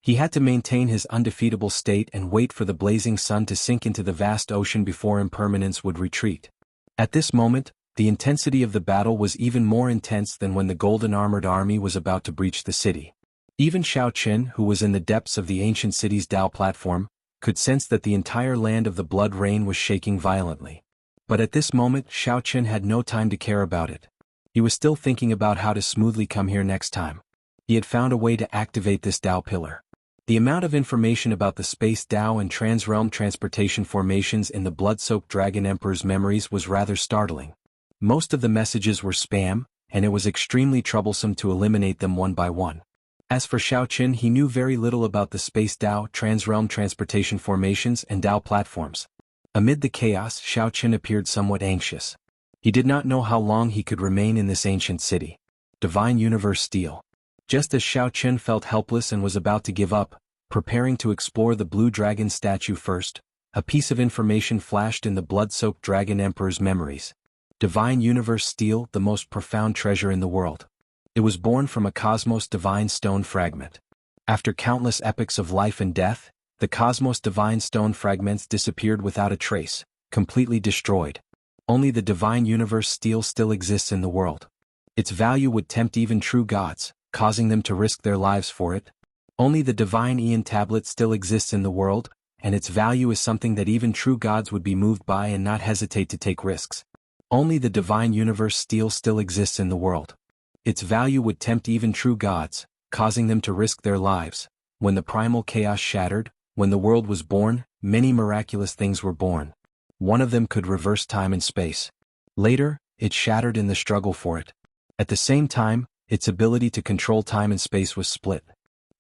He had to maintain his undefeatable state and wait for the blazing sun to sink into the vast ocean before impermanence would retreat. At this moment, the intensity of the battle was even more intense than when the golden armored army was about to breach the city. Even Xiao Qin, who was in the depths of the ancient city's Dao platform, could sense that the entire land of the Blood Rain was shaking violently. But at this moment, Xiao Qin had no time to care about it. He was still thinking about how to smoothly come here next time. He had found a way to activate this Dao pillar. The amount of information about the space Dao and trans-realm transportation formations in the blood-soaked Dragon Emperor's memories was rather startling. Most of the messages were spam, and it was extremely troublesome to eliminate them one by one. As for Xiaoqin, he knew very little about the space Dao, transrealm transportation formations and Dao platforms. Amid the chaos, Xiaoqin appeared somewhat anxious. He did not know how long he could remain in this ancient city. Divine Universe Steel. Just as Xiaoqin felt helpless and was about to give up, preparing to explore the blue dragon statue first, a piece of information flashed in the blood-soaked Dragon Emperor's memories. Divine Universe Steel, the most profound treasure in the world. It was born from a Cosmos Divine Stone fragment. After countless epochs of life and death, the Cosmos Divine Stone fragments disappeared without a trace, completely destroyed. Only the Divine Universe Steel still exists in the world. Its value would tempt even true gods, causing them to risk their lives for it. Only the Divine Aeon Tablet still exists in the world, and its value is something that even true gods would be moved by and not hesitate to take risks. Only the Divine Universe Steel still exists in the world. Its value would tempt even true gods, causing them to risk their lives. When the primal chaos shattered, when the world was born, many miraculous things were born. One of them could reverse time and space. Later, it shattered in the struggle for it. At the same time, its ability to control time and space was split.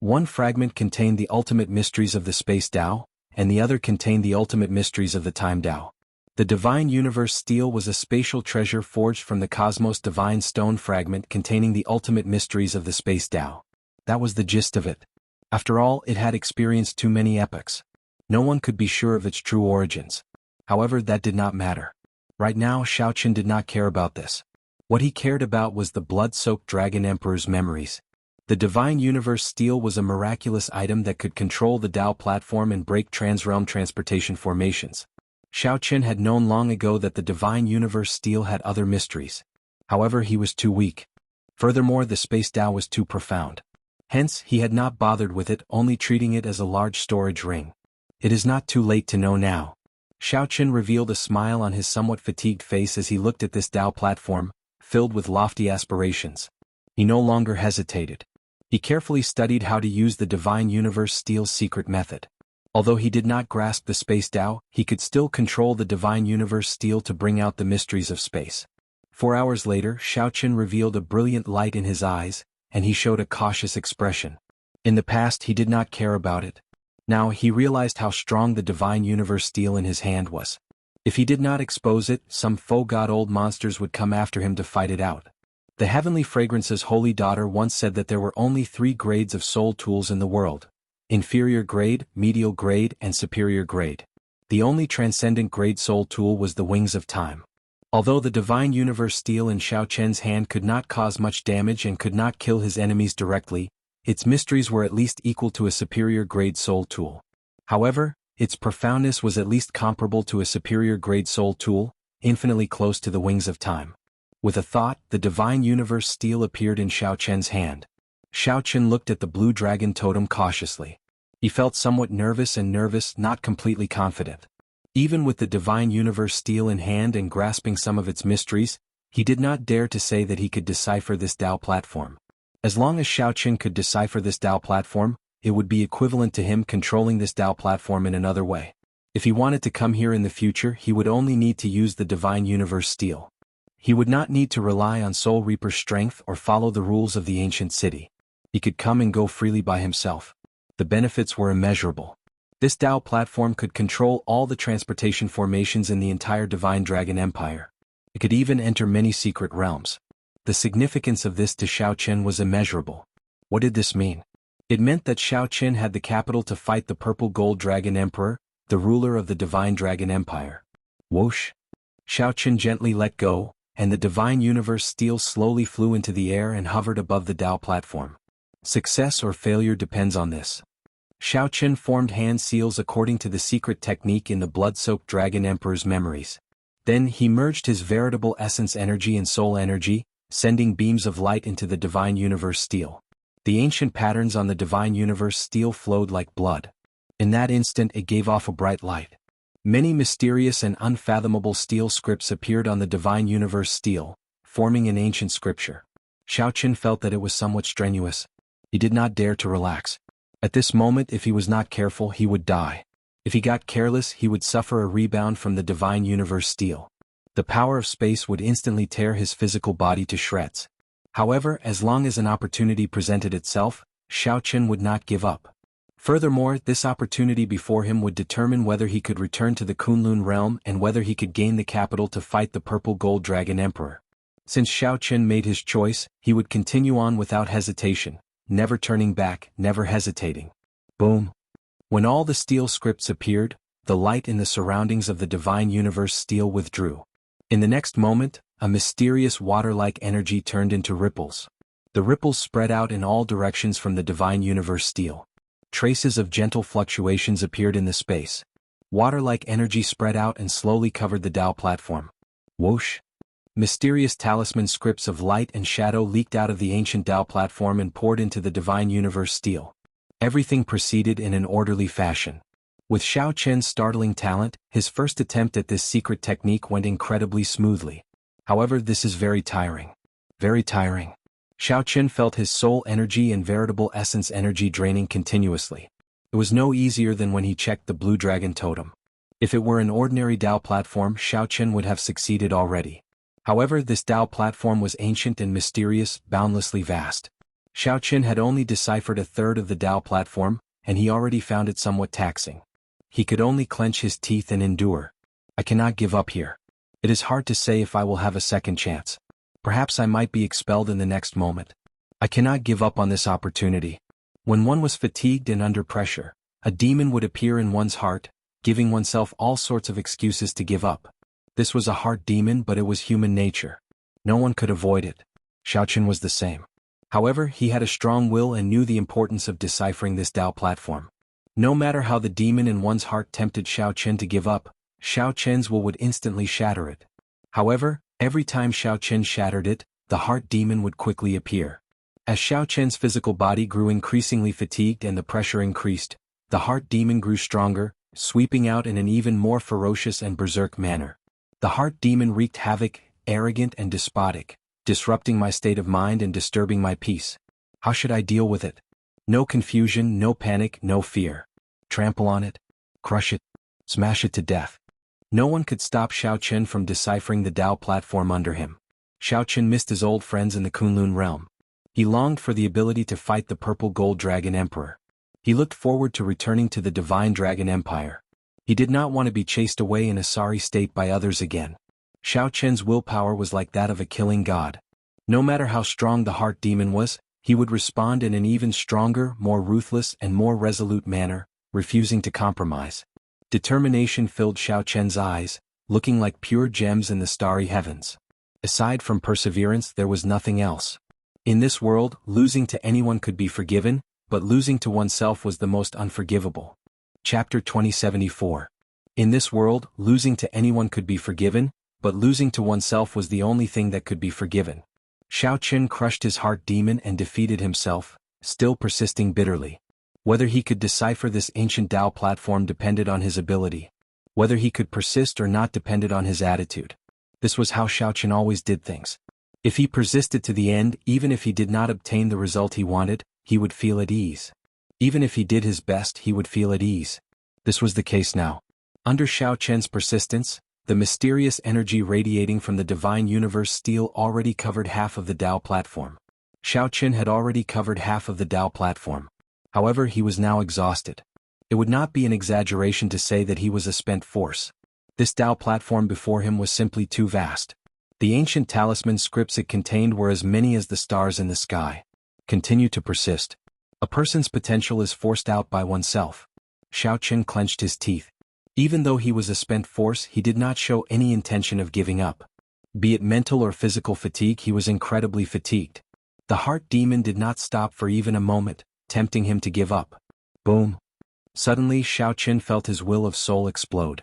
One fragment contained the ultimate mysteries of the space Dao, and the other contained the ultimate mysteries of the time Dao. The Divine Universe Steel was a spatial treasure forged from the Cosmos Divine Stone fragment containing the ultimate mysteries of the space Dao. That was the gist of it. After all, it had experienced too many epochs. No one could be sure of its true origins. However, that did not matter. Right now, Xiaoqin did not care about this. What he cared about was the blood-soaked Dragon Emperor's memories. The Divine Universe Steel was a miraculous item that could control the Dao platform and break transrealm transportation formations. Xiaoqin had known long ago that the Divine Universe Steel had other mysteries. However, he was too weak. Furthermore, the space Dao was too profound. Hence, he had not bothered with it, only treating it as a large storage ring. It is not too late to know now. Xiaoqin revealed a smile on his somewhat fatigued face as he looked at this Dao platform, filled with lofty aspirations. He no longer hesitated. He carefully studied how to use the Divine Universe Steel's secret method. Although he did not grasp the space Dao, he could still control the Divine Universe Steel to bring out the mysteries of space. 4 hours later, Xiaoqin revealed a brilliant light in his eyes, and he showed a cautious expression. In the past, he did not care about it. Now, he realized how strong the Divine Universe Steel in his hand was. If he did not expose it, some faux god old monsters would come after him to fight it out. The Heavenly Fragrance's holy daughter once said that there were only 3 grades of soul tools in the world: inferior grade, medial grade, and superior grade. The only transcendent grade soul tool was the Wings of Time. Although the Divine Universe Steel in Xiaoqin's hand could not cause much damage and could not kill his enemies directly, its mysteries were at least equal to a superior grade soul tool. However, its profoundness was at least comparable to a superior grade soul tool, infinitely close to the Wings of Time. With a thought, the Divine Universe Steel appeared in Xiaoqin's hand. Xiaoqin looked at the blue dragon totem cautiously. He felt somewhat nervous, not completely confident. Even with the Divine Universe Steel in hand and grasping some of its mysteries, he did not dare to say that he could decipher this Dao platform. As long as Xiaoqin could decipher this Dao platform, it would be equivalent to him controlling this Dao platform in another way. If he wanted to come here in the future, he would only need to use the Divine Universe Steel. He would not need to rely on Soul Reaper's strength or follow the rules of the ancient city. He could come and go freely by himself. The benefits were immeasurable. This Dao platform could control all the transportation formations in the entire Divine Dragon Empire. It could even enter many secret realms. The significance of this to Xiaoqin was immeasurable. What did this mean? It meant that Xiaoqin had the capital to fight the Purple Gold Dragon Emperor, the ruler of the Divine Dragon Empire. Whoosh! Xiaoqin gently let go, and the Divine Universe Steel slowly flew into the air and hovered above the Dao platform. Success or failure depends on this. Xiaoqin formed hand seals according to the secret technique in the blood-soaked Dragon Emperor's memories. Then he merged his veritable essence energy and soul energy, sending beams of light into the Divine Universe Steel. The ancient patterns on the Divine Universe Steel flowed like blood. In that instant it gave off a bright light. Many mysterious and unfathomable steel scripts appeared on the Divine Universe Steel, forming an ancient scripture. Xiaoqin felt that it was somewhat strenuous. He did not dare to relax. At this moment, if he was not careful, he would die. If he got careless, he would suffer a rebound from the Divine Universe Steel. The power of space would instantly tear his physical body to shreds. However, as long as an opportunity presented itself, Xiao Chen would not give up. Furthermore, this opportunity before him would determine whether he could return to the Kunlun realm and whether he could gain the capital to fight the Purple Gold Dragon Emperor. Since Xiao Chen made his choice, he would continue on without hesitation, never turning back, never hesitating. Boom! When all the steel scripts appeared, the light in the surroundings of the divine universe steel withdrew. In the next moment, a mysterious water-like energy turned into ripples. The ripples spread out in all directions from the divine universe steel. Traces of gentle fluctuations appeared in the space. Water-like energy spread out and slowly covered the Tao platform. Whoosh! Mysterious talisman scripts of light and shadow leaked out of the ancient Tao platform and poured into the divine universe steel. Everything proceeded in an orderly fashion. With Xiao Chen's startling talent, his first attempt at this secret technique went incredibly smoothly. However, this is very tiring. Very tiring. Xiao Chen felt his soul energy and veritable essence energy draining continuously. It was no easier than when he checked the Blue Dragon Totem. If it were an ordinary Tao platform, Xiao Chen would have succeeded already. However, this Tao platform was ancient and mysterious, boundlessly vast. Xiao Chen had only deciphered a third of the Tao platform, and he already found it somewhat taxing. He could only clench his teeth and endure. I cannot give up here. It is hard to say if I will have a second chance. Perhaps I might be expelled in the next moment. I cannot give up on this opportunity. When one was fatigued and under pressure, a demon would appear in one's heart, giving oneself all sorts of excuses to give up. This was a heart demon, but it was human nature. No one could avoid it. Xiao Chen was the same. However, he had a strong will and knew the importance of deciphering this Tao platform. No matter how the demon in one's heart tempted Xiao Chen to give up, Xiao Chen's will would instantly shatter it. However, every time Xiao Chen shattered it, the heart demon would quickly appear. As Xiao Chen's physical body grew increasingly fatigued and the pressure increased, the heart demon grew stronger, sweeping out in an even more ferocious and berserk manner. The heart demon wreaked havoc, arrogant and despotic, disrupting my state of mind and disturbing my peace. How should I deal with it? No confusion, no panic, no fear. Trample on it, crush it, smash it to death. No one could stop Xiao Chen from deciphering the Tao platform under him. Xiao Chen missed his old friends in the Kunlun realm. He longed for the ability to fight the Purple Gold Dragon Emperor. He looked forward to returning to the Divine Dragon Empire. He did not want to be chased away in a sorry state by others again. Xiao Chen's willpower was like that of a killing god. No matter how strong the heart demon was, he would respond in an even stronger, more ruthless and more resolute manner, refusing to compromise. Determination filled Xiao Chen's eyes, looking like pure gems in the starry heavens. Aside from perseverance, there was nothing else. In this world, losing to anyone could be forgiven, but losing to oneself was the most unforgivable. Chapter 2074. In this world, losing to anyone could be forgiven, but losing to oneself was the only thing that could be forgiven. Xiao Chen crushed his heart demon and defeated himself, still persisting bitterly. Whether he could decipher this ancient Tao platform depended on his ability. Whether he could persist or not depended on his attitude. This was how Xiao Chen always did things. If he persisted to the end, even if he did not obtain the result he wanted, he would feel at ease. Even if he did his best, he would feel at ease. This was the case now. Under Xiao Chen's persistence, the mysterious energy radiating from the divine universe steel already covered half of the Tao platform. Xiao Chen had already covered half of the Tao platform. However, he was now exhausted. It would not be an exaggeration to say that he was a spent force. This Tao platform before him was simply too vast. The ancient talisman scripts it contained were as many as the stars in the sky. Continue to persist. A person's potential is forced out by oneself. Xiao Chen clenched his teeth. Even though he was a spent force, he did not show any intention of giving up. Be it mental or physical fatigue, he was incredibly fatigued. The heart demon did not stop for even a moment, tempting him to give up. Boom. Suddenly Xiao Chen felt his will of soul explode.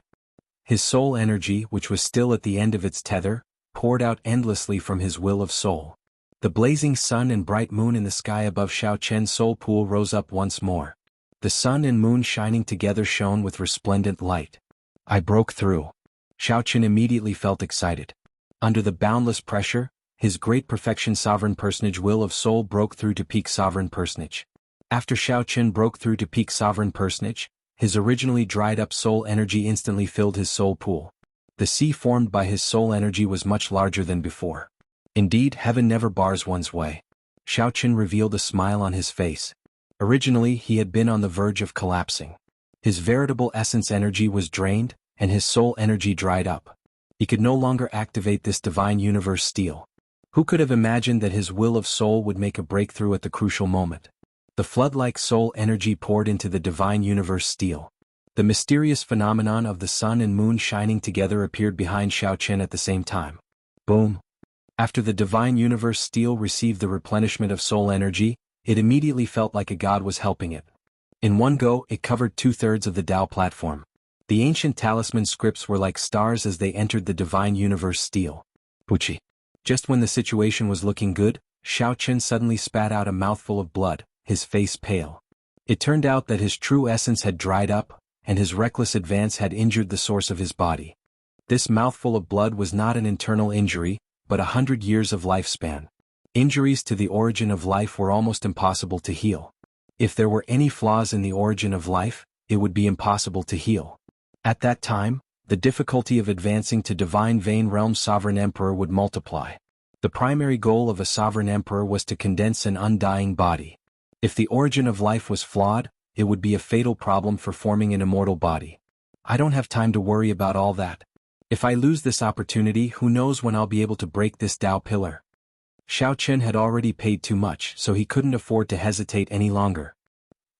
His soul energy, which was still at the end of its tether, poured out endlessly from his will of soul. The blazing sun and bright moon in the sky above Xiao Chen's soul pool rose up once more. The sun and moon shining together shone with resplendent light. I broke through. Xiao Chen immediately felt excited. Under the boundless pressure, his great perfection sovereign personage will of soul broke through to peak sovereign personage. After Xiao Chen broke through to peak sovereign personage, his originally dried up soul energy instantly filled his soul pool. The sea formed by his soul energy was much larger than before. Indeed, heaven never bars one's way. Xiaoqin revealed a smile on his face. Originally, he had been on the verge of collapsing. His veritable essence energy was drained, and his soul energy dried up. He could no longer activate this divine universe steel. Who could have imagined that his will of soul would make a breakthrough at the crucial moment? The flood-like soul energy poured into the divine universe steel. The mysterious phenomenon of the sun and moon shining together appeared behind Xiaoqin at the same time. Boom! After the divine universe steel received the replenishment of soul energy, it immediately felt like a god was helping it. In one go, it covered 2/3 of the Tao platform. The ancient talisman scripts were like stars as they entered the divine universe steel. Puchi. Just when the situation was looking good, Xiaoqin suddenly spat out a mouthful of blood, his face pale. It turned out that his true essence had dried up, and his reckless advance had injured the source of his body. This mouthful of blood was not an internal injury, but 100 years of lifespan. Injuries to the origin of life were almost impossible to heal. If there were any flaws in the origin of life, it would be impossible to heal. At that time, the difficulty of advancing to divine vein realm sovereign emperor would multiply. The primary goal of a sovereign emperor was to condense an undying body. If the origin of life was flawed, it would be a fatal problem for forming an immortal body. I don't have time to worry about all that. If I lose this opportunity, who knows when I'll be able to break this Tao pillar. Xiaoqin had already paid too much, so he couldn't afford to hesitate any longer.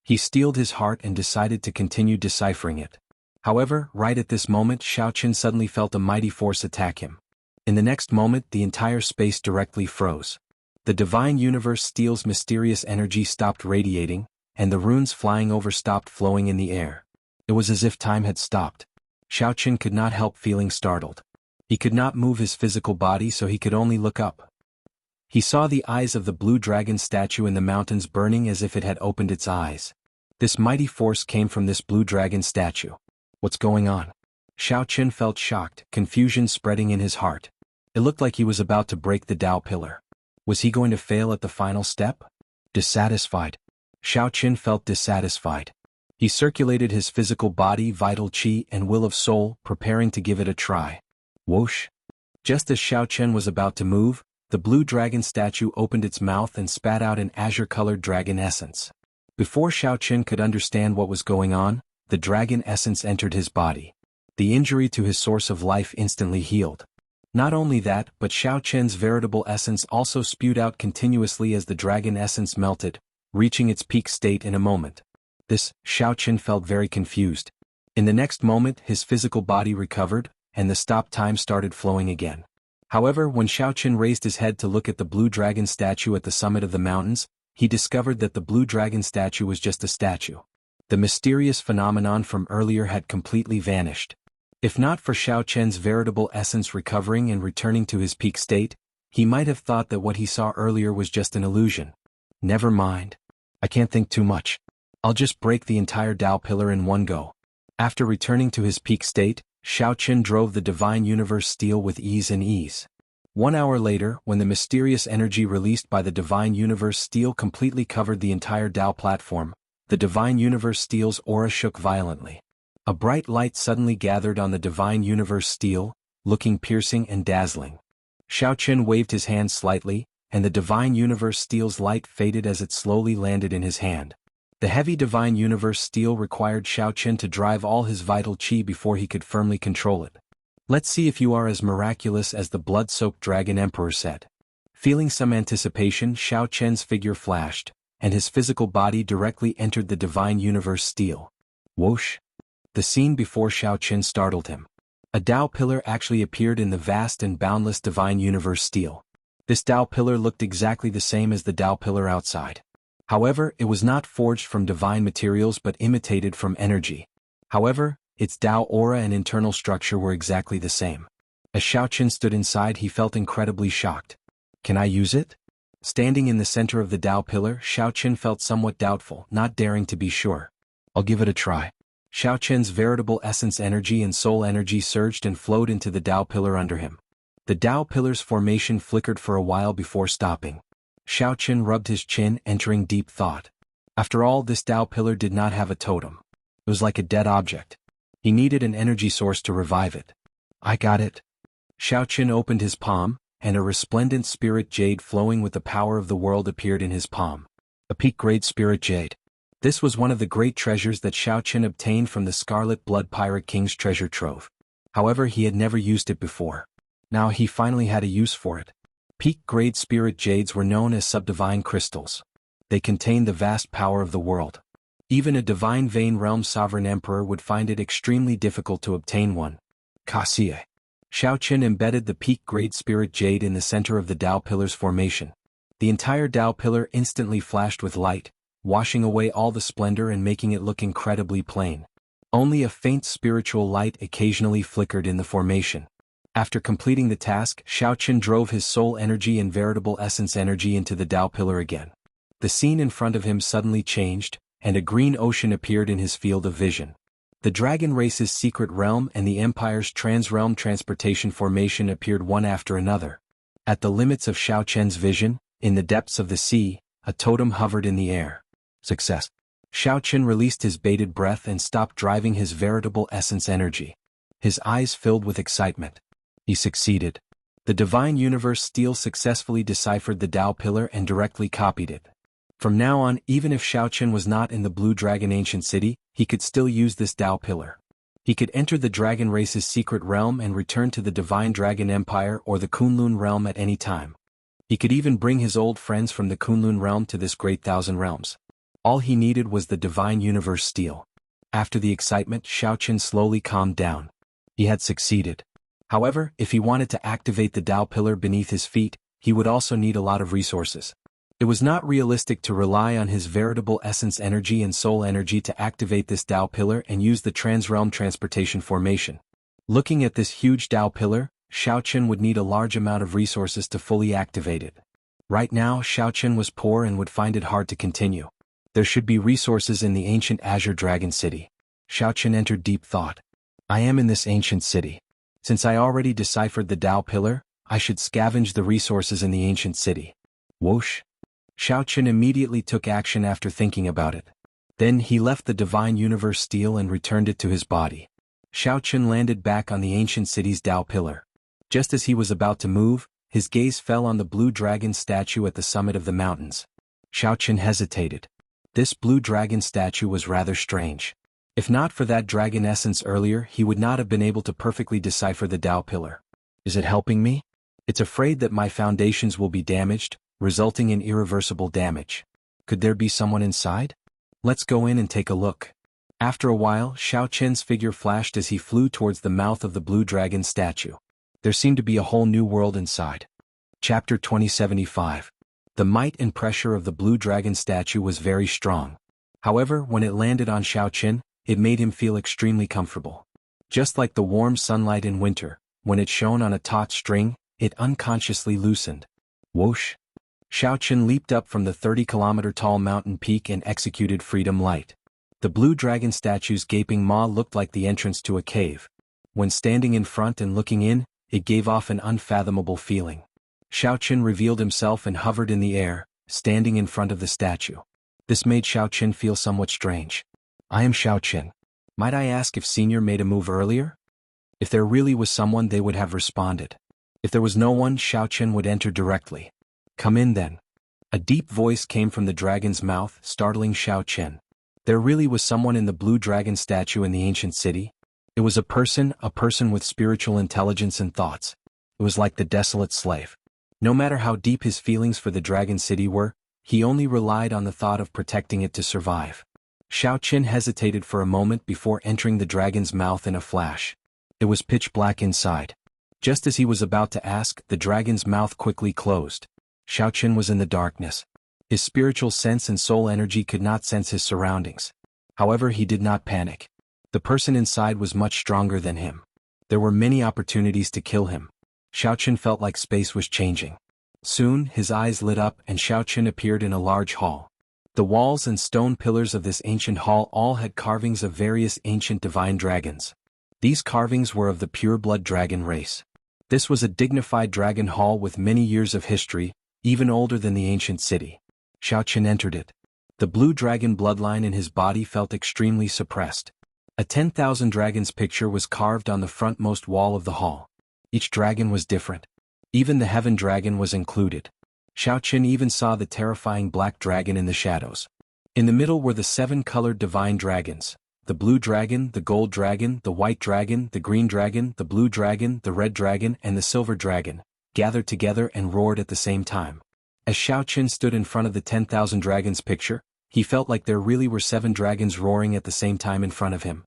He steeled his heart and decided to continue deciphering it. However, right at this moment, Xiaoqin suddenly felt a mighty force attack him. In the next moment, the entire space directly froze. The divine universe steel's mysterious energy stopped radiating, and the runes flying over stopped flowing in the air. It was as if time had stopped. Xiaoqin could not help feeling startled. He could not move his physical body, so he could only look up. He saw the eyes of the blue dragon statue in the mountains burning as if it had opened its eyes. This mighty force came from this blue dragon statue. What's going on? Xiaoqin felt shocked, confusion spreading in his heart. It looked like he was about to break the Tao pillar. Was he going to fail at the final step? Dissatisfied. Xiaoqin felt dissatisfied. He circulated his physical body, vital qi, and will of soul, preparing to give it a try. Whoosh! Just as Xiaoqin was about to move, the blue dragon statue opened its mouth and spat out an azure-colored dragon essence. Before Xiaoqin could understand what was going on, the dragon essence entered his body. The injury to his source of life instantly healed. Not only that, but Xiaoqin's veritable essence also spewed out continuously as the dragon essence melted, reaching its peak state in a moment. Xiaoqin felt very confused. In the next moment, his physical body recovered, and the stop time started flowing again. However, when Xiaoqin raised his head to look at the blue dragon statue at the summit of the mountains, he discovered that the blue dragon statue was just a statue. The mysterious phenomenon from earlier had completely vanished. If not for Xiaoqin's veritable essence recovering and returning to his peak state, he might have thought that what he saw earlier was just an illusion. Never mind. I can't think too much. I'll just break the entire Tao pillar in one go. After returning to his peak state, Xiaoqin drove the divine universe steel with ease and ease. 1 hour later, when the mysterious energy released by the divine universe steel completely covered the entire Tao platform, the divine universe steel's aura shook violently. A bright light suddenly gathered on the divine universe steel, looking piercing and dazzling. Xiaoqin waved his hand slightly, and the divine universe steel's light faded as it slowly landed in his hand. The heavy divine universe steel required Xiaoqin to drive all his vital qi before he could firmly control it. Let's see if you are as miraculous as the blood-soaked dragon emperor said. Feeling some anticipation, Xiaoqin's figure flashed, and his physical body directly entered the divine universe steel. Whoosh! The scene before Xiaoqin startled him. A Tao pillar actually appeared in the vast and boundless divine universe steel. This Tao pillar looked exactly the same as the Tao pillar outside. However, it was not forged from divine materials but imitated from energy. However, its Tao aura and internal structure were exactly the same. As Xiaoqin stood inside, he felt incredibly shocked. Can I use it? Standing in the center of the Tao pillar, Xiaoqin felt somewhat doubtful, not daring to be sure. I'll give it a try. Xiaoqin's veritable essence energy and soul energy surged and flowed into the Tao pillar under him. The Tao pillar's formation flickered for a while before stopping. Xiaoqin rubbed his chin, entering deep thought. After all, this Tao pillar did not have a totem. It was like a dead object. He needed an energy source to revive it. I got it. Xiaoqin opened his palm, and a resplendent spirit jade flowing with the power of the world appeared in his palm. A peak-grade spirit jade. This was one of the great treasures that Xiaoqin obtained from the Scarlet Blood Pirate King's treasure trove. However, he had never used it before. Now he finally had a use for it. Peak-grade spirit jades were known as subdivine crystals. They contained the vast power of the world. Even a divine vein realm sovereign emperor would find it extremely difficult to obtain one. Kaxie. Xiaoqin embedded the peak-grade spirit jade in the center of the Tao Pillar's formation. The entire Tao Pillar instantly flashed with light, washing away all the splendor and making it look incredibly plain. Only a faint spiritual light occasionally flickered in the formation. After completing the task, Xiaoqin drove his soul energy and veritable essence energy into the Tao Pillar again. The scene in front of him suddenly changed, and a green ocean appeared in his field of vision. The dragon race's secret realm and the Empire's trans-realm transportation formation appeared one after another. At the limits of Xiaoqian's vision, in the depths of the sea, a totem hovered in the air. Success. Xiaoqin released his bated breath and stopped driving his veritable essence energy. His eyes filled with excitement. He succeeded. The Divine Universe Steel successfully deciphered the Tao Pillar and directly copied it. From now on, even if Xiaoqin was not in the Blue Dragon Ancient City, he could still use this Tao Pillar. He could enter the dragon race's secret realm and return to the Divine Dragon Empire or the Kunlun realm at any time. He could even bring his old friends from the Kunlun realm to this great Thousand Realms. All he needed was the Divine Universe Steel. After the excitement, Xiaoqin slowly calmed down. He had succeeded. However, if he wanted to activate the Tao Pillar beneath his feet, he would also need a lot of resources. It was not realistic to rely on his veritable essence energy and soul energy to activate this Tao Pillar and use the Trans-Realm Transportation Formation. Looking at this huge Tao Pillar, Xiaoqin would need a large amount of resources to fully activate it. Right now, Xiaoqin was poor and would find it hard to continue. There should be resources in the ancient Azure Dragon City. Xiaoqin entered deep thought. I am in this ancient city. Since I already deciphered the Tao Pillar, I should scavenge the resources in the ancient city. Whoosh! Xiaoqin immediately took action after thinking about it. Then he left the Divine Universe Steel and returned it to his body. Xiaoqin landed back on the ancient city's Tao Pillar. Just as he was about to move, his gaze fell on the blue dragon statue at the summit of the mountains. Xiaoqin hesitated. This blue dragon statue was rather strange. If not for that dragon essence earlier, he would not have been able to perfectly decipher the Tao Pillar. Is it helping me? It's afraid that my foundations will be damaged, resulting in irreversible damage. Could there be someone inside? Let's go in and take a look. After a while, Xiaoqin's figure flashed as he flew towards the mouth of the blue dragon statue. There seemed to be a whole new world inside. Chapter 2075. The might and pressure of the blue dragon statue was very strong. However, when it landed on Xiaoqin, it made him feel extremely comfortable. Just like the warm sunlight in winter, when it shone on a taut string, it unconsciously loosened. Whoosh! Xiaoqin leaped up from the 30-kilometer-tall mountain peak and executed Freedom Light. The blue dragon statue's gaping maw looked like the entrance to a cave. When standing in front and looking in, it gave off an unfathomable feeling. Xiaoqin revealed himself and hovered in the air, standing in front of the statue. This made Xiaoqin feel somewhat strange. I am Xiaoqin. Might I ask if Senior made a move earlier? If there really was someone, they would have responded. If there was no one, Xiaoqin would enter directly. Come in then. A deep voice came from the dragon's mouth, startling Xiaoqin. There really was someone in the blue dragon statue in the ancient city. It was a person with spiritual intelligence and thoughts. It was like the desolate slave. No matter how deep his feelings for the dragon city were, he only relied on the thought of protecting it to survive. Xiaoqin hesitated for a moment before entering the dragon's mouth in a flash. It was pitch black inside. Just as he was about to ask, the dragon's mouth quickly closed. Xiaoqin was in the darkness. His spiritual sense and soul energy could not sense his surroundings. However, he did not panic. The person inside was much stronger than him. There were many opportunities to kill him. Xiaoqin felt like space was changing. Soon, his eyes lit up and Xiaoqin appeared in a large hall. The walls and stone pillars of this ancient hall all had carvings of various ancient divine dragons. These carvings were of the pure-blood dragon race. This was a dignified dragon hall with many years of history, even older than the ancient city. Xiaoqin entered it. The blue dragon bloodline in his body felt extremely suppressed. A 10,000 dragons picture was carved on the frontmost wall of the hall. Each dragon was different. Even the heaven dragon was included. Xiao Qin even saw the terrifying black dragon in the shadows. In the middle were the 7 colored divine dragons: the blue dragon, the gold dragon, the white dragon, the green dragon, the blue dragon, the red dragon, and the silver dragon, gathered together and roared at the same time. As Xiao Qin stood in front of the 10,000 dragons picture, he felt like there really were 7 dragons roaring at the same time in front of him.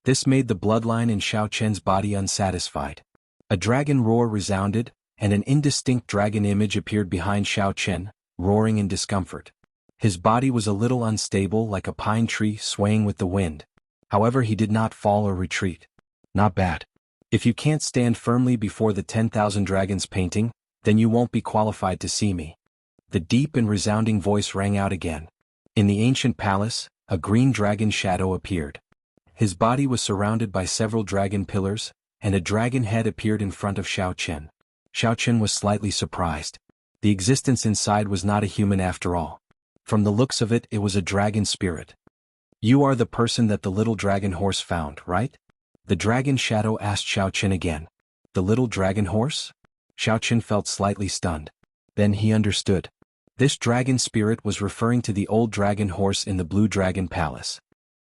This made the bloodline in Xiao Qin's body unsatisfied. A dragon roar resounded, and an indistinct dragon image appeared behind Xiao Qin, roaring in discomfort. His body was a little unstable, like a pine tree swaying with the wind. However, he did not fall or retreat. Not bad. If you can't stand firmly before the 10,000 dragons painting, then you won't be qualified to see me. The deep and resounding voice rang out again. In the ancient palace, a green dragon shadow appeared. His body was surrounded by several dragon pillars, and a dragon head appeared in front of Xiao Qin. Xiao Qin was slightly surprised. The existence inside was not a human after all. From the looks of it, it was a dragon spirit. You are the person that the little dragon horse found, right? The dragon shadow asked Xiao Qin again. The little dragon horse? Xiao Qin felt slightly stunned. Then he understood. This dragon spirit was referring to the old dragon horse in the Blue Dragon Palace.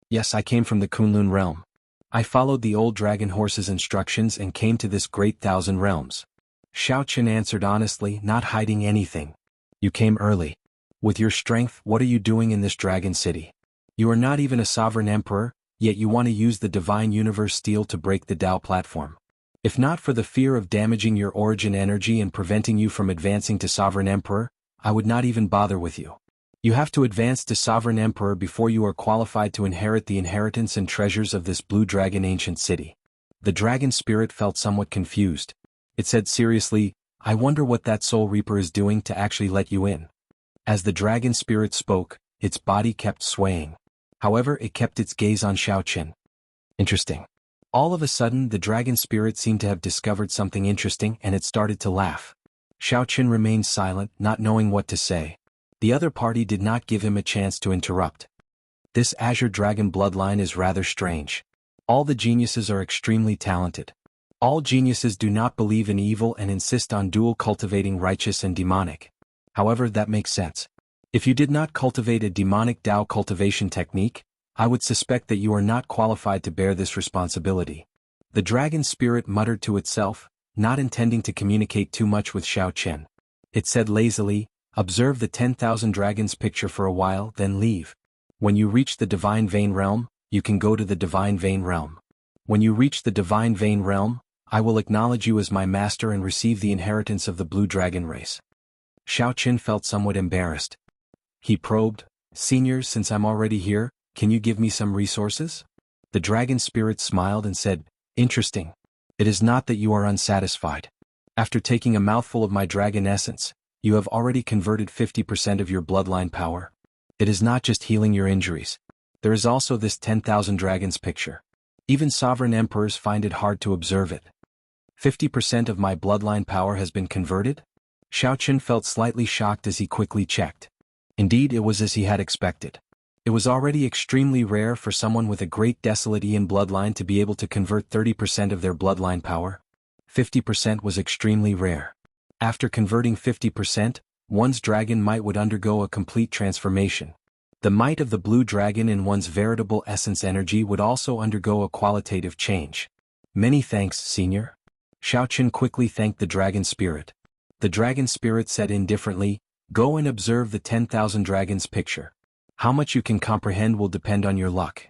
Yes, I came from the Kunlun realm. I followed the old dragon horse's instructions and came to this great 1,000 realms. Xiao Qin answered honestly, not hiding anything. You came early. With your strength, what are you doing in this dragon city? You are not even a sovereign emperor, yet you want to use the divine universe steel to break the Tao platform. If not for the fear of damaging your origin energy and preventing you from advancing to sovereign emperor, I would not even bother with you. You have to advance to sovereign emperor before you are qualified to inherit the inheritance and treasures of this blue dragon ancient city. The dragon spirit felt somewhat confused. It said seriously, I wonder what that soul reaper is doing to actually let you in. As the dragon spirit spoke, its body kept swaying. However, it kept its gaze on Xiao Qin. Interesting. All of a sudden, the dragon spirit seemed to have discovered something interesting and it started to laugh. Xiao Qin remained silent, not knowing what to say. The other party did not give him a chance to interrupt. This Azure Dragon bloodline is rather strange. All the geniuses are extremely talented. All geniuses do not believe in evil and insist on dual cultivating righteous and demonic. However, that makes sense. If you did not cultivate a demonic Tao cultivation technique, I would suspect that you are not qualified to bear this responsibility. The dragon spirit muttered to itself, not intending to communicate too much with Xiao Qin. It said lazily, observe the 10,000 dragons picture for a while, then leave. When you reach the Divine Vein Realm, you can go to the Divine Vein Realm. When you reach the Divine Vein Realm, I will acknowledge you as my master and receive the inheritance of the Blue Dragon race. Xiao Qin felt somewhat embarrassed. He probed, Senior, since I'm already here, can you give me some resources? The dragon spirit smiled and said, Interesting. It is not that you are unsatisfied. After taking a mouthful of my dragon essence, you have already converted 50% of your bloodline power. It is not just healing your injuries. There is also this 10,000 dragons picture. Even sovereign emperors find it hard to observe it. 50% of my bloodline power has been converted? Xiao Qin felt slightly shocked as he quickly checked. Indeed, it was as he had expected. It was already extremely rare for someone with a great desolate Ian bloodline to be able to convert 30% of their bloodline power. 50% was extremely rare. After converting 50%, one's dragon might would undergo a complete transformation. The might of the blue dragon in one's veritable essence energy would also undergo a qualitative change. Many thanks, Senior. Xiao Qin quickly thanked the dragon spirit. The dragon spirit said indifferently, Go and observe the 10,000 dragons picture. How much you can comprehend will depend on your luck.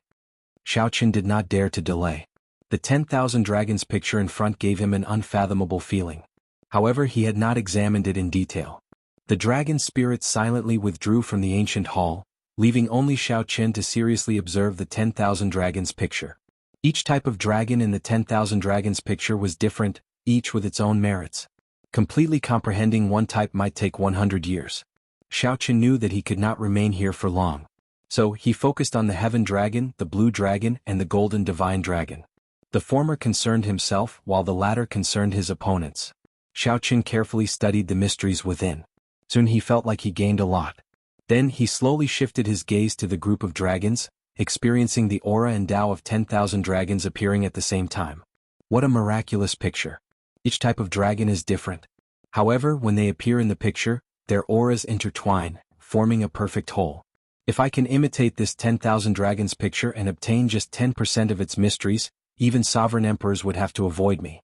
Xiao Qin did not dare to delay. The 10,000 dragons picture in front gave him an unfathomable feeling. However, he had not examined it in detail. The dragon spirit silently withdrew from the ancient hall, leaving only Xiao Qin to seriously observe the 10,000 dragons picture. Each type of dragon in the 10,000 dragons picture was different, each with its own merits. Completely comprehending one type might take 100 years. Xiao Qin knew that he could not remain here for long. So, he focused on the heaven dragon, the blue dragon, and the golden divine dragon. The former concerned himself, while the latter concerned his opponents. Xiao Qin carefully studied the mysteries within. Soon he felt like he gained a lot. Then he slowly shifted his gaze to the group of dragons, experiencing the aura and Tao of 10,000 dragons appearing at the same time. What a miraculous picture. Each type of dragon is different. However, when they appear in the picture, their auras intertwine, forming a perfect whole. If I can imitate this 10,000 dragons picture and obtain just 10% of its mysteries, even sovereign emperors would have to avoid me.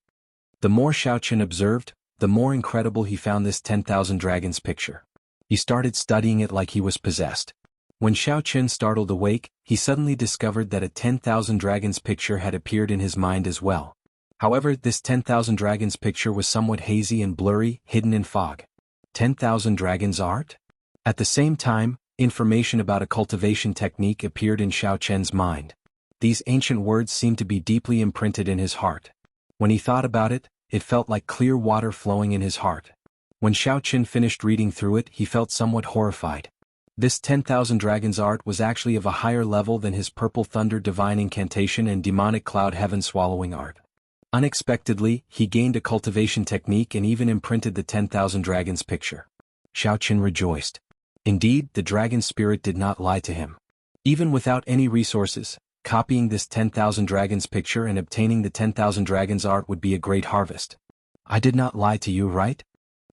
The more Xiaoqun observed, the more incredible he found this 10,000 dragons picture. He started studying it like he was possessed. When Xiaoqun startled awake, he suddenly discovered that a 10,000 dragons picture had appeared in his mind as well. However, this 10,000 dragons picture was somewhat hazy and blurry, hidden in fog. 10,000 dragons art? At the same time, information about a cultivation technique appeared in Xiaoqun's mind. These ancient words seemed to be deeply imprinted in his heart. When he thought about it, it felt like clear water flowing in his heart. When Xiaoqun finished reading through it, he felt somewhat horrified. This 10,000 dragons art was actually of a higher level than his purple thunder divine incantation and demonic cloud heaven swallowing art. Unexpectedly, he gained a cultivation technique and even imprinted the 10,000 dragons picture. Xiaoqun rejoiced. Indeed, the dragon spirit did not lie to him. Even without any resources, copying this 10,000 dragons picture and obtaining the 10,000 dragons art would be a great harvest. I did not lie to you, right?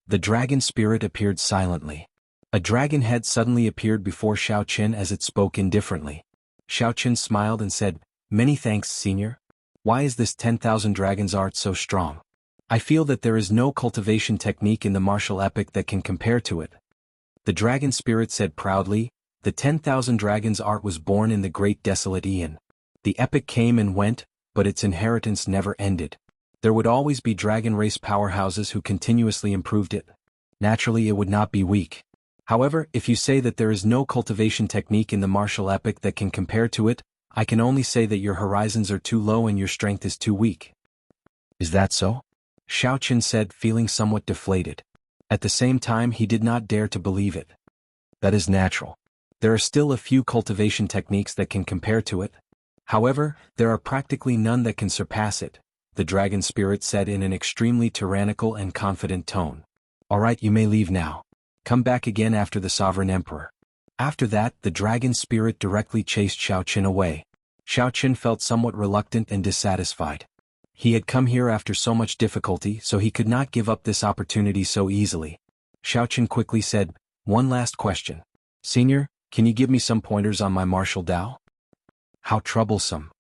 The dragon spirit appeared silently. A dragon head suddenly appeared before Xiaoqun as it spoke indifferently. Xiaoqun smiled and said, "Many thanks, senior. Why is this 10,000 dragons art so strong? I feel that there is no cultivation technique in the martial epic that can compare to it." The dragon spirit said proudly, "The 10,000 dragons art was born in the great desolate Aeon. The epic came and went, but its inheritance never ended. There would always be dragon race powerhouses who continuously improved it. Naturally, it would not be weak. However, if you say that there is no cultivation technique in the martial epic that can compare to it, I can only say that your horizons are too low and your strength is too weak." "Is that so?" Xiaoqun said, feeling somewhat deflated. At the same time, he did not dare to believe it. "That is natural. There are still a few cultivation techniques that can compare to it. However, there are practically none that can surpass it," the dragon spirit said in an extremely tyrannical and confident tone. "All right, you may leave now. Come back again after the sovereign emperor." After that, the dragon spirit directly chased Xiaoqun away. Xiaoqun felt somewhat reluctant and dissatisfied. He had come here after so much difficulty, so he could not give up this opportunity so easily. Xiaoqun quickly said, "One last question. Senior, can you give me some pointers on my martial Tao?" "How troublesome,"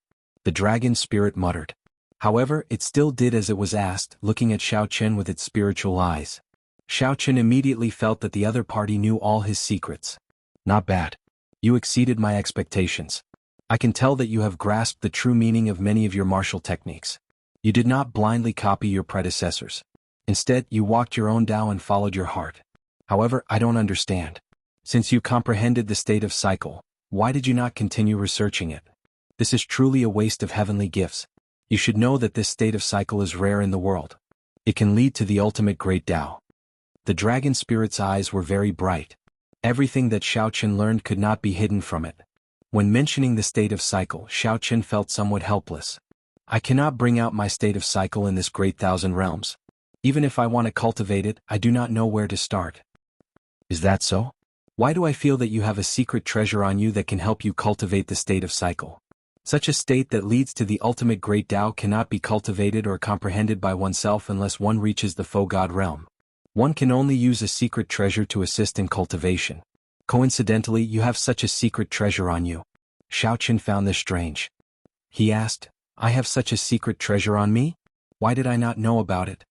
the dragon spirit muttered. However, it still did as it was asked, looking at Xiaoqun with its spiritual eyes. Xiaoqun immediately felt that the other party knew all his secrets. "Not bad. You exceeded my expectations. I can tell that you have grasped the true meaning of many of your martial techniques. You did not blindly copy your predecessors. Instead, you walked your own Tao and followed your heart. However, I don't understand. Since you comprehended the state of cycle, why did you not continue researching it? This is truly a waste of heavenly gifts. You should know that this state of cycle is rare in the world. It can lead to the ultimate great Tao." The dragon spirit's eyes were very bright. Everything that Xiaoqun learned could not be hidden from it. When mentioning the state of cycle, Xiaoqun felt somewhat helpless. "I cannot bring out my state of cycle in this great thousand realms. Even if I want to cultivate it, I do not know where to start." "Is that so? Why do I feel that you have a secret treasure on you that can help you cultivate the state of cycle? Such a state that leads to the ultimate great Tao cannot be cultivated or comprehended by oneself unless one reaches the Faux God realm. One can only use a secret treasure to assist in cultivation. Coincidentally, you have such a secret treasure on you." Xiaoqun found this strange. He asked, "I have such a secret treasure on me? Why did I not know about it?"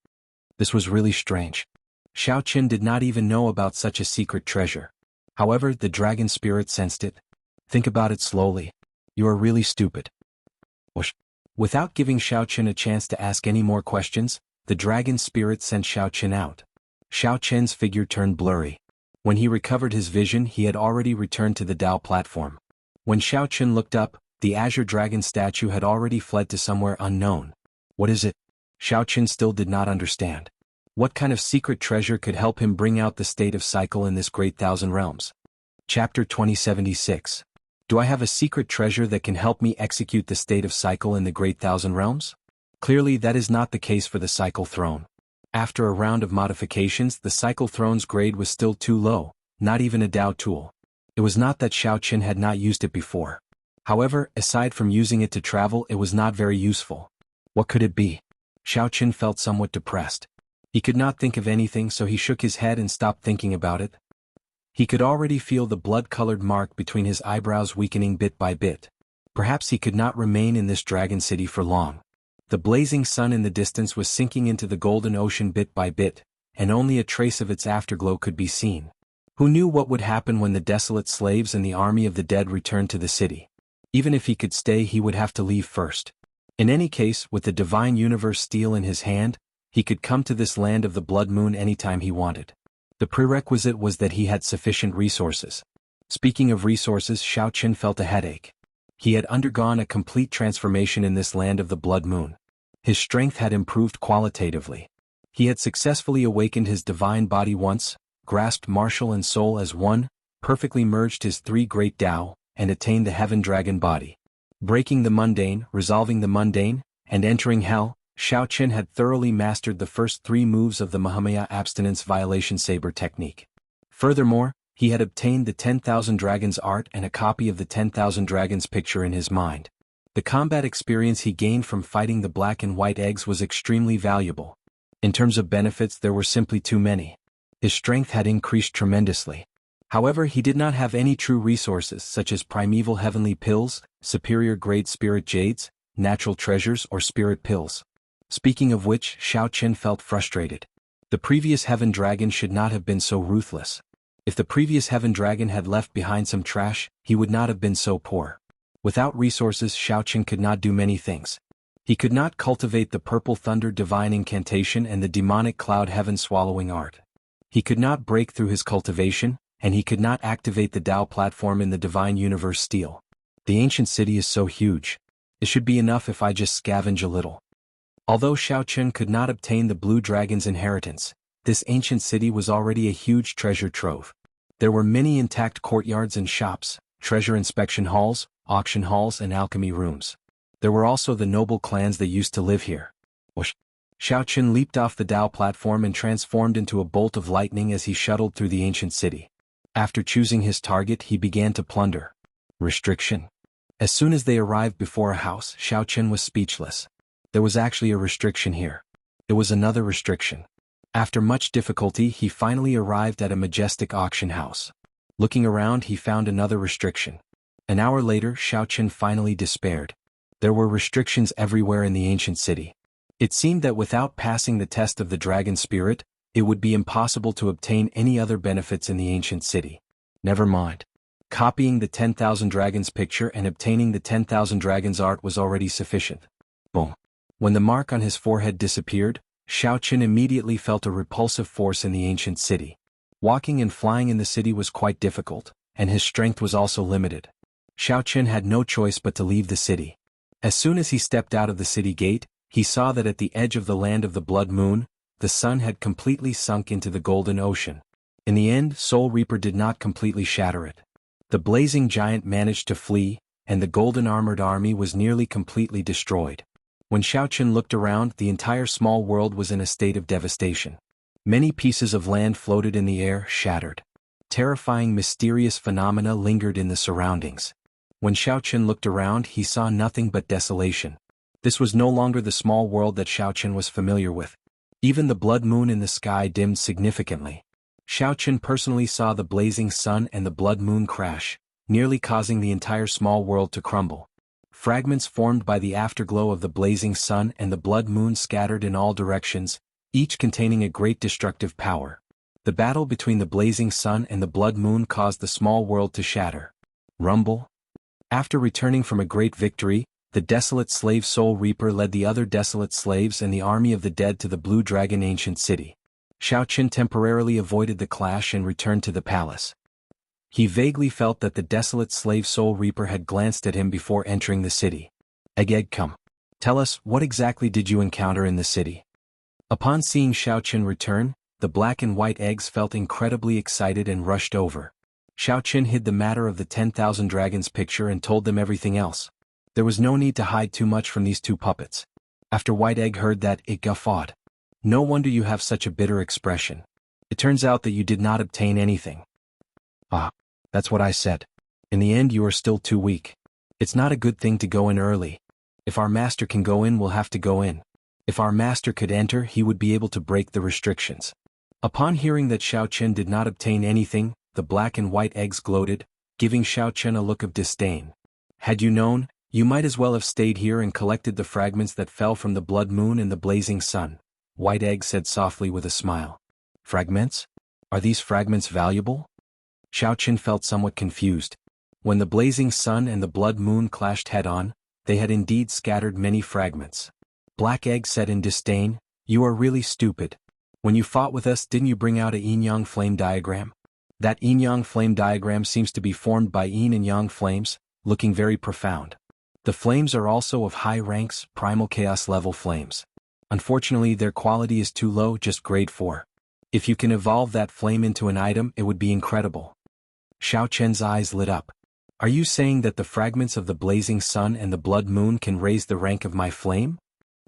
This was really strange. Xiaoqun did not even know about such a secret treasure. However, the dragon spirit sensed it. "Think about it slowly. You are really stupid." Whoosh. Without giving Xiaoqun a chance to ask any more questions, the dragon spirit sent Xiaoqun out. Xiaoqun's figure turned blurry. When he recovered his vision, he had already returned to the Tao platform. When Xiaoqun looked up, the azure dragon statue had already fled to somewhere unknown. "What is it?" Xiaoqun still did not understand. What kind of secret treasure could help him bring out the state of cycle in this great thousand realms? Chapter 2076. Do I have a secret treasure that can help me execute the state of cycle in the great thousand realms? Clearly that is not the case for the cycle throne. After a round of modifications, the cycle throne's grade was still too low, not even a Tao tool. It was not that Xiaoqun had not used it before. However, aside from using it to travel, it was not very useful. What could it be? Xiao Qin felt somewhat depressed. He could not think of anything, so he shook his head and stopped thinking about it. He could already feel the blood-colored mark between his eyebrows weakening bit by bit. Perhaps he could not remain in this dragon city for long. The blazing sun in the distance was sinking into the golden ocean bit by bit, and only a trace of its afterglow could be seen. Who knew what would happen when the desolate slaves and the army of the dead returned to the city? Even if he could stay, he would have to leave first. In any case, with the divine universe steel in his hand, he could come to this land of the blood moon anytime he wanted. The prerequisite was that he had sufficient resources. Speaking of resources, Xiao Qin felt a headache. He had undergone a complete transformation in this land of the blood moon. His strength had improved qualitatively. He had successfully awakened his divine body once, grasped martial and soul as one, perfectly merged his three great Tao, and attained the heaven dragon body. Breaking the mundane, resolving the mundane, and entering hell, Xiao Qin had thoroughly mastered the first three moves of the Mahamaya abstinence violation saber technique. Furthermore, he had obtained the 10,000 Dragons art and a copy of the 10,000 Dragons picture in his mind. The combat experience he gained from fighting the black and white eggs was extremely valuable. In terms of benefits, there were simply too many. His strength had increased tremendously. However, he did not have any true resources such as primeval heavenly pills, superior grade spirit jades, natural treasures, or spirit pills. Speaking of which, Xiao Qin felt frustrated. The previous heaven dragon should not have been so ruthless. If the previous heaven dragon had left behind some trash, he would not have been so poor. Without resources, Xiao Qin could not do many things. He could not cultivate the purple thunder divine incantation and the demonic cloud heaven swallowing art. He could not break through his cultivation, and he could not activate the Tao platform in the divine universe steel. The ancient city is so huge. It should be enough if I just scavenge a little. Although Xiao Qin could not obtain the blue dragon's inheritance, this ancient city was already a huge treasure trove. There were many intact courtyards and shops, treasure inspection halls, auction halls, and alchemy rooms. There were also the noble clans that used to live here. Whoosh! Xiao Qin leaped off the Tao platform and transformed into a bolt of lightning as he shuttled through the ancient city. After choosing his target, he began to plunder. Restriction. As soon as they arrived before a house, Xiao Qin was speechless. There was actually a restriction here. It was another restriction. After much difficulty, he finally arrived at a majestic auction house. Looking around, he found another restriction. An hour later, Xiao Qin finally despaired. There were restrictions everywhere in the ancient city. It seemed that without passing the test of the dragon spirit, it would be impossible to obtain any other benefits in the ancient city. Never mind. Copying the 10,000 dragons picture and obtaining the 10,000 dragons art was already sufficient. Boom. When the mark on his forehead disappeared, Xiao Qin immediately felt a repulsive force in the ancient city. Walking and flying in the city was quite difficult, and his strength was also limited. Xiao Qin had no choice but to leave the city. As soon as he stepped out of the city gate, he saw that at the edge of the land of the blood moon, the sun had completely sunk into the golden ocean. In the end, Soul Reaper did not completely shatter it. The blazing giant managed to flee, and the golden armored army was nearly completely destroyed. When Xiao Qin looked around, the entire small world was in a state of devastation. Many pieces of land floated in the air, shattered. Terrifying mysterious phenomena lingered in the surroundings. When Xiao Qin looked around, he saw nothing but desolation. This was no longer the small world that Xiao Qin was familiar with. Even the blood moon in the sky dimmed significantly. Xiao Qin personally saw the blazing sun and the blood moon crash, nearly causing the entire small world to crumble. Fragments formed by the afterglow of the blazing sun and the blood moon scattered in all directions, each containing a great destructive power. The battle between the blazing sun and the blood moon caused the small world to shatter. Rumble. After returning from a great victory, the desolate slave Soul Reaper led the other desolate slaves and the army of the dead to the Blue Dragon ancient city. Xiao Qin temporarily avoided the clash and returned to the palace. He vaguely felt that the desolate slave Soul Reaper had glanced at him before entering the city. Egg, come. Tell us, what exactly did you encounter in the city? Upon seeing Xiao Qin return, the black and white eggs felt incredibly excited and rushed over. Xiao Qin hid the matter of the 10,000 dragons picture and told them everything else. There was no need to hide too much from these two puppets. After White Egg heard that, it guffawed. No wonder you have such a bitter expression. It turns out that you did not obtain anything. Ah, that's what I said. In the end you are still too weak. It's not a good thing to go in early. If our master can go in, we'll have to go in. If our master could enter, he would be able to break the restrictions. Upon hearing that Xiao Chen did not obtain anything, the black and white eggs gloated, giving Xiao Chen a look of disdain. Had you known, you might as well have stayed here and collected the fragments that fell from the blood moon and the blazing sun, White Egg said softly with a smile. Fragments? Are these fragments valuable? Xiao Chen felt somewhat confused. When the blazing sun and the blood moon clashed head-on, they had indeed scattered many fragments. Black Egg said in disdain, "You are really stupid. When you fought with us, didn't you bring out a yin-yang flame diagram? That yin-yang flame diagram seems to be formed by yin and yang flames, looking very profound. The flames are also of high ranks, primal chaos level flames. Unfortunately, their quality is too low, just grade 4. If you can evolve that flame into an item, it would be incredible." Xiao Chen's eyes lit up. "Are you saying that the fragments of the blazing sun and the blood moon can raise the rank of my flame?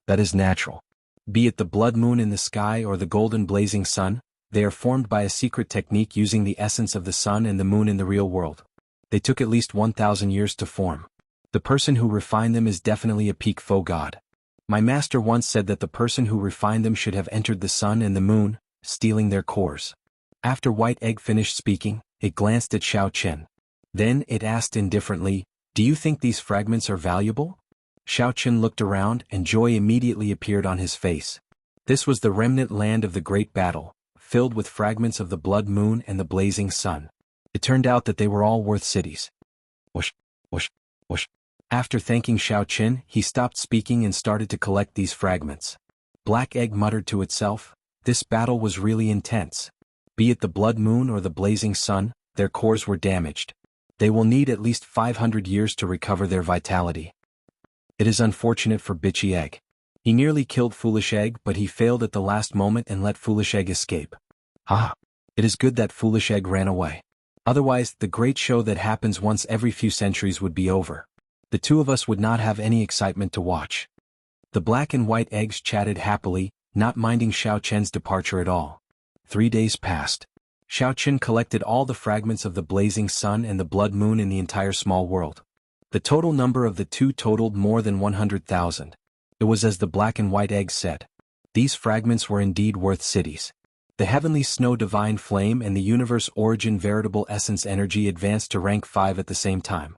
That is natural. Be it the blood moon in the sky or the golden blazing sun, they are formed by a secret technique using the essence of the sun and the moon in the real world. They took at least 1,000 years to form. The person who refined them is definitely a peak faux god. My master once said that the person who refined them should have entered the sun and the moon, stealing their cores." After White Egg finished speaking, it glanced at Xiao Chen. Then it asked indifferently, "Do you think these fragments are valuable?" Xiao Chen looked around and joy immediately appeared on his face. This was the remnant land of the great battle, filled with fragments of the blood moon and the blazing sun. It turned out that they were all worth cities. Whoosh, whoosh, whoosh. After thanking Xiao Chen, he stopped speaking and started to collect these fragments. Black Egg muttered to itself, "This battle was really intense. Be it the blood moon or the blazing sun, their cores were damaged. They will need at least 500 years to recover their vitality. It is unfortunate for Bitchy Egg. He nearly killed Foolish Egg, but he failed at the last moment and let Foolish Egg escape. Ah! It is good that Foolish Egg ran away. Otherwise, the great show that happens once every few centuries would be over. The two of us would not have any excitement to watch." The black and white eggs chatted happily, not minding Xiao Chen's departure at all. 3 days passed. Xiao Chen collected all the fragments of the blazing sun and the blood moon in the entire small world. The total number of the two totaled more than 100,000. It was as the black and white eggs said. These fragments were indeed worth cities. The heavenly snow divine flame and the universe origin veritable essence energy advanced to rank 5 at the same time.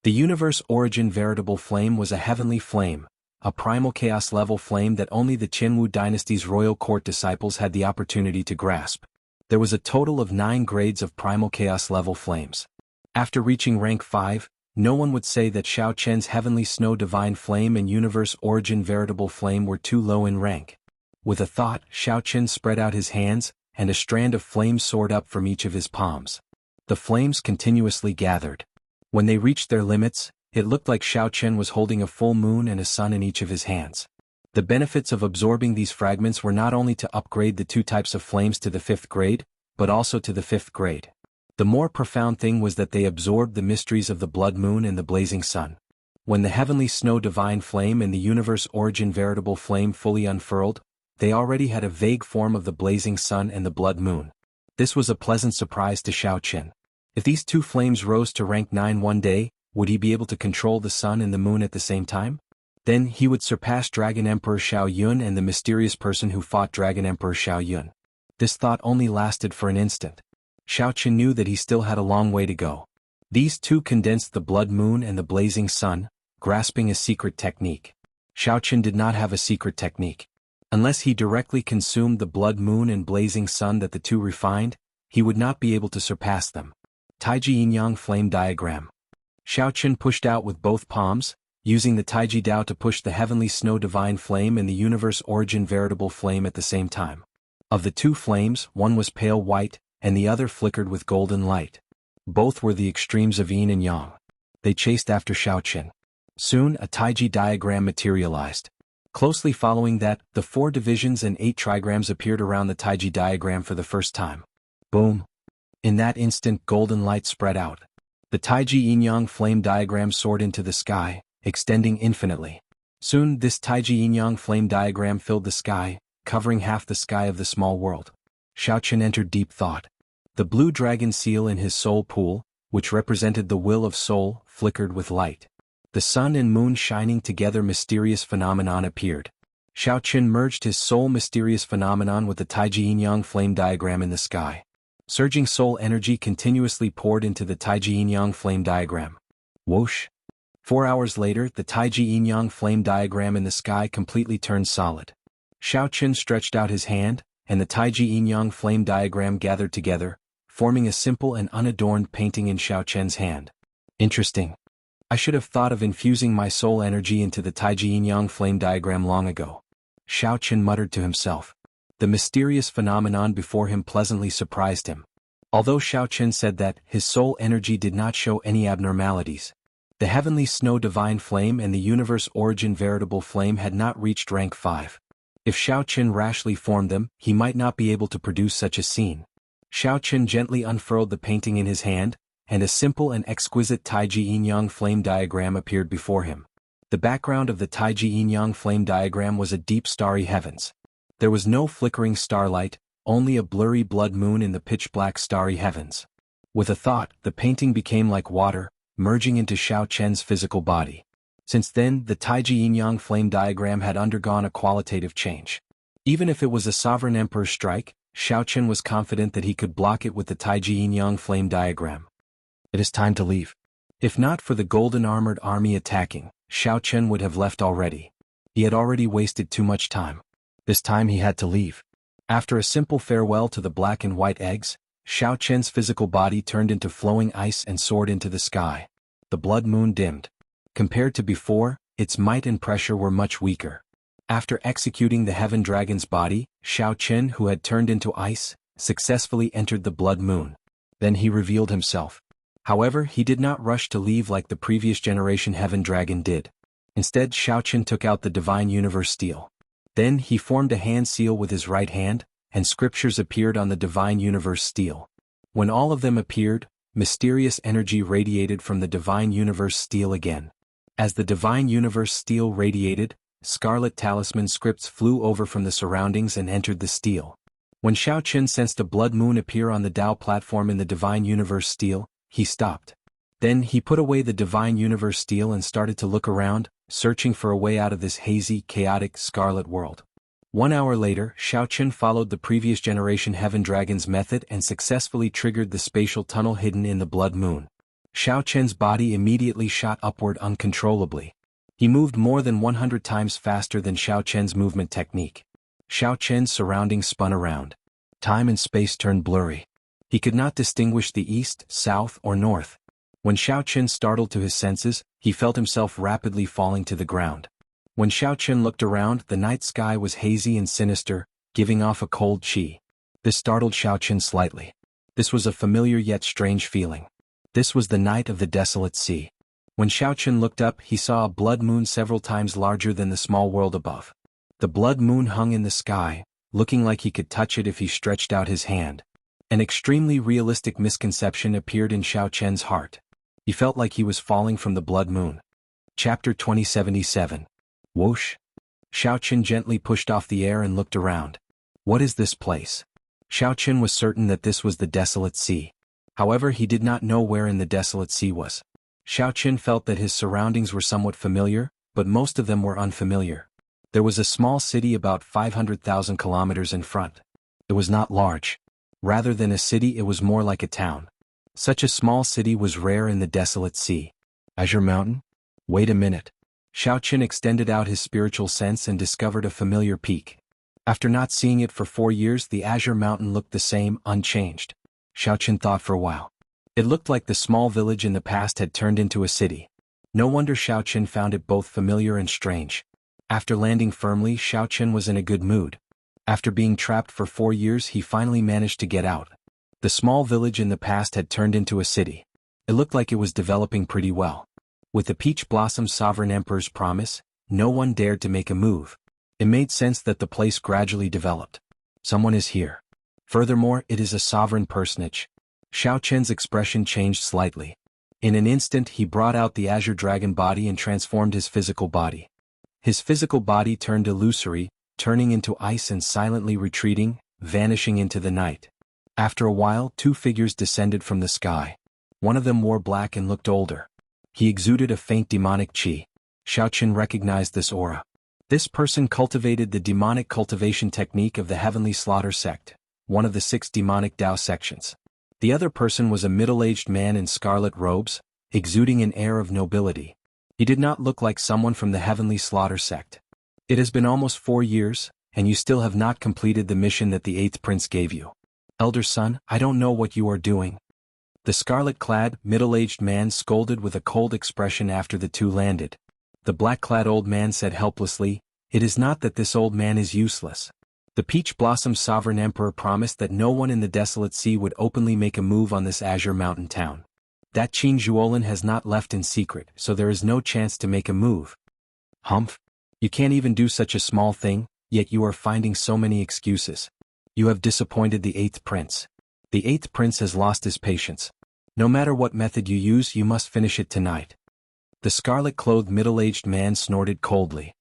The universe origin veritable flame was a heavenly flame, a primal chaos level flame that only the Qianwu dynasty's royal court disciples had the opportunity to grasp. There was a total of 9 grades of primal chaos level flames. After reaching rank 5, no one would say that Xiao Chen's heavenly snow divine flame and universe origin veritable flame were too low in rank. With a thought, Xiao Chen spread out his hands, and a strand of flame soared up from each of his palms. The flames continuously gathered. When they reached their limits, it looked like Xiao Chen was holding a full moon and a sun in each of his hands. The benefits of absorbing these fragments were not only to upgrade the 2 types of flames to the 5th grade, but also to the 5th grade. The more profound thing was that they absorbed the mysteries of the blood moon and the blazing sun. When the heavenly snow divine flame and the universe origin veritable flame fully unfurled, they already had a vague form of the blazing sun and the blood moon. This was a pleasant surprise to Xiao Chen. If these 2 flames rose to rank 9 one day, would he be able to control the sun and the moon at the same time? Then he would surpass Dragon Emperor Xiao Yun and the mysterious person who fought Dragon Emperor Xiao Yun. This thought only lasted for an instant. Xiao Chen knew that he still had a long way to go. These 2 condensed the blood moon and the blazing sun, grasping a secret technique. Xiao Chen did not have a secret technique. Unless he directly consumed the blood moon and blazing sun that the 2 refined, he would not be able to surpass them. Taiji Yin-Yang Flame Diagram. Xiao Chen pushed out with both palms, using the Taiji Dao to push the heavenly snow divine flame and the universe origin veritable flame at the same time. Of the 2 flames, one was pale white, and the other flickered with golden light. Both were the extremes of yin and yang. They chased after Xiao Chen. Soon a Taiji diagram materialized. Closely following that, the 4 divisions and 8 trigrams appeared around the Taiji diagram for the first time. Boom! In that instant, golden light spread out. The Taiji Yin-Yang flame diagram soared into the sky, extending infinitely. Soon this Taiji Yin-Yang flame diagram filled the sky, covering half the sky of the small world. Xiao Chen entered deep thought. The blue dragon seal in his soul pool, which represented the will of soul, flickered with light. The sun and moon shining together, mysterious phenomenon appeared. Xiao Qin merged his soul mysterious phenomenon with the Taiji yin-yang flame diagram in the sky. Surging soul energy continuously poured into the Taiji yin-yang flame diagram. Whoosh! 4 hours later, the Taiji yin-yang flame diagram in the sky completely turned solid. Xiao Qin stretched out his hand, and the Taiji yin-yang flame diagram gathered together, forming a simple and unadorned painting in Xiao Qin's hand. Interesting. I should have thought of infusing my soul energy into the Taiji yin-yang flame diagram long ago. Xiao Qin muttered to himself. The mysterious phenomenon before him pleasantly surprised him. Although Xiao Qin said that his soul energy did not show any abnormalities, the heavenly snow divine flame and the universe origin veritable flame had not reached rank 5. If Xiao Qin rashly formed them, he might not be able to produce such a scene. Xiao Qin gently unfurled the painting in his hand, and a simple and exquisite Taiji yin-yang flame diagram appeared before him. The background of the Taiji yin-yang flame diagram was a deep starry heavens. There was no flickering starlight, only a blurry blood moon in the pitch-black starry heavens. With a thought, the painting became like water, merging into Xiao Qin's physical body. Since then, the Taiji yin-yang flame diagram had undergone a qualitative change. Even if it was a sovereign emperor's strike, Xiao Qin was confident that he could block it with the Taiji yin-yang flame diagram. It is time to leave. If not for the golden armored army attacking, Xiao Qin would have left already. He had already wasted too much time. This time he had to leave. After a simple farewell to the black and white eggs, Xiao Qin's physical body turned into flowing ice and soared into the sky. The blood moon dimmed. Compared to before, its might and pressure were much weaker. After executing the heaven dragon's body, Xiao Qin, who had turned into ice, successfully entered the blood moon. Then he revealed himself. However, he did not rush to leave like the previous generation heaven dragon did. Instead, Xiao Qin took out the divine universe steel. Then he formed a hand seal with his right hand, and scriptures appeared on the divine universe steel. When all of them appeared, mysterious energy radiated from the divine universe steel again. As the divine universe steel radiated, scarlet talisman scripts flew over from the surroundings and entered the steel. When Xiao Qin sensed a blood moon appear on the Tao platform in the divine universe steel, he stopped. Then he put away the divine universe steel and started to look around, searching for a way out of this hazy, chaotic, scarlet world. 1 hour later, Xiao Qin followed the previous generation heaven dragon's method and successfully triggered the spatial tunnel hidden in the blood moon. Xiao Qin's body immediately shot upward uncontrollably. He moved more than 100 times faster than Xiao Qin's movement technique. Xiao Qin's surroundings spun around. Time and space turned blurry. He could not distinguish the east, south, or north. When Xiao Qin startled to his senses, he felt himself rapidly falling to the ground. When Xiao Qin looked around, the night sky was hazy and sinister, giving off a cold qi. This startled Xiao Qin slightly. This was a familiar yet strange feeling. This was the night of the desolate sea. When Xiao Qin looked up, he saw a blood moon several times larger than the small world above. The blood moon hung in the sky, looking like he could touch it if he stretched out his hand. An extremely realistic misconception appeared in Xiao Qin's heart. He felt like he was falling from the blood moon. Chapter 2077. Whoosh! Xiao Qin gently pushed off the air and looked around. What is this place? Xiao Qin was certain that this was the desolate sea. However, he did not know where in the desolate sea was. Xiao Qin felt that his surroundings were somewhat familiar, but most of them were unfamiliar. There was a small city about 500,000 kilometers in front. It was not large. Rather than a city, it was more like a town. Such a small city was rare in the desolate sea. Azure Mountain? Wait a minute. Xiao Qin extended out his spiritual sense and discovered a familiar peak. After not seeing it for 4 years, the Azure Mountain looked the same, unchanged. Xiao Qin thought for a while. It looked like the small village in the past had turned into a city. No wonder Xiao Qin found it both familiar and strange. After landing firmly, Xiao Qin was in a good mood. After being trapped for 4 years, he finally managed to get out. The small village in the past had turned into a city. It looked like it was developing pretty well. With the Peach Blossom Sovereign Emperor's promise, no one dared to make a move. It made sense that the place gradually developed. Someone is here. Furthermore, it is a sovereign personage. Xiao Qin's expression changed slightly. In an instant, he brought out the Azure Dragon body and transformed his physical body. His physical body turned illusory, turning into ice and silently retreating, vanishing into the night. After a while, 2 figures descended from the sky. One of them wore black and looked older. He exuded a faint demonic qi. Xiao Qin recognized this aura. This person cultivated the demonic cultivation technique of the Heavenly Slaughter sect, one of the 6 demonic Tao sections. The other person was a middle-aged man in scarlet robes, exuding an air of nobility. He did not look like someone from the Heavenly Slaughter sect. It has been almost 4 years, and you still have not completed the mission that the 8th prince gave you. Elder son, I don't know what you are doing. The scarlet-clad, middle-aged man scolded with a cold expression after the 2 landed. The black-clad old man said helplessly, "It is not that this old man is useless. The Peach Blossom Sovereign Emperor promised that no one in the Desolate Sea would openly make a move on this Azure Mountain town. That Qing Zhuolin has not left in secret, so there is no chance to make a move." Humph. You can't even do such a small thing, yet you are finding so many excuses. You have disappointed the 8th prince. The 8th prince has lost his patience. No matter what method you use, you must finish it tonight. The scarlet-clothed middle-aged man snorted coldly.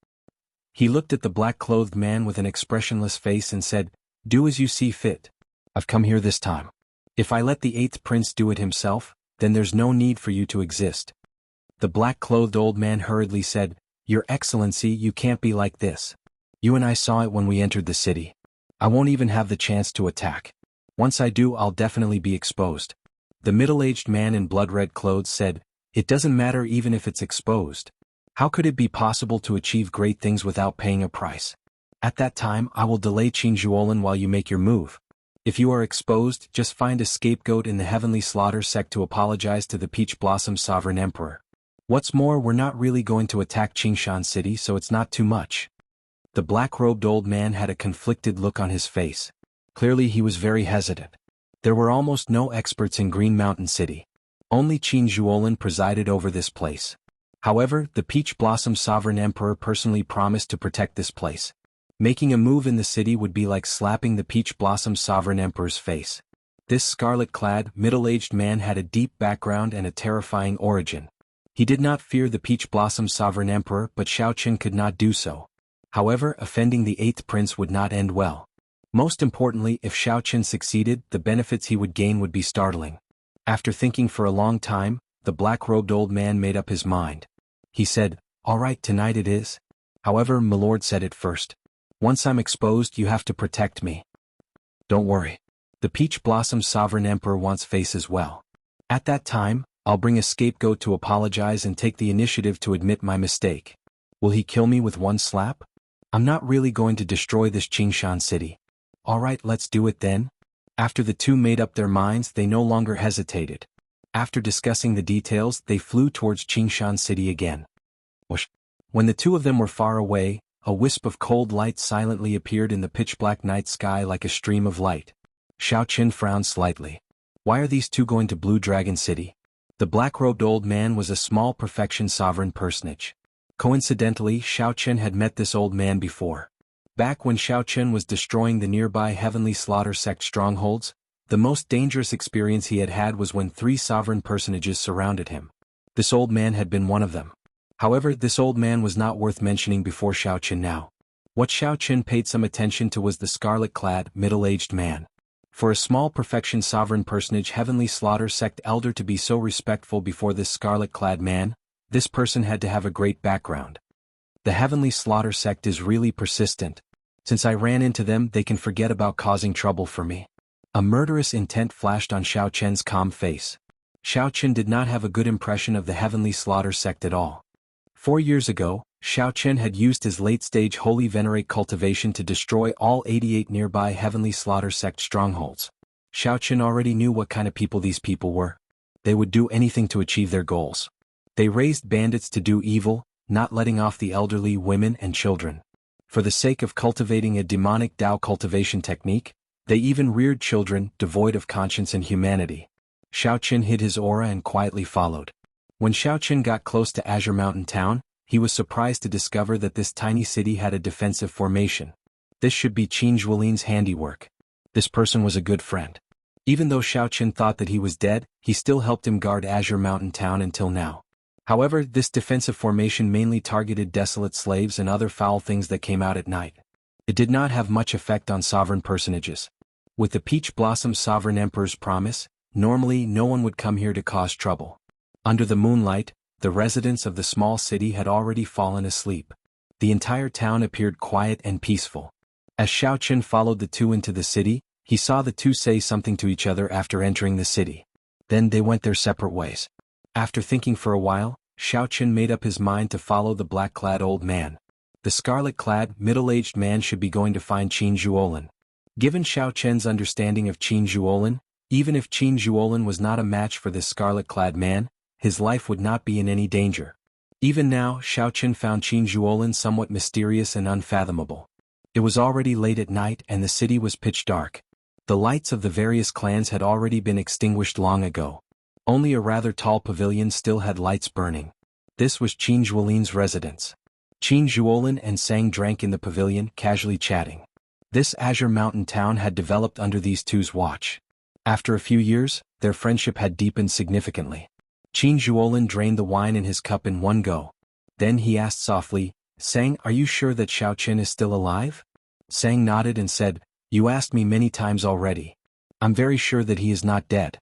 He looked at the black-clothed man with an expressionless face and said, "Do as you see fit. I've come here this time. If I let the 8th prince do it himself, then there's no need for you to exist." The black-clothed old man hurriedly said, "Your Excellency, you can't be like this. You and I saw it when we entered the city. I won't even have the chance to attack. Once I do, I'll definitely be exposed." The middle-aged man in blood-red clothes said, "It doesn't matter even if it's exposed. How could it be possible to achieve great things without paying a price? At that time, I will delay Qing Zhuolin while you make your move. If you are exposed, just find a scapegoat in the Heavenly Slaughter sect to apologize to the Peach Blossom Sovereign Emperor. What's more, we're not really going to attack Qingshan City, so it's not too much." The black-robed old man had a conflicted look on his face. Clearly he was very hesitant. There were almost no experts in Green Mountain City. Only Qing Zhuolin presided over this place. However, the Peach Blossom Sovereign Emperor personally promised to protect this place. Making a move in the city would be like slapping the Peach Blossom Sovereign Emperor's face. This scarlet-clad, middle-aged man had a deep background and a terrifying origin. He did not fear the Peach Blossom Sovereign Emperor, but Xiaoqin could not do so. However, offending the 8th prince would not end well. Most importantly, if Xiaoqin succeeded, the benefits he would gain would be startling. After thinking for a long time, the black-robed old man made up his mind. He said, "All right, tonight it is. However, my lord said it first. Once I'm exposed, you have to protect me." "Don't worry. The Peach Blossom Sovereign Emperor wants face as well. At that time, I'll bring a scapegoat to apologize and take the initiative to admit my mistake. Will he kill me with one slap? I'm not really going to destroy this Qingshan city. All right, let's do it then." After the 2 made up their minds, they no longer hesitated. After discussing the details, they flew towards Qingshan City again. Whoosh. When the 2 of them were far away, a wisp of cold light silently appeared in the pitch-black night sky like a stream of light. Xiaoqin frowned slightly. Why are these 2 going to Blue Dragon City? The black-robed old man was a small perfection sovereign personage. Coincidentally, Xiaoqin had met this old man before. Back when Xiaoqin was destroying the nearby Heavenly Slaughter sect strongholds, the most dangerous experience he had had was when 3 sovereign personages surrounded him. This old man had been one of them. However, this old man was not worth mentioning before Xiaoqin now. What Xiaoqin paid some attention to was the scarlet-clad, middle-aged man. For a small perfection sovereign personage Heavenly Slaughter sect elder to be so respectful before this scarlet-clad man, this person had to have a great background. The Heavenly Slaughter sect is really persistent. Since I ran into them, they can forget about causing trouble for me. A murderous intent flashed on Xiaoqin's calm face. Xiaoqin did not have a good impression of the Heavenly Slaughter sect at all. 4 years ago, Xiaoqin had used his late-stage Holy Venerate cultivation to destroy all 88 nearby Heavenly Slaughter sect strongholds. Xiaoqin already knew what kind of people these people were. They would do anything to achieve their goals. They raised bandits to do evil, not letting off the elderly, women, and children. For the sake of cultivating a demonic Tao cultivation technique, they even reared children, devoid of conscience and humanity. Xiaoqin hid his aura and quietly followed. When Xiaoqin got close to Azure Mountain Town, he was surprised to discover that this tiny city had a defensive formation. This should be Qin Zhuolin's handiwork. This person was a good friend. Even though Xiaoqin thought that he was dead, he still helped him guard Azure Mountain Town until now. However, this defensive formation mainly targeted desolate slaves and other foul things that came out at night. It did not have much effect on sovereign personages. With the Peach Blossom Sovereign Emperor's promise, normally no one would come here to cause trouble. Under the moonlight, the residents of the small city had already fallen asleep. The entire town appeared quiet and peaceful. As Xiaoqun followed the two into the city, he saw the two say something to each other after entering the city. Then they went their separate ways. After thinking for a while, Xiaoqun made up his mind to follow the black-clad old man. The scarlet-clad, middle-aged man should be going to find Qin Zhuolin. Given Xiaoqun's understanding of Qin Zhuolin, even if Qin Zhuolin was not a match for this scarlet-clad man, his life would not be in any danger. Even now, Xiaoqun found Qin Zhuolin somewhat mysterious and unfathomable. It was already late at night and the city was pitch dark. The lights of the various clans had already been extinguished long ago. Only a rather tall pavilion still had lights burning. This was Qin Zhuolin's residence. Qin Zhuolin and Sang drank in the pavilion, casually chatting. This Azure Mountain town had developed under these two's watch. After a few years, their friendship had deepened significantly. Qin Zhuolin drained the wine in his cup in one go. Then he asked softly, "Sang, are you sure that Xiaoqun is still alive?" Sang nodded and said, "You asked me many times already. I'm very sure that he is not dead."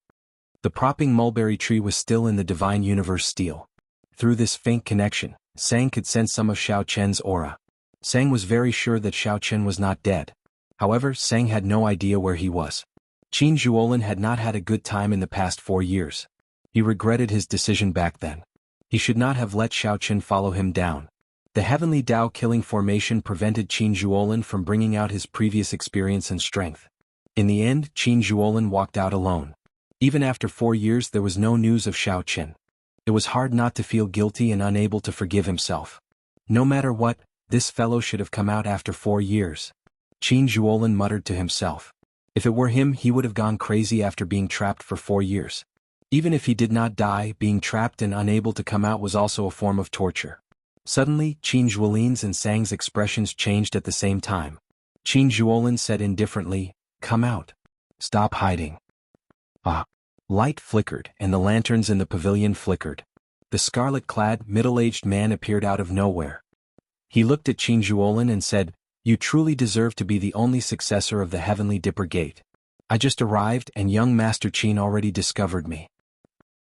The propping mulberry tree was still in the divine universe steel. Through this faint connection, Sang could sense some of Xiaoqun's aura. Sang was very sure that Xiaoqun was not dead. However, Sang had no idea where he was. Qin Zhuolin had not had a good time in the past 4 years. He regretted his decision back then. He should not have let Xiaoqun follow him down. The heavenly Tao killing formation prevented Qin Zhuolin from bringing out his previous experience and strength. In the end, Qin Zhuolin walked out alone. Even after 4 years there was no news of Xiaoqun. It was hard not to feel guilty and unable to forgive himself. No matter what, this fellow should have come out after 4 years. Qin Zhuolin muttered to himself. If it were him, he would have gone crazy after being trapped for 4 years. Even if he did not die, being trapped and unable to come out was also a form of torture. Suddenly, Qin Zhuolin's and Sang's expressions changed at the same time. Qin Zhuolin said indifferently, "Come out. Stop hiding." Ah. Light flickered and the lanterns in the pavilion flickered. The scarlet-clad, middle-aged man appeared out of nowhere. He looked at Qin Zhuolin and said, "You truly deserve to be the only successor of the Heavenly Dipper Gate. I just arrived and young Master Qin already discovered me."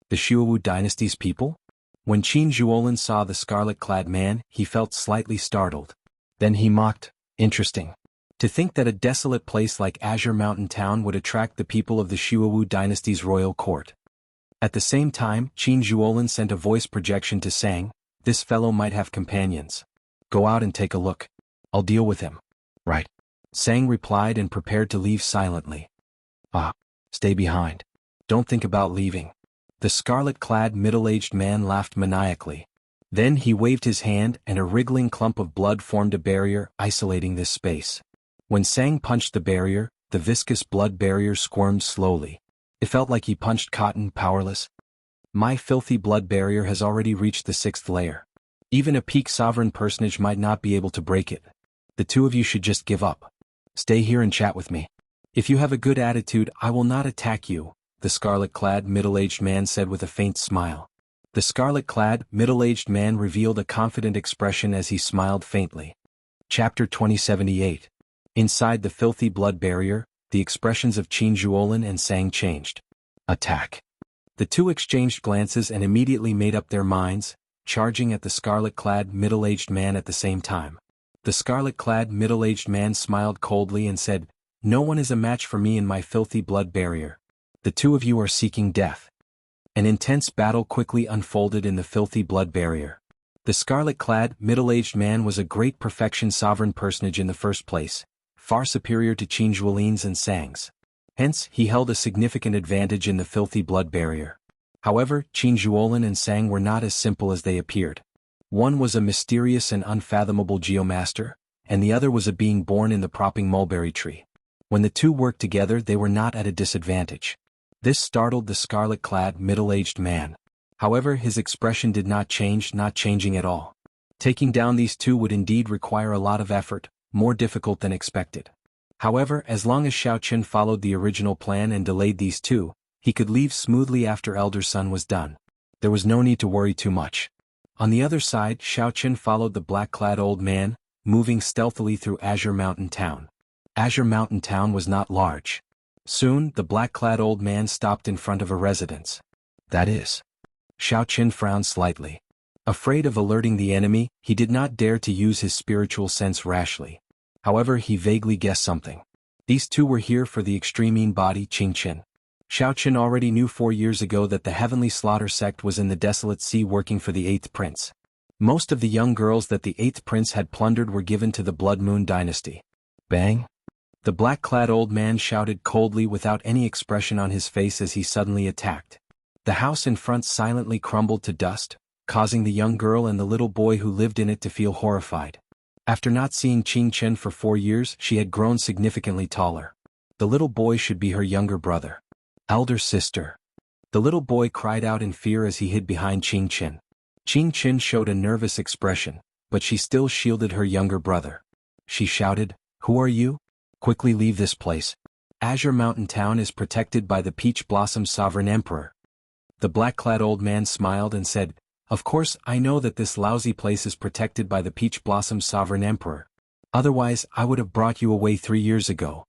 The Shuowu dynasty's people? When Qin Zhuolin saw the scarlet-clad man, he felt slightly startled. Then he mocked, "Interesting. To think that a desolate place like Azure Mountain Town would attract the people of the Shuowu dynasty's royal court." At the same time, Qin Zhuolin sent a voice projection to Sang, "This fellow might have companions. Go out and take a look. I'll deal with him." "Right." Sang replied and prepared to leave silently. "Ah. Stay behind. Don't think about leaving." The scarlet-clad middle-aged man laughed maniacally. Then he waved his hand and a wriggling clump of blood formed a barrier, isolating this space. When Sang punched the barrier, the viscous blood barrier squirmed slowly. It felt like he punched cotton, powerless. "My filthy blood barrier has already reached the 6th layer. Even a peak sovereign personage might not be able to break it. The two of you should just give up. Stay here and chat with me. If you have a good attitude, I will not attack you," the scarlet-clad middle-aged man said with a faint smile. The scarlet-clad middle-aged man revealed a confident expression as he smiled faintly. Chapter 2078. Inside the filthy blood barrier, the expressions of Qin Zhuolin and Sang changed. Attack. The two exchanged glances and immediately made up their minds, charging at the scarlet-clad middle-aged man at the same time. The scarlet-clad middle-aged man smiled coldly and said, "No one is a match for me in my filthy blood barrier. The two of you are seeking death." An intense battle quickly unfolded in the filthy blood barrier. The scarlet-clad, middle-aged man was a great perfection sovereign personage in the first place, far superior to Qin Zhuolin's and Sang's. Hence, he held a significant advantage in the filthy blood barrier. However, Qin Zhuolin and Sang were not as simple as they appeared. One was a mysterious and unfathomable geomaster, and the other was a being born in the propping mulberry tree. When the two worked together, they were not at a disadvantage. This startled the scarlet-clad, middle-aged man. However, his expression did not change, not changing at all. Taking down these two would indeed require a lot of effort, more difficult than expected. However, as long as Xiaoqun followed the original plan and delayed these two, he could leave smoothly after Elder Sun was done. There was no need to worry too much. On the other side, Xiaoqun followed the black-clad old man, moving stealthily through Azure Mountain Town. Azure Mountain Town was not large. Soon, the black-clad old man stopped in front of a residence. "That is." Xiaoqun frowned slightly. Afraid of alerting the enemy, he did not dare to use his spiritual sense rashly. However, he vaguely guessed something. These two were here for the extreme body Qingchen. Xiaoqin already knew 4 years ago that the Heavenly Slaughter sect was in the Desolate Sea working for the 8th Prince. Most of the young girls that the 8th Prince had plundered were given to the Blood Moon dynasty. Bang! The black-clad old man shouted coldly without any expression on his face as he suddenly attacked. The house in front silently crumbled to dust, causing the young girl and the little boy who lived in it to feel horrified. After not seeing Qingchen for 4 years, she had grown significantly taller. The little boy should be her younger brother. Elder sister. The little boy cried out in fear as he hid behind Qingchen. Qingchen showed a nervous expression, but she still shielded her younger brother. She shouted, "Who are you? Quickly leave this place. Azure Mountain Town is protected by the Peach Blossom Sovereign Emperor." The black-clad old man smiled and said, "Of course I know that this lousy place is protected by the Peach Blossom Sovereign Emperor. Otherwise I would have brought you away 3 years ago."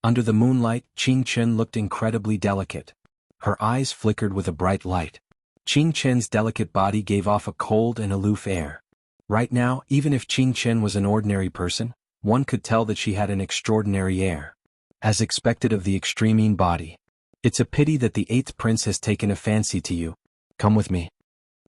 Under the moonlight, Qingchen looked incredibly delicate. Her eyes flickered with a bright light. Qingchen's delicate body gave off a cold and aloof air. Right now, even if Qingchen was an ordinary person, one could tell that she had an extraordinary air. As expected of the extreme body. "It's a pity that the 8th Prince has taken a fancy to you. Come with me."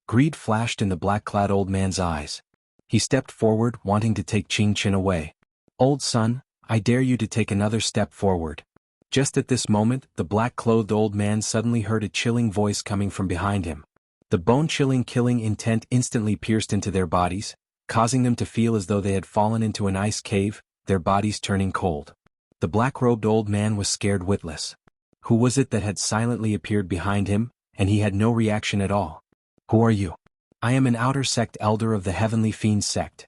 Greed flashed in the black-clad old man's eyes. He stepped forward, wanting to take Qingchen away. "Old son, I dare you to take another step forward." Just at this moment, the black-clothed old man suddenly heard a chilling voice coming from behind him. The bone-chilling killing intent instantly pierced into their bodies, causing them to feel as though they had fallen into an ice cave, their bodies turning cold. The black-robed old man was scared witless. Who was it that had silently appeared behind him, and he had no reaction at all? "Who are you?" "I am an outer sect elder of the Heavenly Fiend sect."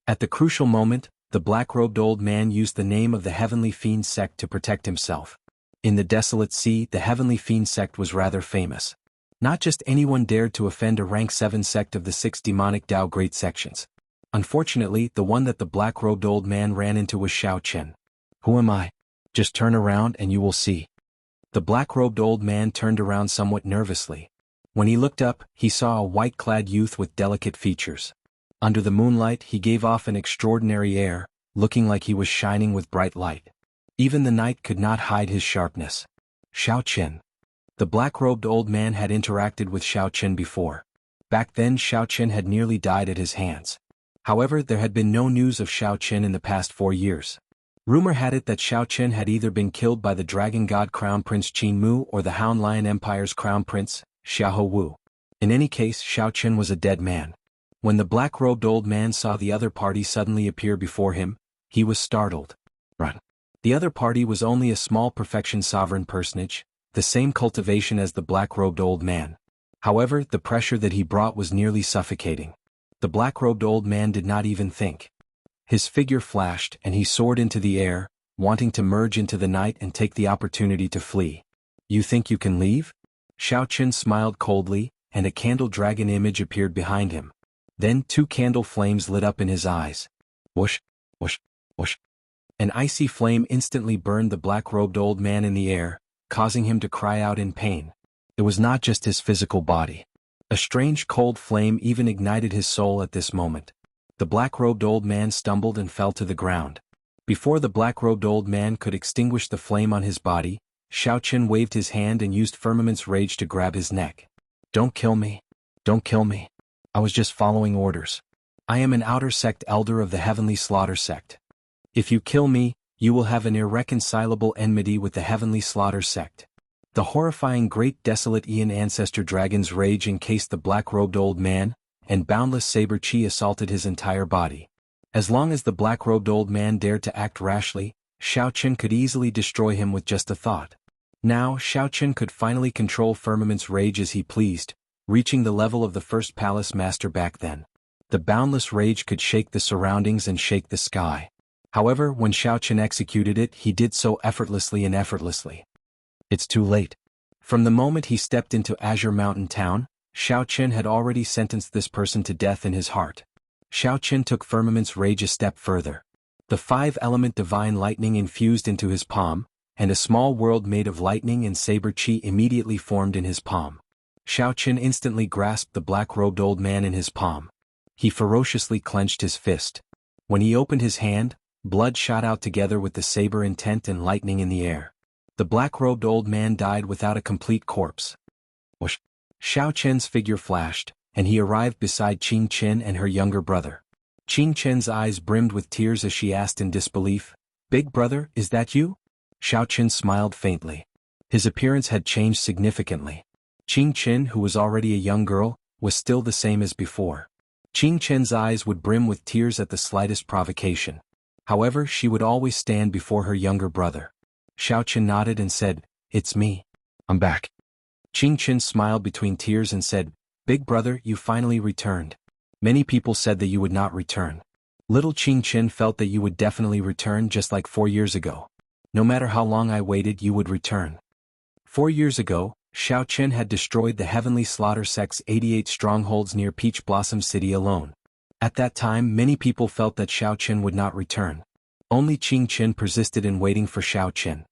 At the crucial moment, the black-robed old man used the name of the Heavenly Fiend sect to protect himself. In the Desolate Sea, the Heavenly Fiend sect was rather famous. Not just anyone dared to offend a rank 7 sect of the 6 demonic Tao Great Sections. Unfortunately, the one that the black-robed old man ran into was Xiaoqin. "Who am I? Just turn around and you will see." The black-robed old man turned around somewhat nervously. When he looked up, he saw a white-clad youth with delicate features. Under the moonlight, he gave off an extraordinary air, looking like he was shining with bright light. Even the night could not hide his sharpness. Xiaoqin. The black-robed old man had interacted with Xiaoqin before. Back then Xiaoqin had nearly died at his hands. However, there had been no news of Xiaoqin in the past 4 years. Rumor had it that Xiaoqin had either been killed by the Dragon God Crown Prince Qinmu or the Hound Lion Empire's Crown Prince, Xiahou Wu. In any case, Xiaoqin was a dead man. When the black-robed old man saw the other party suddenly appear before him, he was startled. Run. The other party was only a small perfection sovereign personage, the same cultivation as the black-robed old man. However, the pressure that he brought was nearly suffocating. The black-robed old man did not even think. His figure flashed and he soared into the air, wanting to merge into the night and take the opportunity to flee. "You think you can leave?" Xiaoqin smiled coldly, and a candle dragon image appeared behind him. Then 2 candle flames lit up in his eyes. Whoosh, whoosh, whoosh. An icy flame instantly burned the black-robed old man in the air, causing him to cry out in pain. It was not just his physical body. A strange cold flame even ignited his soul at this moment. The black-robed old man stumbled and fell to the ground. Before the black-robed old man could extinguish the flame on his body, Xiaoqin waved his hand and used Firmament's rage to grab his neck. "Don't kill me. Don't kill me. I was just following orders. I am an outer sect elder of the Heavenly Slaughter sect. If you kill me, you will have an irreconcilable enmity with the Heavenly Slaughter sect." The horrifying great desolate Ian ancestor dragon's rage encased the black-robed old man, and boundless saber chi assaulted his entire body. As long as the black-robed old man dared to act rashly, Xiaoqin could easily destroy him with just a thought. Now Xiaoqin could finally control Firmament's rage as he pleased, reaching the level of the first palace master back then. The boundless rage could shake the surroundings and shake the sky. However, when Xiaoqin executed it, he did so effortlessly and effortlessly. It's too late. From the moment he stepped into Azure Mountain Town, Xiaoqin had already sentenced this person to death in his heart. Xiaoqin took Firmament's rage a step further. The 5-element divine lightning infused into his palm, and a small world made of lightning and saber chi immediately formed in his palm. Xiao Qin instantly grasped the black-robed old man in his palm. He ferociously clenched his fist. When he opened his hand, blood shot out together with the saber intent and lightning in the air. The black-robed old man died without a complete corpse. Whoosh! Xiao Qin's figure flashed, and he arrived beside Qing Qin and her younger brother. Qing Qin's eyes brimmed with tears as she asked in disbelief, "Big brother, is that you?" Xiao Qin smiled faintly. His appearance had changed significantly. Qing Qin, who was already a young girl, was still the same as before. Qing Qin's eyes would brim with tears at the slightest provocation. However, she would always stand before her younger brother. Xiao Qin nodded and said, "It's me. I'm back." Qing Qin smiled between tears and said, "Big brother, you finally returned. Many people said that you would not return. Little Qing Qin felt that you would definitely return just like 4 years ago. No matter how long I waited, you would return." 4 years ago, Xiao Qin had destroyed the Heavenly Slaughter Sect's 88 strongholds near Peach Blossom City alone. At that time, many people felt that Xiao Qin would not return. Only Qing Qin persisted in waiting for Xiao Qin.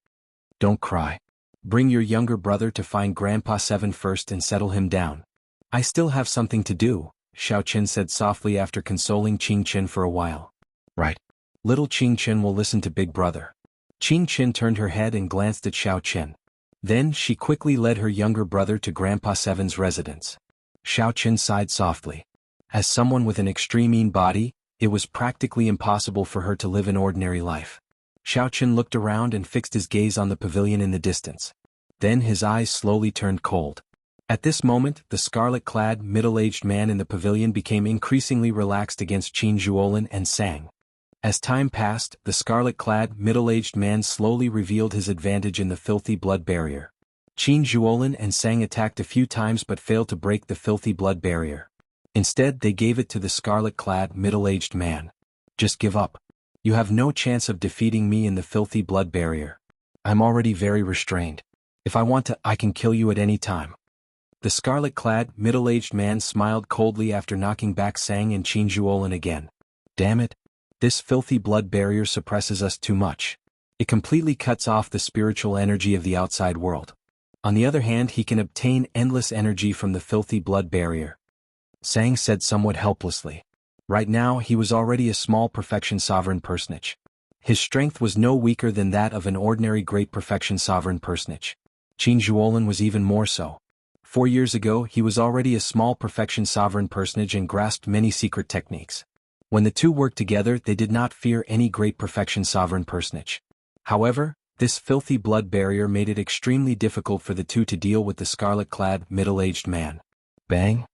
"Don't cry. Bring your younger brother to find Grandpa 7 first and settle him down. I still have something to do," Xiao Qin said softly after consoling Qing Qin for a while. "Right. Little Qing Qin will listen to Big Brother." Qing Qin turned her head and glanced at Xiao Qin. Then she quickly led her younger brother to Grandpa Seven's residence. Xiao Qin sighed softly. As someone with an extreme mean body, it was practically impossible for her to live an ordinary life. Xiao Qin looked around and fixed his gaze on the pavilion in the distance. Then his eyes slowly turned cold. At this moment, the scarlet-clad, middle-aged man in the pavilion became increasingly relaxed against Qin Zhuolin and Sang. As time passed, the scarlet-clad, middle-aged man slowly revealed his advantage in the filthy blood barrier. Qin Zhuolin and Sang attacked a few times but failed to break the filthy blood barrier. Instead, they gave it to the scarlet-clad, middle-aged man. "Just give up. You have no chance of defeating me in the filthy blood barrier. I'm already very restrained. If I want to, I can kill you at any time." The scarlet-clad, middle-aged man smiled coldly after knocking back Sang and Qin Zhuolin again. "Damn it. This filthy blood barrier suppresses us too much. It completely cuts off the spiritual energy of the outside world. On the other hand, he can obtain endless energy from the filthy blood barrier." Sang said somewhat helplessly. Right now, he was already a small perfection sovereign personage. His strength was no weaker than that of an ordinary great perfection sovereign personage. Qin Zhuolin was even more so. 4 years ago, he was already a small perfection sovereign personage and grasped many secret techniques. When the two worked together, they did not fear any great perfection sovereign personage. However, this filthy blood barrier made it extremely difficult for the two to deal with the scarlet-clad, middle-aged man. Bang!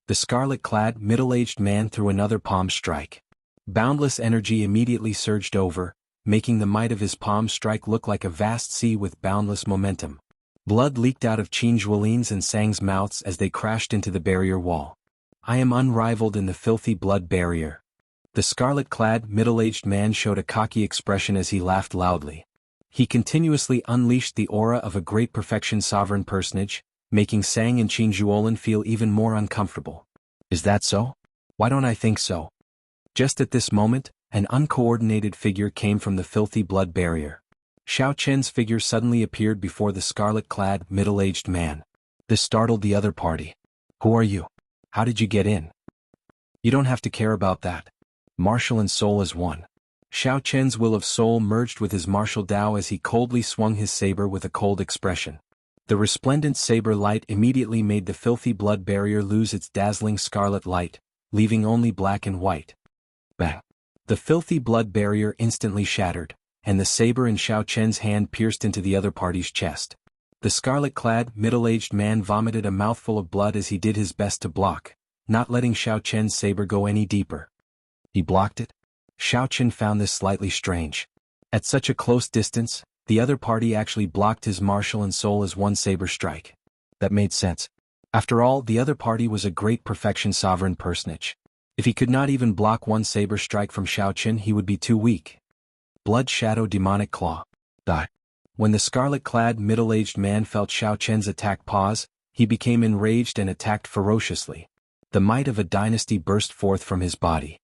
The scarlet-clad, middle-aged man threw another palm strike. Boundless energy immediately surged over, making the might of his palm strike look like a vast sea with boundless momentum. Blood leaked out of Qin Zhuolin's and Sang's mouths as they crashed into the barrier wall. "I am unrivaled in the filthy blood barrier." The scarlet-clad, middle-aged man showed a cocky expression as he laughed loudly. He continuously unleashed the aura of a great perfection sovereign personage, making Sang and Qin Zhuolin feel even more uncomfortable. "Is that so? Why don't I think so?" Just at this moment, an uncoordinated figure came from the filthy blood barrier. Xiao Qin's figure suddenly appeared before the scarlet-clad, middle-aged man. This startled the other party. "Who are you? How did you get in?" "You don't have to care about that. Martial and soul as one." Xiao Qin's will of soul merged with his martial Dao as he coldly swung his saber with a cold expression. The resplendent saber light immediately made the filthy blood barrier lose its dazzling scarlet light, leaving only black and white. Bang! The filthy blood barrier instantly shattered, and the saber in Xiao Qin's hand pierced into the other party's chest. The scarlet-clad, middle-aged man vomited a mouthful of blood as he did his best to block, not letting Xiao Qin's saber go any deeper. He blocked it? Xiao Qin found this slightly strange. At such a close distance, the other party actually blocked his martial and soul as one saber strike. That made sense. After all, the other party was a great perfection sovereign personage. If he could not even block one saber strike from Xiao Qin, he would be too weak. Blood Shadow Demonic Claw. Die. When the scarlet-clad middle-aged man felt Xiao Qin's attack pause, he became enraged and attacked ferociously. The might of a dynasty burst forth from his body.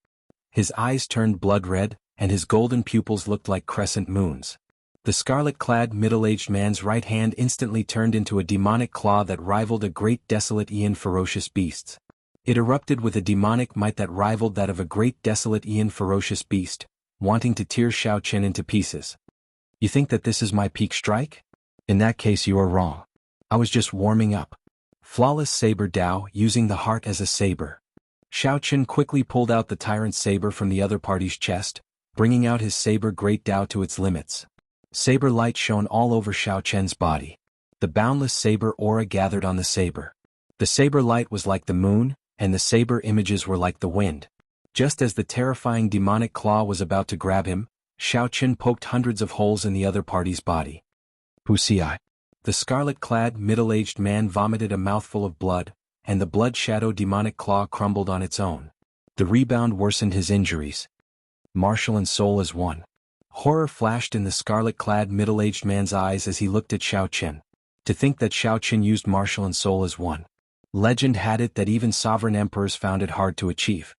His eyes turned blood red, and his golden pupils looked like crescent moons. The scarlet-clad middle-aged man's right hand instantly turned into a demonic claw that rivaled a great desolate aeon ferocious beast. It erupted with a demonic might that rivaled that of a great desolate aeon ferocious beast, wanting to tear Xiao Chen into pieces. You think that this is my peak strike? In that case you are wrong. I was just warming up. Flawless saber Dao using the heart as a saber. Xiao Chen quickly pulled out the tyrant saber from the other party's chest, bringing out his saber great Dao to its limits. Saber light shone all over Xiao Chen's body. The boundless saber aura gathered on the saber. The saber light was like the moon, and the saber images were like the wind. Just as the terrifying demonic claw was about to grab him, Xiao Chen poked hundreds of holes in the other party's body. Wuxia. The scarlet-clad middle-aged man vomited a mouthful of blood, and the blood shadow demonic claw crumbled on its own. The rebound worsened his injuries. Martial and soul as one. Horror flashed in the scarlet-clad middle-aged man's eyes as he looked at Xiao Chen. To think that Xiao Chen used martial and soul as one. Legend had it that even sovereign emperors found it hard to achieve.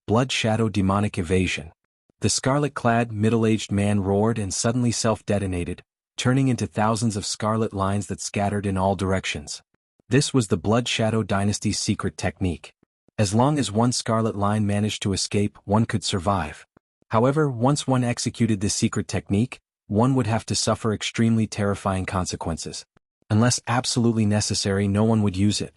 Blood shadow demonic evasion. The scarlet-clad middle-aged man roared and suddenly self-detonated, turning into thousands of scarlet lines that scattered in all directions. This was the Blood Shadow Dynasty's secret technique. As long as one scarlet line managed to escape, one could survive. However, once one executed this secret technique, one would have to suffer extremely terrifying consequences. Unless absolutely necessary, no one would use it.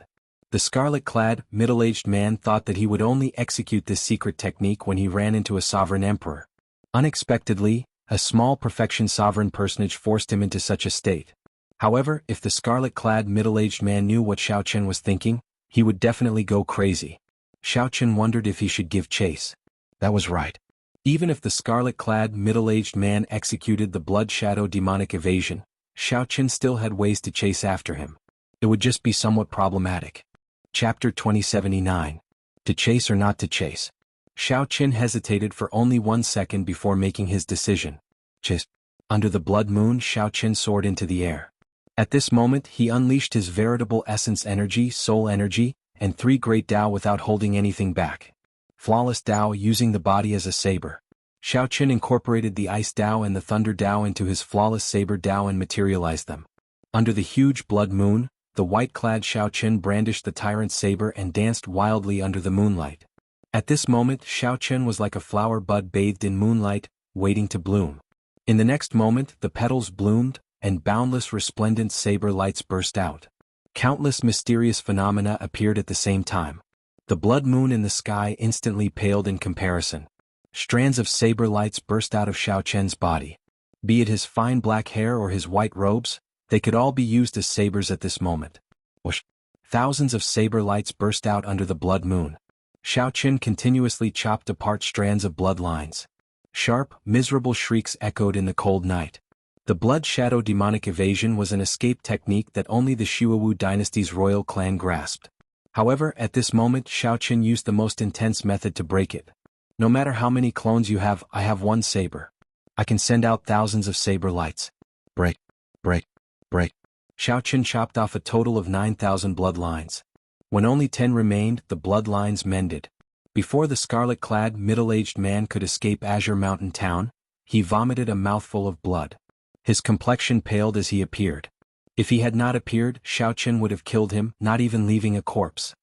The scarlet-clad, middle-aged man thought that he would only execute this secret technique when he ran into a sovereign emperor. Unexpectedly, a small perfection sovereign personage forced him into such a state. However, if the scarlet-clad middle-aged man knew what Xiao Chen was thinking, he would definitely go crazy. Xiao Chen wondered if he should give chase. That was right. Even if the scarlet-clad middle-aged man executed the blood shadow demonic evasion, Xiao Chen still had ways to chase after him. It would just be somewhat problematic. Chapter 2079. To chase or not to chase. Xiao Chen hesitated for only 1 second before making his decision. Chase. Under the blood moon, Xiao Chen soared into the air. At this moment he unleashed his veritable essence energy, soul energy, and 3 great Dao without holding anything back. Flawless Dao using the body as a saber. Xiao Chen incorporated the ice Dao and the thunder Dao into his flawless saber Dao and materialized them. Under the huge blood moon, the white-clad Xiao Chen brandished the tyrant saber and danced wildly under the moonlight. At this moment Xiao Chen was like a flower bud bathed in moonlight, waiting to bloom. In the next moment the petals bloomed, and boundless resplendent saber lights burst out. Countless mysterious phenomena appeared at the same time. The blood moon in the sky instantly paled in comparison. Strands of saber lights burst out of Xiao Chen's body. Be it his fine black hair or his white robes, they could all be used as sabers at this moment. Whoosh! Thousands of saber lights burst out under the blood moon. Xiao Chen continuously chopped apart strands of blood lines. Sharp, miserable shrieks echoed in the cold night. The blood shadow demonic evasion was an escape technique that only the Shuowu dynasty's royal clan grasped. However, at this moment Xiao Chen used the most intense method to break it. No matter how many clones you have, I have one saber. I can send out thousands of saber lights. Break. Break. Break. Xiao Chen chopped off a total of 9,000 blood lines. When only 10 remained, the blood lines mended. Before the scarlet-clad middle-aged man could escape Azure Mountain Town, he vomited a mouthful of blood. His complexion paled as he appeared. If he had not appeared, Xiao Chen would have killed him, not even leaving a corpse.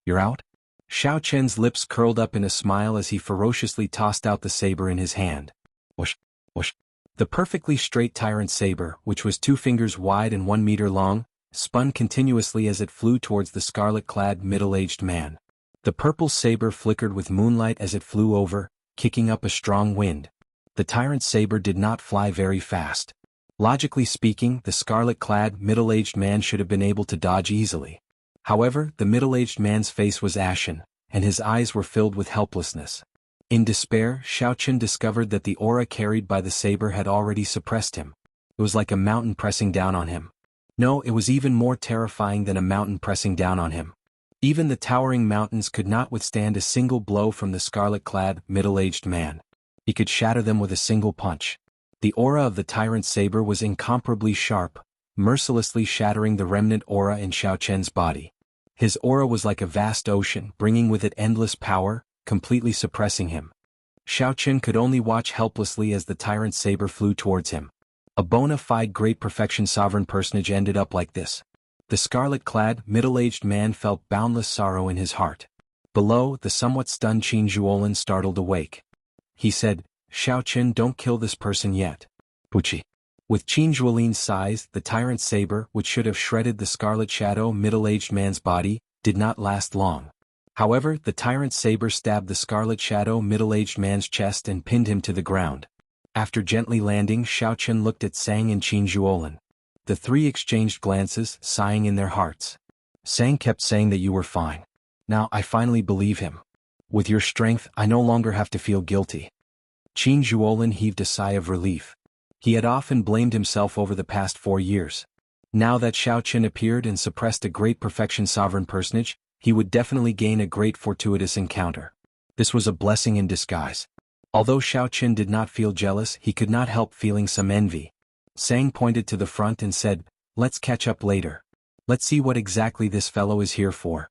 You're out? Xiao Chen's lips curled up in a smile as he ferociously tossed out the saber in his hand. Whoosh, whoosh. The perfectly straight tyrant saber, which was 2 fingers wide and 1 meter long, spun continuously as it flew towards the scarlet-clad middle-aged man. The purple saber flickered with moonlight as it flew over, kicking up a strong wind. The tyrant saber did not fly very fast. Logically speaking, the scarlet-clad middle-aged man should have been able to dodge easily. However, the middle-aged man's face was ashen, and his eyes were filled with helplessness. In despair, Xiao Chen discovered that the aura carried by the saber had already suppressed him. It was like a mountain pressing down on him. No, it was even more terrifying than a mountain pressing down on him. Even the towering mountains could not withstand a single blow from the scarlet-clad, middle-aged man. He could shatter them with a single punch. The aura of the tyrant saber was incomparably sharp, mercilessly shattering the remnant aura in Xiao Chen's body. His aura was like a vast ocean, bringing with it endless power, completely suppressing him. Xiao Chen could only watch helplessly as the tyrant saber flew towards him. A bona fide great perfection sovereign personage ended up like this. The scarlet-clad, middle-aged man felt boundless sorrow in his heart. Below, the somewhat stunned Qin Zhuolin startled awake. He said, "Xiaoqin, don't kill this person yet." Puchi. With Qin Zhuolin's size, the tyrant saber, which should have shredded the scarlet shadow middle-aged man's body, did not last long. However, the tyrant saber stabbed the scarlet shadow middle-aged man's chest and pinned him to the ground. After gently landing, Xiaoqin looked at Sang and Qin Zhuolin. The three exchanged glances, sighing in their hearts. Sang kept saying that you were fine. Now I finally believe him. With your strength, I no longer have to feel guilty. Qin Zhuolin heaved a sigh of relief. He had often blamed himself over the past 4 years. Now that Xiaoqin appeared and suppressed a great perfection sovereign personage, he would definitely gain a great fortuitous encounter. This was a blessing in disguise. Although Xiaoqin did not feel jealous, he could not help feeling some envy. Sang pointed to the front and said, "Let's catch up later. Let's see what exactly this fellow is here for."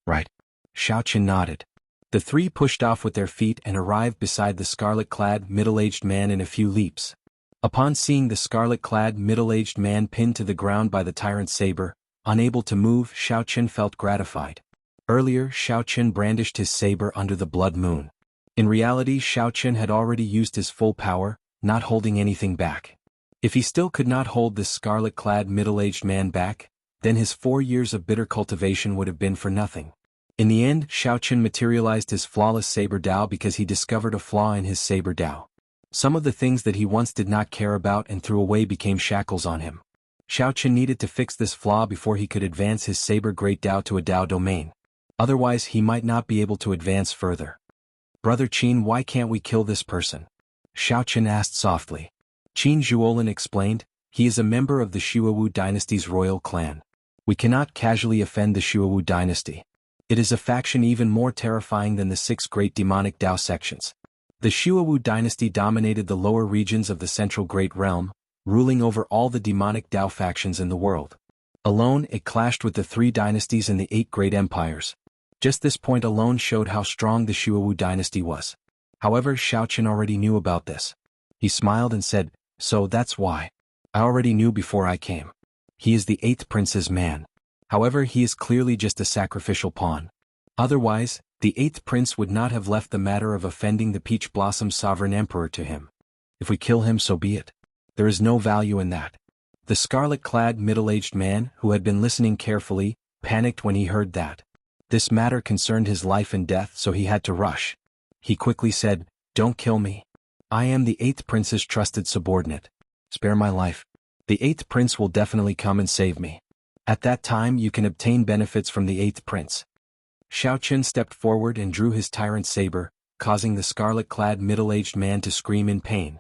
Right. Xiaoqin nodded. The three pushed off with their feet and arrived beside the scarlet-clad middle-aged man in a few leaps. Upon seeing the scarlet-clad middle-aged man pinned to the ground by the tyrant's saber, unable to move, Xiaoqin felt gratified. Earlier, Xiaoqin brandished his saber under the blood moon. In reality, Xiaoqin had already used his full power, not holding anything back. If he still could not hold this scarlet-clad middle-aged man back, then his 4 years of bitter cultivation would have been for nothing. In the end, Xiaoqin materialized his flawless saber Dao because he discovered a flaw in his saber Dao. Some of the things that he once did not care about and threw away became shackles on him. Xiaoqin needed to fix this flaw before he could advance his saber great Dao to a Dao domain. Otherwise he might not be able to advance further. "Brother Qin, why can't we kill this person?" Xiaoqin asked softly. Qin Zhuolin explained, "He is a member of the Shuawu dynasty's royal clan. We cannot casually offend the Shuawu dynasty. It is a faction even more terrifying than the 6 great demonic Dao sections. The Shuawu dynasty dominated the lower regions of the central Great Realm, ruling over all the demonic Dao factions in the world. Alone, it clashed with the 3 dynasties and the 8 great empires. Just this point alone showed how strong the Shuawu dynasty was. However, Xiaoqin already knew about this. He smiled and said, "So that's why. I already knew before I came. He is the 8th prince's man. However, he is clearly just a sacrificial pawn. Otherwise, the 8th prince would not have left the matter of offending the Peach Blossom sovereign emperor to him. If we kill him, so be it. There is no value in that." The scarlet-clad middle-aged man, who had been listening carefully, panicked when he heard that. This matter concerned his life and death, so he had to rush. He quickly said, "Don't kill me. I am the 8th prince's trusted subordinate. Spare my life. The 8th prince will definitely come and save me. At that time you can obtain benefits from the 8th prince." Xiaoqin stepped forward and drew his tyrant saber, causing the scarlet-clad middle-aged man to scream in pain.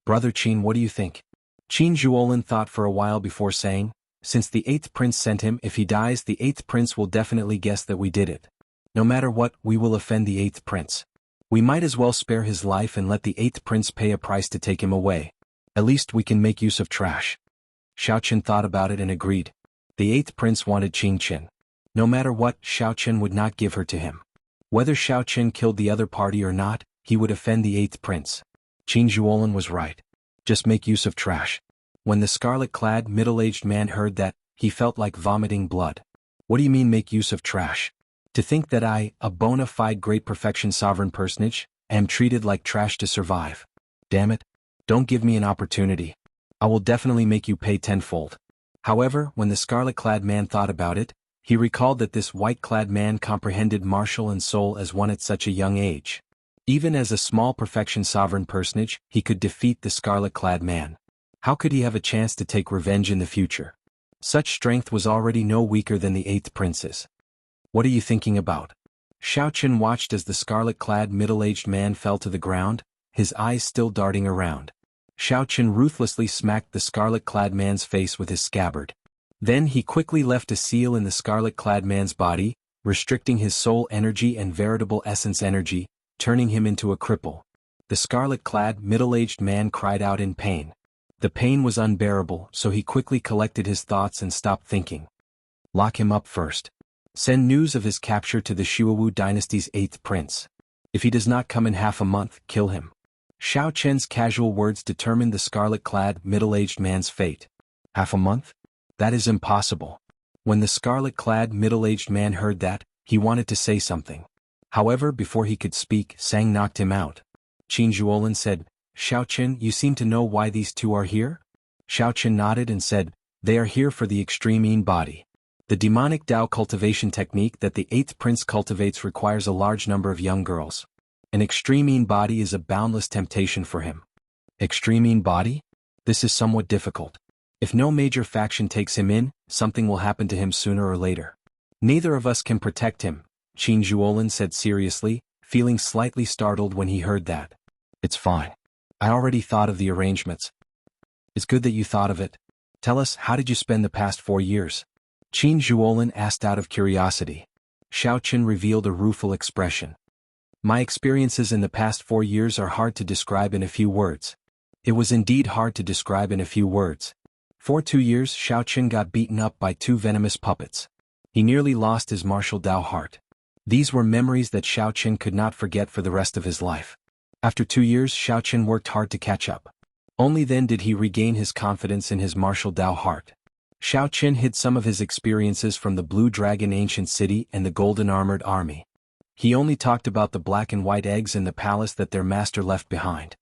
"Brother Qin, what do you think?" Qin Zhuolin thought for a while before saying, "Since the 8th prince sent him, if he dies, the 8th prince will definitely guess that we did it. No matter what, we will offend the 8th prince. We might as well spare his life and let the 8th prince pay a price to take him away. At least we can make use of trash." Xiaoqin thought about it and agreed. The 8th prince wanted Qin. No matter what, Xiaoqin would not give her to him. Whether Xiaoqin killed the other party or not, he would offend the 8th prince. Qin Zhuolin was right. Just make use of trash. When the scarlet-clad middle-aged man heard that, he felt like vomiting blood. "What do you mean make use of trash? To think that I, a bona fide great perfection sovereign personage, am treated like trash to survive? Damn it. Don't give me an opportunity. I will definitely make you pay tenfold." However, when the scarlet-clad man thought about it, he recalled that this white-clad man comprehended martial and soul as one at such a young age. Even as a small perfection sovereign personage, he could defeat the scarlet-clad man. How could he have a chance to take revenge in the future? Such strength was already no weaker than the 8th prince's. "What are you thinking about?" Xiaoqin watched as the scarlet-clad middle-aged man fell to the ground, his eyes still darting around. Xiaoqin ruthlessly smacked the scarlet-clad man's face with his scabbard. Then he quickly left a seal in the scarlet-clad man's body, restricting his soul energy and veritable essence energy, turning him into a cripple. The scarlet-clad middle-aged man cried out in pain. The pain was unbearable, so he quickly collected his thoughts and stopped thinking. Lock him up first. Send news of his capture to the Shuawu dynasty's 8th prince. If he does not come in half a month, kill him. Xiao Chen's casual words determined the scarlet-clad, middle-aged man's fate. Half a month? That is impossible. When the scarlet-clad, middle-aged man heard that, he wanted to say something. However, before he could speak, Sang knocked him out. Qin Zhuolin said, Xiao Chen, you seem to know why these two are here? Xiao Chen nodded and said, they are here for the extreme Yin body. The demonic Dao cultivation technique that the 8th prince cultivates requires a large number of young girls. An extreme Yin body is a boundless temptation for him. Extreme Yin body? This is somewhat difficult. If no major faction takes him in, something will happen to him sooner or later. Neither of us can protect him, Qin Zhuolin said seriously, feeling slightly startled when he heard that. It's fine. I already thought of the arrangements. It's good that you thought of it. Tell us, how did you spend the past 4 years? Qin Zhuolin asked out of curiosity. Xiao Chen revealed a rueful expression. My experiences in the past 4 years are hard to describe in a few words. It was indeed hard to describe in a few words. For 2 years, Xiao Chen got beaten up by 2 venomous puppets. He nearly lost his martial Dao heart. These were memories that Xiao Chen could not forget for the rest of his life. After 2 years, Xiao Chen worked hard to catch up. Only then did he regain his confidence in his martial Dao heart. Xiao Chen hid some of his experiences from the Blue Dragon Ancient City and the Golden Armored Army. He only talked about the black and white eggs in the palace that their master left behind.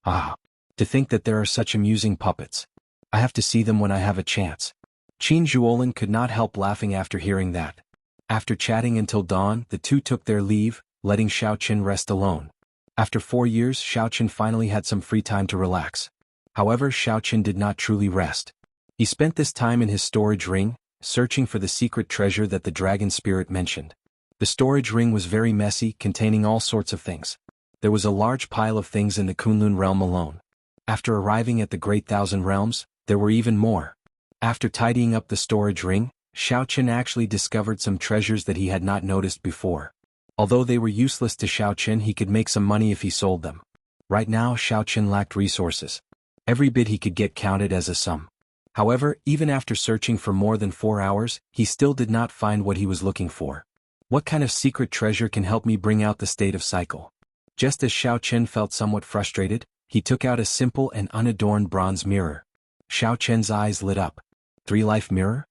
Ah, to think that there are such amusing puppets. I have to see them when I have a chance. Qin Zhuolin could not help laughing after hearing that. After chatting until dawn, the two took their leave, letting Xiao Chen rest alone. After 4 years, Xiao Chen finally had some free time to relax. However, Xiao Chen did not truly rest. He spent this time in his storage ring, searching for the secret treasure that the dragon spirit mentioned. The storage ring was very messy, containing all sorts of things. There was a large pile of things in the Kunlun realm alone. After arriving at the Great Thousand Realms, there were even more. After tidying up the storage ring, Xiao Chen actually discovered some treasures that he had not noticed before. Although they were useless to Xiao Chen, he could make some money if he sold them. Right now, Xiao Chen lacked resources. Every bit he could get counted as a sum. However, even after searching for more than 4 hours, he still did not find what he was looking for. What kind of secret treasure can help me bring out the state of cycle? Just as Xiao Chen felt somewhat frustrated, he took out a simple and unadorned bronze mirror. Xiao Chen's eyes lit up. 3-Life Mirror?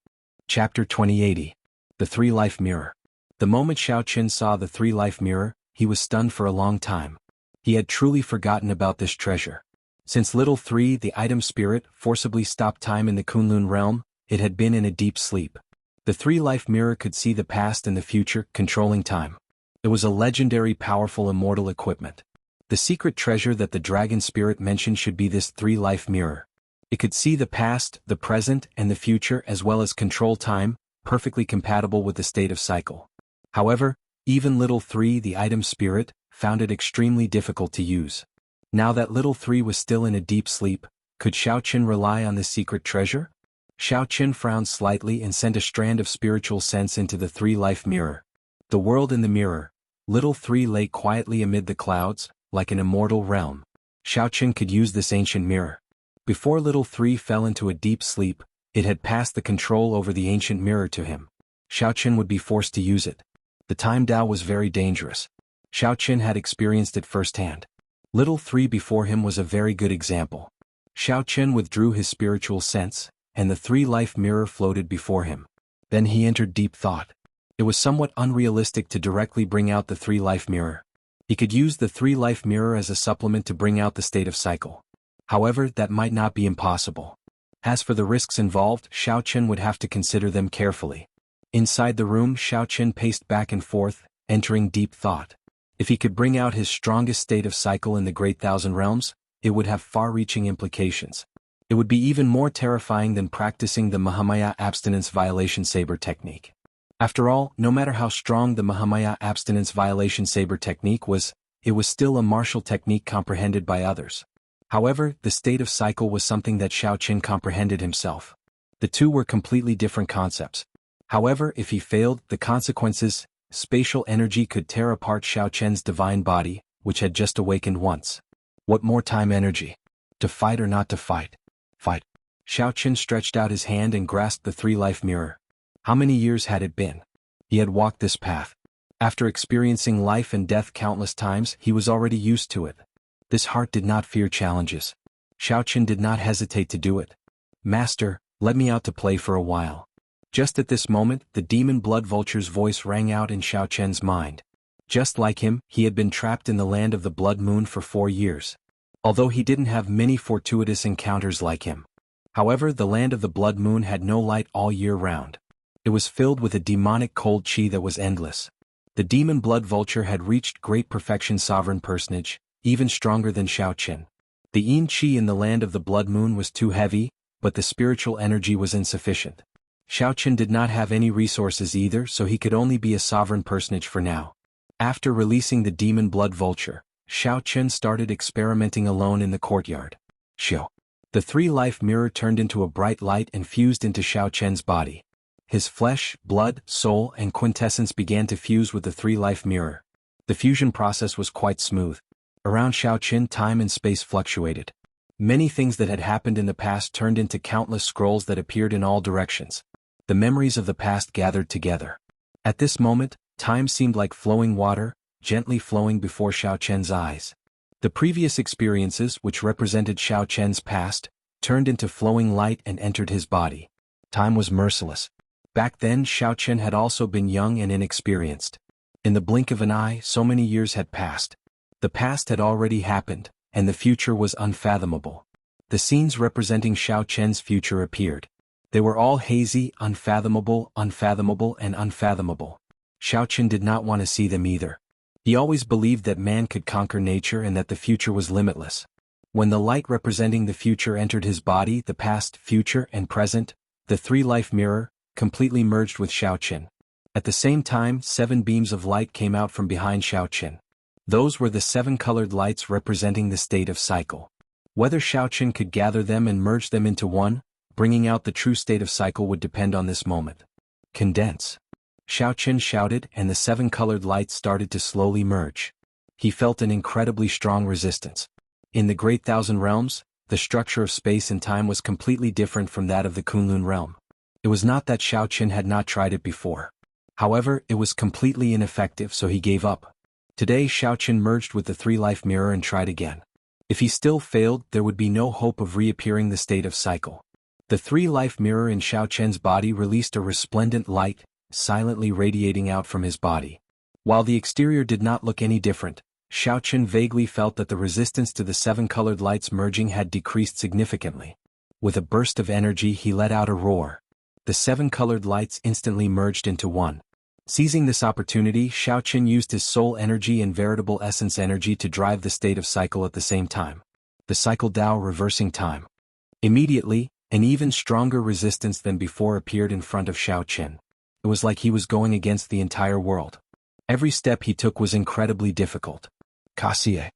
Chapter 2080. The 3-Life Mirror. The moment Xiao Chen saw the 3-Life Mirror, he was stunned for a long time. He had truly forgotten about this treasure. Since Little 3, the item spirit, forcibly stopped time in the Kunlun realm, it had been in a deep sleep. The 3-Life Mirror could see the past and the future, controlling time. It was a legendary, powerful, immortal equipment. The secret treasure that the dragon spirit mentioned should be this 3-Life Mirror. It could see the past, the present, and the future as well as control time, perfectly compatible with the state of cycle. However, even Little 3, the item spirit, found it extremely difficult to use. Now that Little 3 was still in a deep sleep, could Xiao Chen rely on this secret treasure? Xiao Chen frowned slightly and sent a strand of spiritual sense into the 3-Life Mirror. The world in the mirror. Little 3 lay quietly amid the clouds, like an immortal realm. Xiao Chen could use this ancient mirror. Before Little 3 fell into a deep sleep, it had passed the control over the ancient mirror to him. Xiao Chen would be forced to use it. The time Dao was very dangerous. Xiao Chen had experienced it firsthand. Little 3 before him was a very good example. Xiao Chen withdrew his spiritual sense, and the 3-Life Mirror floated before him. Then he entered deep thought. It was somewhat unrealistic to directly bring out the 3-Life Mirror. He could use the 3-Life Mirror as a supplement to bring out the state of cycle. However, that might not be impossible. As for the risks involved, Xiao Chen would have to consider them carefully. Inside the room, Xiao Chen paced back and forth, entering deep thought. If he could bring out his strongest state of cycle in the Great Thousand Realms, it would have far-reaching implications. It would be even more terrifying than practicing the Mahamaya abstinence violation saber technique. After all, no matter how strong the Mahamaya abstinence violation saber technique was, it was still a martial technique comprehended by others. However, the state of cycle was something that Xiao Chen comprehended himself. The two were completely different concepts. However, if he failed, the consequences, spatial energy could tear apart Xiao Chen's divine body, which had just awakened once. What more time energy? To fight or not to fight? Fight. Xiao Chen stretched out his hand and grasped the 3-Life Mirror. How many years had it been? He had walked this path. After experiencing life and death countless times, he was already used to it. This heart did not fear challenges. Xiaoqian did not hesitate to do it. "Master, let me out to play for a while." Just at this moment, the demon blood vulture's voice rang out in Xiaoqian's mind. Just like him, he had been trapped in the land of the blood moon for 4 years. Although he didn't have many fortuitous encounters like him. However, the land of the blood moon had no light all year round. It was filled with a demonic cold qi that was endless. The demon blood vulture had reached great perfection sovereign personage, even stronger than Xiaoqian. The yin qi in the land of the blood moon was too heavy, but the spiritual energy was insufficient. Xiaoqian did not have any resources either, so he could only be a sovereign personage for now. After releasing the demon blood vulture, Xiaoqian started experimenting alone in the courtyard. Xiao. The 3-life mirror turned into a bright light and fused into Xiaoqian's body. His flesh, blood, soul, and quintessence began to fuse with the 3-life mirror. The fusion process was quite smooth. Around Xiaoqian, time and space fluctuated. Many things that had happened in the past turned into countless scrolls that appeared in all directions. The memories of the past gathered together. At this moment, time seemed like flowing water, gently flowing before Xiaoqian's eyes. The previous experiences, which represented Xiaoqian's past, turned into flowing light and entered his body. Time was merciless. Back then, Xiaoqian had also been young and inexperienced. In the blink of an eye, so many years had passed. The past had already happened, and the future was unfathomable. The scenes representing Xiaoqian's future appeared. They were all hazy, unfathomable, and unfathomable. Xiaoqian did not want to see them either. He always believed that man could conquer nature and that the future was limitless. When the light representing the future entered his body, the past, future, and present, the 3-life mirror, completely merged with Xiaoqian. At the same time, 7 beams of light came out from behind Xiaoqian. Those were the 7 colored lights representing the state of cycle. Whether Xiaoqian could gather them and merge them into one, bringing out the true state of cycle would depend on this moment. Condense. Xiaoqian shouted, and the 7 colored lights started to slowly merge. He felt an incredibly strong resistance. In the Great Thousand Realms, the structure of space and time was completely different from that of the Kunlun realm. It was not that Xiaoqian had not tried it before. However, it was completely ineffective, so he gave up. Today Xiaoqian merged with the 3-life mirror and tried again. If he still failed, there would be no hope of reappearing the state of cycle. The 3-life mirror in Xiaoqian's body released a resplendent light, silently radiating out from his body. While the exterior did not look any different, Xiaoqian vaguely felt that the resistance to the 7 colored lights merging had decreased significantly. With a burst of energy he let out a roar. The 7 colored lights instantly merged into one. Seizing this opportunity, Xiaoqian used his soul energy and veritable essence energy to drive the state of cycle at the same time. The cycle Dao reversing time. Immediately, an even stronger resistance than before appeared in front of Xiaoqian. It was like he was going against the entire world. Every step he took was incredibly difficult. Cassie.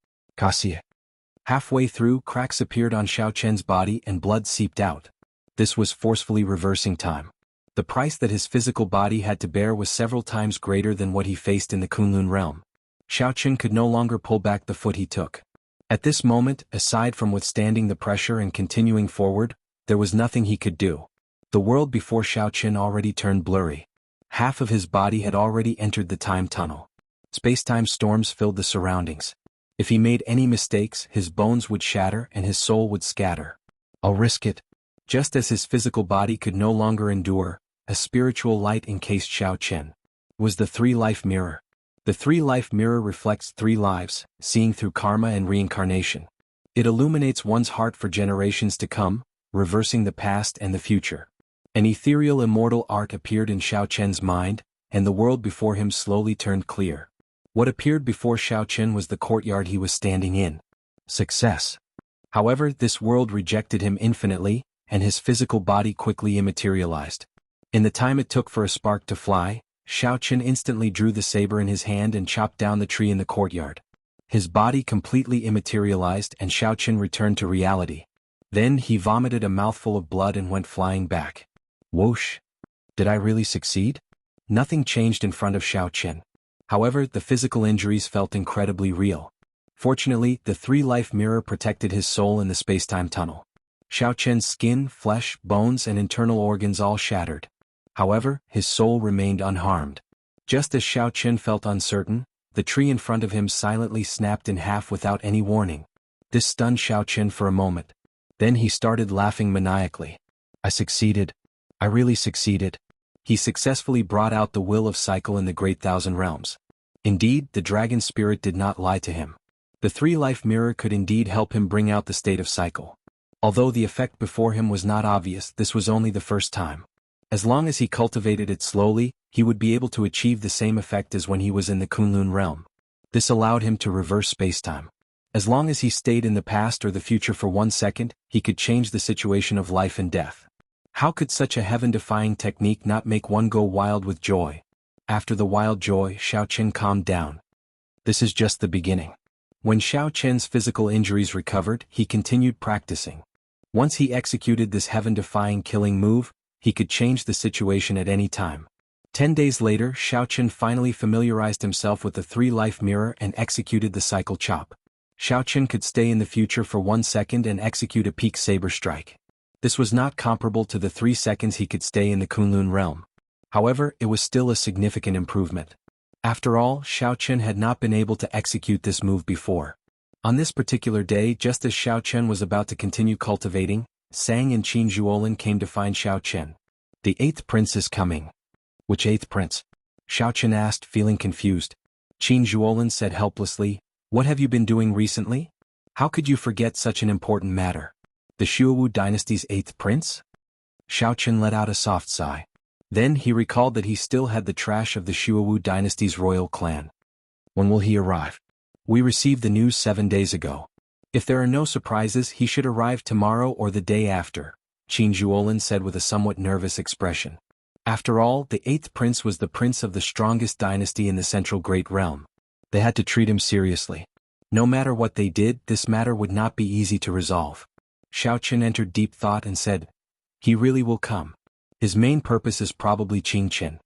Halfway through, cracks appeared on Xiaoqian's body and blood seeped out. This was forcefully reversing time. The price that his physical body had to bear was several times greater than what he faced in the Kunlun realm. Xiaoqian could no longer pull back the foot he took. At this moment, aside from withstanding the pressure and continuing forward, there was nothing he could do. The world before Xiaoqian already turned blurry. Half of his body had already entered the time tunnel. Space-time storms filled the surroundings. If he made any mistakes, his bones would shatter and his soul would scatter. "I'll risk it." Just as his physical body could no longer endure, a spiritual light encased Xiaoqian. It was the 3-life mirror. The 3-life mirror reflects 3 lives, seeing through karma and reincarnation. It illuminates one's heart for generations to come, reversing the past and the future. An ethereal immortal art appeared in Xiaoqian's mind, and the world before him slowly turned clear. What appeared before Xiaoqian was the courtyard he was standing in. Success. However, this world rejected him infinitely, and his physical body quickly immaterialized. In the time it took for a spark to fly, Xiaoqian instantly drew the saber in his hand and chopped down the tree in the courtyard. His body completely immaterialized and Xiaoqian returned to reality. Then he vomited a mouthful of blood and went flying back. Whoosh! Did I really succeed? Nothing changed in front of Xiaoqian. However, the physical injuries felt incredibly real. Fortunately, the 3-life mirror protected his soul in the space-time tunnel. Xiaoqian's skin, flesh, bones and internal organs all shattered. However, his soul remained unharmed. Just as Xiaoqian felt uncertain, the tree in front of him silently snapped in half without any warning. This stunned Xiaoqin for a moment. Then he started laughing maniacally. I succeeded. I really succeeded. He successfully brought out the will of cycle in the Great Thousand Realms. Indeed, the dragon spirit did not lie to him. The three-life mirror could indeed help him bring out the state of cycle. Although the effect before him was not obvious, this was only the first time. As long as he cultivated it slowly, he would be able to achieve the same effect as when he was in the Kunlun realm. This allowed him to reverse spacetime. As long as he stayed in the past or the future for 1 second, he could change the situation of life and death. How could such a heaven-defying technique not make one go wild with joy? After the wild joy, Xiaoqin calmed down. This is just the beginning. When Xiaoqin's physical injuries recovered, he continued practicing. Once he executed this heaven-defying killing move, he could change the situation at any time. 10 days later, Xiaoqin finally familiarized himself with the three-life mirror and executed the cycle chop. Xiaoqin could stay in the future for 1 second and execute a peak saber strike. This was not comparable to the 3 seconds he could stay in the Kunlun realm. However, it was still a significant improvement. After all, Xiaoqin had not been able to execute this move before. On this particular day, just as Xiaoqin was about to continue cultivating, Sang and Qin Zhuolin came to find Xiaoqin. The 8th prince is coming. Which 8th prince? Xiaoqin asked, feeling confused. Qin Zhuolin said helplessly, What have you been doing recently? How could you forget such an important matter? The Shuowu dynasty's 8th prince? Xiaoqin let out a soft sigh. Then he recalled that he still had the trash of the Shuowu dynasty's royal clan. When will he arrive? We received the news 7 days ago. If there are no surprises, he should arrive tomorrow or the day after, Qin Zhuolin said with a somewhat nervous expression. After all, the 8th prince was the prince of the strongest dynasty in the Central Great Realm. They had to treat him seriously. No matter what they did, this matter would not be easy to resolve. Xiaoqin entered deep thought and said, He really will come. His main purpose is probably Qingqin.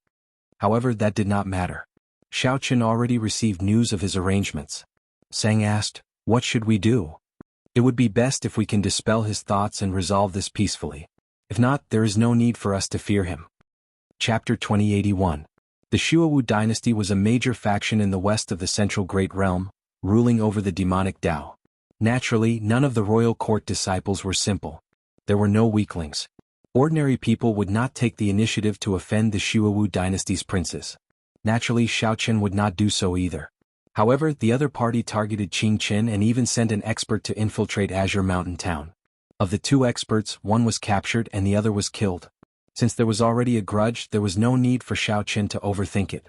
However, that did not matter. Xiaoqin already received news of his arrangements. Sang asked, What should we do? It would be best if we can dispel his thoughts and resolve this peacefully. If not, there is no need for us to fear him. Chapter 2081. The Shuowu dynasty was a major faction in the west of the Central Great Realm, ruling over the demonic Tao. Naturally, none of the royal court disciples were simple. There were no weaklings. Ordinary people would not take the initiative to offend the Shuowu dynasty's princes. Naturally, Xiaoqin would not do so either. However, the other party targeted Qingqin and even sent an expert to infiltrate Azure Mountain Town. Of the 2 experts, one was captured and the other was killed. Since there was already a grudge, there was no need for Xiaoqin to overthink it.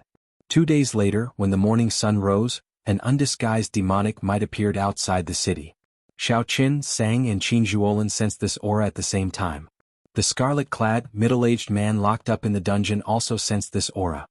2 days later, when the morning sun rose, an undisguised demonic might appeared outside the city. Xiaoqin, Sang and Qin Zhuolin sensed this aura at the same time. The scarlet-clad, middle-aged man locked up in the dungeon also sensed this aura.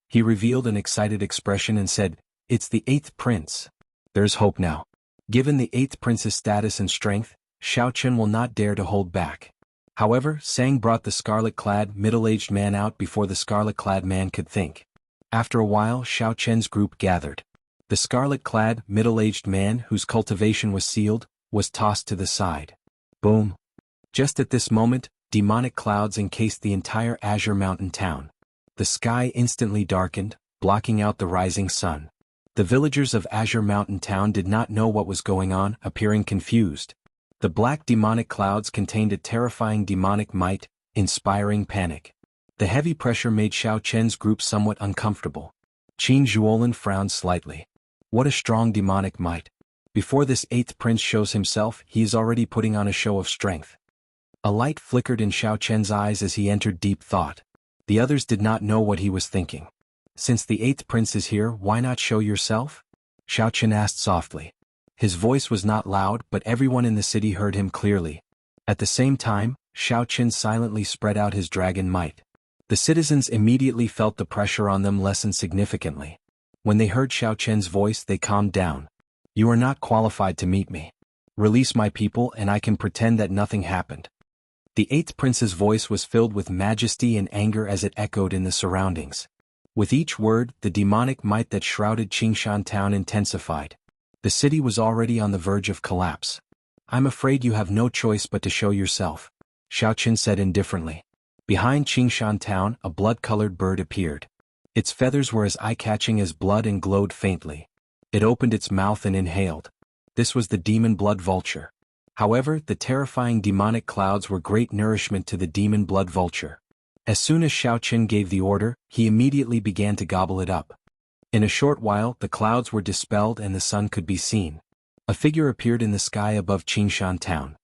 He revealed an excited expression and said, It's the 8th prince. There's hope now. Given the 8th prince's status and strength, Xiaoqin will not dare to hold back. However, Sang brought the scarlet-clad, middle-aged man out before the scarlet-clad man could think. After a while, Xiaoqin's group gathered. The scarlet-clad, middle-aged man, whose cultivation was sealed, was tossed to the side. Boom. Just at this moment, demonic clouds encased the entire Azure Mountain town. The sky instantly darkened, blocking out the rising sun. The villagers of Azure Mountain town did not know what was going on, appearing confused. The black demonic clouds contained a terrifying demonic might, inspiring panic. The heavy pressure made Xiaoqin's group somewhat uncomfortable. Qin Zhuolin frowned slightly. What a strong demonic might. Before this 8th prince shows himself, he is already putting on a show of strength. A light flickered in Xiaoqin's eyes as he entered deep thought. The others did not know what he was thinking. Since the 8th prince is here, why not show yourself? Xiaoqin asked softly. His voice was not loud, but everyone in the city heard him clearly. At the same time, Xiaoqin silently spread out his dragon might. The citizens immediately felt the pressure on them lessen significantly. When they heard Xiaoqin's voice, they calmed down. You are not qualified to meet me. Release my people and I can pretend that nothing happened. The 8th prince's voice was filled with majesty and anger as it echoed in the surroundings. With each word, the demonic might that shrouded Qingshan town intensified. The city was already on the verge of collapse. I'm afraid you have no choice but to show yourself, Xiaoqin said indifferently. Behind Qingshan town, a blood-colored bird appeared. Its feathers were as eye-catching as blood and glowed faintly. It opened its mouth and inhaled. This was the demon blood vulture. However, the terrifying demonic clouds were great nourishment to the demon blood vulture. As soon as Xiao Qin gave the order, he immediately began to gobble it up. In a short while, the clouds were dispelled and the sun could be seen. A figure appeared in the sky above Qingshan town.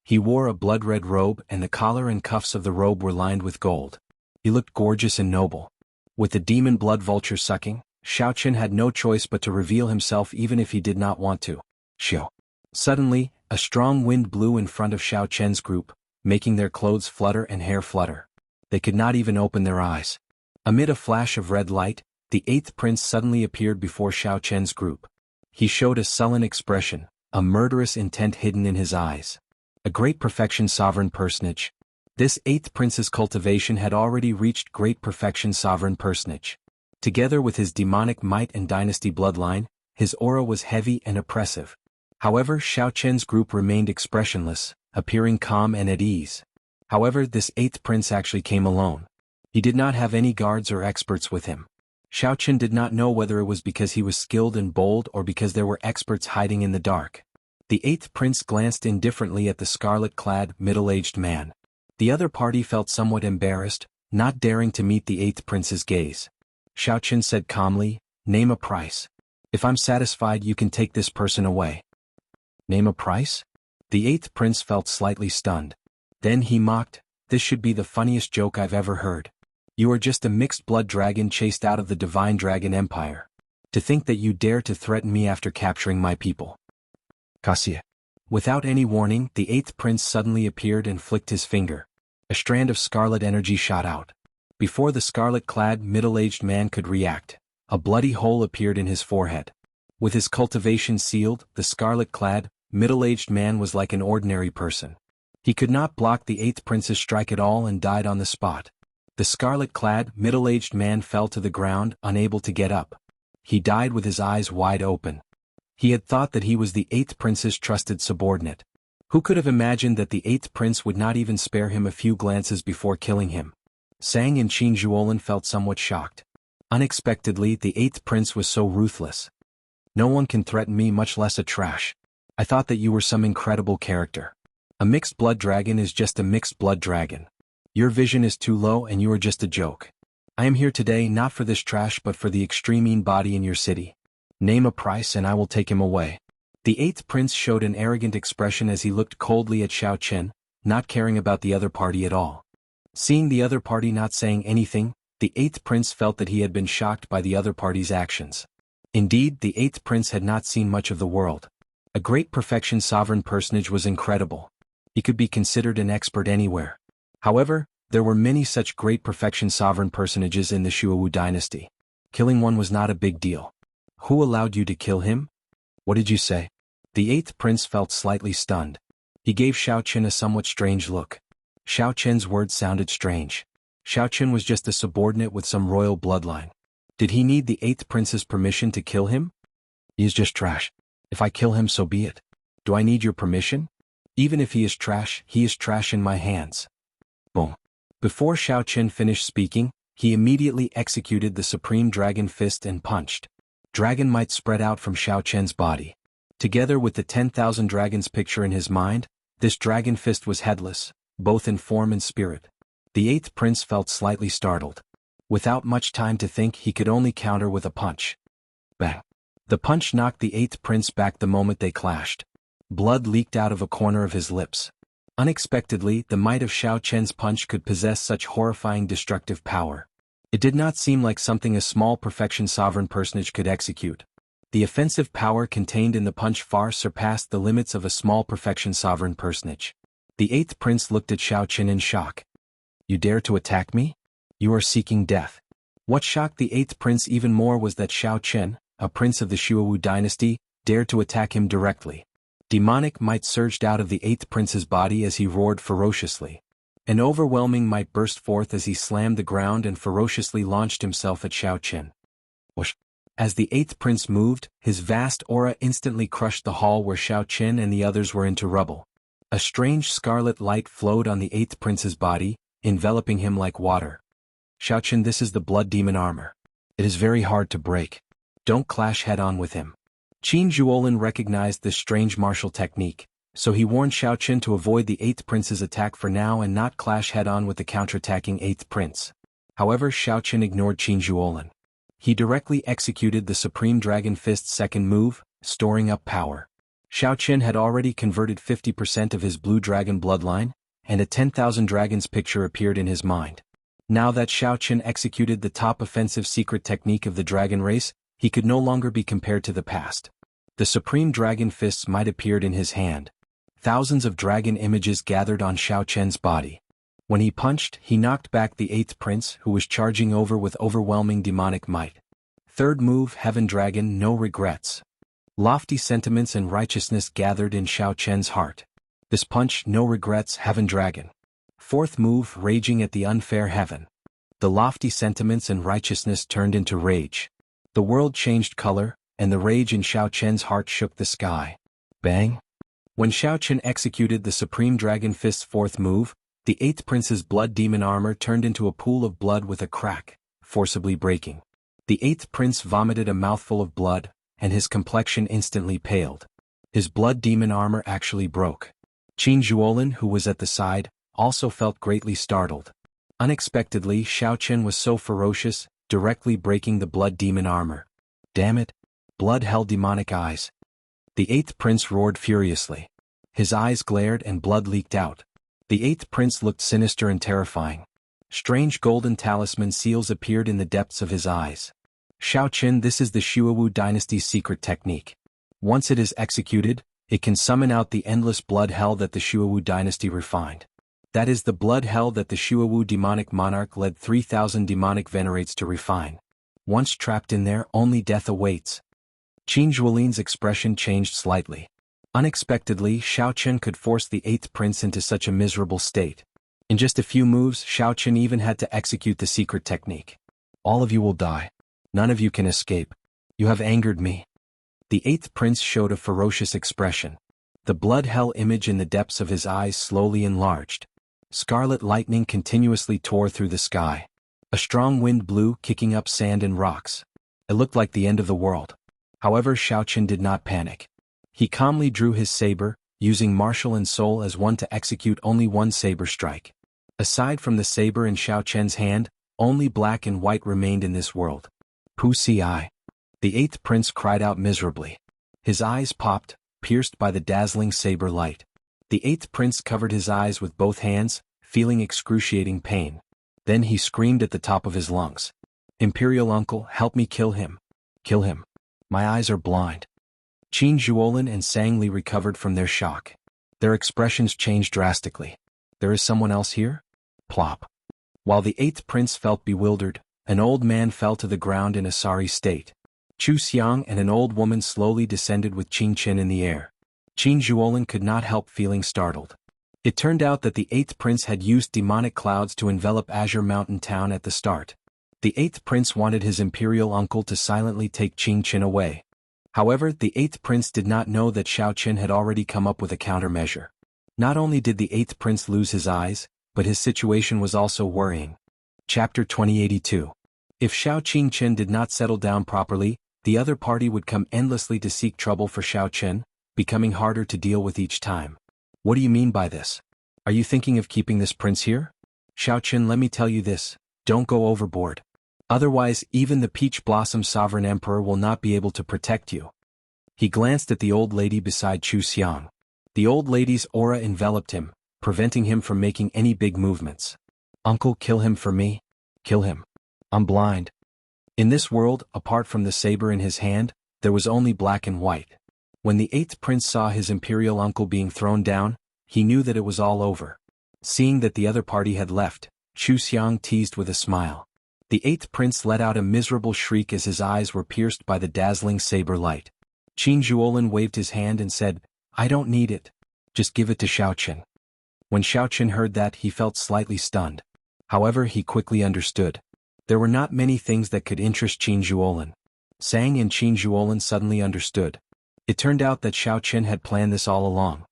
He wore a blood-red robe and the collar and cuffs of the robe were lined with gold. He looked gorgeous and noble. With the demon blood vulture sucking, Xiao Qin had no choice but to reveal himself even if he did not want to. Xiao. Suddenly, a strong wind blew in front of Xiao Qian's group, making their clothes flutter and hair flutter. They could not even open their eyes. Amid a flash of red light, the eighth prince suddenly appeared before Xiao Qian's group. He showed a sullen expression, a murderous intent hidden in his eyes. A great perfection sovereign personage. This eighth prince's cultivation had already reached great perfection sovereign personage. Together with his demonic might and dynasty bloodline, his aura was heavy and oppressive. However, Xiao Qian's group remained expressionless, appearing calm and at ease. However, this eighth prince actually came alone. He did not have any guards or experts with him. Xiao Qin did not know whether it was because he was skilled and bold or because there were experts hiding in the dark. The eighth prince glanced indifferently at the scarlet-clad, middle-aged man. The other party felt somewhat embarrassed, not daring to meet the eighth prince's gaze. Xiao Qin said calmly, "Name a price. If I'm satisfied, you can take this person away." Name a price? The eighth prince felt slightly stunned. Then he mocked, "This should be the funniest joke I've ever heard. You are just a mixed-blood dragon chased out of the divine dragon empire. To think that you dare to threaten me after capturing my people." Cassia. Without any warning, the eighth prince suddenly appeared and flicked his finger. A strand of scarlet energy shot out. Before the scarlet-clad, middle-aged man could react, a bloody hole appeared in his forehead. With his cultivation sealed, the scarlet-clad, middle-aged man was like an ordinary person. He could not block the eighth prince's strike at all and died on the spot. The scarlet-clad, middle-aged man fell to the ground, unable to get up. He died with his eyes wide open. He had thought that he was the eighth prince's trusted subordinate. Who could have imagined that the eighth prince would not even spare him a few glances before killing him? Sang and Qin Zhuolin felt somewhat shocked. Unexpectedly, the eighth prince was so ruthless. "No one can threaten me, much less a trash. I thought that you were some incredible character. A mixed blood dragon is just a mixed blood dragon. Your vision is too low and you are just a joke. I am here today not for this trash but for the extreme mean body in your city. Name a price and I will take him away." The eighth prince showed an arrogant expression as he looked coldly at Xiao Qin, not caring about the other party at all. Seeing the other party not saying anything, the eighth prince felt that he had been shocked by the other party's actions. Indeed, the eighth prince had not seen much of the world. A great perfection sovereign personage was incredible. He could be considered an expert anywhere. However, there were many such great perfection sovereign personages in the Shuowu dynasty. Killing one was not a big deal. "Who allowed you to kill him? What did you say?" The eighth prince felt slightly stunned. He gave Xiao Qin a somewhat strange look. Xiao Qin's words sounded strange. Xiao Qin was just a subordinate with some royal bloodline. Did he need the eighth prince's permission to kill him? "He is just trash. If I kill him, so be it. Do I need your permission? Even if he is trash in my hands." Boom. Before Xiao Qin finished speaking, he immediately executed the supreme dragon fist and punched. Dragon might spread out from Xiao Qin's body. Together with the 10,000 dragons picture in his mind, this dragon fist was headless, both in form and spirit. The eighth prince felt slightly startled. Without much time to think, he could only counter with a punch. Bang. The punch knocked the eighth prince back the moment they clashed. Blood leaked out of a corner of his lips. Unexpectedly, the might of Xiao Qin's punch could possess such horrifying destructive power. It did not seem like something a small perfection sovereign personage could execute. The offensive power contained in the punch far surpassed the limits of a small perfection sovereign personage. The eighth prince looked at Xiao Qin in shock. "You dare to attack me? You are seeking death." What shocked the eighth prince even more was that Xiao Qin, a prince of the Shuowu dynasty, dared to attack him directly. Demonic might surged out of the eighth prince's body as he roared ferociously. An overwhelming might burst forth as he slammed the ground and ferociously launched himself at Xiao Qin. Whoosh. As the eighth prince moved, his vast aura instantly crushed the hall where Xiao Qin and the others were into rubble. A strange scarlet light flowed on the eighth prince's body, enveloping him like water. "Xiao Qin, this is the blood demon armor. It is very hard to break. Don't clash head-on with him. Qin Zhuolin recognized this strange martial technique, so he warned Xiaoqin to avoid the 8th prince's attack for now and not clash head-on with the counterattacking 8th prince. However, Xiaoqin ignored Qin Zhuolin. He directly executed the Supreme Dragon Fist's second move, storing up power. Xiaoqin had already converted 50% of his blue dragon bloodline, and a 10,000 dragons picture appeared in his mind. Now that Xiaoqin executed the top offensive secret technique of the dragon race, he could no longer be compared to the past. The Supreme Dragon Fists might appeared in his hand. Thousands of dragon images gathered on Xiaoqin's body. When he punched, he knocked back the 8th prince who was charging over with overwhelming demonic might. Third move, Heaven Dragon, no regrets. Lofty sentiments and righteousness gathered in Xiaoqin's heart. This punch, no regrets, Heaven Dragon. Fourth move, Raging at the Unfair Heaven. The lofty sentiments and righteousness turned into rage. The world changed color, and the rage in Xiaoqin's heart shook the sky. Bang! When Xiaoqin executed the Supreme Dragon Fist's fourth move, the 8th prince's blood demon armor turned into a pool of blood with a crack, forcibly breaking. The 8th prince vomited a mouthful of blood, and his complexion instantly paled. His blood demon armor actually broke. Qin Zhuolin, who was at the side, also felt greatly startled. Unexpectedly, Xiaoqin was so ferocious, directly breaking the blood demon armor. Damn it! Blood held demonic eyes. The 8th prince roared furiously. His eyes glared and blood leaked out. The 8th prince looked sinister and terrifying. Strange golden talisman seals appeared in the depths of his eyes. Xiaoqin, this is the Shuawu dynasty's secret technique. Once it is executed, it can summon out the endless blood hell that the Shuawu dynasty refined. That is the blood hell that the Shuawu demonic monarch led 3,000 demonic venerates to refine. Once trapped in there, only death awaits. Qin Zhuolin's expression changed slightly. Unexpectedly, Xiaoqin could force the 8th prince into such a miserable state. In just a few moves, Xiaoqin even had to execute the secret technique. All of you will die. None of you can escape. You have angered me. The 8th prince showed a ferocious expression. The blood hell image in the depths of his eyes slowly enlarged. Scarlet lightning continuously tore through the sky. A strong wind blew, kicking up sand and rocks. It looked like the end of the world. However, Xiaoqin did not panic. He calmly drew his saber, using martial and soul as one to execute only one saber strike. Aside from the saber in Xiaoqin's hand, only black and white remained in this world. Pussy eye. The 8th prince cried out miserably. His eyes popped, pierced by the dazzling saber light. The 8th prince covered his eyes with both hands, feeling excruciating pain. Then he screamed at the top of his lungs. Imperial uncle, help me kill him. Kill him. My eyes are blind. Qin Zhuolin and Sang Li recovered from their shock. Their expressions changed drastically. There is someone else here? Plop. While the 8th prince felt bewildered, an old man fell to the ground in a sorry state. Chu Xiang and an old woman slowly descended with Qin Qin in the air. Qin Zhuolin could not help feeling startled. It turned out that the 8th prince had used demonic clouds to envelop Azure Mountain Town at the start. The 8th prince wanted his imperial uncle to silently take Qin Qin away. However, the 8th prince did not know that Xiaoqin had already come up with a countermeasure. Not only did the 8th prince lose his eyes, but his situation was also worrying. Chapter 2082. If Xiaoqin did not settle down properly, the other party would come endlessly to seek trouble for Xiaoqin, becoming harder to deal with each time. What do you mean by this? Are you thinking of keeping this prince here? Xiaoqin, let me tell you this, don't go overboard. Otherwise, even the Peach Blossom Sovereign Emperor will not be able to protect you. He glanced at the old lady beside Chu Xiang. The old lady's aura enveloped him, preventing him from making any big movements. Uncle, kill him for me. Kill him. I'm blind. In this world, apart from the saber in his hand, there was only black and white. When the 8th prince saw his imperial uncle being thrown down, he knew that it was all over. Seeing that the other party had left, Chu Xiang teased with a smile. The 8th prince let out a miserable shriek as his eyes were pierced by the dazzling saber light. Qin Zhuolin waved his hand and said, I don't need it. Just give it to Xiaoqin. When Xiaoqin heard that, he felt slightly stunned. However, he quickly understood. There were not many things that could interest Qin Zhuolin. Sang and Qin Zhuolin suddenly understood. It turned out that Xiaoqin had planned this all along.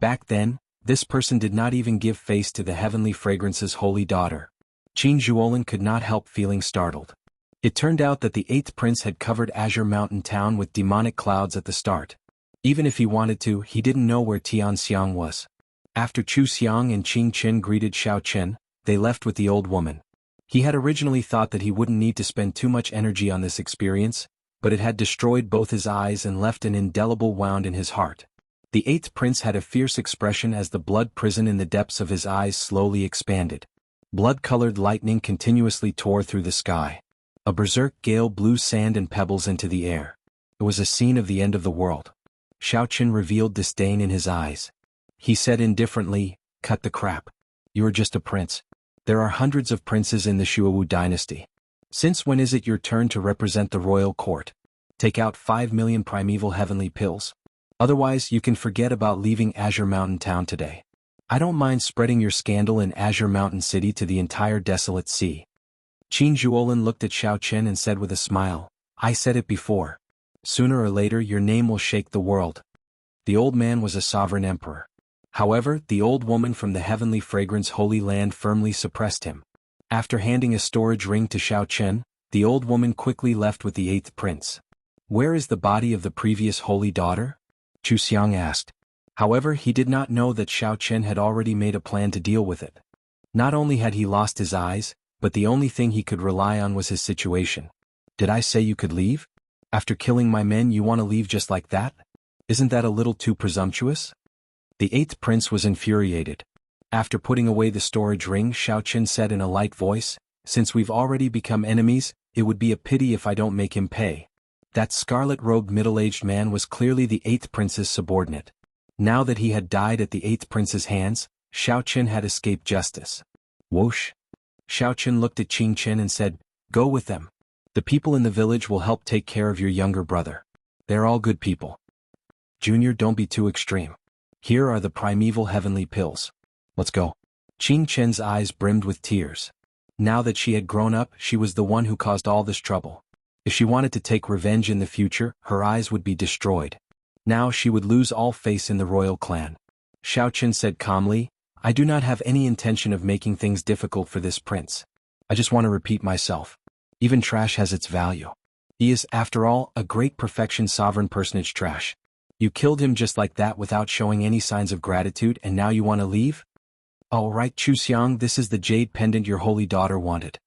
Back then, this person did not even give face to the heavenly fragrance's holy daughter. Qin Zhuolin could not help feeling startled. It turned out that the 8th prince had covered Azure Mountain Town with demonic clouds at the start. Even if he wanted to, he didn't know where Tianxiang was. After Chu Xiang and Qing Qin greeted Xiao Chen, they left with the old woman. He had originally thought that he wouldn't need to spend too much energy on this experience, but it had destroyed both his eyes and left an indelible wound in his heart. The 8th prince had a fierce expression as the blood prison in the depths of his eyes slowly expanded. Blood-colored lightning continuously tore through the sky. A berserk gale blew sand and pebbles into the air. It was a scene of the end of the world. Xiao Chen revealed disdain in his eyes. He said indifferently, "Cut the crap. You are just a prince. There are hundreds of princes in the Shuowu dynasty. Since when is it your turn to represent the royal court? Take out 5 million primeval heavenly pills. Otherwise you can forget about leaving Azure Mountain Town today. I don't mind spreading your scandal in Azure Mountain City to the entire desolate sea." Qin Zhuolin looked at Xiao Chen and said with a smile, "I said it before. Sooner or later your name will shake the world." The old man was a sovereign emperor. However, the old woman from the heavenly fragrance holy land firmly suppressed him. After handing a storage ring to Xiao Chen, the old woman quickly left with the 8th prince. "Where is the body of the previous holy daughter?" Chu Xiang asked. However, he did not know that Xiao Chen had already made a plan to deal with it. Not only had he lost his eyes, but the only thing he could rely on was his situation. "Did I say you could leave? After killing my men you want to leave just like that? Isn't that a little too presumptuous?" The 8th prince was infuriated. After putting away the storage ring, Xiao Chen said in a light voice, "Since we've already become enemies, it would be a pity if I don't make him pay." That scarlet-robed middle-aged man was clearly the 8th prince's subordinate. Now that he had died at the 8th prince's hands, Xiao Chen had escaped justice. Whoosh! Xiao Chen looked at Qing Chen and said, "Go with them. The people in the village will help take care of your younger brother. They're all good people. Junior, don't be too extreme. Here are the primeval heavenly pills. Let's go." Qing Chen's eyes brimmed with tears. Now that she had grown up, she was the one who caused all this trouble. If she wanted to take revenge in the future, her eyes would be destroyed. Now she would lose all face in the royal clan. Xiao Chen said calmly, "I do not have any intention of making things difficult for this prince. I just want to repeat myself. Even trash has its value. He is, after all, a great perfection sovereign personage trash. You killed him just like that without showing any signs of gratitude and now you want to leave? All right, Chu Xiang, this is the jade pendant your holy daughter wanted."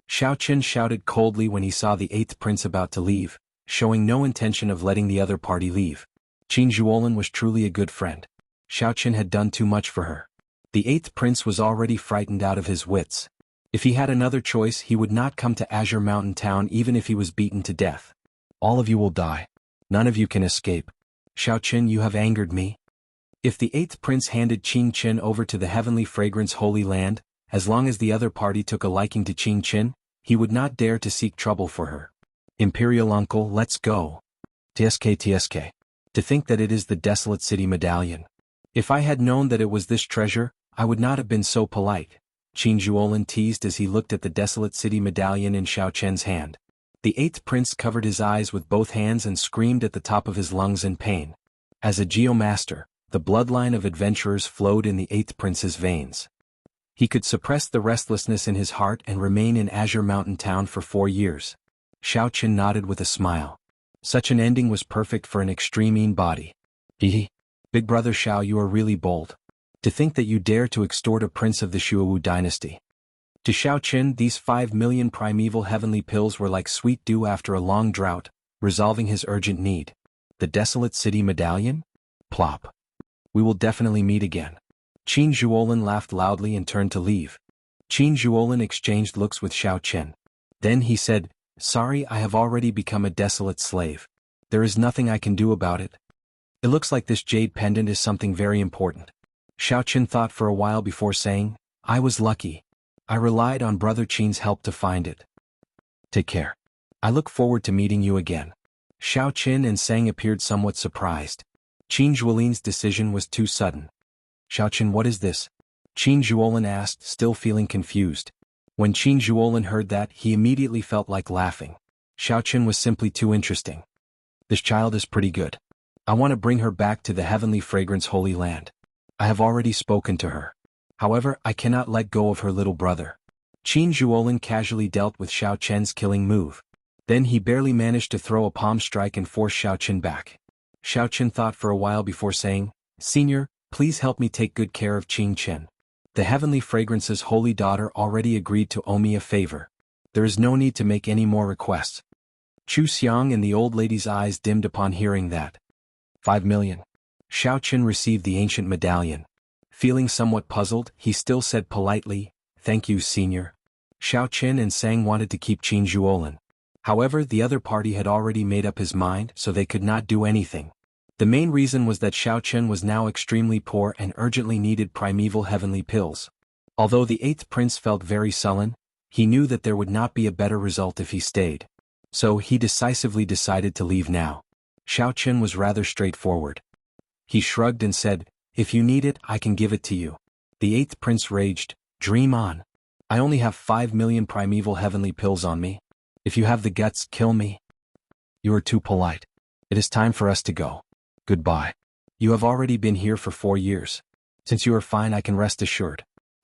Xiao Chen shouted coldly when he saw the 8th prince about to leave, showing no intention of letting the other party leave. Qin Zhuolin was truly a good friend. Xiao Chen had done too much for her. The 8th prince was already frightened out of his wits. If he had another choice, he would not come to Azure Mountain Town even if he was beaten to death. "All of you will die. None of you can escape. Xiao Chen, you have angered me." If the 8th prince handed Qing Qin over to the heavenly fragrance holy land, as long as the other party took a liking to Qing Qin, he would not dare to seek trouble for her. "Imperial uncle, let's go. TSK. To think that it is the desolate city medallion. If I had known that it was this treasure, I would not have been so polite," Qin Zhuolin teased as he looked at the desolate city medallion in Xiao Chen's hand. The 8th prince covered his eyes with both hands and screamed at the top of his lungs in pain. As a geomaster, the bloodline of adventurers flowed in the 8th prince's veins. He could suppress the restlessness in his heart and remain in Azure Mountain Town for 4 years. Xiao Chen nodded with a smile. Such an ending was perfect for an extreme body. Hehe. Big brother Xiao, you are really bold. To think that you dare to extort a prince of the Shuowu dynasty. To Xiao Chen, these 5 million primeval heavenly pills were like sweet dew after a long drought, resolving his urgent need. The desolate city medallion? Plop. We will definitely meet again. Qin Zhuolin laughed loudly and turned to leave. Qin Zhuolin exchanged looks with Xiao Chen. Then he said, "Sorry, I have already become a desolate slave. There is nothing I can do about it. It looks like this jade pendant is something very important." Xiao Chen thought for a while before saying, "I was lucky. I relied on Brother Qin's help to find it. Take care. I look forward to meeting you again." Xiao Chen and Sang appeared somewhat surprised. Qin Zhuolin's decision was too sudden. "Xiao Chen, what is this?" Qin Zhuolin asked, still feeling confused. When Qin Zhuolin heard that, he immediately felt like laughing. Xiao Chen was simply too interesting. "This child is pretty good. I want to bring her back to the heavenly fragrance holy land. I have already spoken to her. However, I cannot let go of her little brother. Qin Zhuolin casually dealt with Xiao Chen's killing move. Then he barely managed to throw a palm strike and force Xiao Chen back. Xiao Chen thought for a while before saying, "Senior, please help me take good care of Qin Chen. The Heavenly Fragrance's holy daughter already agreed to owe me a favor. There is no need to make any more requests." Chu Xiang and the old lady's eyes dimmed upon hearing that. 5 million. Xiao Chen received the ancient medallion. Feeling somewhat puzzled, he still said politely, "Thank you, senior." Xiao Chen and Sang wanted to keep Qin Zhuolin. However, the other party had already made up his mind, so they could not do anything. The main reason was that Xiao Chen was now extremely poor and urgently needed primeval heavenly pills. Although the 8th prince felt very sullen, he knew that there would not be a better result if he stayed. So he decisively decided to leave now. Xiao Chen was rather straightforward. He shrugged and said, "If you need it, I can give it to you." The 8th prince raged, "Dream on. I only have 5 million primeval heavenly pills on me. If you have the guts, kill me." "You are too polite. It is time for us to go. Goodbye. You have already been here for 4 years. Since you are fine, I can rest assured.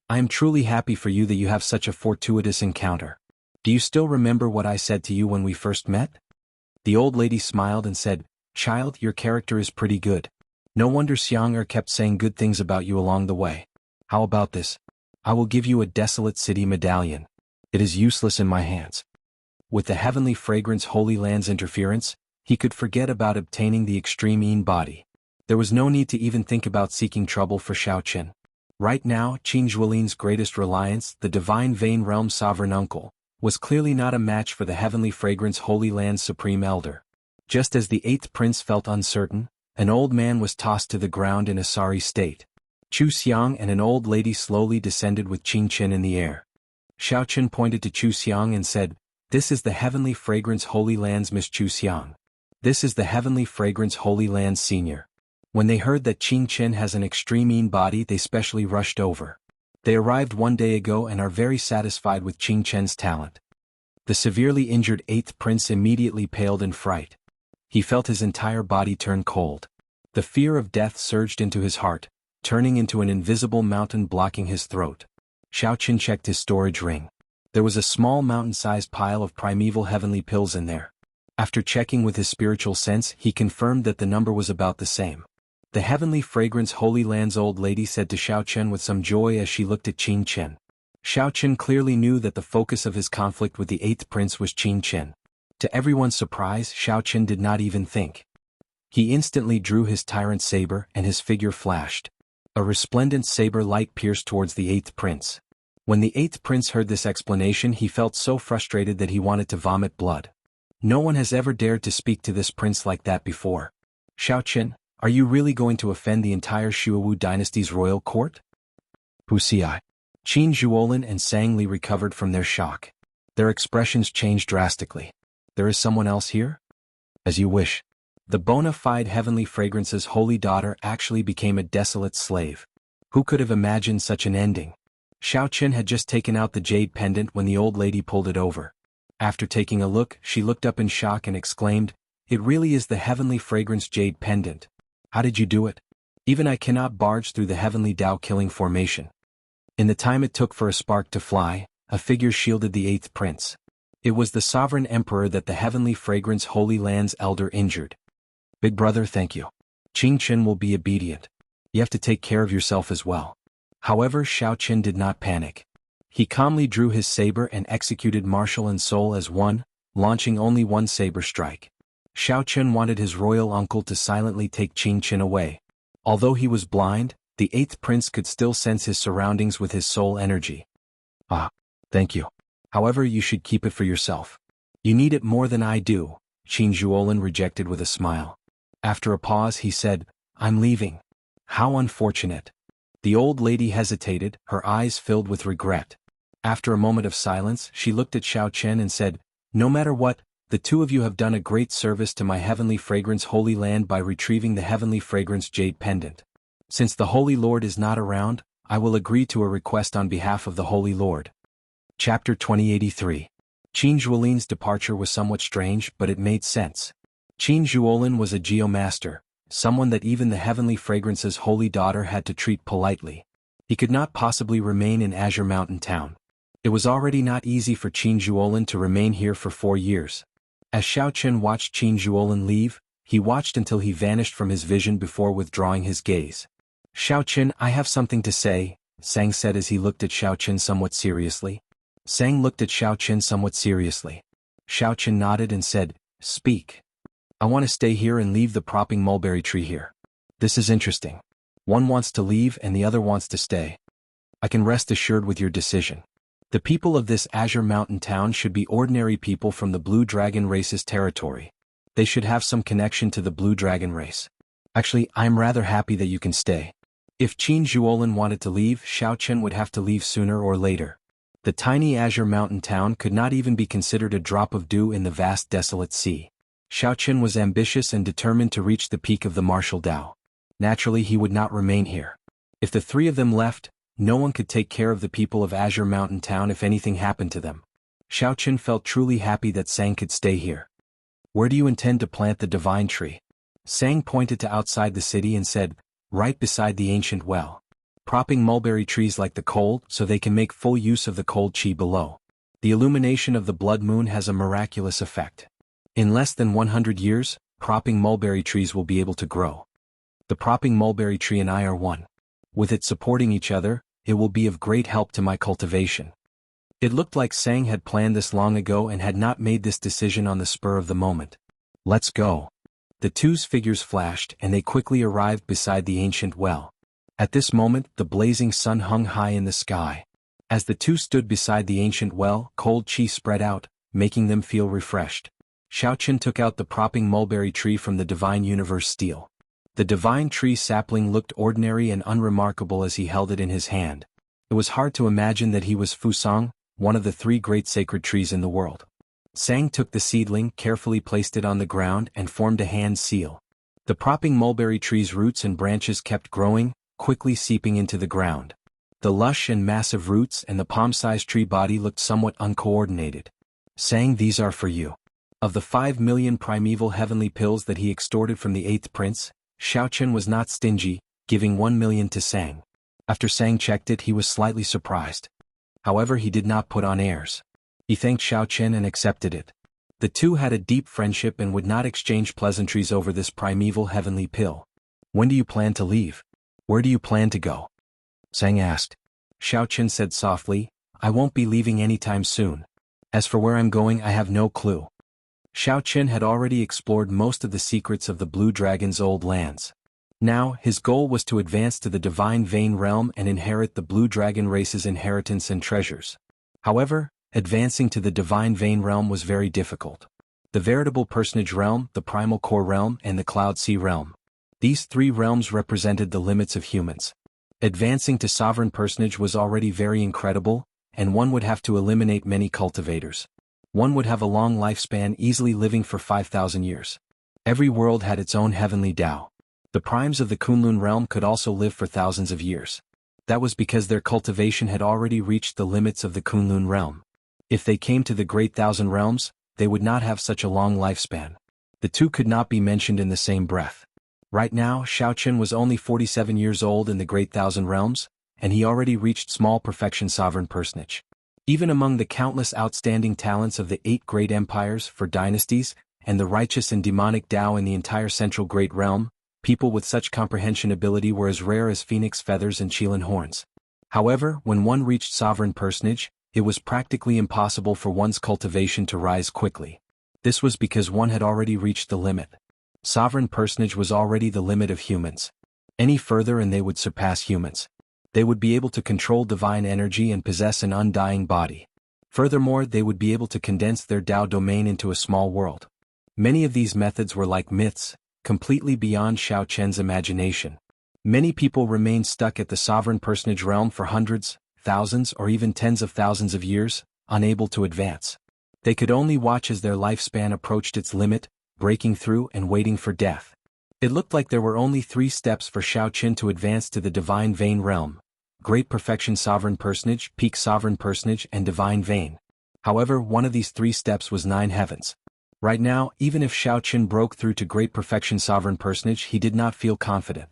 I am truly happy for you that you have such a fortuitous encounter. Do you still remember what I said to you when we first met?" The old lady smiled and said, "Child, your character is pretty good. No wonder Xiang kept saying good things about you along the way. How about this? I will give you a desolate city medallion. It is useless in my hands." With the Heavenly Fragrance Holy Land's interference, he could forget about obtaining the extreme Yin body. There was no need to even think about seeking trouble for Xiao Chen. Right now, Qin Zhuolin's greatest reliance, the Divine Vein Realm Sovereign Uncle, was clearly not a match for the Heavenly Fragrance Holy Land's Supreme Elder. Just as the 8th prince felt uncertain, an old man was tossed to the ground in a sorry state. Chu Xiang and an old lady slowly descended with Qin Chen in the air. Xiao Chen pointed to Chu Xiang and said, "This is the Heavenly Fragrance Holy Land's Miss Chu Xiang. This is the Heavenly Fragrance Holy Land's Senior." When they heard that Qin Chen has an extreme Yin body, they specially rushed over. They arrived 1 day ago and are very satisfied with Qin Chen's talent. The severely injured 8th prince immediately paled in fright. He felt his entire body turn cold. The fear of death surged into his heart, turning into an invisible mountain blocking his throat. Xiao Chen checked his storage ring. There was a small mountain-sized pile of primeval heavenly pills in there. After checking with his spiritual sense, he confirmed that the number was about the same. The Heavenly Fragrance Holy Land's old lady said to Xiao Chen with some joy as she looked at Qin Chen. Xiao Chen clearly knew that the focus of his conflict with the 8th prince was Qin Chen. To everyone's surprise, Xiao Chen did not even think. He instantly drew his tyrant saber and his figure flashed. A resplendent saber light pierced towards the 8th prince. When the 8th prince heard this explanation, he felt so frustrated that he wanted to vomit blood. No one has ever dared to speak to this prince like that before. "Xiao Chen, are you really going to offend the entire Shuowu dynasty's royal court?" Wuxia. Qin Zhuolin and Sang Li recovered from their shock. Their expressions changed drastically. "There is someone else here?" "As you wish." The bona fide Heavenly Fragrance's holy daughter actually became a desolate slave. Who could have imagined such an ending? Xiao Chen had just taken out the jade pendant when the old lady pulled it over. After taking a look, she looked up in shock and exclaimed, "It really is the Heavenly Fragrance jade pendant. How did you do it? Even I cannot barge through the Heavenly Tao killing formation." In the time it took for a spark to fly, a figure shielded the 8th prince. It was the Sovereign Emperor that the Heavenly Fragrance Holy Land's elder injured. "Big brother, thank you. Qin Chen will be obedient. You have to take care of yourself as well." However, Xiao Chen did not panic. He calmly drew his saber and executed martial and soul as one, launching only one saber strike. Xiao Chen wanted his royal uncle to silently take Qin Chen away. Although he was blind, the 8th prince could still sense his surroundings with his soul energy. "Ah, thank you. However, you should keep it for yourself. You need it more than I do," Qin Zhuolin rejected with a smile. After a pause he said, "I'm leaving." "How unfortunate." The old lady hesitated, her eyes filled with regret. After a moment of silence, she looked at Xiao Chen and said, "No matter what, the two of you have done a great service to my Heavenly Fragrance Holy Land by retrieving the Heavenly Fragrance jade pendant. Since the Holy Lord is not around, I will agree to a request on behalf of the Holy Lord." Chapter 2083. Qin Zhuolin's departure was somewhat strange, but it made sense. Qin Zhuolin was a geomaster, someone that even the Heavenly Fragrance's holy daughter had to treat politely. He could not possibly remain in Azure Mountain Town. It was already not easy for Qin Zhuolin to remain here for 4 years. As Xiao Chen watched Qin Zhuolin leave, he watched until he vanished from his vision before withdrawing his gaze. Xiao Chen, I have something to say, Sang said as he looked at Xiao Chen somewhat seriously. Sang looked at Xiao Chen somewhat seriously. Xiao Chen nodded and said, Speak. I want to stay here and leave the propping mulberry tree here. This is interesting. One wants to leave and the other wants to stay. I can rest assured with your decision. The people of this Azure Mountain town should be ordinary people from the Blue Dragon race's territory. They should have some connection to the Blue Dragon race. Actually, I'm rather happy that you can stay. If Qin Zhuolin wanted to leave, Xiao Chen would have to leave sooner or later. The tiny Azure Mountain town could not even be considered a drop of dew in the vast desolate sea. Xiao Chen was ambitious and determined to reach the peak of the martial Tao. Naturally, he would not remain here. If the three of them left, no one could take care of the people of Azure Mountain Town if anything happened to them. Xiao Chen felt truly happy that Sang could stay here. Where do you intend to plant the divine tree? Sang pointed to outside the city and said, right beside the ancient well. Propping mulberry trees like the cold so they can make full use of the cold chi below. The illumination of the blood moon has a miraculous effect. In less than 100 years, propping mulberry trees will be able to grow. The propping mulberry tree and I are one. With it supporting each other, it will be of great help to my cultivation. It looked like Sang had planned this long ago and had not made this decision on the spur of the moment. Let's go. The two's figures flashed and they quickly arrived beside the ancient well. At this moment, the blazing sun hung high in the sky. As the two stood beside the ancient well, cold chi spread out, making them feel refreshed. Xiao Chen took out the propping mulberry tree from the divine universe steel. The divine tree sapling looked ordinary and unremarkable as he held it in his hand. It was hard to imagine that he was Fusang, one of the 3 great sacred trees in the world. Sang took the seedling, carefully placed it on the ground and formed a hand seal. The propping mulberry tree's roots and branches kept growing, quickly seeping into the ground. The lush and massive roots and the palm-sized tree body looked somewhat uncoordinated. Sang, these are for you. Of the 5 million primeval heavenly pills that he extorted from the 8th prince, Xiao Chen was not stingy, giving 1 million to Sang. After Sang checked it, he was slightly surprised. However, he did not put on airs. He thanked Xiao Chen and accepted it. The two had a deep friendship and would not exchange pleasantries over this primeval heavenly pill. When do you plan to leave? Where do you plan to go? Sang asked. Xiao Chen said softly, I won't be leaving anytime soon. As for where I'm going, I have no clue. Xiao Chen had already explored most of the secrets of the Blue Dragon's old lands. Now, his goal was to advance to the Divine Vein realm and inherit the Blue Dragon race's inheritance and treasures. However, advancing to the Divine Vein realm was very difficult. The Veritable Personage realm, the Primal Core realm, and the Cloud Sea realm. These 3 realms represented the limits of humans. Advancing to Sovereign Personage was already very incredible, and one would have to eliminate many cultivators. One would have a long lifespan, easily living for 5,000 years. Every world had its own heavenly Tao. The primes of the Kunlun realm could also live for thousands of years. That was because their cultivation had already reached the limits of the Kunlun realm. If they came to the Great Thousand Realms, they would not have such a long lifespan. The two could not be mentioned in the same breath. Right now, Xiao Chen was only 47 years old in the Great Thousand Realms, and he already reached small perfection sovereign personage. Even among the countless outstanding talents of the 8 great empires for dynasties, and the righteous and demonic Tao in the entire Central Great Realm, people with such comprehension ability were as rare as phoenix feathers and Qilin horns. However, when one reached sovereign personage, it was practically impossible for one's cultivation to rise quickly. This was because one had already reached the limit. Sovereign personage was already the limit of humans. Any further and they would surpass humans. They would be able to control divine energy and possess an undying body. Furthermore, they would be able to condense their Tao domain into a small world. Many of these methods were like myths, completely beyond Xiao Chen's imagination. Many people remained stuck at the sovereign personage realm for hundreds, thousands, or even tens of thousands of years, unable to advance. They could only watch as their lifespan approached its limit, breaking through and waiting for death. It looked like there were only 3 steps for Xiao Chen to advance to the Divine Vein realm: Great Perfection Sovereign Personage, Peak Sovereign Personage, and Divine Vein. However, one of these 3 steps was 9 heavens. Right now, even if Xiao Chen broke through to Great Perfection Sovereign Personage, he did not feel confident.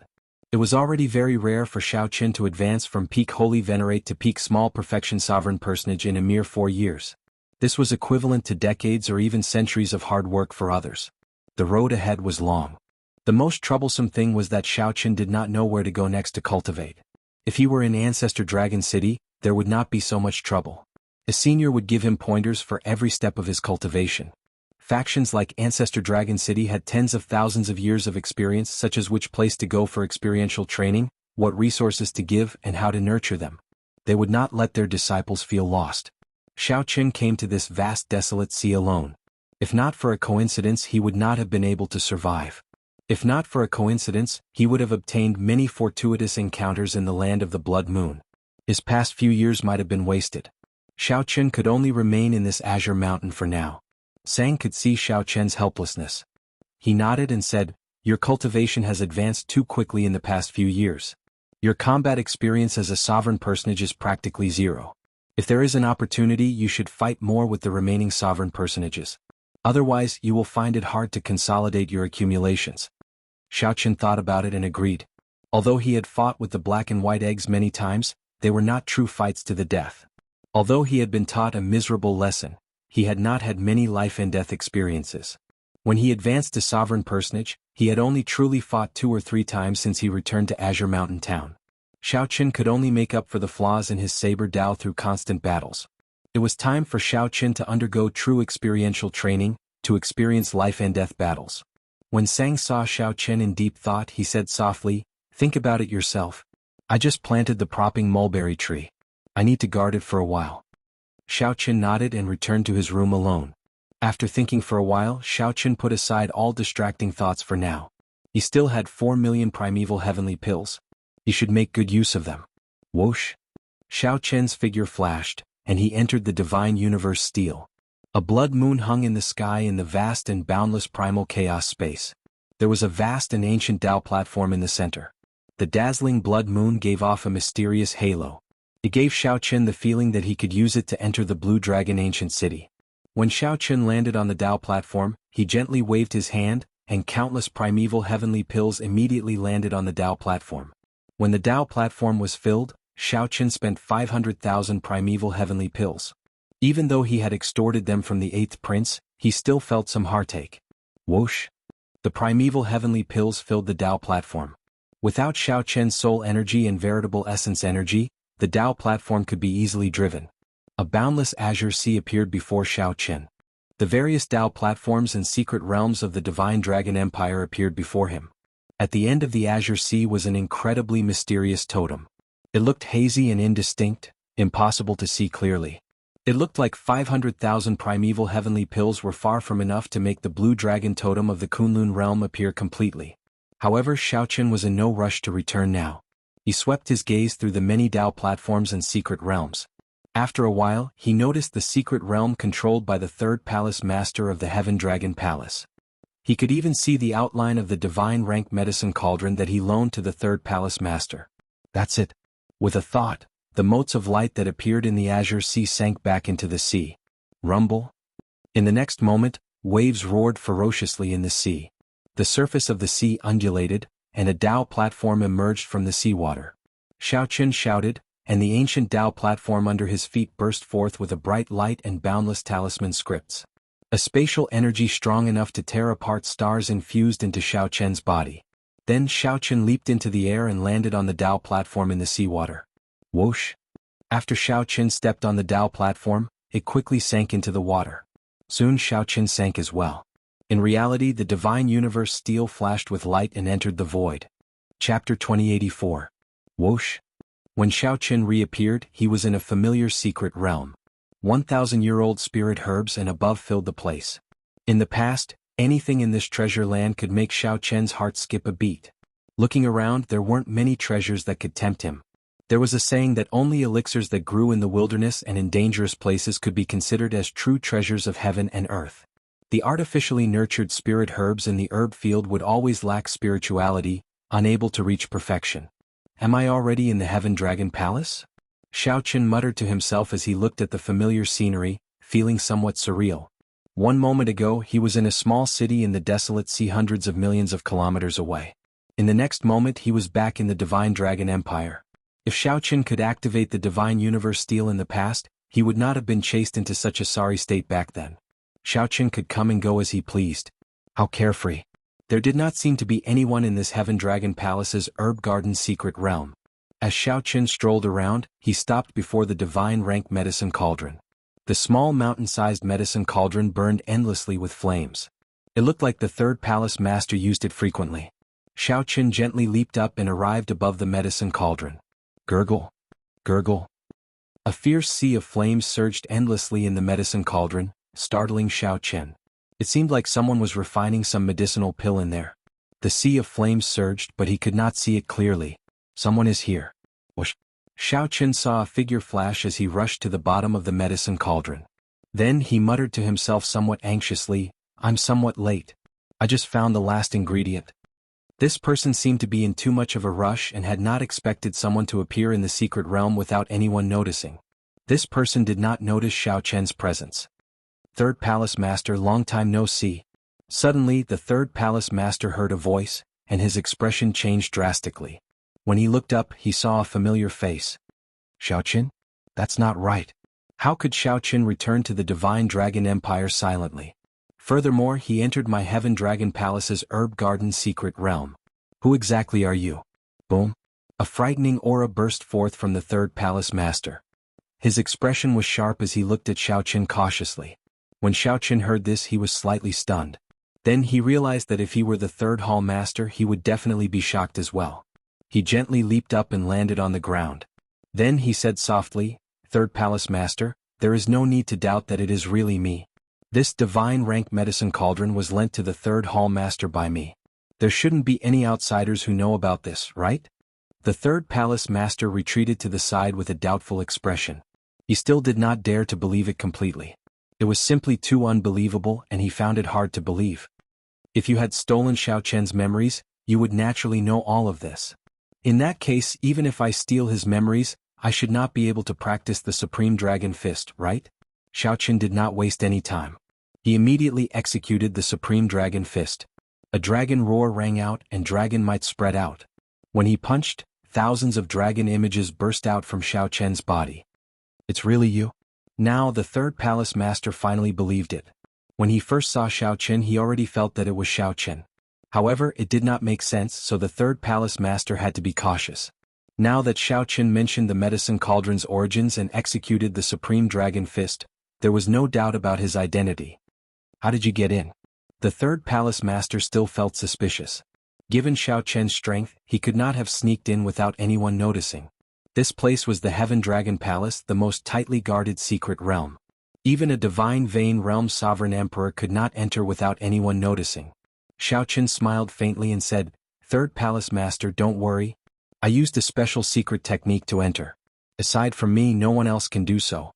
It was already very rare for Xiaoqin to advance from peak holy venerate to peak small perfection sovereign personage in a mere 4 years. This was equivalent to decades or even centuries of hard work for others. The road ahead was long. The most troublesome thing was that Xiaoqin did not know where to go next to cultivate. If he were in Ancestor Dragon City, there would not be so much trouble. A senior would give him pointers for every step of his cultivation. Factions like Ancestor Dragon City had tens of thousands of years of experience, such as which place to go for experiential training, what resources to give, and how to nurture them. They would not let their disciples feel lost. Xiaoqin came to this vast desolate sea alone. If not for a coincidence, he would not have been able to survive. If not for a coincidence, he would have obtained many fortuitous encounters in the land of the Blood Moon. His past few years might have been wasted. Xiaoqin could only remain in this azure mountain for now. Sang could see Xiaoqin's helplessness. He nodded and said, "Your cultivation has advanced too quickly in the past few years. Your combat experience as a sovereign personage is practically zero. If there is an opportunity, you should fight more with the remaining sovereign personages. Otherwise, you will find it hard to consolidate your accumulations." Xiaoqin thought about it and agreed. Although he had fought with the black and white eggs many times, they were not true fights to the death. Although he had been taught a miserable lesson, he had not had many life and death experiences. When he advanced to sovereign personage, he had only truly fought 2 or 3 times since he returned to Azure Mountain Town. Xiaoqin could only make up for the flaws in his saber Dao through constant battles. It was time for Xiaoqin to undergo true experiential training, to experience life and death battles. When Sang saw Xiaoqin in deep thought, he said softly, "Think about it yourself. I just planted the propping mulberry tree. I need to guard it for a while." Xiaoqin nodded and returned to his room alone. After thinking for a while, Xiaoqin put aside all distracting thoughts for now. He still had 4 million primeval heavenly pills. He should make good use of them. Whoosh! Xiaoqin's figure flashed, and he entered the divine universe steel. A blood moon hung in the sky in the vast and boundless primal chaos space. There was a vast and ancient Tao platform in the center. The dazzling blood moon gave off a mysterious halo. It gave Xiaoqin the feeling that he could use it to enter the Blue Dragon ancient city. When Xiaoqin landed on the Tao platform, he gently waved his hand, and countless primeval heavenly pills immediately landed on the Tao platform. When the Tao platform was filled, Xiaoqin spent 500,000 primeval heavenly pills. Even though he had extorted them from the 8th prince, he still felt some heartache. Whoosh! The primeval heavenly pills filled the Tao platform. Without Xiaoqin's soul energy and veritable essence energy, the Tao platform could be easily driven. A boundless azure sea appeared before Xiaoqin. The various Tao platforms and secret realms of the Divine Dragon Empire appeared before him. At the end of the azure sea was an incredibly mysterious totem. It looked hazy and indistinct, impossible to see clearly. It looked like 500,000 primeval heavenly pills were far from enough to make the blue dragon totem of the Kunlun realm appear completely. However, Xiaoqin was in no rush to return now. He swept his gaze through the many Tao platforms and secret realms. After a while, he noticed the secret realm controlled by the 3rd palace master of the Heaven Dragon Palace. He could even see the outline of the divine rank medicine cauldron that he loaned to the 3rd palace master. That's it. With a thought, the motes of light that appeared in the azure sea sank back into the sea. Rumble. In the next moment, waves roared ferociously in the sea. The surface of the sea undulated, and a Tao platform emerged from the seawater. Xiaoqin shouted, and the ancient Tao platform under his feet burst forth with a bright light and boundless talisman scripts. A spatial energy strong enough to tear apart stars infused into Xiaoqin's body. Then Xiaoqin leaped into the air and landed on the Tao platform in the seawater. Whoosh! After Xiaoqin stepped on the Tao platform, it quickly sank into the water. Soon Xiaoqin sank as well. In reality, the divine universe steel flashed with light and entered the void. Chapter 2084. Whoosh! When Xiaoqin reappeared, he was in a familiar secret realm. 1,000-year-old spirit herbs and above filled the place. In the past, anything in this treasure land could make Xiaoqin's heart skip a beat. Looking around, there weren't many treasures that could tempt him. There was a saying that only elixirs that grew in the wilderness and in dangerous places could be considered as true treasures of heaven and earth. The artificially nurtured spirit herbs in the herb field would always lack spirituality, unable to reach perfection. Am I already in the Heaven Dragon Palace? Xiaoqin muttered to himself as he looked at the familiar scenery, feeling somewhat surreal. 1 moment ago he was in a small city in the desolate sea hundreds of millions of kilometers away. In the next moment he was back in the Divine Dragon Empire. If Xiaoqin could activate the Divine Universe Steel in the past, he would not have been chased into such a sorry state back then. Xiaoqin could come and go as he pleased. How carefree. There did not seem to be anyone in this Heaven Dragon Palace's herb garden secret realm. As Xiaoqin strolled around, he stopped before the divine rank medicine cauldron. The small mountain-sized medicine cauldron burned endlessly with flames. It looked like the third palace master used it frequently. Xiaoqin gently leaped up and arrived above the medicine cauldron. Gurgle. Gurgle. A fierce sea of flames surged endlessly in the medicine cauldron, startling Xiaoqin. It seemed like someone was refining some medicinal pill in there. The sea of flames surged, but he could not see it clearly. Someone is here. Whoosh. Xiaoqin saw a figure flash as he rushed to the bottom of the medicine cauldron. Then he muttered to himself somewhat anxiously, "I'm somewhat late. I just found the last ingredient." This person seemed to be in too much of a rush and had not expected someone to appear in the secret realm without anyone noticing. This person did not notice Xiaoqin's presence. Third Palace Master, long time no see. Suddenly the Third Palace Master heard a voice, and his expression changed drastically. When he looked up, he saw a familiar face. Xiaoqin? That's not right. How could Xiaoqin return to the Divine Dragon Empire silently? Furthermore, he entered my Heaven Dragon Palace's herb garden secret realm. Who exactly are you? Boom. A frightening aura burst forth from the Third Palace Master. His expression was sharp as he looked at Xiaoqin cautiously. When Xiaoqin heard this, he was slightly stunned. Then he realized that if he were the Third Hall Master, he would definitely be shocked as well. He gently leaped up and landed on the ground. Then he said softly, "Third Palace Master, there is no need to doubt that it is really me. This divine rank medicine cauldron was lent to the Third Hall Master by me. There shouldn't be any outsiders who know about this, right?" The Third Palace Master retreated to the side with a doubtful expression. He still did not dare to believe it completely. It was simply too unbelievable, and he found it hard to believe. If you had stolen Xiaoqin's memories, you would naturally know all of this. In that case, even if I steal his memories, I should not be able to practice the Supreme Dragon Fist, right? Xiaoqin did not waste any time. He immediately executed the Supreme Dragon Fist. A dragon roar rang out and dragon might spread out. When he punched, thousands of dragon images burst out from Xiaoqin's body. It's really you? Now the Third Palace Master finally believed it. When he first saw Xiaoqin, he already felt that it was Xiaoqin. However, it did not make sense, so the Third Palace Master had to be cautious. Now that Xiaoqin mentioned the medicine cauldron's origins and executed the Supreme Dragon Fist, there was no doubt about his identity. How did you get in? The Third Palace Master still felt suspicious. Given Xiaoqin's strength, he could not have sneaked in without anyone noticing. This place was the Heaven Dragon Palace, the most tightly guarded secret realm. Even a divine vein realm sovereign emperor could not enter without anyone noticing. Xiaoqin smiled faintly and said, "Third Palace Master, don't worry. I used a special secret technique to enter. Aside from me, no one else can do so."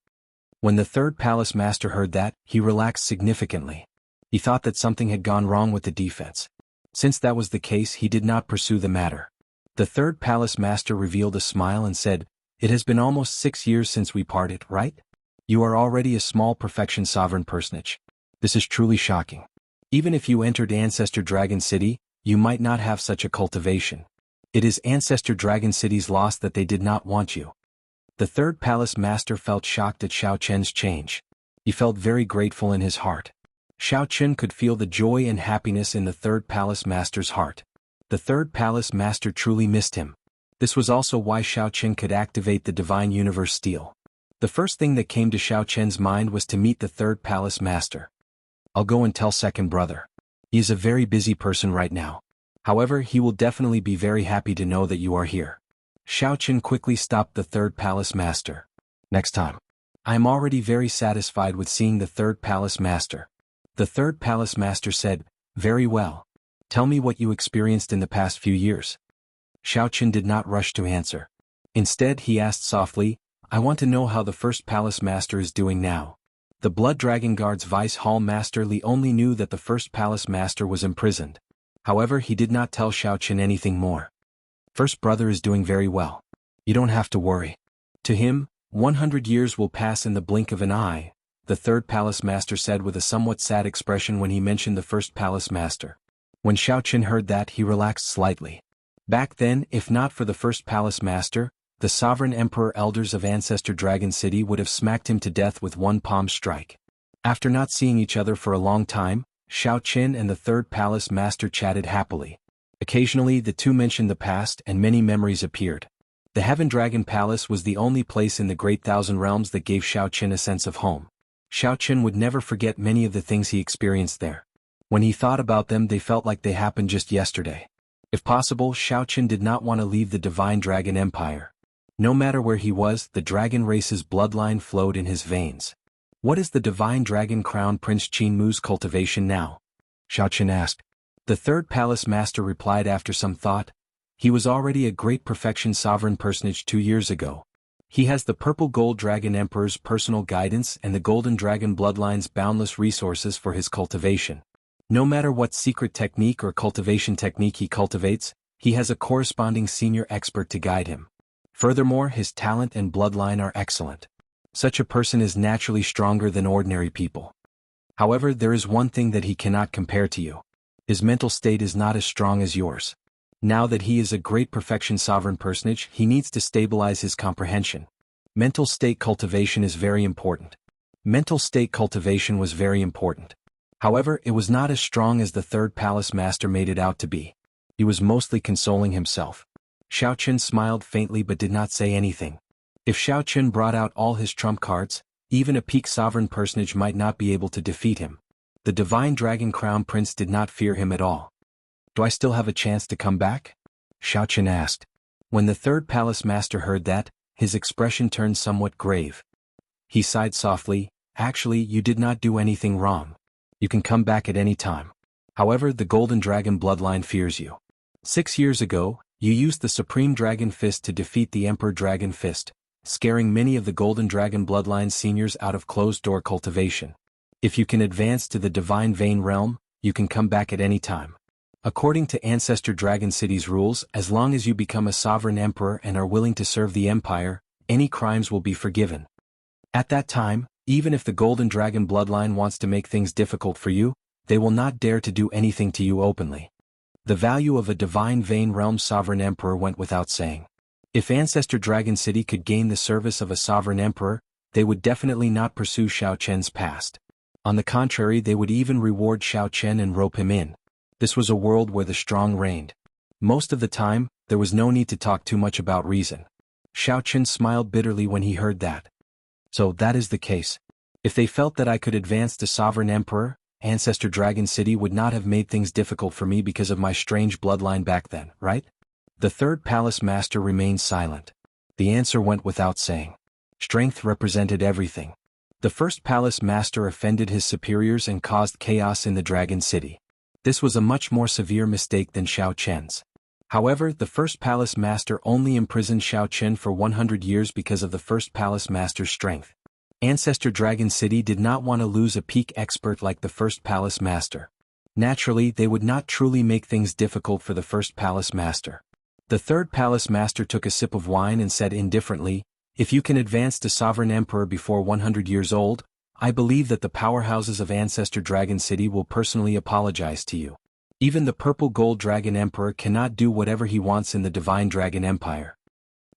When the Third Palace Master heard that, he relaxed significantly. He thought that something had gone wrong with the defense. Since that was the case, he did not pursue the matter. The Third Palace Master revealed a smile and said, "It has been almost 6 years since we parted, right? You are already a small perfection sovereign personage. This is truly shocking. Even if you entered Ancestor Dragon City, you might not have such a cultivation. It is Ancestor Dragon City's loss that they did not want you." The Third Palace Master felt shocked at Xiaoqin's change. He felt very grateful in his heart. Xiaoqin could feel the joy and happiness in the Third Palace Master's heart. The Third Palace Master truly missed him. This was also why Xiaoqin could activate the Divine Universe Steel. The first thing that came to Xiaoqin's mind was to meet the Third Palace Master. "I'll go and tell second brother. He is a very busy person right now. However, he will definitely be very happy to know that you are here." Xiaoqin quickly stopped the Third Palace Master. "Next time. I am already very satisfied with seeing the Third Palace Master." The Third Palace Master said, "Very well. Tell me what you experienced in the past few years." Xiaoqin did not rush to answer. Instead, he asked softly, "I want to know how the First Palace Master is doing now." The Blood Dragon Guard's Vice Hall Master Li only knew that the First Palace Master was imprisoned. However, he did not tell Xiaoqin anything more. "First brother is doing very well. You don't have to worry. To him, 100 years will pass in the blink of an eye," the Third Palace Master said with a somewhat sad expression when he mentioned the First Palace Master. When Xiaoqin heard that, he relaxed slightly. Back then, if not for the first palace master, the sovereign emperor elders of Ancestor Dragon City would have smacked him to death with one palm strike. After not seeing each other for a long time, Xiao Qin and the third palace master chatted happily. Occasionally the two mentioned the past and many memories appeared. The Heaven Dragon Palace was the only place in the Great Thousand Realms that gave Xiao Qin a sense of home. Xiao Qin would never forget many of the things he experienced there. When he thought about them, they felt like they happened just yesterday. If possible, Xiao Qin did not want to leave the Divine Dragon Empire. No matter where he was, the dragon race's bloodline flowed in his veins. What is the Divine Dragon Crown Prince Qinmu's cultivation now? Xiao Qin asked. The third palace master replied after some thought. He was already a great perfection sovereign personage 2 years ago. He has the Purple Gold Dragon Emperor's personal guidance and the Golden Dragon Bloodline's boundless resources for his cultivation. No matter what secret technique or cultivation technique he cultivates, he has a corresponding senior expert to guide him. Furthermore, his talent and bloodline are excellent. Such a person is naturally stronger than ordinary people. However, there is one thing that he cannot compare to you. His mental state is not as strong as yours. Now that he is a great perfection sovereign personage, he needs to stabilize his comprehension. Mental state cultivation is very important. Mental state cultivation was very important. However, it was not as strong as the third palace master made it out to be. He was mostly consoling himself. Xiao Qin smiled faintly but did not say anything. If Xiao Qin brought out all his trump cards, even a peak sovereign personage might not be able to defeat him. The Divine Dragon Crown Prince did not fear him at all. Do I still have a chance to come back? Xiao Qin asked. When the third palace master heard that, his expression turned somewhat grave. He sighed softly. Actually, you did not do anything wrong. You can come back at any time. However, the Golden Dragon bloodline fears you. 6 years ago, you used the Supreme Dragon Fist to defeat the Emperor Dragon Fist, scaring many of the Golden Dragon bloodline seniors out of closed-door cultivation. If you can advance to the Divine Vein Realm, you can come back at any time. According to Ancestor Dragon City's rules, as long as you become a sovereign emperor and are willing to serve the empire, any crimes will be forgiven. At that time, even if the Golden Dragon bloodline wants to make things difficult for you, they will not dare to do anything to you openly. The value of a Divine Vein Realm sovereign emperor went without saying. If Ancestor Dragon City could gain the service of a sovereign emperor, they would definitely not pursue Xiao Qian's past. On the contrary, they would even reward Xiao Qian and rope him in. This was a world where the strong reigned. Most of the time, there was no need to talk too much about reason. Xiao Qian smiled bitterly when he heard that. So that is the case. If they felt that I could advance to sovereign emperor, Ancestor Dragon City would not have made things difficult for me because of my strange bloodline back then, right? The third palace master remained silent. The answer went without saying. Strength represented everything. The first palace master offended his superiors and caused chaos in the Dragon City. This was a much more severe mistake than Xiao Qian's. However, the first palace master only imprisoned Xiao Qian for 100 years because of the first palace master's strength. Ancestor Dragon City did not want to lose a peak expert like the first palace master. Naturally, they would not truly make things difficult for the first palace master. The third palace master took a sip of wine and said indifferently, if you can advance to sovereign emperor before 100 years old, I believe that the powerhouses of Ancestor Dragon City will personally apologize to you. Even the Purple Gold Dragon Emperor cannot do whatever he wants in the Divine Dragon Empire.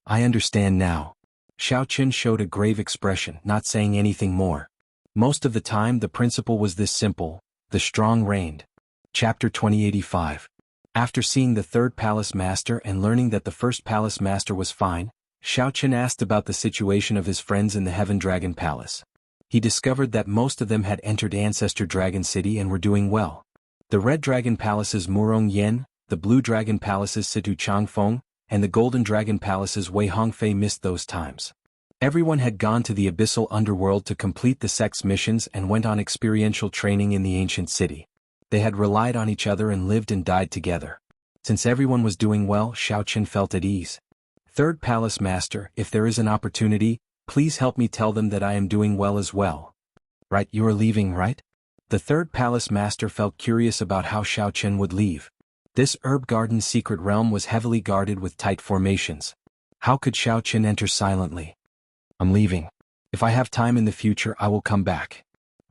I understand now. Xiao Qin showed a grave expression, not saying anything more. Most of the time the principle was this simple: the strong reigned. Chapter 2085. After seeing the third palace master and learning that the first palace master was fine, Xiao Qin asked about the situation of his friends in the Heaven Dragon Palace. He discovered that most of them had entered Ancestor Dragon City and were doing well. The Red Dragon Palace's Murong Yen, the Blue Dragon Palace's Situ Changfeng, and the Golden Dragon Palace's Wei Hongfei missed those times. Everyone had gone to the abyssal underworld to complete the sect's missions and went on experiential training in the ancient city. They had relied on each other and lived and died together. Since everyone was doing well, Xiao Qin felt at ease. Third Palace Master, if there is an opportunity, please help me tell them that I am doing well as well. Right, you are leaving, right? The third Palace Master felt curious about how Xiao Qin would leave. This herb garden secret realm was heavily guarded with tight formations. How could Xiao Qin enter silently? I'm leaving. If I have time in the future, I will come back.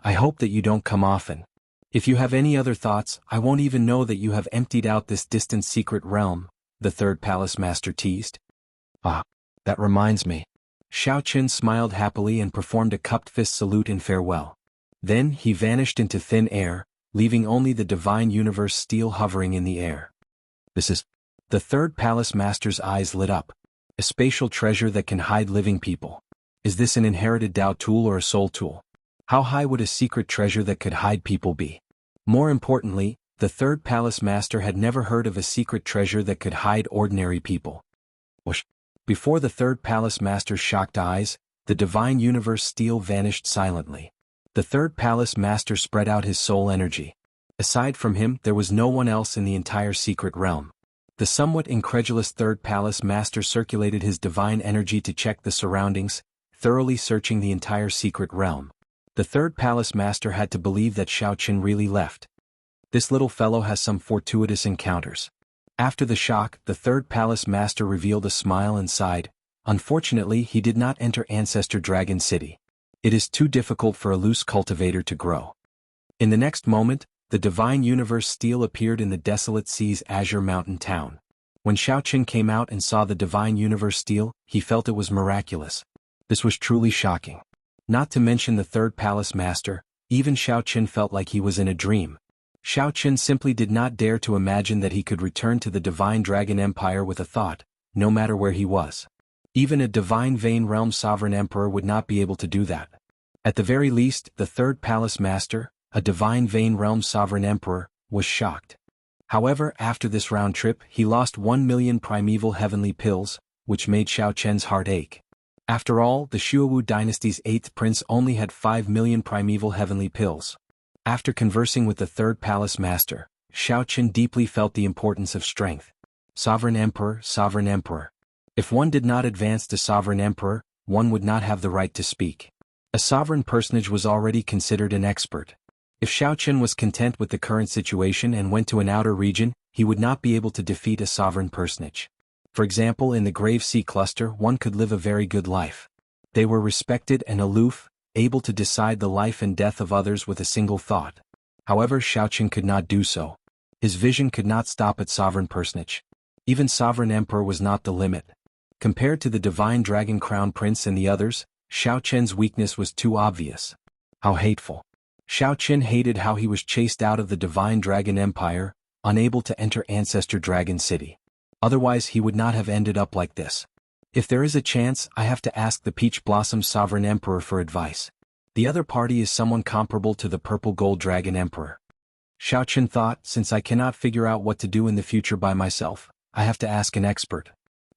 I hope that you don't come often. If you have any other thoughts, I won't even know that you have emptied out this distant secret realm. the third palace master teased. Ah, that reminds me. Xiao Qin smiled happily and performed a cupped fist salute in farewell. Then he vanished into thin air, leaving only the divine universe steel hovering in the air. This is... The third palace master's eyes lit up. A spatial treasure that can hide living people. Is this an inherited Dao tool or a soul tool? How high would a secret treasure that could hide people be? More importantly, the third palace master had never heard of a secret treasure that could hide ordinary people. Whoosh! Before the third palace master's shocked eyes, the divine universe steel vanished silently. The third palace master spread out his soul energy. Aside from him, there was no one else in the entire secret realm. The somewhat incredulous third palace master circulated his divine energy to check the surroundings, thoroughly searching the entire secret realm. The third palace master had to believe that Xiao Qin really left. This little fellow has some fortuitous encounters. After the shock, the third palace master revealed a smile and sighed. Unfortunately, he did not enter Ancestor Dragon City. It is too difficult for a loose cultivator to grow. In the next moment, the divine universe steel appeared in the desolate sea's azure mountain town. When Xiao Qin came out and saw the divine universe steel, he felt it was miraculous. This was truly shocking. Not to mention the third palace master, even Xiao Qin felt like he was in a dream. Xiao Qin simply did not dare to imagine that he could return to the divine dragon empire with a thought, no matter where he was. Even a divine vein realm sovereign emperor would not be able to do that. At the very least, the third palace master, a divine vein realm sovereign emperor, was shocked. However, after this round trip, he lost 1 million primeval heavenly pills, which made Xiao Qian's heart ache. After all, the Shuowu dynasty's 8th prince only had 5 million primeval heavenly pills. After conversing with the third palace master, Xiao Qin deeply felt the importance of strength. Sovereign emperor, sovereign emperor. If one did not advance to sovereign emperor, one would not have the right to speak. A sovereign personage was already considered an expert. If Xiao Qin was content with the current situation and went to an outer region, he would not be able to defeat a sovereign personage. For example, in the Grave Sea Cluster, one could live a very good life. They were respected and aloof, able to decide the life and death of others with a single thought. However, Xiao Qin could not do so. His vision could not stop at sovereign personage. Even sovereign emperor was not the limit. Compared to the divine dragon crown prince and the others, Xiao Qin's weakness was too obvious. How hateful. Xiao Qin hated how he was chased out of the divine dragon empire, unable to enter Ancestor Dragon City. Otherwise he would not have ended up like this. If there is a chance, I have to ask the Peach Blossom Sovereign Emperor for advice. The other party is someone comparable to the Purple Gold Dragon Emperor. Xiao Qin thought, since I cannot figure out what to do in the future by myself, I have to ask an expert.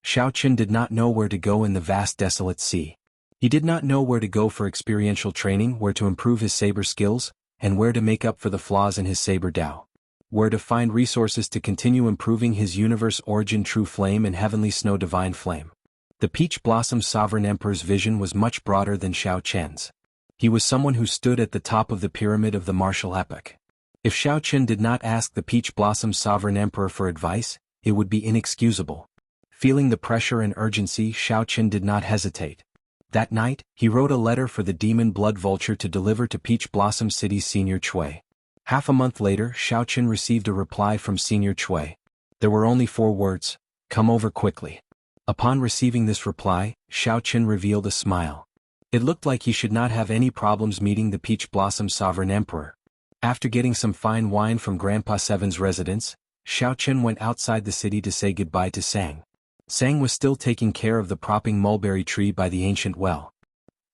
Xiao Qin did not know where to go in the vast desolate sea. He did not know where to go for experiential training, where to improve his saber skills, and where to make up for the flaws in his saber Dao. Where to find resources to continue improving his universe origin True Flame and Heavenly Snow Divine Flame. The Peach Blossom Sovereign Emperor's vision was much broader than Xiao Qian's. He was someone who stood at the top of the pyramid of the martial epoch. If Xiao Qin did not ask the Peach Blossom Sovereign Emperor for advice, it would be inexcusable. Feeling the pressure and urgency, Xiao Qin did not hesitate. That night, he wrote a letter for the demon blood vulture to deliver to Peach Blossom City's Senior Chui. Half a month later, Xiao Qin received a reply from Senior Chui. There were only 4 words: "Come over quickly." Upon receiving this reply, Xiao Qin revealed a smile. It looked like he should not have any problems meeting the Peach Blossom Sovereign Emperor. After getting some fine wine from Grandpa Seven's residence, Xiao Qin went outside the city to say goodbye to Sang. Sang was still taking care of the propping mulberry tree by the ancient well.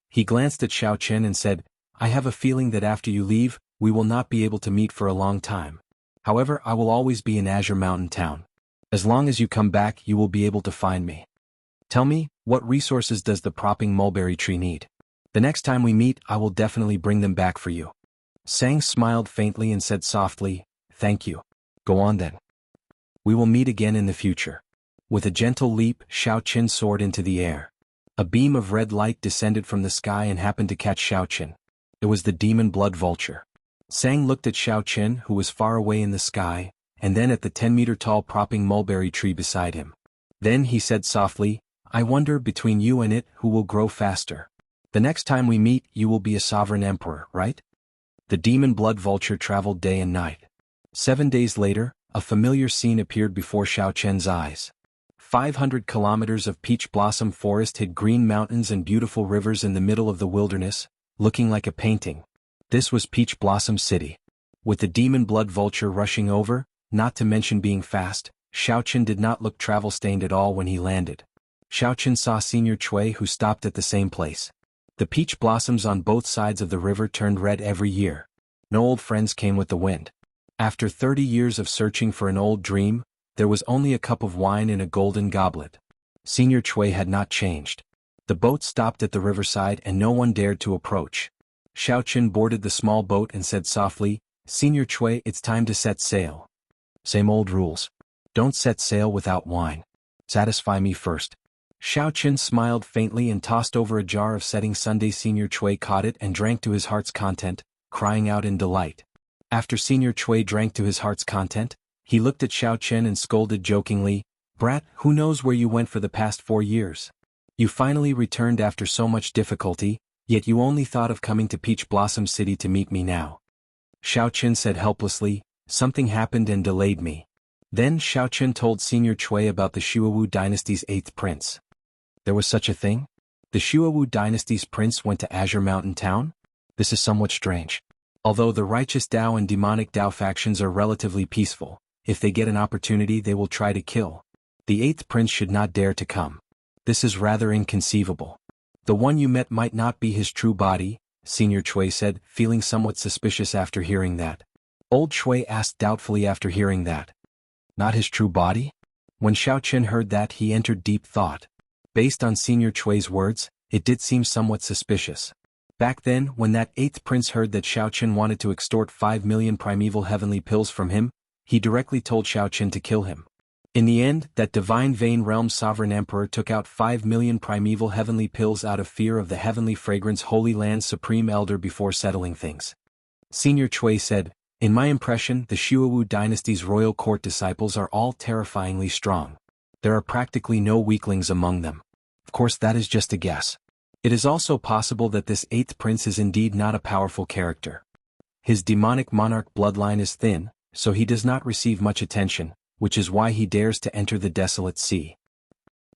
He glanced at Xiao Qin and said, "I have a feeling that after you leave, we will not be able to meet for a long time. However, I will always be in Azure Mountain Town. As long as you come back, you will be able to find me. Tell me, what resources does the propping mulberry tree need? The next time we meet, I will definitely bring them back for you." Sang smiled faintly and said softly, "Thank you. Go on then. We will meet again in the future." With a gentle leap, Xiao Qin soared into the air. A beam of red light descended from the sky and happened to catch Xiao Qin. It was the demon blood vulture. Sang looked at Xiao Qin, who was far away in the sky, and then at the 10-meter-tall propping mulberry tree beside him. Then he said softly, "I wonder, between you and it, who will grow faster. The next time we meet, you will be a sovereign emperor, right?" The demon blood vulture traveled day and night. 7 days later, a familiar scene appeared before Xiao Qian's eyes. 500 kilometers of peach blossom forest hid green mountains and beautiful rivers in the middle of the wilderness, looking like a painting. This was Peach Blossom City. With the demon blood vulture rushing over, not to mention being fast, Xiaochen did not look travel-stained at all when he landed. Xiaochen saw Senior Cui, who stopped at the same place. The peach blossoms on both sides of the river turned red every year. No old friends came with the wind. After 30 years of searching for an old dream, there was only a cup of wine in a golden goblet. Senior Cui had not changed. The boat stopped at the riverside and no one dared to approach. Xiaochen boarded the small boat and said softly, "Senior Cui, it's time to set sail." "Same old rules. Don't set sail without wine. Satisfy me first." Xiaochen smiled faintly and tossed over a jar of setting sundae. Senior Cui caught it and drank to his heart's content, crying out in delight. After Senior Cui drank to his heart's content, he looked at Xiaochen and scolded jokingly, "Brat, who knows where you went for the past 4 years? You finally returned after so much difficulty, yet you only thought of coming to Peach Blossom City to meet me now." Xiaochen said helplessly, "Something happened and delayed me." Then Xiaochen told Senior Cui about the Shuawu dynasty's 8th prince. There was such a thing? The Shuawu dynasty's prince went to Azure Mountain Town? This is somewhat strange. Although the righteous Dao and demonic Dao factions are relatively peaceful, if they get an opportunity they will try to kill. The 8th prince should not dare to come. This is rather inconceivable. The one you met might not be his true body, Senior Cui said, feeling somewhat suspicious after hearing that. Old Cui asked doubtfully after hearing that. Not his true body? When Xiaochen heard that, he entered deep thought. Based on Senior Cui's words, it did seem somewhat suspicious. Back then, when that 8th prince heard that Xiaochen wanted to extort 5 million primeval heavenly pills from him, he directly told Xiaochen to kill him. In the end, that divine Vein Realm sovereign emperor took out 5 million primeval heavenly pills out of fear of the heavenly fragrance Holy Land's supreme elder before settling things. Senior Cui said, "In my impression, the Shuawu dynasty's royal court disciples are all terrifyingly strong. There are practically no weaklings among them. Of course, that is just a guess. It is also possible that this 8th prince is indeed not a powerful character. His demonic monarch bloodline is thin, so he does not receive much attention, which is why he dares to enter the desolate sea."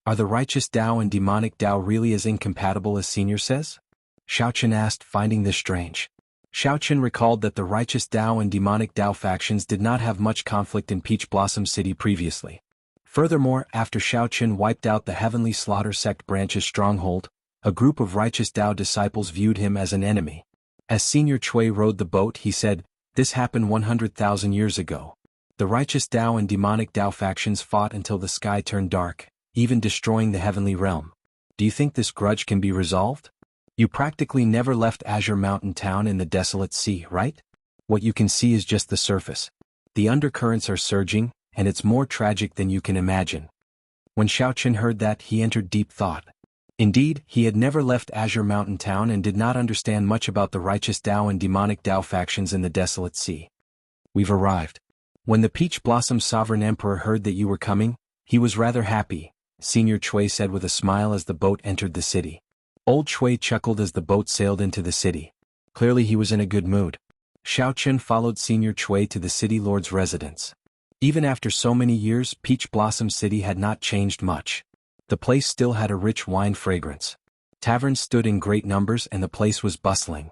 Are the righteous Dao and demonic Dao really as incompatible as Senior says? Xiaochen asked, finding this strange. Xiaochen recalled that the righteous Dao and demonic Dao factions did not have much conflict in Peach Blossom City previously. Furthermore, after Xiaochen wiped out the Heavenly Slaughter Sect branch's stronghold, a group of righteous Dao disciples viewed him as an enemy. As Senior Cui rowed the boat, he said, "This happened 100,000 years ago. The righteous Dao and demonic Dao factions fought until the sky turned dark, even destroying the heavenly realm. Do you think this grudge can be resolved? You practically never left Azure Mountain Town in the desolate sea, right? What you can see is just the surface. The undercurrents are surging, and it's more tragic than you can imagine." When Xiaochen heard that, he entered deep thought. Indeed, he had never left Azure Mountain Town and did not understand much about the righteous Dao and demonic Dao factions in the desolate sea. "We've arrived. When the Peach Blossom Sovereign Emperor heard that you were coming, he was rather happy," Senior Cui said with a smile as the boat entered the city. Old Cui chuckled as the boat sailed into the city. Clearly he was in a good mood. Xiaochen followed Senior Cui to the city lord's residence. Even after so many years, Peach Blossom City had not changed much. The place still had a rich wine fragrance. Taverns stood in great numbers and the place was bustling.